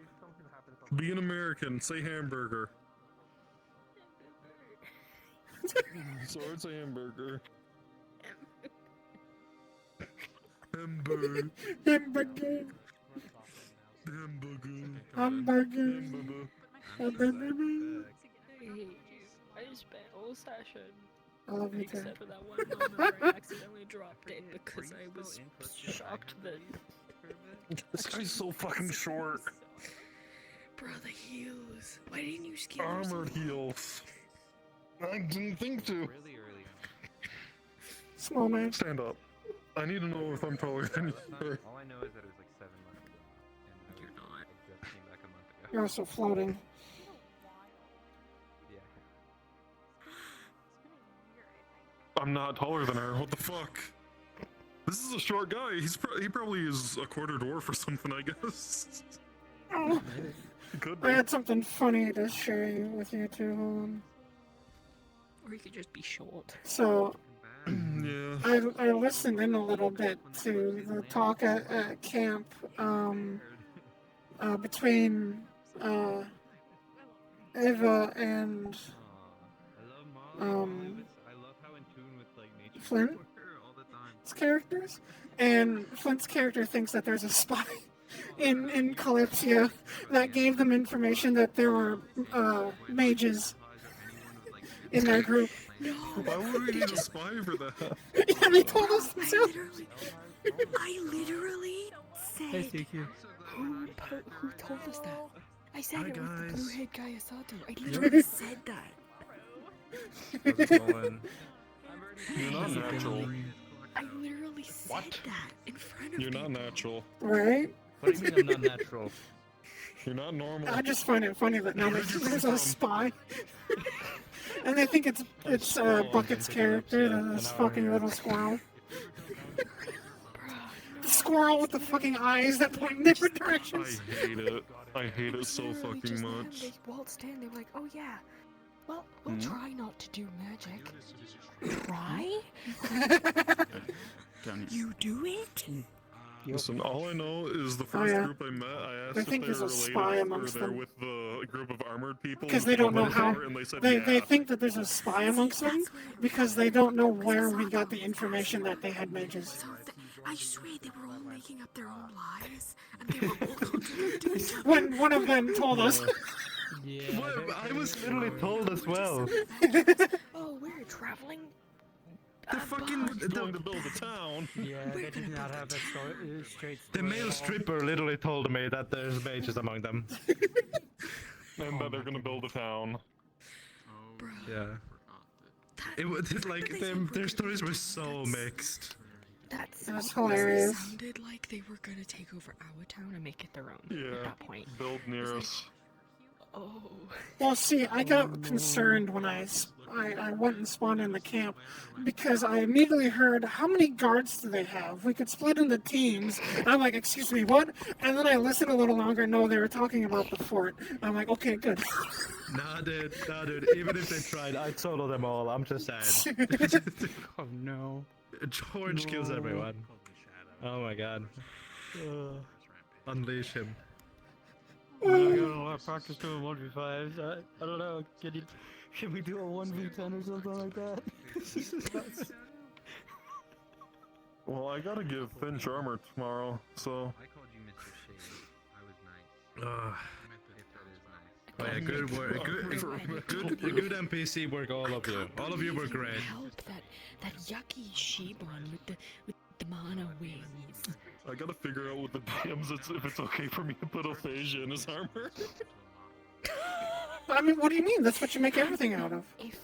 Speaker 16: Be an American. Say hamburger. Sword, say hamburger. Hamburger.
Speaker 12: Hamburger.
Speaker 16: Hamburger.
Speaker 12: Hamburger.
Speaker 17: I spent all session.
Speaker 12: I love you too.
Speaker 17: Except for that one moment where I accidentally dropped it because I was shocked that.
Speaker 16: This guy's so fucking short.
Speaker 17: Bro, the heels. Why didn't you skip
Speaker 16: Armored heels. I didn't think to.
Speaker 1: Really early on.
Speaker 12: Small man.
Speaker 16: Stand up. I need to know if I'm taller than you.
Speaker 1: All I know is that it was like 7 months ago. And you're not. I just came back a month ago.
Speaker 12: You're also floating.
Speaker 1: Yeah.
Speaker 16: I'm not taller than her. What the fuck? This is a short guy. He probably is a quarter dwarf or something, I guess.
Speaker 12: Oh,
Speaker 16: Could
Speaker 12: I
Speaker 16: be.
Speaker 12: had something funny to share with you too. Hold on.
Speaker 17: Or you could just be short.
Speaker 12: So,
Speaker 16: Yeah.
Speaker 12: I listened in a little bit to the talk at camp between Eva and Flint's characters, and Flint's character thinks that there's a spy in Kalypsia that gave them information that there were mages in their group.
Speaker 16: Why would we need a spy for that?
Speaker 12: Yeah, they told us themselves.
Speaker 17: I literally
Speaker 11: Hey,
Speaker 17: said.
Speaker 11: CQ.
Speaker 17: Who told us that? I said
Speaker 16: Hi,
Speaker 17: it was the
Speaker 16: guys.
Speaker 17: blue-haired guy Asato. I literally said that.
Speaker 16: How's it going? You're not natural.
Speaker 17: I literally said that in front of
Speaker 16: You're
Speaker 17: people.
Speaker 16: not natural.
Speaker 12: Right?
Speaker 7: What do you mean I'm not natural?
Speaker 16: You're not normal.
Speaker 12: I just find it funny that now there's a spy. And they think it's Bucket's character, this fucking little squirrel. The squirrel with the fucking eyes that point in different
Speaker 16: I
Speaker 12: directions.
Speaker 16: hate it. I hate it so
Speaker 17: Literally
Speaker 16: fucking
Speaker 17: just then
Speaker 16: much.
Speaker 17: They waltzed in. They were like, "Oh yeah, well, we'll try not to do magic." Try? You do it?
Speaker 16: Listen, all I know is the first group I met, I asked
Speaker 12: They
Speaker 16: if
Speaker 12: think
Speaker 16: they
Speaker 12: there's
Speaker 16: were
Speaker 12: a
Speaker 16: related
Speaker 12: spy
Speaker 16: or
Speaker 12: amongst
Speaker 16: they're
Speaker 12: them.
Speaker 16: with the group of armored people.
Speaker 12: Because they don't know how.
Speaker 16: And they said,
Speaker 12: They
Speaker 16: yeah.
Speaker 12: think that there's a spy amongst them because they don't know where we got the information that they had mages.
Speaker 17: I swear they were all making up their own lies, and they were all contradicting each other.
Speaker 12: When one of them told us.
Speaker 11: Yeah.
Speaker 7: I was literally told as well.
Speaker 17: Oh, we're traveling.
Speaker 16: They're fucking going to build a town.
Speaker 11: Yeah, they did not have a straight
Speaker 7: The
Speaker 11: story
Speaker 7: male
Speaker 11: at all.
Speaker 7: stripper literally told me that there's mages among them.
Speaker 16: And that they're gonna build a town.
Speaker 7: Yeah. It was like their stories were so mixed.
Speaker 17: That's
Speaker 12: That's
Speaker 17: what
Speaker 12: hilarious.
Speaker 17: It sounded like they were gonna take over our town and make it their own.
Speaker 16: Yeah.
Speaker 17: At that point.
Speaker 16: Build near us.
Speaker 17: Oh.
Speaker 12: Well, see, I got concerned when I went and spawned in the camp because I immediately heard, how many guards do they have? We could split into teams. I'm like, excuse me, what? And then I listened a little longer. No, they were talking about the fort. I'm like, okay, good.
Speaker 7: Nah, dude. Even if they tried, I'd solo them all. I'm just saying.
Speaker 11: Oh no.
Speaker 7: Orange kills everyone. Oh my god. Unleash him.
Speaker 11: I got a lot of practice doing 1v5s. I don't know. Can we do a 1v10 or something like that?
Speaker 16: Well, I gotta give Finch armor tomorrow, so.
Speaker 1: I called you Mr. Shade. I was nice. If that is nice.
Speaker 7: Oh yeah, good work. Good NPC work, all of you. All of you were great.
Speaker 17: Help that yucky Shibon with the mana wings.
Speaker 16: I gotta figure out with the DMs if it's okay for me to put aphasia in his armor.
Speaker 12: I mean, what do you mean? That's what you make everything out of.
Speaker 17: If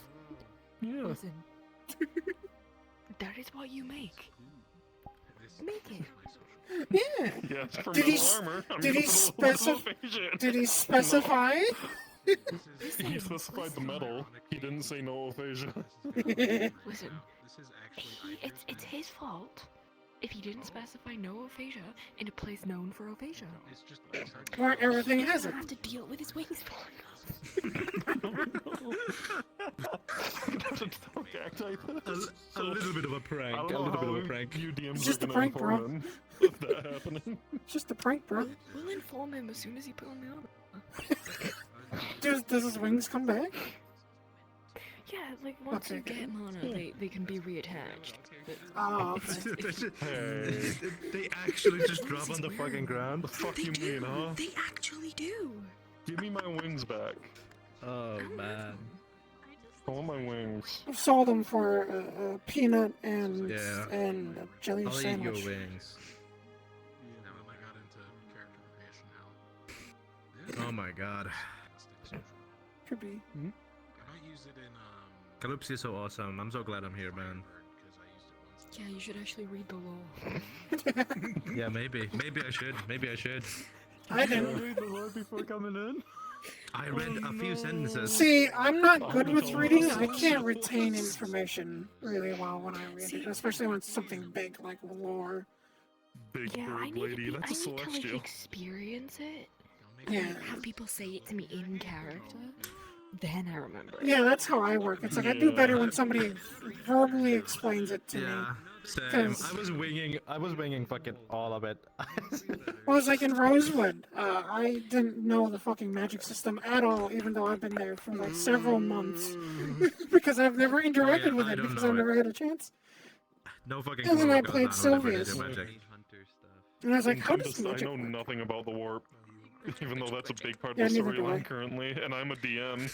Speaker 16: Yeah.
Speaker 17: listen, that is what you make. Make it.
Speaker 12: Yeah.
Speaker 16: Yeah, it's for
Speaker 12: Did he,
Speaker 16: metal armor. I'm
Speaker 12: did
Speaker 16: gonna
Speaker 12: he
Speaker 16: put a little
Speaker 12: specify?
Speaker 16: aphasia in
Speaker 12: Did he
Speaker 16: it.
Speaker 12: specify?
Speaker 16: He specified the metal. He didn't say no aphasia.
Speaker 17: Listen, it's his fault if he didn't specify no aphasia in a place known for aphasia.
Speaker 12: Where everything has
Speaker 17: He
Speaker 12: it.
Speaker 17: doesn't have to deal with his wings falling
Speaker 7: A little bit of a prank.
Speaker 16: I
Speaker 7: A
Speaker 16: don't know
Speaker 7: little bit of a
Speaker 16: how
Speaker 7: prank.
Speaker 16: you DMs
Speaker 12: It's just
Speaker 16: are
Speaker 12: a
Speaker 16: gonna
Speaker 12: prank, bro.
Speaker 16: inform him of that happening.
Speaker 12: It's just a prank, bro.
Speaker 17: We'll inform him as soon as he put on the armor.
Speaker 12: Does his wings come back?
Speaker 17: Yeah, like once you get Mana, they can be reattached. But
Speaker 12: Oh,
Speaker 7: They actually just drop on the fucking ground.
Speaker 16: The fuck you mean, huh?
Speaker 17: They actually do.
Speaker 16: Give me my wings back.
Speaker 7: Oh man.
Speaker 16: I want my wings.
Speaker 12: I've sold them for a peanut and
Speaker 7: Yeah.
Speaker 12: and a jelly
Speaker 7: I'll eat
Speaker 12: sandwich.
Speaker 7: your wings. Oh my god.
Speaker 12: Could be.
Speaker 7: Kalypsia is so awesome. I'm so glad I'm here, man.
Speaker 17: Yeah, you should actually read the law.
Speaker 7: Yeah, maybe. Maybe I should. Maybe I should.
Speaker 12: I didn't.
Speaker 11: Read the lore before coming in.
Speaker 7: I read a few sentences.
Speaker 12: See, I'm not good with reading. I can't retain information really well when I read it, especially when it's something big like lore.
Speaker 16: Big
Speaker 17: Yeah, I
Speaker 16: bird
Speaker 17: need
Speaker 16: lady,
Speaker 17: to
Speaker 16: that's a
Speaker 17: I need to
Speaker 16: celestial.
Speaker 17: like experience it.
Speaker 12: Yeah.
Speaker 17: And have people say it to me in character. Then I remember it.
Speaker 12: Yeah, that's how I work. It's like I do better when somebody verbally explains it to me.
Speaker 7: Yeah, same.
Speaker 12: 'Cause-
Speaker 7: I was winging fucking all of it.
Speaker 12: Well, it's like in Rosewood, I didn't know the fucking magic system at all, even though I've been there for like several months. Because I've never interacted with
Speaker 7: I
Speaker 12: it,
Speaker 7: don't
Speaker 12: because
Speaker 7: know
Speaker 12: I've
Speaker 7: it.
Speaker 12: never had a chance.
Speaker 7: No fucking
Speaker 12: And then
Speaker 7: clue
Speaker 12: I
Speaker 7: what goes
Speaker 12: played
Speaker 7: on whenever they
Speaker 12: Sylvia's.
Speaker 7: do magic.
Speaker 12: And I was like, how
Speaker 16: Encompass,
Speaker 12: does
Speaker 16: I
Speaker 12: magic
Speaker 16: know
Speaker 12: work?
Speaker 16: nothing about the warp, even though that's a big part
Speaker 12: Yeah,
Speaker 16: of the
Speaker 12: neither do I.
Speaker 16: storyline currently, and I'm a DM.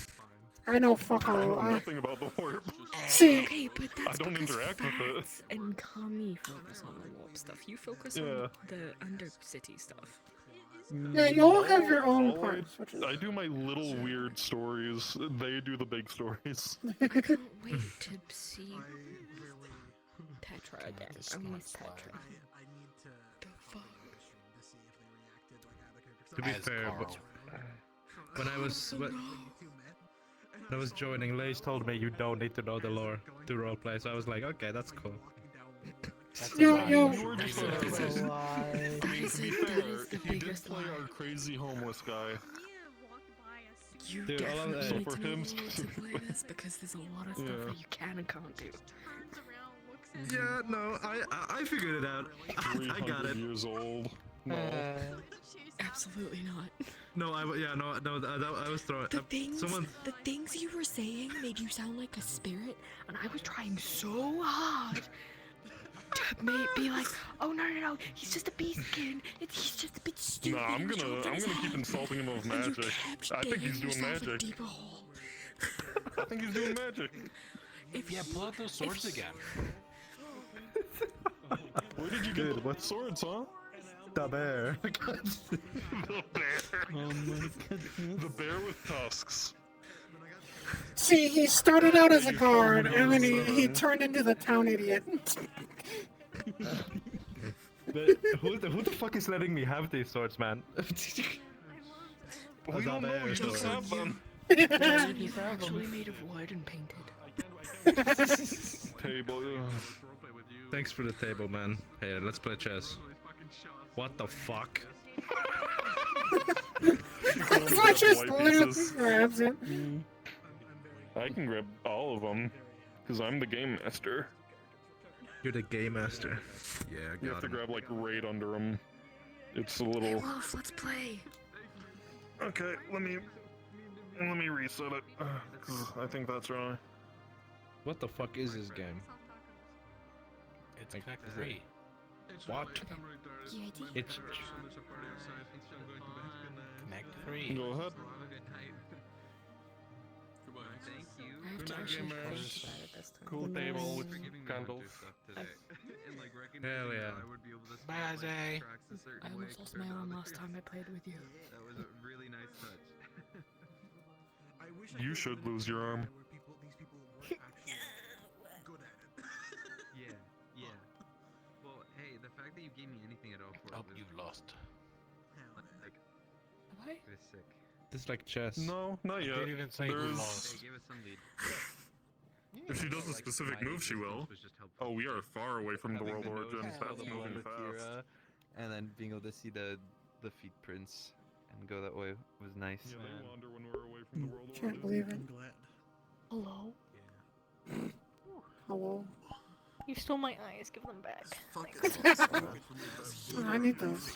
Speaker 12: I know fuck
Speaker 16: I
Speaker 12: all.
Speaker 16: know nothing about the warp.
Speaker 12: See,
Speaker 17: Okay, but
Speaker 16: I
Speaker 17: that's
Speaker 16: don't
Speaker 17: because
Speaker 16: interact with it.
Speaker 17: Fats and Kami focus on the warp stuff. You focus
Speaker 16: Yeah.
Speaker 17: on the Undercity stuff.
Speaker 12: yeah, you all have your own
Speaker 16: All
Speaker 12: parts, which is...
Speaker 16: I do my little weird stories. They do the big stories.
Speaker 17: I can't wait to see Petra again. I miss Petra. The fuck?
Speaker 7: To be fair, but when I was joining, Lace told me you don't need to know the lore to roleplay, so I was like, okay, that's cool.
Speaker 12: You
Speaker 16: were just
Speaker 17: To be
Speaker 16: fair, he did play our crazy homeless guy.
Speaker 17: You
Speaker 7: Dude, all of
Speaker 17: definitely
Speaker 7: that-
Speaker 17: need to know the lore to play this because there's a lot of stuff
Speaker 16: Yeah.
Speaker 17: that you can and can't do.
Speaker 7: Yeah, no, I figured it out. I got
Speaker 16: 300
Speaker 7: it.
Speaker 16: years old. No.
Speaker 17: Absolutely not.
Speaker 7: No, I was throwing.
Speaker 17: The things you were saying made you sound like a spirit, and I was trying so hard to be like, oh no, he's just a beastkin. He's just a bit stupid.
Speaker 16: Nah, I'm
Speaker 17: He was
Speaker 16: gonna
Speaker 17: over his
Speaker 16: keep
Speaker 17: head."
Speaker 16: insulting him with
Speaker 17: And you
Speaker 16: magic.
Speaker 17: kept
Speaker 16: I think he's
Speaker 17: digging
Speaker 16: doing
Speaker 17: yourself a
Speaker 16: magic.
Speaker 17: deeper hole.
Speaker 16: I think he's doing magic.
Speaker 6: Yeah, pull out those swords again.
Speaker 16: Where did you get the swords, huh?
Speaker 7: The bear.
Speaker 16: The bear.
Speaker 11: Oh my god.
Speaker 16: The bear with tusks.
Speaker 12: See, he started out as a guard, and then he turned into the town idiot.
Speaker 7: Who the fuck is letting me have these swords, man?
Speaker 16: We don't know, we just have them.
Speaker 17: They're actually made of wood and painted.
Speaker 16: Table.
Speaker 7: Thanks for the table, man. Hey, let's play chess. What the fuck?
Speaker 12: So just literally grabs it.
Speaker 16: I can grab all of them, because I'm the game master.
Speaker 7: You're the game master. Yeah, I
Speaker 16: You
Speaker 7: got
Speaker 16: have to
Speaker 7: him.
Speaker 16: grab like right under them. It's a little.
Speaker 17: Wolf, let's play.
Speaker 16: Okay, let me reset it, because I think that's wrong.
Speaker 7: What the fuck is this game?
Speaker 6: It's Connect 3.
Speaker 7: What? It's
Speaker 6: Connect 3.
Speaker 16: Go ahead.
Speaker 17: I have to actually finish that at this time.
Speaker 16: Cool table with candles.
Speaker 7: hell yeah.
Speaker 6: Bye, Zay.
Speaker 17: I almost lost my arm last time I played with you.
Speaker 1: That was a really nice touch.
Speaker 16: You should lose your arm.
Speaker 1: Yeah. Well, hey, the fact that you gave me anything at all for
Speaker 6: Oh,
Speaker 1: it was
Speaker 6: you've lost.
Speaker 1: like,
Speaker 17: Have I?
Speaker 1: it was sick.
Speaker 7: This is like chess.
Speaker 16: No, not yet.
Speaker 6: Didn't even say you
Speaker 16: There's-
Speaker 6: lost.
Speaker 1: Hey, give us some lead.
Speaker 16: If she does a specific move, she will. Oh, we are far away from the
Speaker 1: Having
Speaker 16: world
Speaker 1: the
Speaker 16: origin.
Speaker 1: nose
Speaker 16: That's
Speaker 1: for the
Speaker 16: moving
Speaker 1: one with
Speaker 16: fast.
Speaker 1: Kira, and then being able to see the feet prints and go that way was nice.
Speaker 16: Yeah, they wander when we're away from the world origin.
Speaker 12: Can't believe it.
Speaker 17: Hello?
Speaker 12: Hello?
Speaker 5: You stole my eyes. Give them back.
Speaker 12: I need those.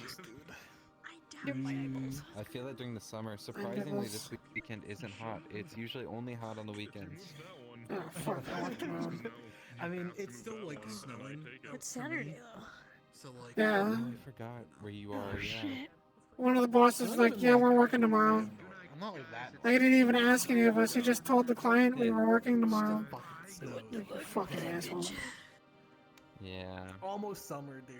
Speaker 5: They're my eyeballs.
Speaker 1: I feel that during the summer, surprisingly, this weekend isn't hot. It's usually only hot on the weekends.
Speaker 12: Oh, fuck, I left him on.
Speaker 2: I mean, it's still like snowing.
Speaker 10: It's Saturday though.
Speaker 2: So like.
Speaker 12: Yeah.
Speaker 1: Oh, I forgot where you are. Yeah.
Speaker 12: One of the bosses was like, yeah, we're working tomorrow.
Speaker 2: I'm not like that.
Speaker 12: They didn't even ask any of us. He just told the client we were working tomorrow. You fucking asshole.
Speaker 1: Yeah.
Speaker 2: Almost summer, dude.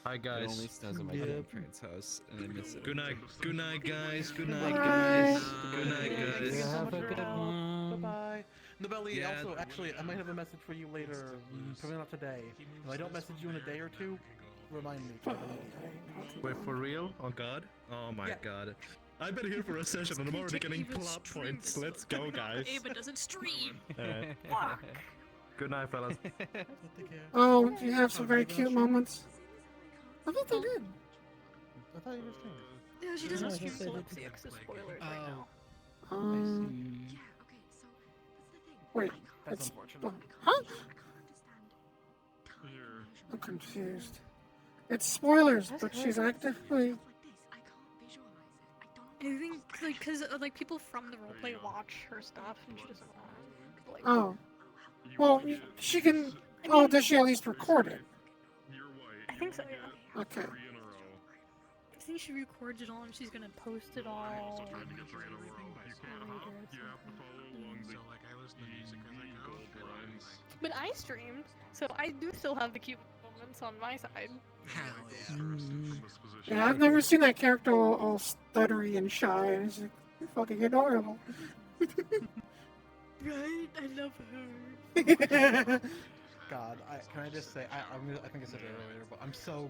Speaker 7: Hi
Speaker 1: It
Speaker 7: guys.
Speaker 1: only snows at my grandparents' house, and I miss it.
Speaker 7: Good night. Good night, guys. Good night,
Speaker 12: Bye.
Speaker 7: guys. Good night,
Speaker 2: Thank you
Speaker 7: guys.
Speaker 2: so
Speaker 11: Have
Speaker 2: much
Speaker 11: a
Speaker 2: for
Speaker 11: good
Speaker 2: your help.
Speaker 11: one.
Speaker 2: Bye-bye. Nobeli,
Speaker 7: Yeah.
Speaker 2: also, actually, I might have a message for you later. Probably not today. If I don't message you in a day or two, remind me.
Speaker 7: Wait, for real? Oh god? Oh my god. I've been here for a session and I'm already getting plot points. Let's go, guys.
Speaker 10: Ava doesn't stream.
Speaker 7: Fuck. Good night, fellas.
Speaker 12: Oh, you have some very cute moments. I thought they did.
Speaker 2: I thought you were saying.
Speaker 10: Yeah, she
Speaker 11: Yeah,
Speaker 10: doesn't
Speaker 11: I
Speaker 10: stream
Speaker 11: guess I did.
Speaker 10: Kalypsia because of spoilers right now.
Speaker 12: Wait,
Speaker 3: That's
Speaker 12: it's
Speaker 3: unfortunate.
Speaker 12: huh? I'm confused. It's spoilers, but she's actively.
Speaker 10: I think like because like people from the roleplay watch her stuff and she doesn't want to like.
Speaker 12: Oh, well, she can. Oh, does she at least record it?
Speaker 10: I think so. Yeah.
Speaker 12: Okay.
Speaker 10: I think she records it all and she's gonna post it all.
Speaker 6: So like I listen to music as I go.
Speaker 10: But I streamed, so I do still have the cute moments on my side.
Speaker 12: Yeah, I've never seen that character all stuttery and shy. And it's like, fucking adorable.
Speaker 10: Right? I love her.
Speaker 2: God, can I just say, I think I said it earlier, but I'm so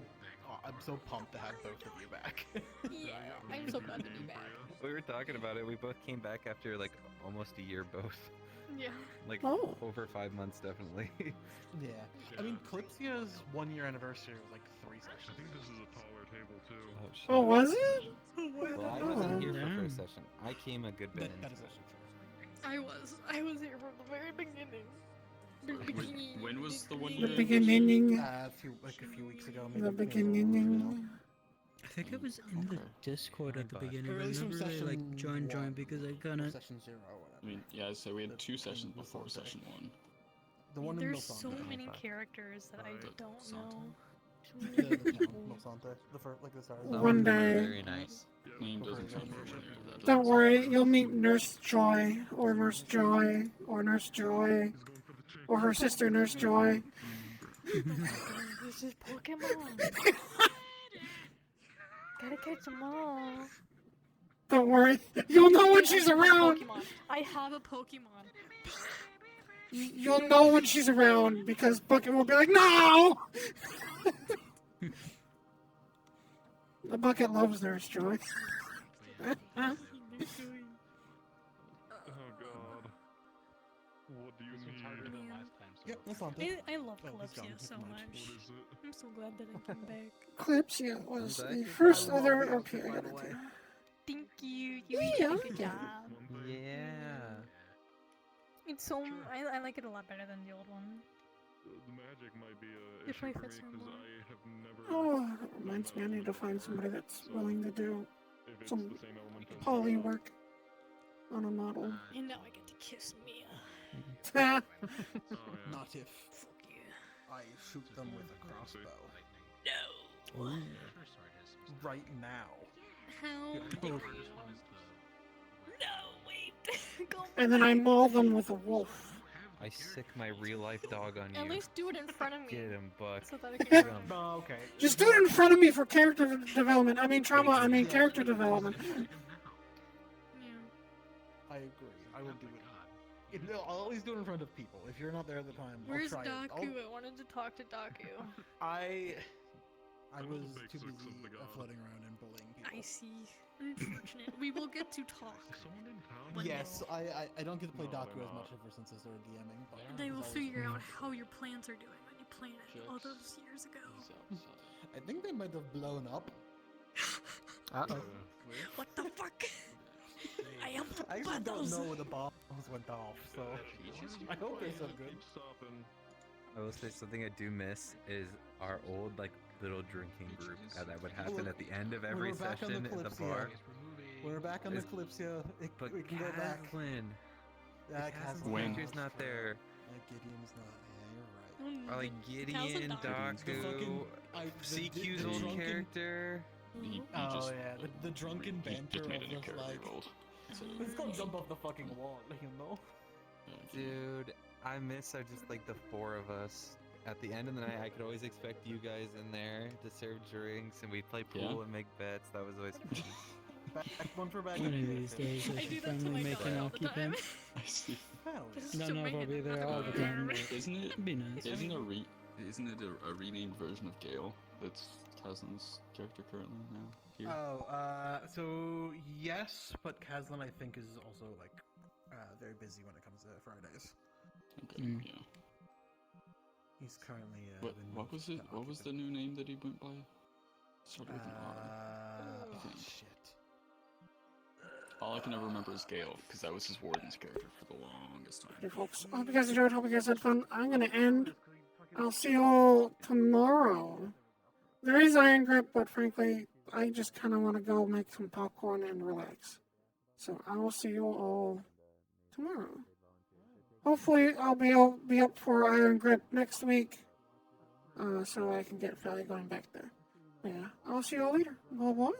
Speaker 2: pumped to have both of you back.
Speaker 10: Yeah, I'm so glad to be back.
Speaker 1: We were talking about it. We both came back after like almost a year, both.
Speaker 10: Yeah.
Speaker 1: Like
Speaker 12: Oh.
Speaker 1: over 5 months, definitely.
Speaker 2: Yeah. I mean, Kalypsia's 1 year anniversary was like 3 sessions.
Speaker 16: I think this is a taller table too.
Speaker 1: Oh, shit.
Speaker 12: Oh, was it?
Speaker 1: Well, I wasn't here for first session. I came a good bit
Speaker 2: That
Speaker 1: into
Speaker 2: is
Speaker 1: it.
Speaker 10: I was here from the very beginning.
Speaker 9: When was the 1
Speaker 12: The
Speaker 9: year?
Speaker 12: beginning.
Speaker 2: A few weeks ago, maybe.
Speaker 12: The beginning.
Speaker 11: I think I was in the Discord at the beginning.
Speaker 2: Or at least from
Speaker 11: Remember, I like
Speaker 2: session
Speaker 11: joined
Speaker 2: one.
Speaker 11: because I kind of.
Speaker 2: Session 0 or whatever.
Speaker 9: I mean, yeah, so we had 2 sessions before session 1.
Speaker 2: The one in
Speaker 10: There's
Speaker 2: Milsante.
Speaker 10: so many characters that I don't know.
Speaker 2: The town, Milsante. The first, like the start.
Speaker 12: One day.
Speaker 1: Very nice.
Speaker 9: Name doesn't sound familiar. That
Speaker 12: Don't
Speaker 9: doesn't
Speaker 12: worry, you'll meet Nurse Joy, or Nurse Joy, or Nurse Joy, or her sister Nurse Joy.
Speaker 10: This is Pokemon. Gotta catch them all.
Speaker 12: Don't worry, you'll know when she's around.
Speaker 10: Pokemon. I have a Pokemon.
Speaker 12: You'll know when she's around because Bucket will be like, no! The Bucket loves Nurse Joy.
Speaker 16: Oh god. What do you need?
Speaker 2: Yep, Milsante.
Speaker 10: I love
Speaker 2: Oh, he's gone.
Speaker 10: Kalypsia so
Speaker 2: Never mind.
Speaker 10: much. I'm so glad that I came back.
Speaker 12: Kalypsia was
Speaker 1: Okay.
Speaker 12: the first other. Okay, I gotta do.
Speaker 10: Thank you. You
Speaker 12: Yeah,
Speaker 10: did a good
Speaker 12: yeah.
Speaker 10: job.
Speaker 1: Yeah.
Speaker 10: It's so I like it a lot better than the old one.
Speaker 16: The magic might be a
Speaker 10: If
Speaker 16: issue
Speaker 10: I
Speaker 16: for
Speaker 10: fit
Speaker 16: me
Speaker 10: some
Speaker 16: because
Speaker 10: more.
Speaker 16: I have never.
Speaker 12: Oh, that reminds me, I need to find somebody that's willing to do
Speaker 16: If it's
Speaker 12: some
Speaker 16: the same element as
Speaker 12: poly work on a model.
Speaker 10: And now I get to kiss Mia.
Speaker 2: Not if I shoot them with a crossbow.
Speaker 10: No.
Speaker 2: Right now.
Speaker 10: How? No, wait. Go
Speaker 12: And then I maul them with a wolf.
Speaker 1: I sick my real life dog on you.
Speaker 10: At least do it in front of me.
Speaker 1: Get him, Buck.
Speaker 10: So that I
Speaker 1: Get
Speaker 10: can.
Speaker 1: him.
Speaker 2: Oh, okay.
Speaker 12: Just do it in front of me for character development. I mean, character development.
Speaker 2: I agree. I will do it. No, I'll always do it in front of people. If you're not there at the time,
Speaker 10: Where's
Speaker 2: I'll try it.
Speaker 10: Daku? I wanted to talk to Daku.
Speaker 2: I was too busy floating around and bullying people.
Speaker 10: I see. Unfortunate. We will get to talk. One
Speaker 2: Yes,
Speaker 10: day.
Speaker 2: I don't get to play Daku as much ever since I started DMing. But
Speaker 10: And I
Speaker 2: he's
Speaker 10: will
Speaker 2: always-
Speaker 10: figure out how your plans are doing when you planned it all those years ago.
Speaker 2: I think they might have blown up.
Speaker 11: Uh-oh.
Speaker 10: What the fuck? I am the
Speaker 2: I actually don't
Speaker 10: battles.
Speaker 2: know when the bombs went off, so I hope they're so good.
Speaker 1: I will say something I do miss is our old like little drinking group that would happen at the end of every
Speaker 2: We're back on
Speaker 1: session
Speaker 2: the
Speaker 1: at the
Speaker 2: Kalypsia.
Speaker 1: bar.
Speaker 2: We're back on the
Speaker 1: It's-
Speaker 2: Calypsia.
Speaker 1: But
Speaker 2: We can go back.
Speaker 1: Catherine,
Speaker 2: Yeah,
Speaker 1: Hasn's
Speaker 9: When?
Speaker 1: character's not there.
Speaker 18: Gideon's not. Yeah, you're right.
Speaker 1: Or like Gideon, Daku, CQ's
Speaker 4: the
Speaker 1: old
Speaker 4: drunken-
Speaker 1: character.
Speaker 2: Oh yeah, the drunken
Speaker 9: he
Speaker 2: banter
Speaker 9: just made
Speaker 2: of
Speaker 9: a new
Speaker 2: just
Speaker 9: character
Speaker 2: like.
Speaker 9: he rolled. So,
Speaker 2: Let's go jump off the fucking wall, you know?
Speaker 1: Dude, I miss our just like the four of us. At the end of the night, I could always expect you guys in there to serve drinks, and we'd play pool
Speaker 9: Yeah.
Speaker 1: and make bets. That was always fun.
Speaker 2: One for back.
Speaker 11: One of these days, I should finally make an occupant.
Speaker 9: I see.
Speaker 11: Don't know if I'll be there all the time, but
Speaker 9: Isn't it?
Speaker 11: it'd be nice.
Speaker 9: Isn't it a renamed version of Gale that's Kazan's character currently now? Here?
Speaker 2: Oh, so yes, but Kazlan I think is also like very busy when it comes to Fridays.
Speaker 9: Okay, yeah.
Speaker 2: He's currently.
Speaker 9: What was it? What was the new name that he went by? Started with an R. I think.
Speaker 2: Shit.
Speaker 9: All I can ever remember is Gale, because that was his warden's character for the longest time.
Speaker 12: Okay, folks. I hope you guys enjoyed. Hope you guys had fun. I'm gonna end. I'll see you all tomorrow. There is Iron Grip, but frankly, I just kind of want to go make some popcorn and relax. So I will see you all tomorrow. Hopefully, I'll be up for Iron Grip next week, so I can get Faye going back there. Yeah, I'll see you all later. Bye bye.